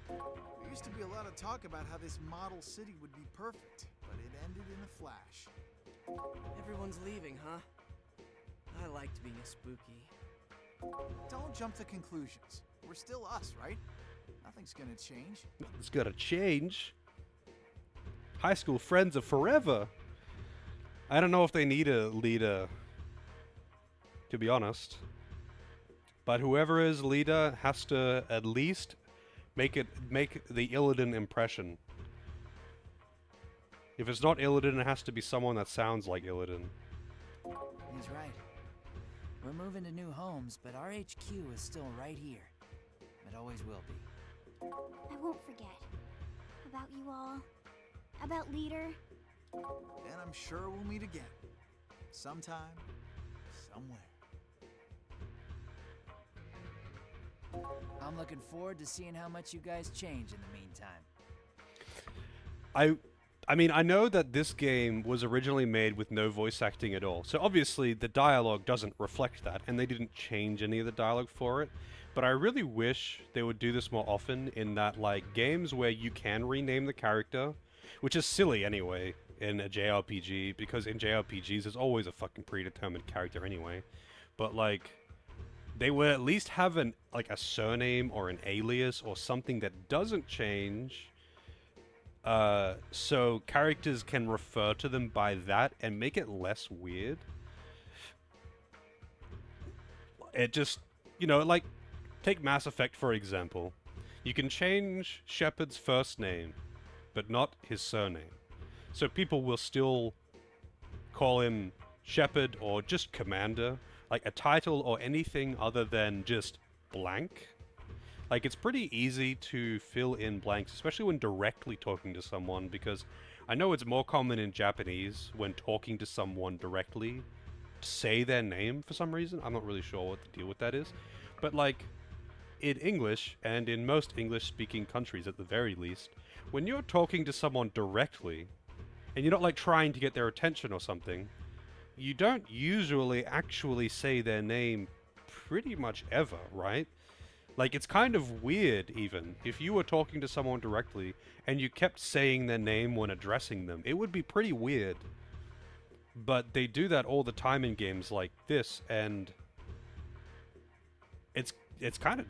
There used to be a lot of talk about how this model city would be perfect, but it ended in a flash. Everyone's leaving, huh? I liked being a spooky. Don't jump to conclusions. We're still us, right? Nothing's gonna change. It's gonna change. High school friends are forever. I don't know if they need a leader, to be honest. But whoever is leader has to at least make the Illidan impression. If it's not Illidan, it has to be someone that sounds like Illidan. He's right. We're moving to new homes, but our HQ is still right here. It always will be. I won't forget. About you all. About Leader. And I'm sure we'll meet again. Sometime. Somewhere. I'm looking forward to seeing how much you guys change in the meantime. I mean, I know that this game was originally made with no voice acting at all, so obviously the dialogue doesn't reflect that, and they didn't change any of the dialogue for it. But I really wish they would do this more often in that, like, games where you can rename the character, which is silly anyway in a JRPG, because in JRPGs there's always a fucking predetermined character anyway. But, like, they would at least have a surname or an alias or something that doesn't change, so characters can refer to them by that and make it less weird. It just, you know, like, take Mass Effect for example. You can change Shepard's first name, but not his surname. So people will still call him Shepard or just Commander, like a title or anything other than just blank. Like, it's pretty easy to fill in blanks, especially when directly talking to someone, because I know it's more common in Japanese when talking to someone directly to say their name for some reason. I'm not really sure what the deal with that is. But, like, in English, and in most English-speaking countries at the very least, when you're talking to someone directly, and you're not, like, trying to get their attention or something, you don't usually actually say their name pretty much ever, right? Like, it's kind of weird, even. If you were talking to someone directly, and you kept saying their name when addressing them, it would be pretty weird. But they do that all the time in games like this, and it's kind of,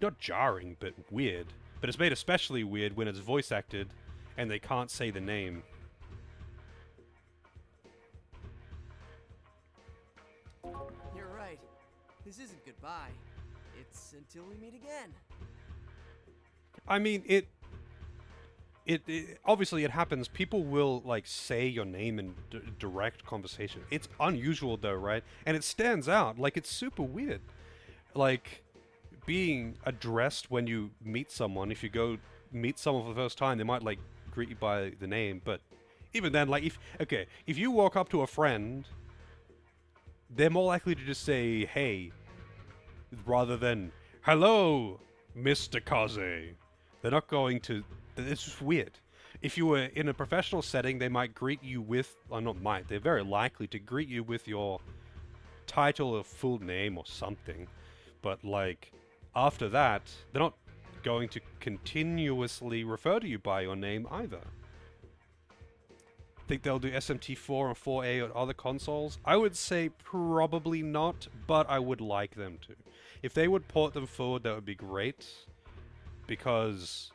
not jarring, but weird. But it's made especially weird when it's voice acted, and they can't say the name. You're right. This isn't goodbye. It's until we meet again. I mean, it obviously it happens. People will, like, say your name in direct conversation. It's unusual though, right? And it stands out. Like, it's super weird. Like, being addressed when you meet someone. If you go meet someone for the first time, they might, like, greet you by the name. But even then, like, if you walk up to a friend, they're more likely to just say, hey, rather than, hello, Mr. Kaze. They're not going to... It's just weird. If you were in a professional setting, they might greet you with... Or not might, they're very likely to greet you with your title or full name or something. But, like, after that, they're not going to continuously refer to you by your name either. Think they'll do SMT 4 and 4A on other consoles? I would say probably not, but I would like them to. If they would port them forward, that would be great, because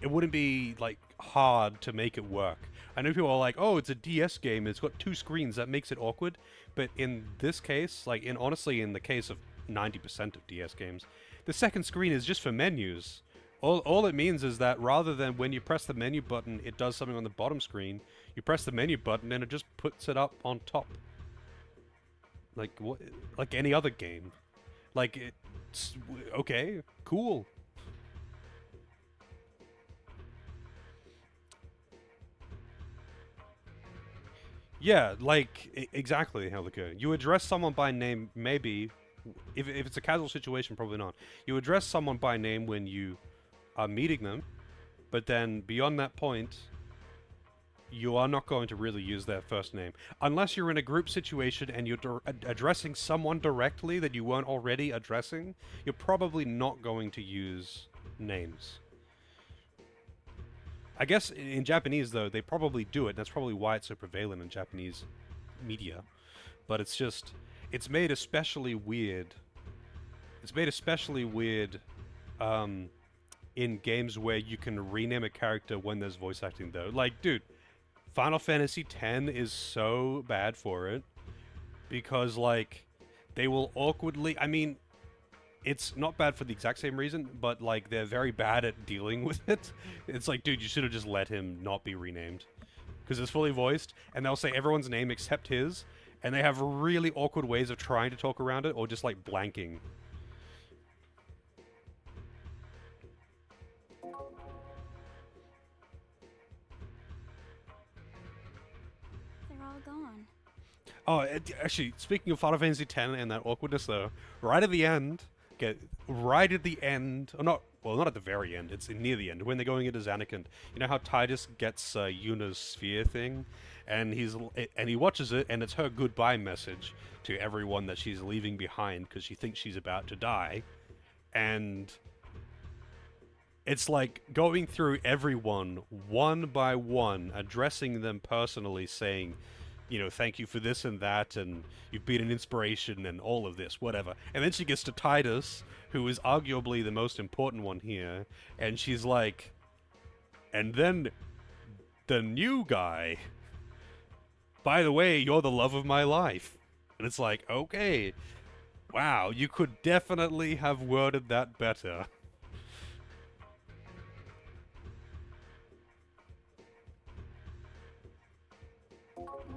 it wouldn't be like hard to make it work. I know people are like, oh, it's a DS game, it's got 2 screens, that makes it awkward. But in this case, like honestly in the case of 90% of DS games, the second screen is just for menus. All it means is that rather than when you press the menu button, it does something on the bottom screen, you press the menu button and it just puts it up on top. Like what? Like any other game. Like it's okay, cool. Yeah, like exactly, Helica. You address someone by name, maybe. If it's a casual situation, probably not. You address someone by name when you are meeting them, but then beyond that point, you are not going to really use their first name. Unless you're in a group situation and you're addressing someone directly that you weren't already addressing, you're probably not going to use names. I guess in Japanese, though, they probably do it. That's probably why it's so prevalent in Japanese media. But it's just, it's made especially weird. It's made especially weird in games where you can rename a character when there's voice acting, though. Like, dude, Final Fantasy X is so bad for it because, like, they will awkwardly... I mean, it's not bad for the exact same reason, but, like, they're very bad at dealing with it. It's like, dude, you should have just let him not be renamed. Because it's fully voiced, and they'll say everyone's name except his, and they have really awkward ways of trying to talk around it, or just, like, blanking. Gone. Oh, actually, speaking of Final Fantasy X and that awkwardness, though, right at the end, or not, well, not at the very end, it's near the end, when they're going into Zanarkand, you know how Tidus gets Yuna's sphere thing, and he watches it, and it's her goodbye message to everyone that she's leaving behind, because she thinks she's about to die, and it's like going through everyone, one by one, addressing them personally, saying, you know, thank you for this and that, and you've been an inspiration, and all of this, whatever. And then she gets to Tidus, who is arguably the most important one here, and she's like, and then the new guy, by the way, you're the love of my life. And it's like, okay, wow, you could definitely have worded that better.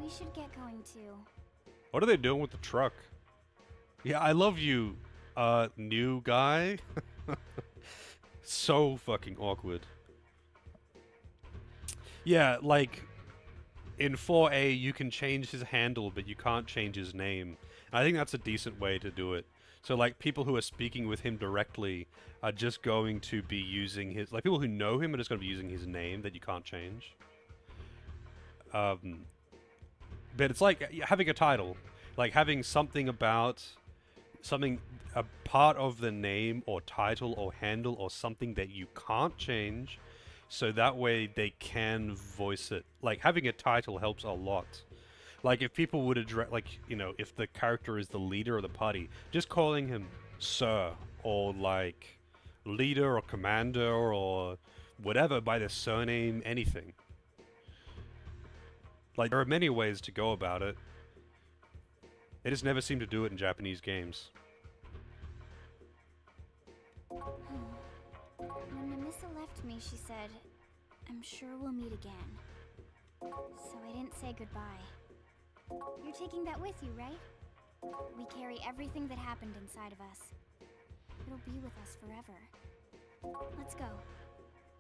We should get going too. What are they doing with the truck? Yeah, I love you, new guy. So fucking awkward. Yeah, like, in 4A, you can change his handle, but you can't change his name. And I think that's a decent way to do it. So, like, people who are speaking with him directly are just going to be using his... Like, people who know him are just going to be using his name that you can't change. But it's like having a title. Like, having something about... Something... A part of the name or title or handle or something that you can't change... So that way they can voice it. Like, having a title helps a lot. Like, if people would address, like, you know, if the character is the leader of the party, just calling him Sir, or, like, leader or commander or whatever by their surname, anything. Like, there are many ways to go about it. They just never seem to do it in Japanese games. When Namissa left me, she said, I'm sure we'll meet again. So I didn't say goodbye. You're taking that with you, right? We carry everything that happened inside of us. It'll be with us forever. Let's go.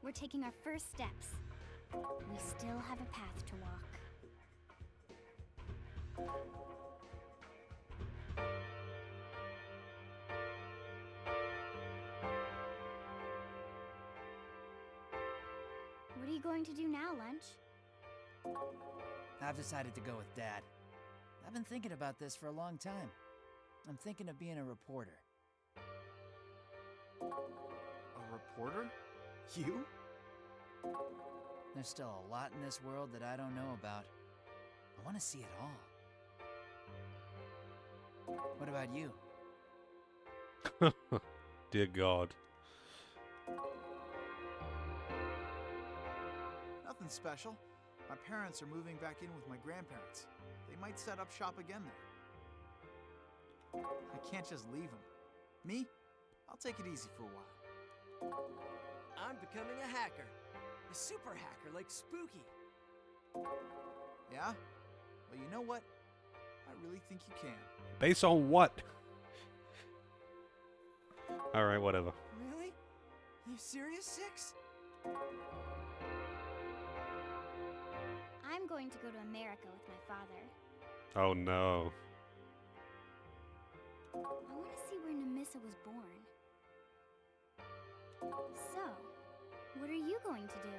We're taking our first steps. We still have a path to walk. What are you going to do now, Lunch? I've decided to go with Dad. I've been thinking about this for a long time. I'm thinking of being a reporter. A reporter? You? There's still a lot in this world that I don't know about. I want to see it all. What about you? Dear God. nothing special. My parents are moving back in with my grandparents. They might set up shop again there. I can't just leave them. Me? I'll take it easy for a while. I'm becoming a hacker. A super hacker like Spooky. Yeah? Well, you know what? I really think you can. Based on what? Alright, whatever. Really? You serious, Six? I'm going to go to America with my father. Oh no. I want to see where Nemissa was born. So, what are you going to do?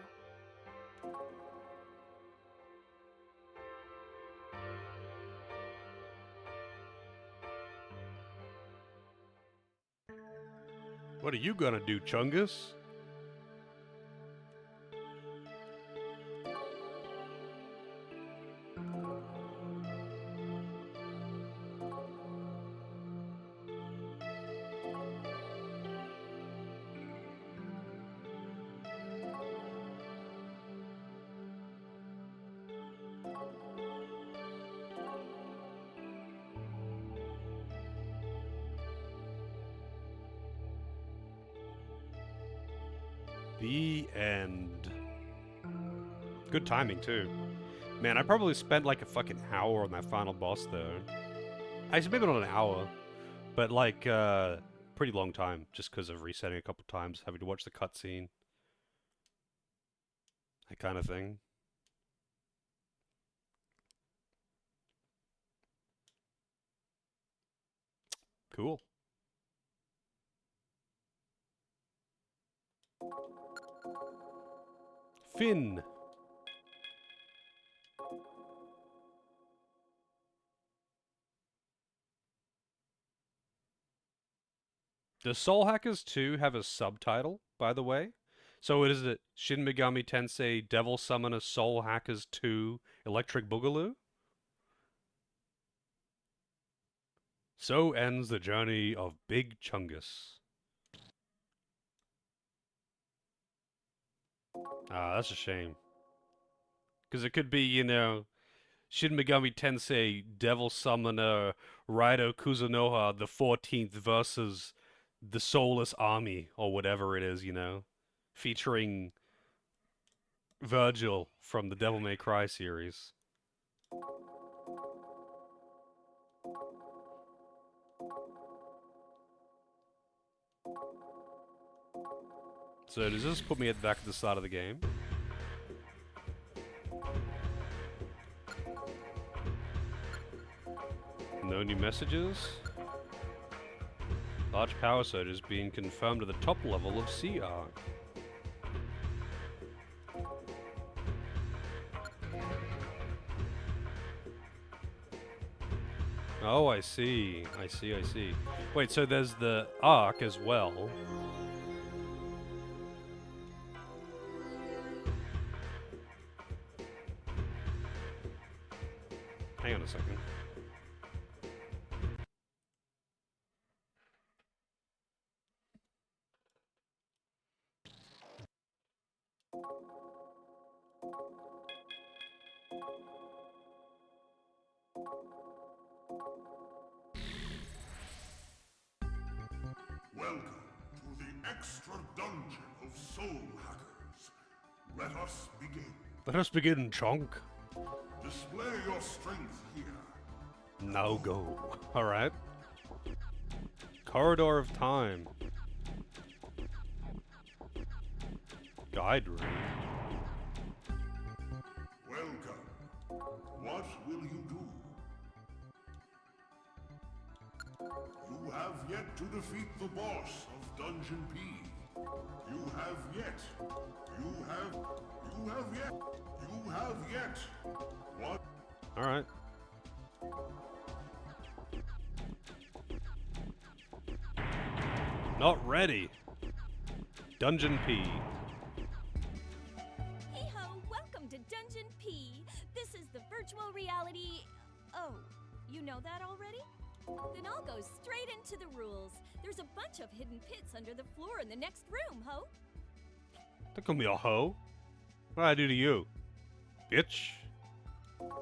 What are you gonna do, Chungus? The end. Good timing, too. Man, I probably spent like a fucking hour on that final boss, though. Actually, maybe not an hour, but like, pretty long time, just because of resetting a couple times, having to watch the cutscene. That kind of thing. Cool. Finn. Does Soul Hackers 2 have a subtitle, by the way? So it is it Shin Megami Tensei Devil Summoner Soul Hackers 2 Electric Boogaloo? So ends the journey of Big Chungus. Ah, that's a shame. Because it could be, you know, Shin Megami Tensei Devil Summoner Raido Kuzunoha the 14th versus the Soulless Army, or whatever it is, you know? Featuring Virgil from the Devil May Cry series. So does this put me back at the start of the game? No new messages? Large power surge is being confirmed at the top level of CR. Oh, I see. I see. Wait, so there's the Ark as well. Hang on a second. Welcome to the extra dungeon of soul hackers. Let us begin. Let us begin, Chonk. Display your strength here. Now go. Alright. Corridor of Time. Guide room. Welcome. What will you do? You have yet to defeat the boss of Dungeon P. You have yet. You have yet. What? Alright. Not ready. Dungeon P. Hey-ho, welcome to Dungeon P. This is the virtual reality... Oh, you know that already? Then I'll go straight into the rules. There's a bunch of hidden pits under the floor in the next room, ho. Don't call me a hoe. What did I do to you? Bitch.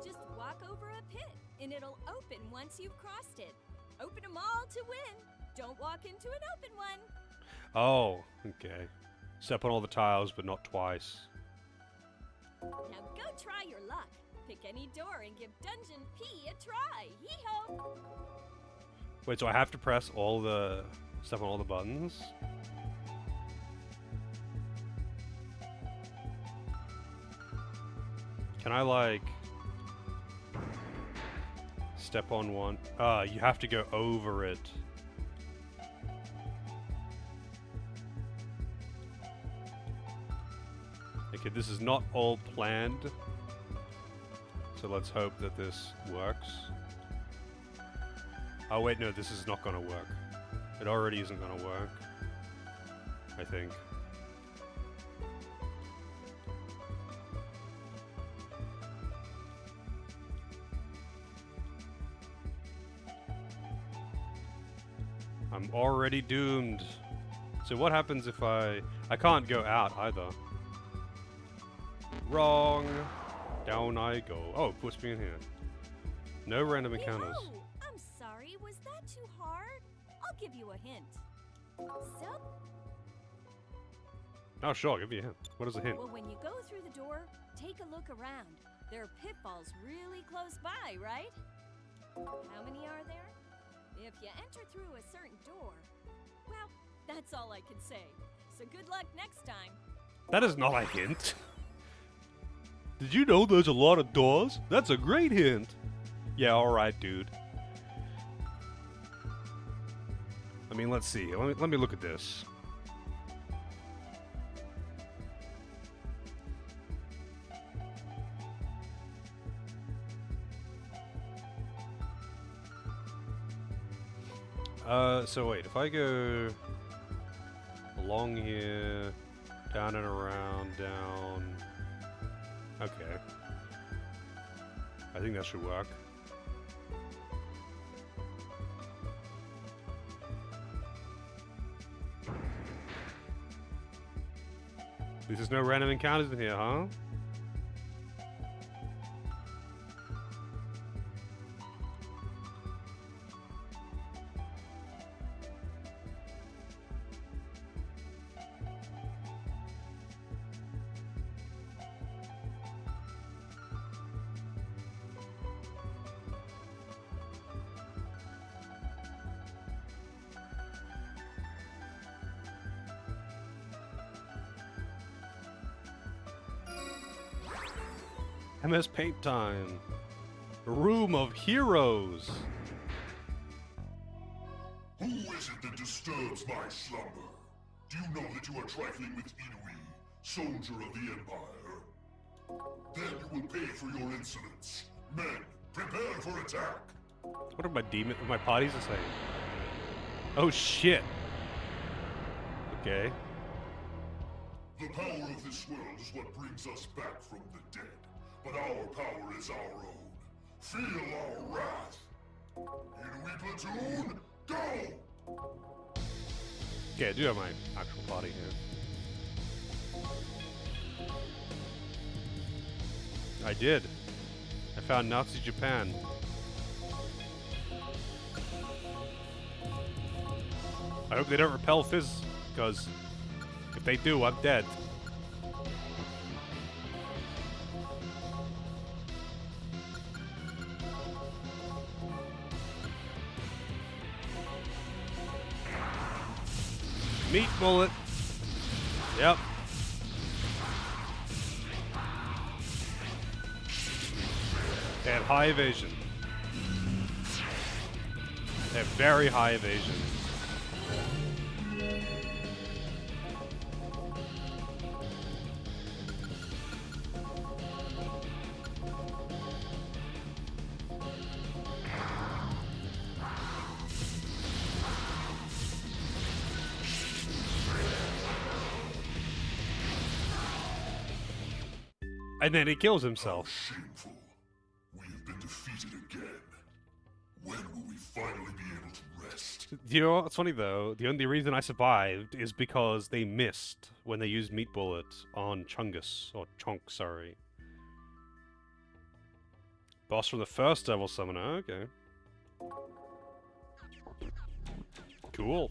Just walk over a pit, and it'll open once you've crossed it. Open them all to win. Don't walk into an open one. Oh, okay. Step on all the tiles, but not twice. Now go try your luck. Pick any door and give Dungeon P a try. Hee-ho! Wait, so I have to press all the... step on all the buttons? Can I, like... step on one? You have to go over it. Okay, this is not all planned. So let's hope that this works. Oh wait, no, this is not gonna work. It already isn't gonna work. I think. I'm already doomed. So what happens if I can't go out either. Wrong. Down I go. Oh, it puts me in here. No random encounters. Hey-ho! I'm sorry, was that too hard? I'll give you a hint. So, Oh, sure, give me a hint. What is a hint? well, when you go through the door, take a look around. There are pitfalls really close by, right? How many are there? If you enter through a certain door, well, that's all I can say. So good luck next time. That is not a hint. Did you know there's a lot of doors? That's a great hint. Yeah, alright, dude. I mean, let's see. Let me look at this. So wait, if I go along here, down and around, down... Okay. I think that should work. There's no random encounters in here, huh? MS Paint time. A room of heroes. Who is it that disturbs my slumber? Do you know that you are trifling with Inui, soldier of the Empire? Then you will pay for your insolence. Men, prepare for attack. What are my parties are saying? Oh shit. Okay. The power of this world is what brings us back from the dead. But our power is our own. Feel our wrath. Inui platoon, go! Okay, I do have my actual party here. I did. I found Nazi Japan. I hope they don't repel Fizz, because if they do, I'm dead. Meat bullet. Yep. They have high evasion. They have very high evasion. And then he kills himself. How shameful. We have been defeated again. When will we finally be able to rest? You know what's funny though? The only reason I survived is because they missed when they used meat bullets on Chungus, or Chonk, sorry. Boss from the first Devil Summoner, okay. Cool.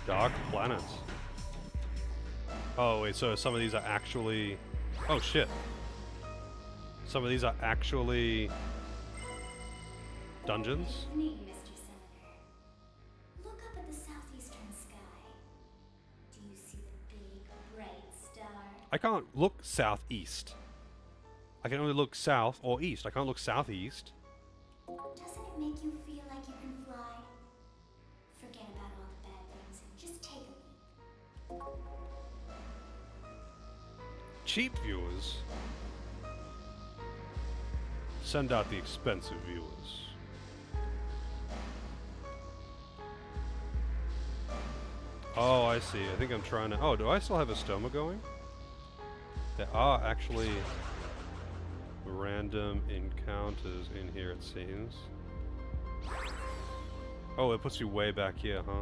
Dark planets. Oh wait, so some of these are actually... Oh shit. Some of these are actually... dungeons? Good evening, Mr. Summoner. Look up at the southeastern sky. Do you see the big, bright star? I can't look southeast. I can only look south or east. I can't look southeast. Doesn't it make you feel like you can fly? Forget about all the bad things and just take a leap. Cheap viewers. Send out the expensive viewers. Oh, I see. I think I'm trying to... Oh, do I still have a stoma going? There are actually random encounters in here, it seems. Oh, it puts you way back here, huh?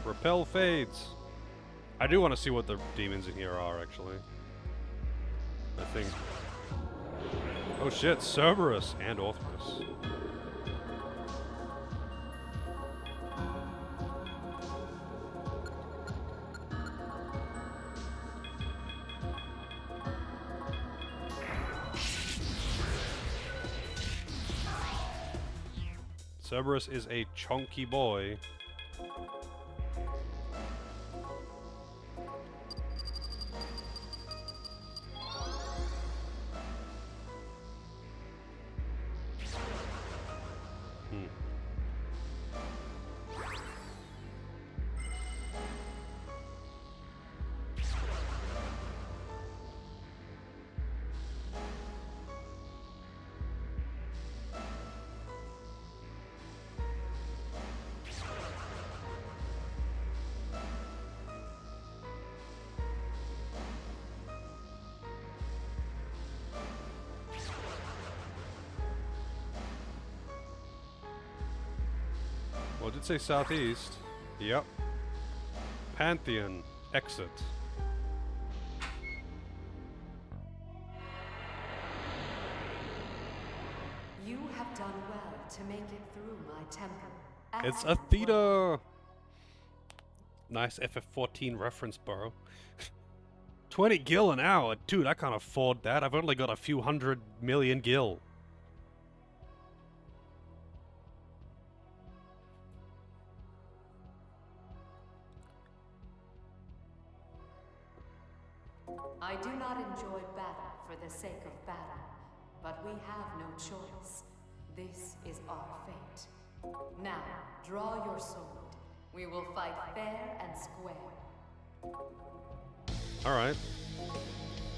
Repel fades. I do want to see what the demons in here are, actually. I think... Oh shit, Cerberus and Orthrus. Cerberus is a chunky boy. Well, it did say southeast. Yep. Pantheon. Exit. You have done well to make it through my temple. It's a theater! Nice FF14 reference, bro. 20 gil an hour? Dude, I can't afford that. I've only got a few 100 million gil. I do not enjoy battle for the sake of battle, but we have no choice. This is our fate. Now, draw your sword. We will fight fair and square. Alright.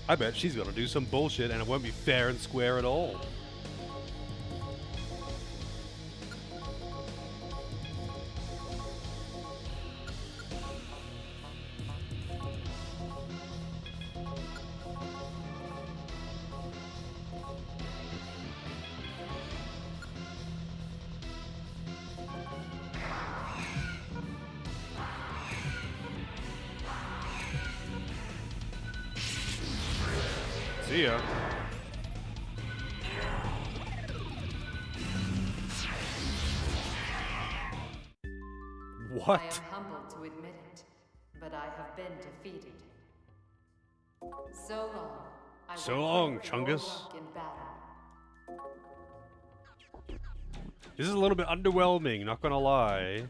I bet she's gonna do some bullshit and it won't be fair and square at all. See ya. What? I am humbled to admit it, but I have been defeated. So long. I So will long, pray for your Chungus. luck in battle. This is a little bit underwhelming, not gonna lie.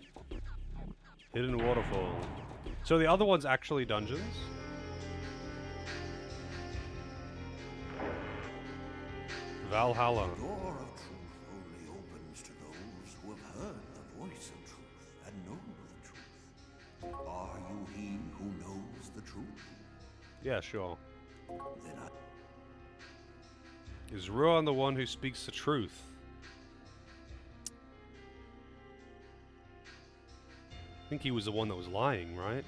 Hidden waterfall. So the other one's actually dungeons? Valhalla. The door of truth only opens to those who have heard the voice of truth and know the truth. Are you he who knows the truth? Yeah, sure. Then Is Ruan the one who speaks the truth? I think he was the one that was lying, right?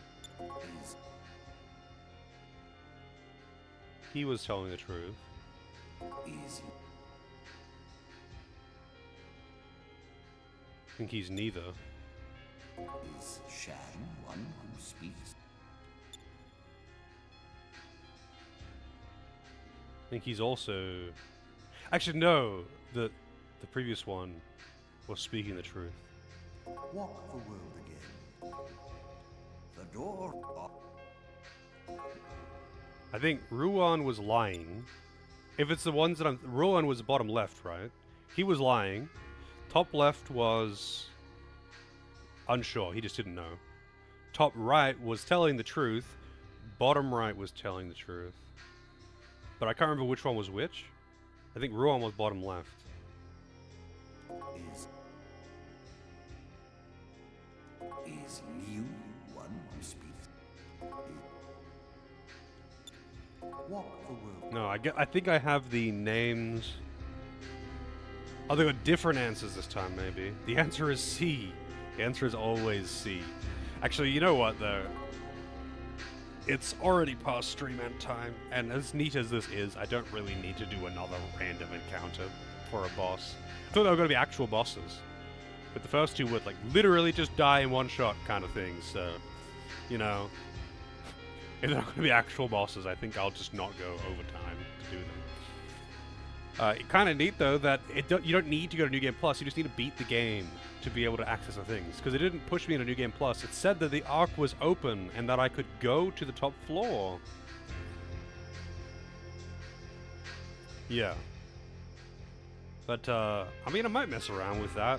He was telling the truth. Easy. I think he's neither. Is Shan one who speaks? I think he's also... Actually, no! The previous one was speaking the truth. Walk the world again. The door I think Ruan was lying. If it's the ones that I'm... Ruan was the bottom left, right? He was lying. Top left was... unsure, he just didn't know. Top right was telling the truth. Bottom right was telling the truth. But I can't remember which one was which. I think Ruan was bottom left. is Liu one who speaks. Walk the world. No, I think I have the names... Oh, they got different answers this time, maybe. The answer is C. The answer is always C. Actually, you know what, though? It's already past stream end time, and as neat as this is, I don't really need to do another random encounter for a boss. I thought they were going to be actual bosses. But the first two would, like, literally just die in one shot kind of things, so... You know... If they're not going to be actual bosses, I think I'll just not go overtime to do them. Kind of neat, though, that you don't need to go to New Game Plus, you just need to beat the game to be able to access the things. Because it didn't push me into New Game Plus, it said that the Ark was open and that I could go to the top floor. Yeah. But, I mean, I might mess around with that.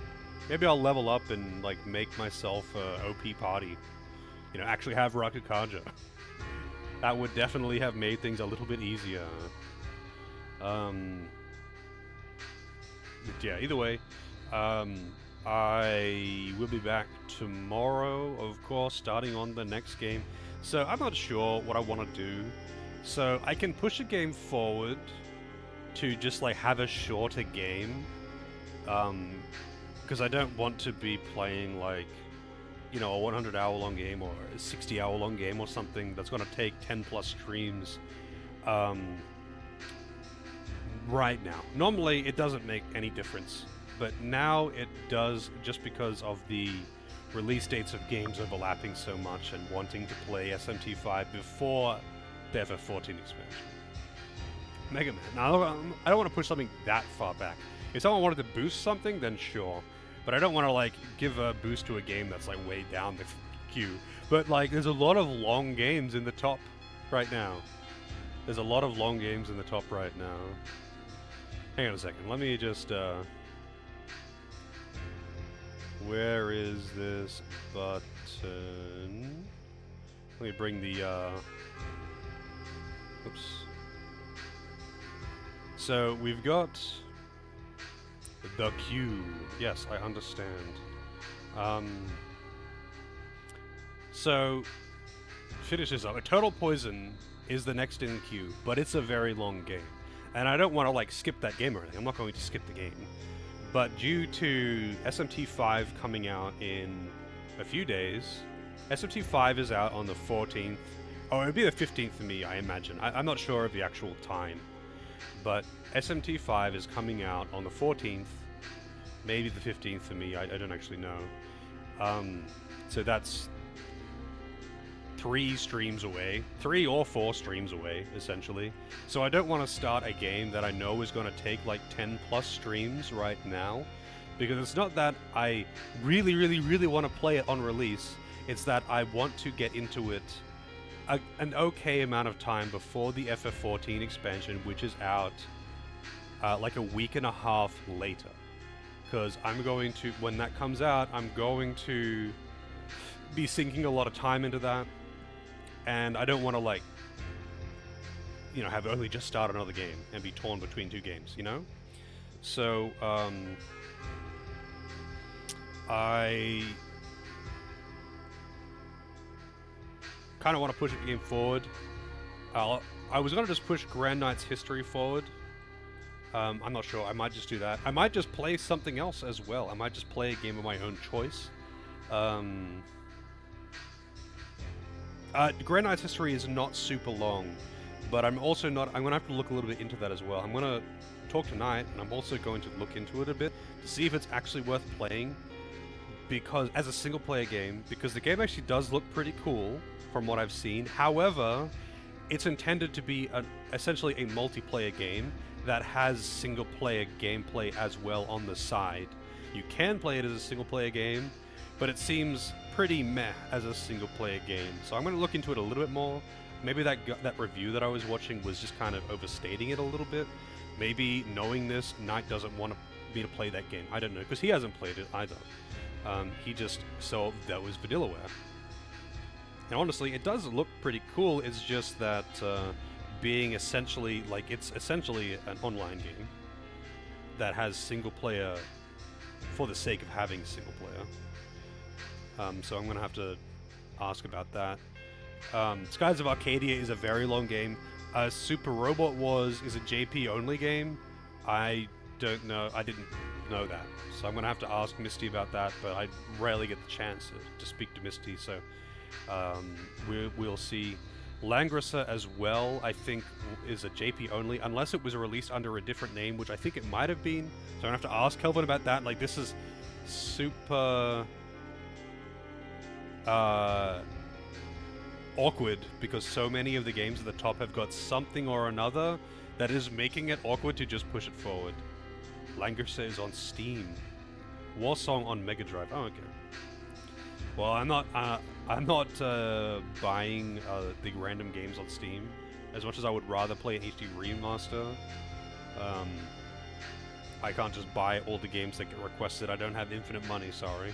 Maybe I'll level up and, like, make myself a OP party. You know, actually have Rakukaja. That would definitely have made things a little bit easier. But yeah, either way, I will be back tomorrow, of course, starting on the next game. So I'm not sure what I want to do. So I can push a game forward to just like have a shorter game. Because I don't want to be playing like, you know, a 100-hour long game or a 60-hour long game or something that's going to take 10 plus streams. Right now. Normally, it doesn't make any difference, but now it does just because of the release dates of games overlapping so much and wanting to play SMT5 before the FF14 expansion. Mega Man. Now, I don't want to push something that far back. If someone wanted to boost something, then sure. But I don't want to, like, give a boost to a game that's, like, way down the queue. But, like, there's a lot of long games in the top right now. There's a lot of long games in the top right now. Hang on a second, let me just, where is this button? Let me bring the, oops. So, we've got the queue. Yes, I understand. So, finish this up. Eternal Poison is the next in the queue, but it's a very long game. And I don't want to, like, skip that game or anything. I'm not going to skip the game. But due to SMT5 coming out in a few days, SMT5 is out on the 14th. Oh, it would be the 15th for me, I imagine. I'm not sure of the actual time. But SMT5 is coming out on the 14th. Maybe the 15th for me. I don't actually know. So that's 3 streams away, 3 or 4 streams away, essentially. So I don't want to start a game that I know is going to take like 10 plus streams right now, because it's not that I really, really, really want to play it on release. It's that I want to get into it an okay amount of time before the FF14 expansion, which is out like a week and a half later. Because I'm going to, when that comes out, I'm going to be sinking a lot of time into that. And I don't want to, like, you know, have only just started another game and be torn between 2 games, you know? So, I kind of want to push the game forward. I was going to just push Grand Knight's history forward. I'm not sure. I might just do that. I might just play something else as well. I might just play a game of my own choice. Grand Knight's history is not super long, but I'm also not... I'm going to have to look a little bit into that as well. I'm going to talk tonight, and I'm also going to look into it a bit to see if it's actually worth playing, because as a single-player game, because the game actually does look pretty cool from what I've seen. However, it's intended to be essentially a multiplayer game that has single-player gameplay as well on the side. You can play it as a single-player game, but it seems pretty meh as a single-player game. So I'm going to look into it a little bit more. Maybe that review that I was watching was just kind of overstating it a little bit. Maybe knowing this, Knight doesn't want me to play that game. I don't know, because he hasn't played it either. He just saw that was Vanillaware. And honestly, it does look pretty cool. It's just that being essentially, like, it's essentially an online game that has single player for the sake of having single player. So I'm going to have to ask about that. Skies of Arcadia is a very long game. Super Robot Wars is a JP only game. I don't know. I didn't know that. So I'm going to have to ask Misty about that, but I rarely get the chance to speak to Misty, so we'll see. Langrissa as well, I think, is a JP only, unless it was released under a different name, which I think it might have been. So I'm going to have to ask Kelvin about that. Like, this is super awkward, because so many of the games at the top have got something or another that is making it awkward to just push it forward. Langrissa is on Steam. Warsong on Mega Drive. Oh, okay. Well, I'm not buying the random games on Steam as much as I would rather play an HD remaster. I can't just buy all the games that get requested. I don't have infinite money, sorry.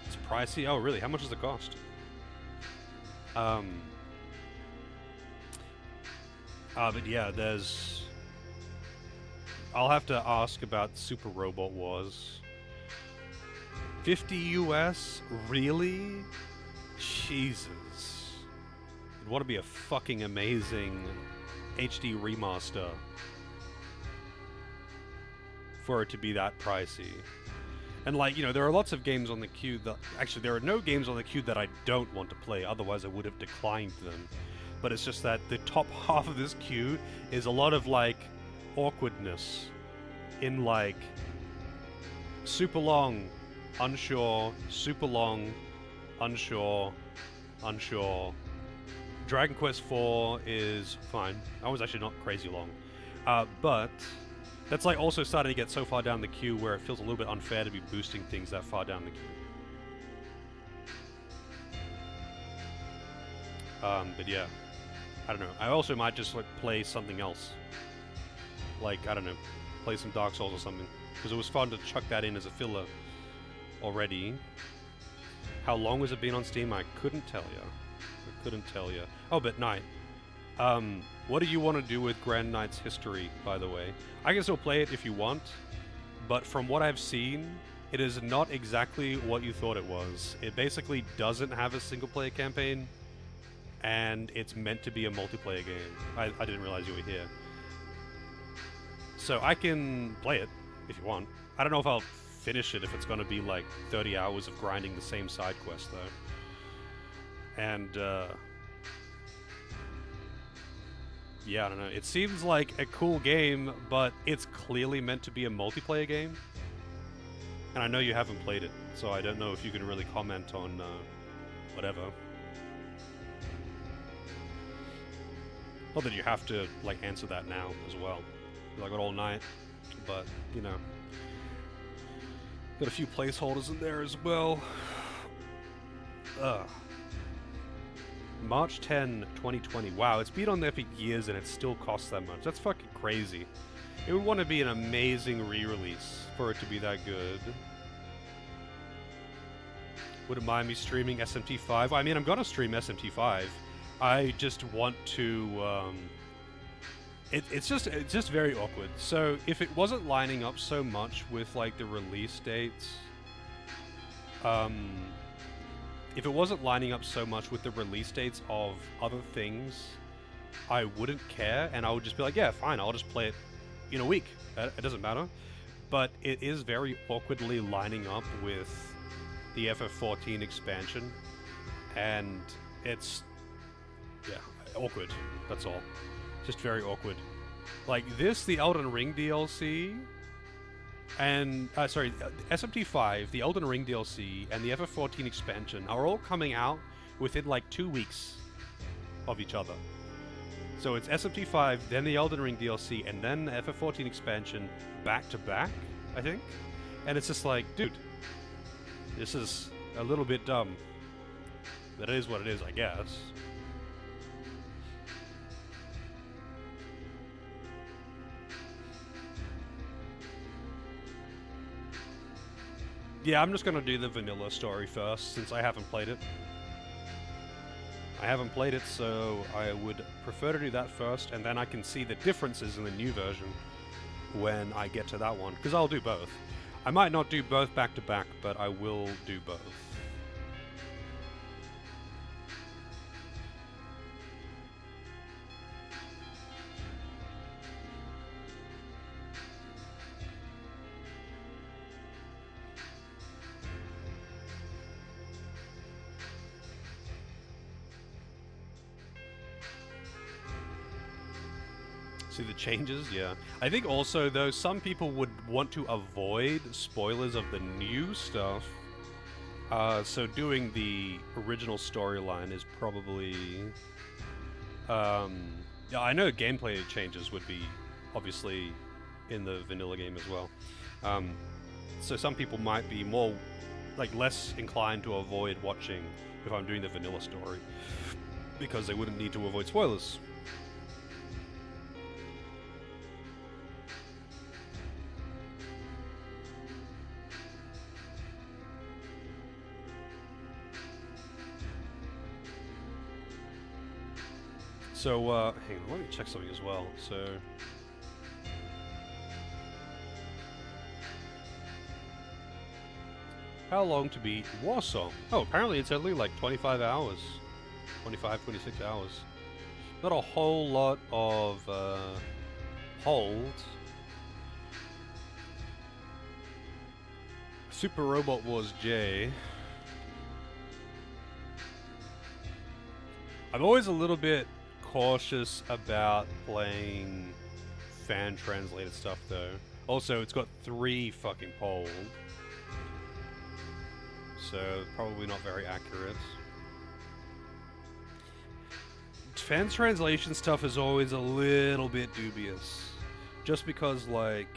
It's pricey. Oh, really? How much does it cost? But yeah, there's... I'll have to ask about Super Robot Wars. 50 US? Really? Jesus. It'd want to be a fucking amazing HD remaster for it to be that pricey. And, like, you know, there are lots of games on the queue that... Actually, there are no games on the queue that I don't want to play, otherwise I would have declined them. But it's just that the top half of this queue is a lot of, like, awkwardness. In, like, super long, unsure, super long, unsure, unsure. Dragon Quest IV is fine. That was actually not crazy long. But... that's like also starting to get so far down the queue where it feels a little bit unfair to be boosting things that far down the queue. But yeah, I don't know. I also might just like play something else. Like, I don't know, play some Dark Souls or something. Because it was fun to chuck that in as a filler already. How long has it been on Steam? I couldn't tell you. I couldn't tell you. Oh, but Knight. What do you want to do with Grand Knight's history, by the way? I can still play it if you want, but from what I've seen, it is not exactly what you thought it was. It basically doesn't have a single-player campaign, and it's meant to be a multiplayer game. I didn't realize you were here. So I can play it, if you want. I don't know if I'll finish it if it's going to be like 30 hours of grinding the same side quest, though. And, yeah, I don't know. It seems like a cool game, but it's clearly meant to be a multiplayer game. And I know you haven't played it, so I don't know if you can really comment on whatever. Not that you have to like answer that now as well. 'Cause I got all night, but you know, got a few placeholders in there as well. Ugh. March 10, 2020. Wow, it's been on there for years and it still costs that much. That's fucking crazy. It would want to be an amazing re-release for it to be that good. Wouldn't mind me streaming SMT5. I mean, I'm gonna stream SMT5. I just want to. It's just very awkward. So if it wasn't lining up so much with like the release dates, if it wasn't lining up so much with the release dates of other things, I wouldn't care, and I would just be like, yeah, fine, I'll just play it in a week. It doesn't matter. But it is very awkwardly lining up with the FF14 expansion, and it's, yeah, awkward. That's all. Just very awkward. Like this, the Elden Ring DLC, and sorry, SMT5, the Elden Ring DLC, and the FF14 expansion are all coming out within like 2 weeks of each other. So it's SMT5, then the Elden Ring DLC, and then the FF14 expansion back to back, I think. And it's just like, dude, this is a little bit dumb. But it is what it is, I guess. Yeah, I'm just gonna do the vanilla story first, since I haven't played it. I haven't played it, so I would prefer to do that first, and then I can see the differences in the new version when I get to that one, because I'll do both. I might not do both back to back, but I will do both. See the changes? Yeah. I think also, though, some people would want to avoid spoilers of the new stuff. So doing the original storyline is probably... yeah, I know gameplay changes would be, obviously, in the vanilla game as well. So some people might be more, like, less inclined to avoid watching if I'm doing the vanilla story, because they wouldn't need to avoid spoilers. So, hang on, let me check something as well. So, how long to beat Warsong? Oh, apparently it's only like 25 hours. 25, 26 hours. Not a whole lot of, hold. Super Robot Wars J. I'm always a little bit cautious about playing fan translated stuff though. Also, it's got 3 fucking polled, so probably not very accurate. Fan translation stuff is always a little bit dubious, just because, like,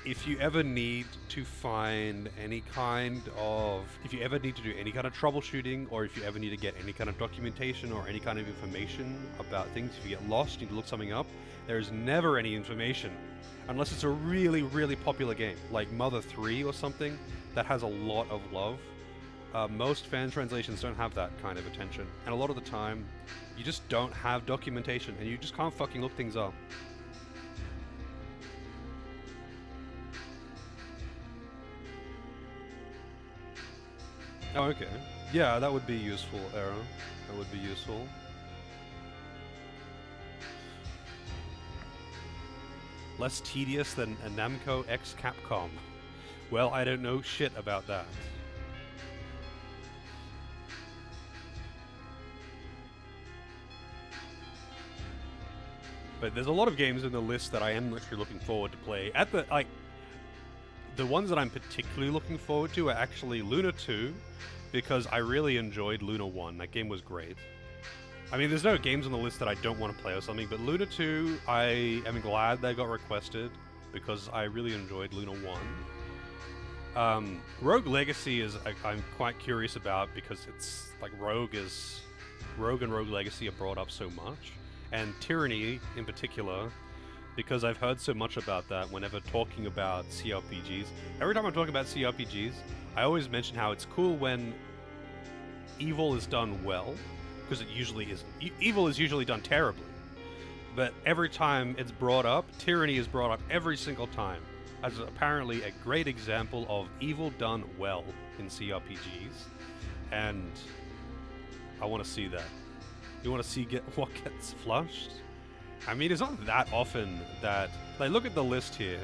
if you ever need to find any kind of, if you ever need to do any kind of troubleshooting, or if you ever need to get any kind of documentation or any kind of information about things, if you get lost, you need to look something up, there's never any information. Unless it's a really, really popular game, like Mother 3 or something, that has a lot of love. Most fan translations don't have that kind of attention. And a lot of the time, you just don't have documentation, and you just can't fucking look things up. Oh, okay. Yeah, that would be useful, Arrow. That would be useful. Less tedious than a Namco X Capcom. Well, I don't know shit about that. But there's a lot of games in the list that I am actually looking forward to play. The ones that I'm particularly looking forward to are actually Luna 2, because I really enjoyed Luna 1. That game was great. I mean, there's no games on the list that I don't want to play or something, but Luna 2, I am glad they got requested, because I really enjoyed Luna 1. Rogue Legacy is I'm quite curious about, because it's like Rogue and Rogue Legacy are brought up so much, and Tyranny in particular, because I've heard so much about that whenever talking about CRPGs. Every time I'm talking about CRPGs, I always mention how it's cool when evil is done well, because it usually isn't. Evil is usually done terribly. But every time it's brought up, Tyranny is brought up every single time, as apparently a great example of evil done well in CRPGs. And I want to see that. You want to see what gets flushed? I mean, it's not that often that... Like, look at the list here.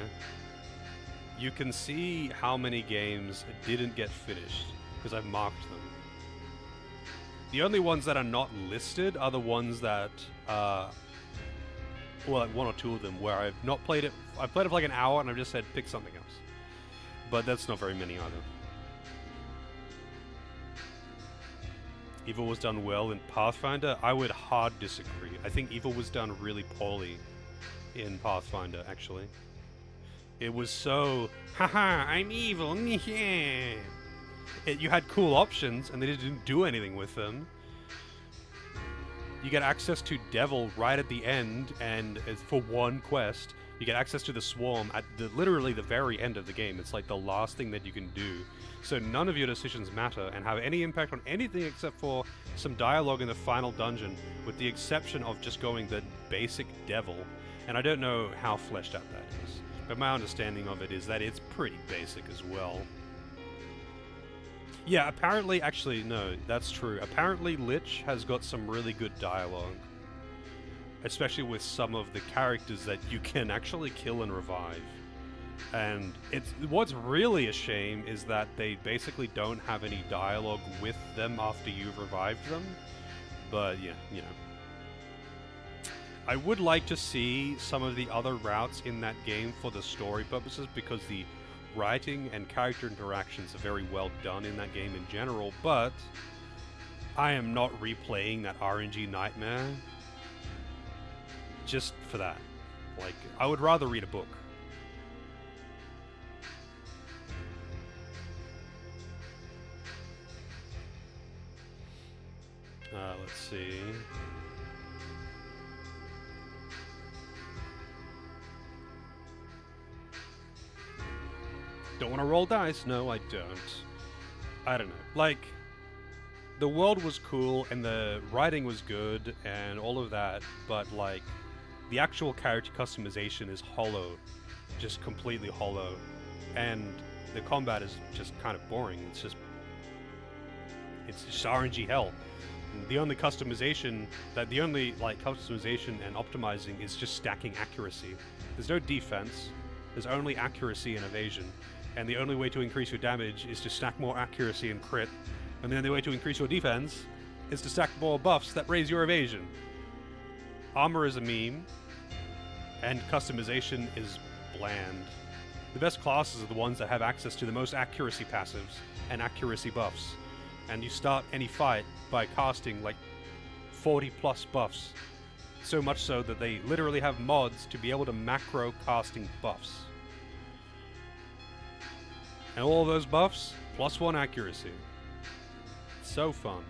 You can see how many games didn't get finished, because I've marked them. The only ones that are not listed are the ones that... well, like one or two of them where I've not played it... I've played it for like an hour and I've just said, pick something else. But that's not very many either. Evil was done well in Pathfinder. I would hard disagree. I think Evil was done really poorly in Pathfinder, actually. It was so, haha, I'm evil, yeah. You had cool options, and they didn't do anything with them. You get access to Devil right at the end, and for one quest, you get access to the Swarm at literally the very end of the game. It's like the last thing that you can do. So none of your decisions matter and have any impact on anything except for some dialogue in the final dungeon, with the exception of just going the basic Devil. And I don't know how fleshed out that is, but my understanding of it is that it's pretty basic as well. Yeah, apparently, actually, no, that's true. Apparently Lich has got some really good dialogue, especially with some of the characters that you can actually kill and revive. And what's really a shame is that they basically don't have any dialogue with them after you've revived them. But yeah, you know. I would like to see some of the other routes in that game for the story purposes, because the writing and character interactions are very well done in that game in general, but I am not replaying that RNG nightmare just for that. Like, I would rather read a book. Let's see. Don't want to roll dice? No, I don't. I don't know. Like, the world was cool and the writing was good and all of that, but like, the actual character customization is hollow. Just completely hollow. And the combat is just kind of boring. It's just RNG hell. The only customization and optimizing is just stacking accuracy. There's no defense. There's only accuracy and evasion. And the only way to increase your damage is to stack more accuracy and crit. And the only way to increase your defense is to stack more buffs that raise your evasion. Armor is a meme, and customization is bland. The best classes are the ones that have access to the most accuracy passives and accuracy buffs. And you start any fight by casting like 40 plus buffs. So much so that they literally have mods to be able to macro casting buffs. And all of those buffs, +1 accuracy. So fun.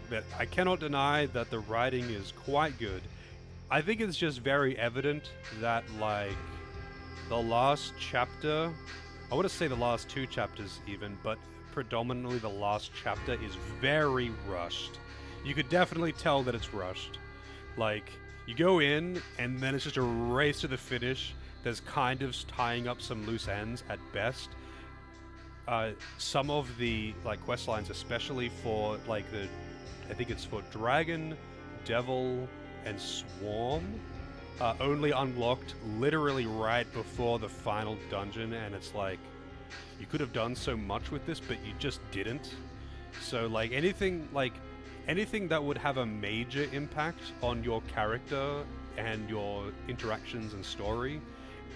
But I cannot deny that the writing is quite good. I think it's just very evident that, like, the last chapter, I want to say the last 2 chapters even, but predominantly the last chapter is very rushed. You could definitely tell that it's rushed. Like, you go in, and then it's just a race to the finish. There's kind of tying up some loose ends at best. Some of the, like, quest lines, especially for, like, I think it's for Dragon, Devil, and Swarm, only unlocked literally right before the final dungeon, and it's like, you could have done so much with this, but you just didn't. So, like, anything anything that would have a major impact on your character and your interactions and story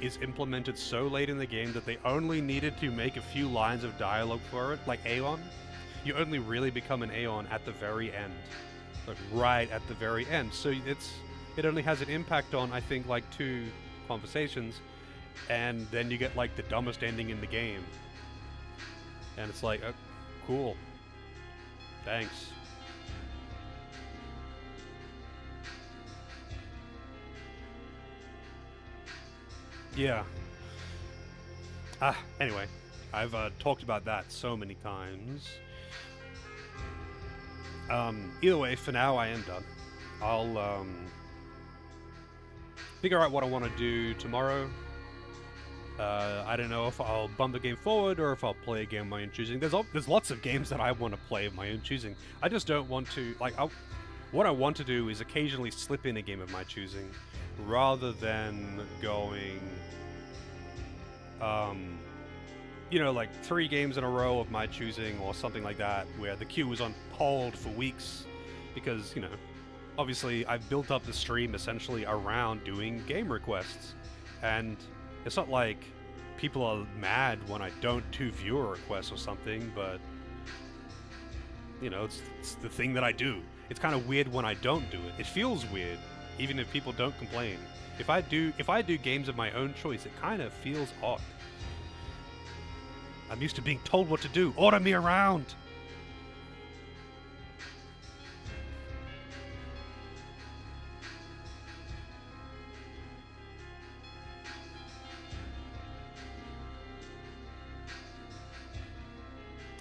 is implemented so late in the game that they only needed to make a few lines of dialogue for it, like Aeon. You only really become an Aeon at the very end. Like, right at the very end. So it only has an impact on, I think, like 2 conversations, and then you get, like, the dumbest ending in the game. And it's like, oh, cool. Thanks. Yeah. Anyway, I've talked about that so many times. Either way, for now, I am done. I'll figure out what I want to do tomorrow. I don't know if I'll bump the game forward or if I'll play a game of my own choosing. There's lots of games that I want to play of my own choosing. I just don't want to, like, what I want to do is occasionally slip in a game of my choosing, rather than going, you know, like 3 games in a row of my choosing or something like that, where the queue was on hold for weeks, because, you know, obviously I've built up the stream essentially around doing game requests, and it's not like people are mad when I don't do viewer requests or something, but, you know, it's the thing that I do. It's kind of weird when I don't do it. It feels weird, even if people don't complain. If I do games of my own choice, it kind of feels odd. I'm used to being told what to do. Order me around!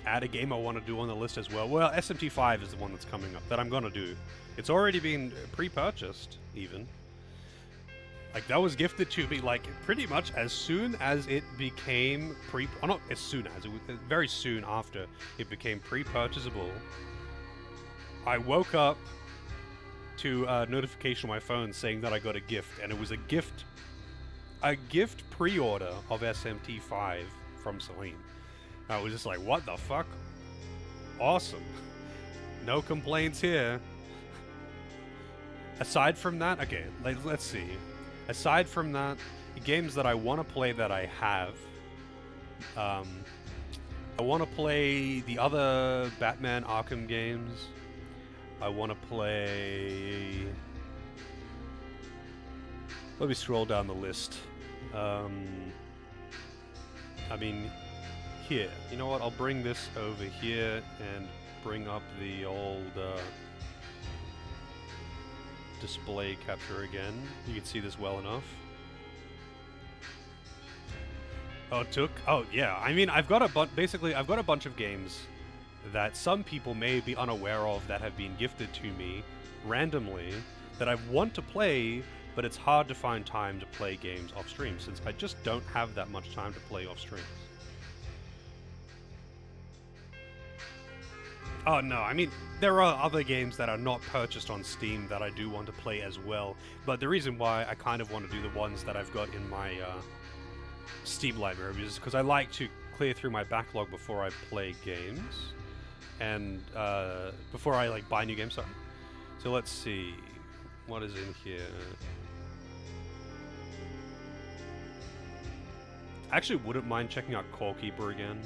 Add a game I want to do on the list as well. Well, SMT 5 is the one that's coming up that I'm going to do. It's already been pre-purchased, even. Like, that was gifted to me, like, pretty much as soon as it became not as soon as, it was very soon after it became pre-purchasable. I woke up to a notification on my phone saying that I got a gift, and it was a gift pre-order of SMT 5 from Celine. I was just like, what the fuck? Awesome. No complaints here. Aside from that, okay, let's see. Aside from that, the games that I want to play that I have, I want to play the other Batman Arkham games. I want to play... Let me scroll down the list. I mean... Here, you know what, I'll bring this over here and bring up the old display capture again. You can see this well enough. Oh yeah, I mean, I've got a bunch of games that some people may be unaware of that have been gifted to me randomly that I want to play, but it's hard to find time to play games off stream since I just don't have that much time to play off stream. Oh no, I mean, there are other games that are not purchased on Steam that I do want to play as well, but the reason why I kind of want to do the ones that I've got in my Steam library is because I like to clear through my backlog before I play games, and before I, like, buy new games, sorry. So let's see, what is in here? I actually wouldn't mind checking out Core Keeper again.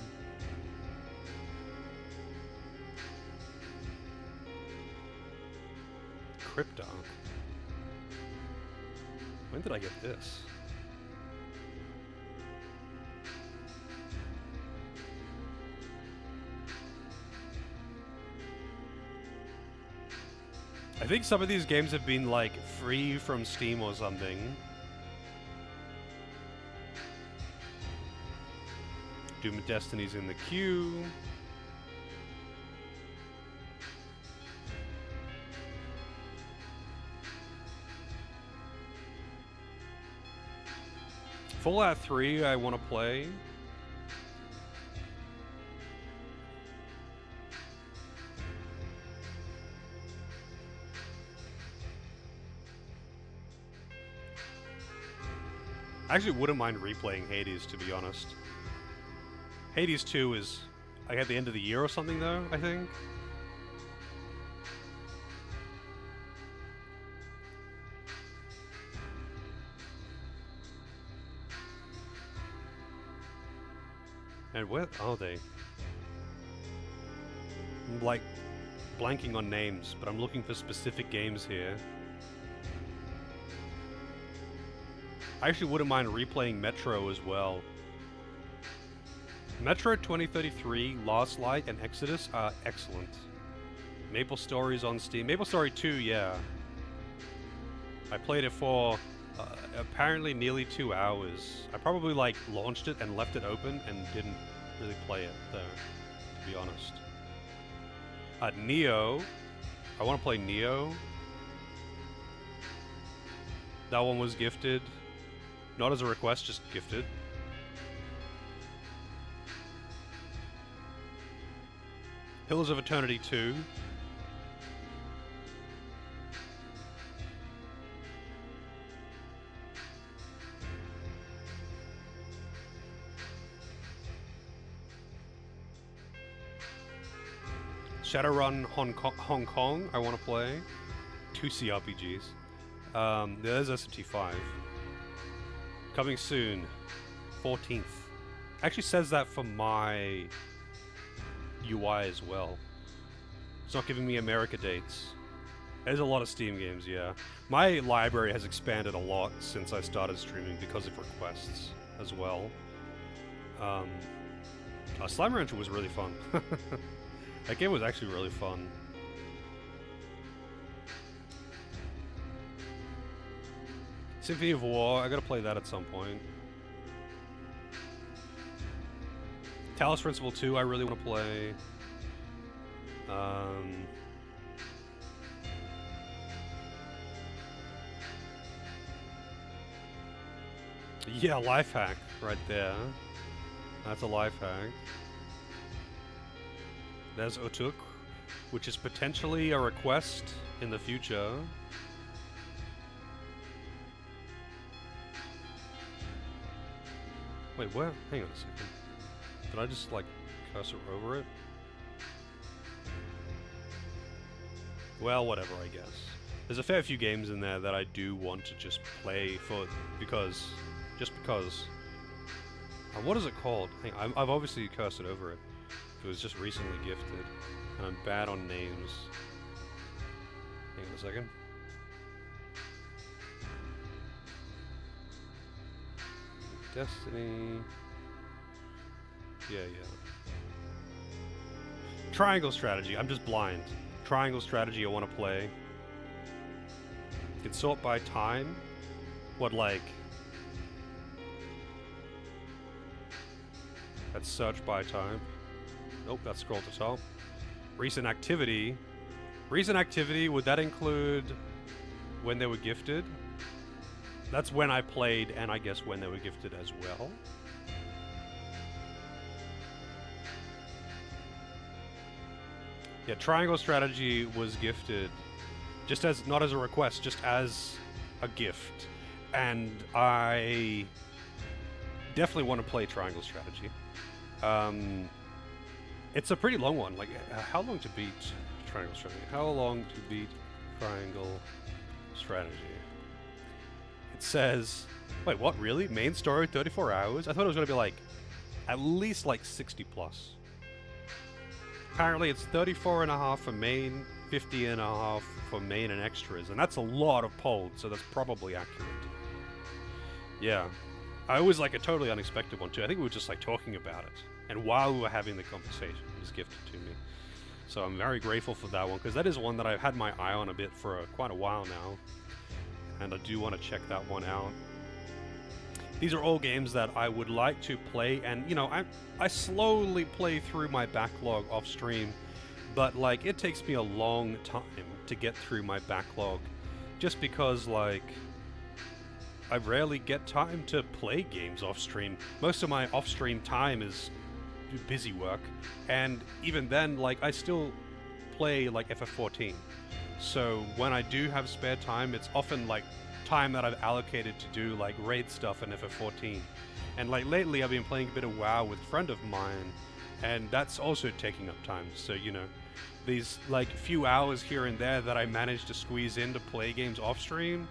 Crypto. When did I get this? I think some of these games have been, like, free from Steam or something. Doom of Destiny's in the queue. Fallout 3 I want to play. I actually wouldn't mind replaying Hades, to be honest. Hades 2 is, like, at the end of the year or something, though, I think. And where are they? I'm like blanking on names, but I'm looking for specific games here. I actually wouldn't mind replaying Metro as well. Metro 2033, Last Light, and Exodus are excellent. Maple Story's on Steam. Maple Story 2, yeah. I played it for apparently nearly 2 hours. I probably like launched it and left it open and didn't really play it though, to be honest. Neo. I want to play Neo. That one was gifted. Not as a request, just gifted. Pillars of Eternity 2. Shadowrun Hong Kong, I want to play. 2 CRPGs. There's SMT 5. Coming soon. 14th. Actually says that for my UI as well. It's not giving me America dates. There's a lot of Steam games, yeah. My library has expanded a lot since I started streaming because of requests as well. Slime Rancher was really fun. That game was actually really fun. Symphony of War, I gotta play that at some point. Talos Principle 2, I really want to play. Yeah, life hack right there. That's a life hack. There's Otuk, which is potentially a request in the future. Wait, what? Hang on a second. Did I just, like, cursor over it? Well, whatever, I guess. There's a fair few games in there that I do want to just play for, just because. What is it called? I've obviously cursored over it. It was just recently gifted, and I'm bad on names. Hang on a second. Destiny. Yeah. Triangle Strategy. I'm just blind. Triangle Strategy I want to play. You can sort by time. What, like... That's search by time. Nope, that's scroll to top. Recent activity. Recent activity, would that include when they were gifted? That's when I played, and I guess when they were gifted as well. Yeah, Triangle Strategy was gifted. Just as, not as a request, just as a gift. And I definitely want to play Triangle Strategy. It's a pretty long one. Like, how long to beat Triangle Strategy? How long to beat Triangle Strategy? It says... Wait, what? Really? Main story, 34 hours? I thought it was going to be, like, at least, like, 60 plus. Apparently, it's 34.5 for main, 50.5 for main and extras. And that's a lot of polls, so that's probably accurate. Yeah. I was, like, a totally unexpected one, too. I think we were just, like, talking about it. And while we were having the conversation, it was gifted to me. So I'm very grateful for that one, because that is one that I've had my eye on a bit for quite a while now. And I do want to check that one out. These are all games that I would like to play, and, you know, I slowly play through my backlog off stream, but, like, it takes me a long time to get through my backlog, just because, like, I rarely get time to play games off stream. Most of my off stream time is busy work, and even then, like, I still play, like, FF14. So when I do have spare time, it's often, like, time that I've allocated to do, like, raid stuff in FF14. And, like, lately I've been playing a bit of WoW with a friend of mine, and that's also taking up time. So, you know, these, like, few hours here and there that I manage to squeeze in to play games off stream,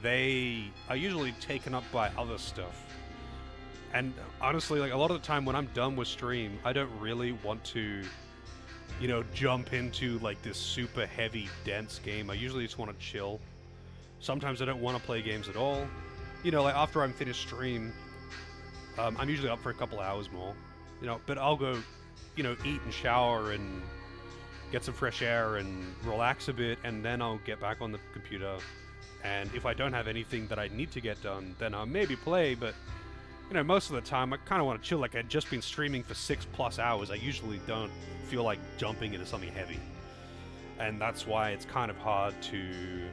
they are usually taken up by other stuff. And honestly, like a lot of the time when I'm done with stream, I don't really want to, you know, jump into like this super heavy, dense game. I usually just want to chill. Sometimes I don't want to play games at all. You know, like after I'm finished stream, I'm usually up for a couple hours more. You know, but I'll go, you know, eat and shower and get some fresh air and relax a bit, and then I'll get back on the computer. And if I don't have anything that I need to get done, then I'll maybe play, but you know, most of the time I kind of want to chill. Like I've just been streaming for 6+ hours. I usually don't feel like jumping into something heavy. And that's why it's kind of hard to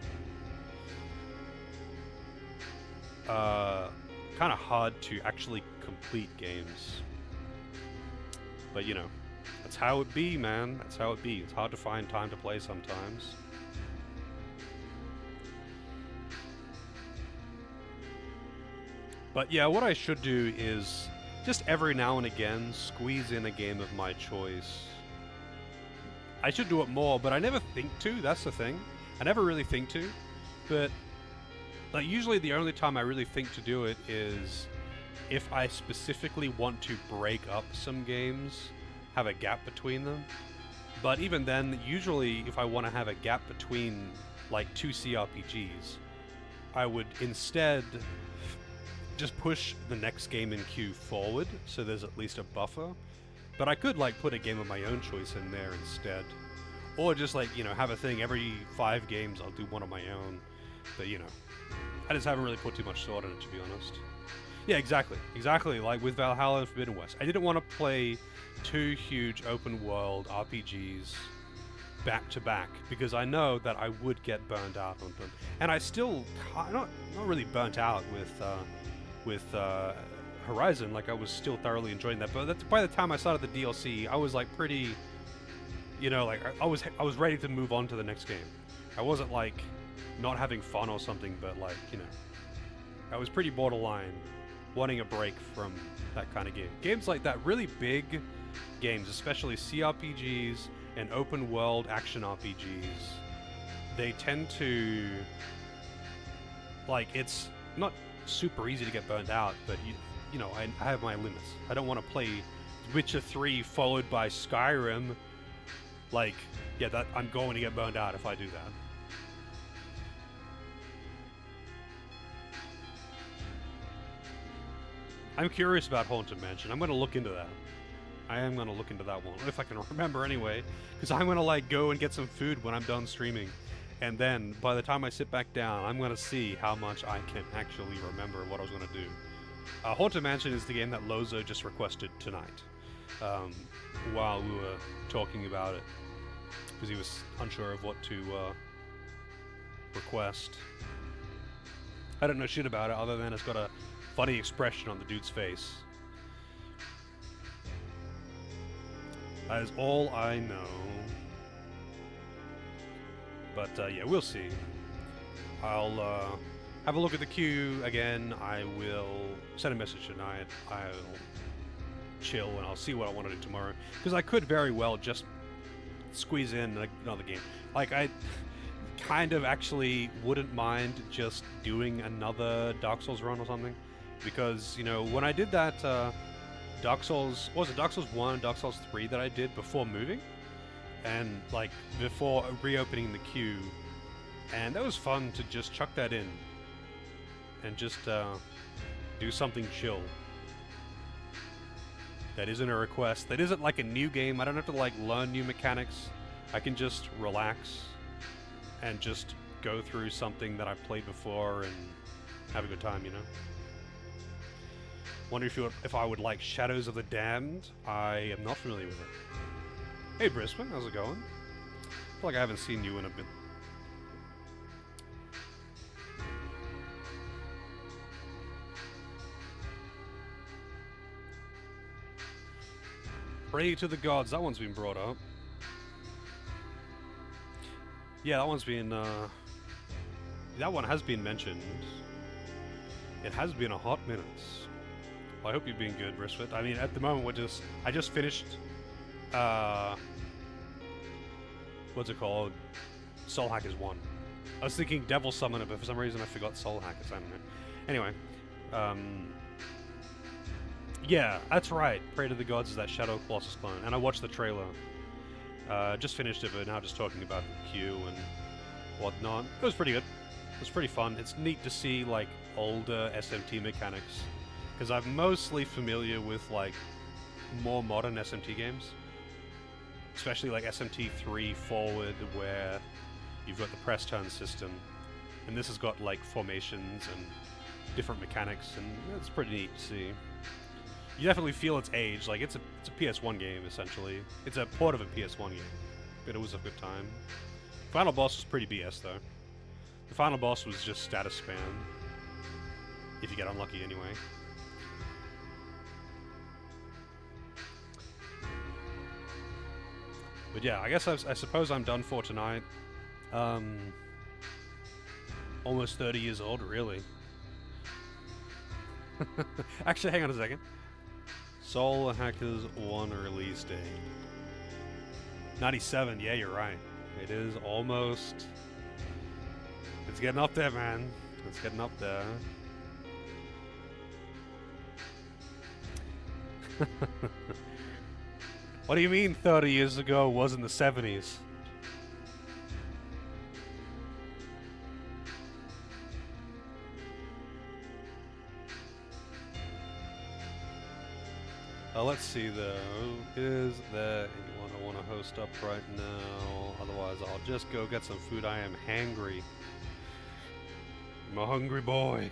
actually complete games. But you know, that's how it be, man. That's how it be. It's hard to find time to play sometimes. But yeah, what I should do is just every now and again squeeze in a game of my choice. I should do it more, but I never think to. That's the thing. I never really think to. But like usually the only time I really think to do it is if I specifically want to break up some games, have a gap between them. But even then, usually if I want to have a gap between like 2 CRPGs, I would instead just push the next game in queue forward, so there's at least a buffer. But I could like put a game of my own choice in there instead. Or just like, you know, have a thing every 5 games I'll do one of my own. But you know, I just haven't really put too much thought in it, to be honest. Yeah, exactly. Exactly, like with Valhalla and Forbidden West. I didn't want to play 2 huge open world RPGs back to back because I know that I would get burned out on them. And I still not really burnt out with Horizon. Like I was still thoroughly enjoying that. But by the time I started the DLC, I was like pretty, you know, like I was ready to move on to the next game. I wasn't like not having fun or something, but like, you know, I was pretty borderline wanting a break from that kind of game. Games like that, really big games, especially CRPGs and open world action RPGs, they tend to, like, it's not super easy to get burned out, but you know, I have my limits. I don't want to play Witcher 3 followed by Skyrim. Like, yeah, that I'm going to get burned out if I do that. I'm curious about Haunted Mansion. I'm going to look into that. I am going to look into that one, if I can remember anyway, because I'm going to like go and get some food when I'm done streaming. And then, by the time I sit back down, I'm going to see how much I can actually remember what I was going to do. Haunted Mansion is the game that Lozo just requested tonight, while we were talking about it, because he was unsure of what to request. I don't know shit about it, other than it's got a funny expression on the dude's face. That is all I know. But yeah, we'll see. I'll have a look at the queue again. I will send a message tonight. I'll chill and I'll see what I want to do tomorrow. Because I could very well just squeeze in another game. Like, I kind of actually wouldn't mind just doing another Dark Souls run or something. Because, you know, when I did that Dark Souls 1 and Dark Souls 3 that I did before moving, and like before reopening the queue, and that was fun to just chuck that in and just do something chill. That isn't a request. That isn't like a new game. I don't have to like learn new mechanics. I can just relax and just go through something that I've played before and have a good time, you know? Wonder if I would like Shadows of the Damned. I am not familiar with it. Hey Brisbane, how's it going? I feel like I haven't seen you in a bit. Pray to the Gods, that one's been brought up. Yeah, that one's been, that one has been mentioned. It has been a hot minute. Well, I hope you've been good, Brisbane. I mean, at the moment, I just finished, what's it called? Soul Hackers 1. I was thinking Devil Summoner, but for some reason I forgot Soul Hackers, I don't know. Anyway, Yeah, that's right. Pray to the Gods is that Shadow Colossus clone, and I watched the trailer. Just finished it, but now just talking about the queue and whatnot. It was pretty good. It was pretty fun. It's neat to see, like, older SMT mechanics, because I'm mostly familiar with, like, more modern SMT games. Especially, like, SMT 3 Forward, where you've got the press turn system, and this has got, like, formations and different mechanics, and it's pretty neat to see. You definitely feel its age. Like, it's a PS1 game, essentially. It's a port of a PS1 game, but it was a good time. Final boss was pretty BS, though. The final boss was just status spam. If you get unlucky, anyway. But yeah, I guess I suppose I'm done for tonight. Almost 30 years old, really. Actually, hang on a second. Soul Hackers 1 release date. 97, yeah, you're right. It is almost... It's getting up there, man. It's getting up there. What do you mean 30 years ago was in the 70s? Let's see though. Is there anyone I want to host up right now? Otherwise, I'll just go get some food. I am hangry. I'm a hungry boy.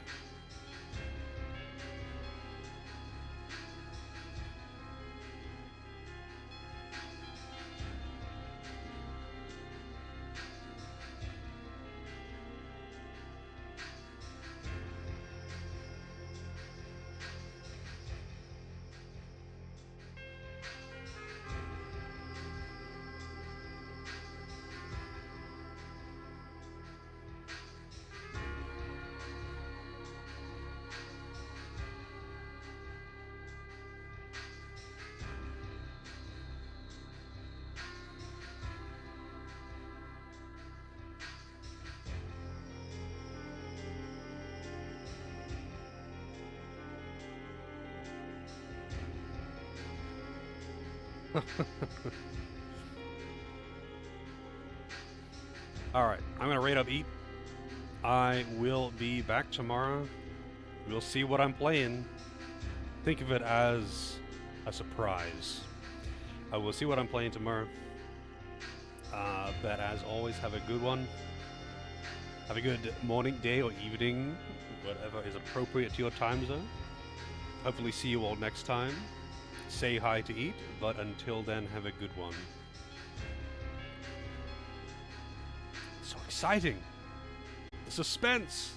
Alright, I'm gonna rate up Eat. I will be back tomorrow. We'll see what I'm playing. Think of it as a surprise. I will see what I'm playing tomorrow. But as always, have a good one. Have a good morning, day, or evening, whatever is appropriate to your time zone. Hopefully see you all next time. Say hi to Eat, but until then, have a good one. So exciting! The suspense!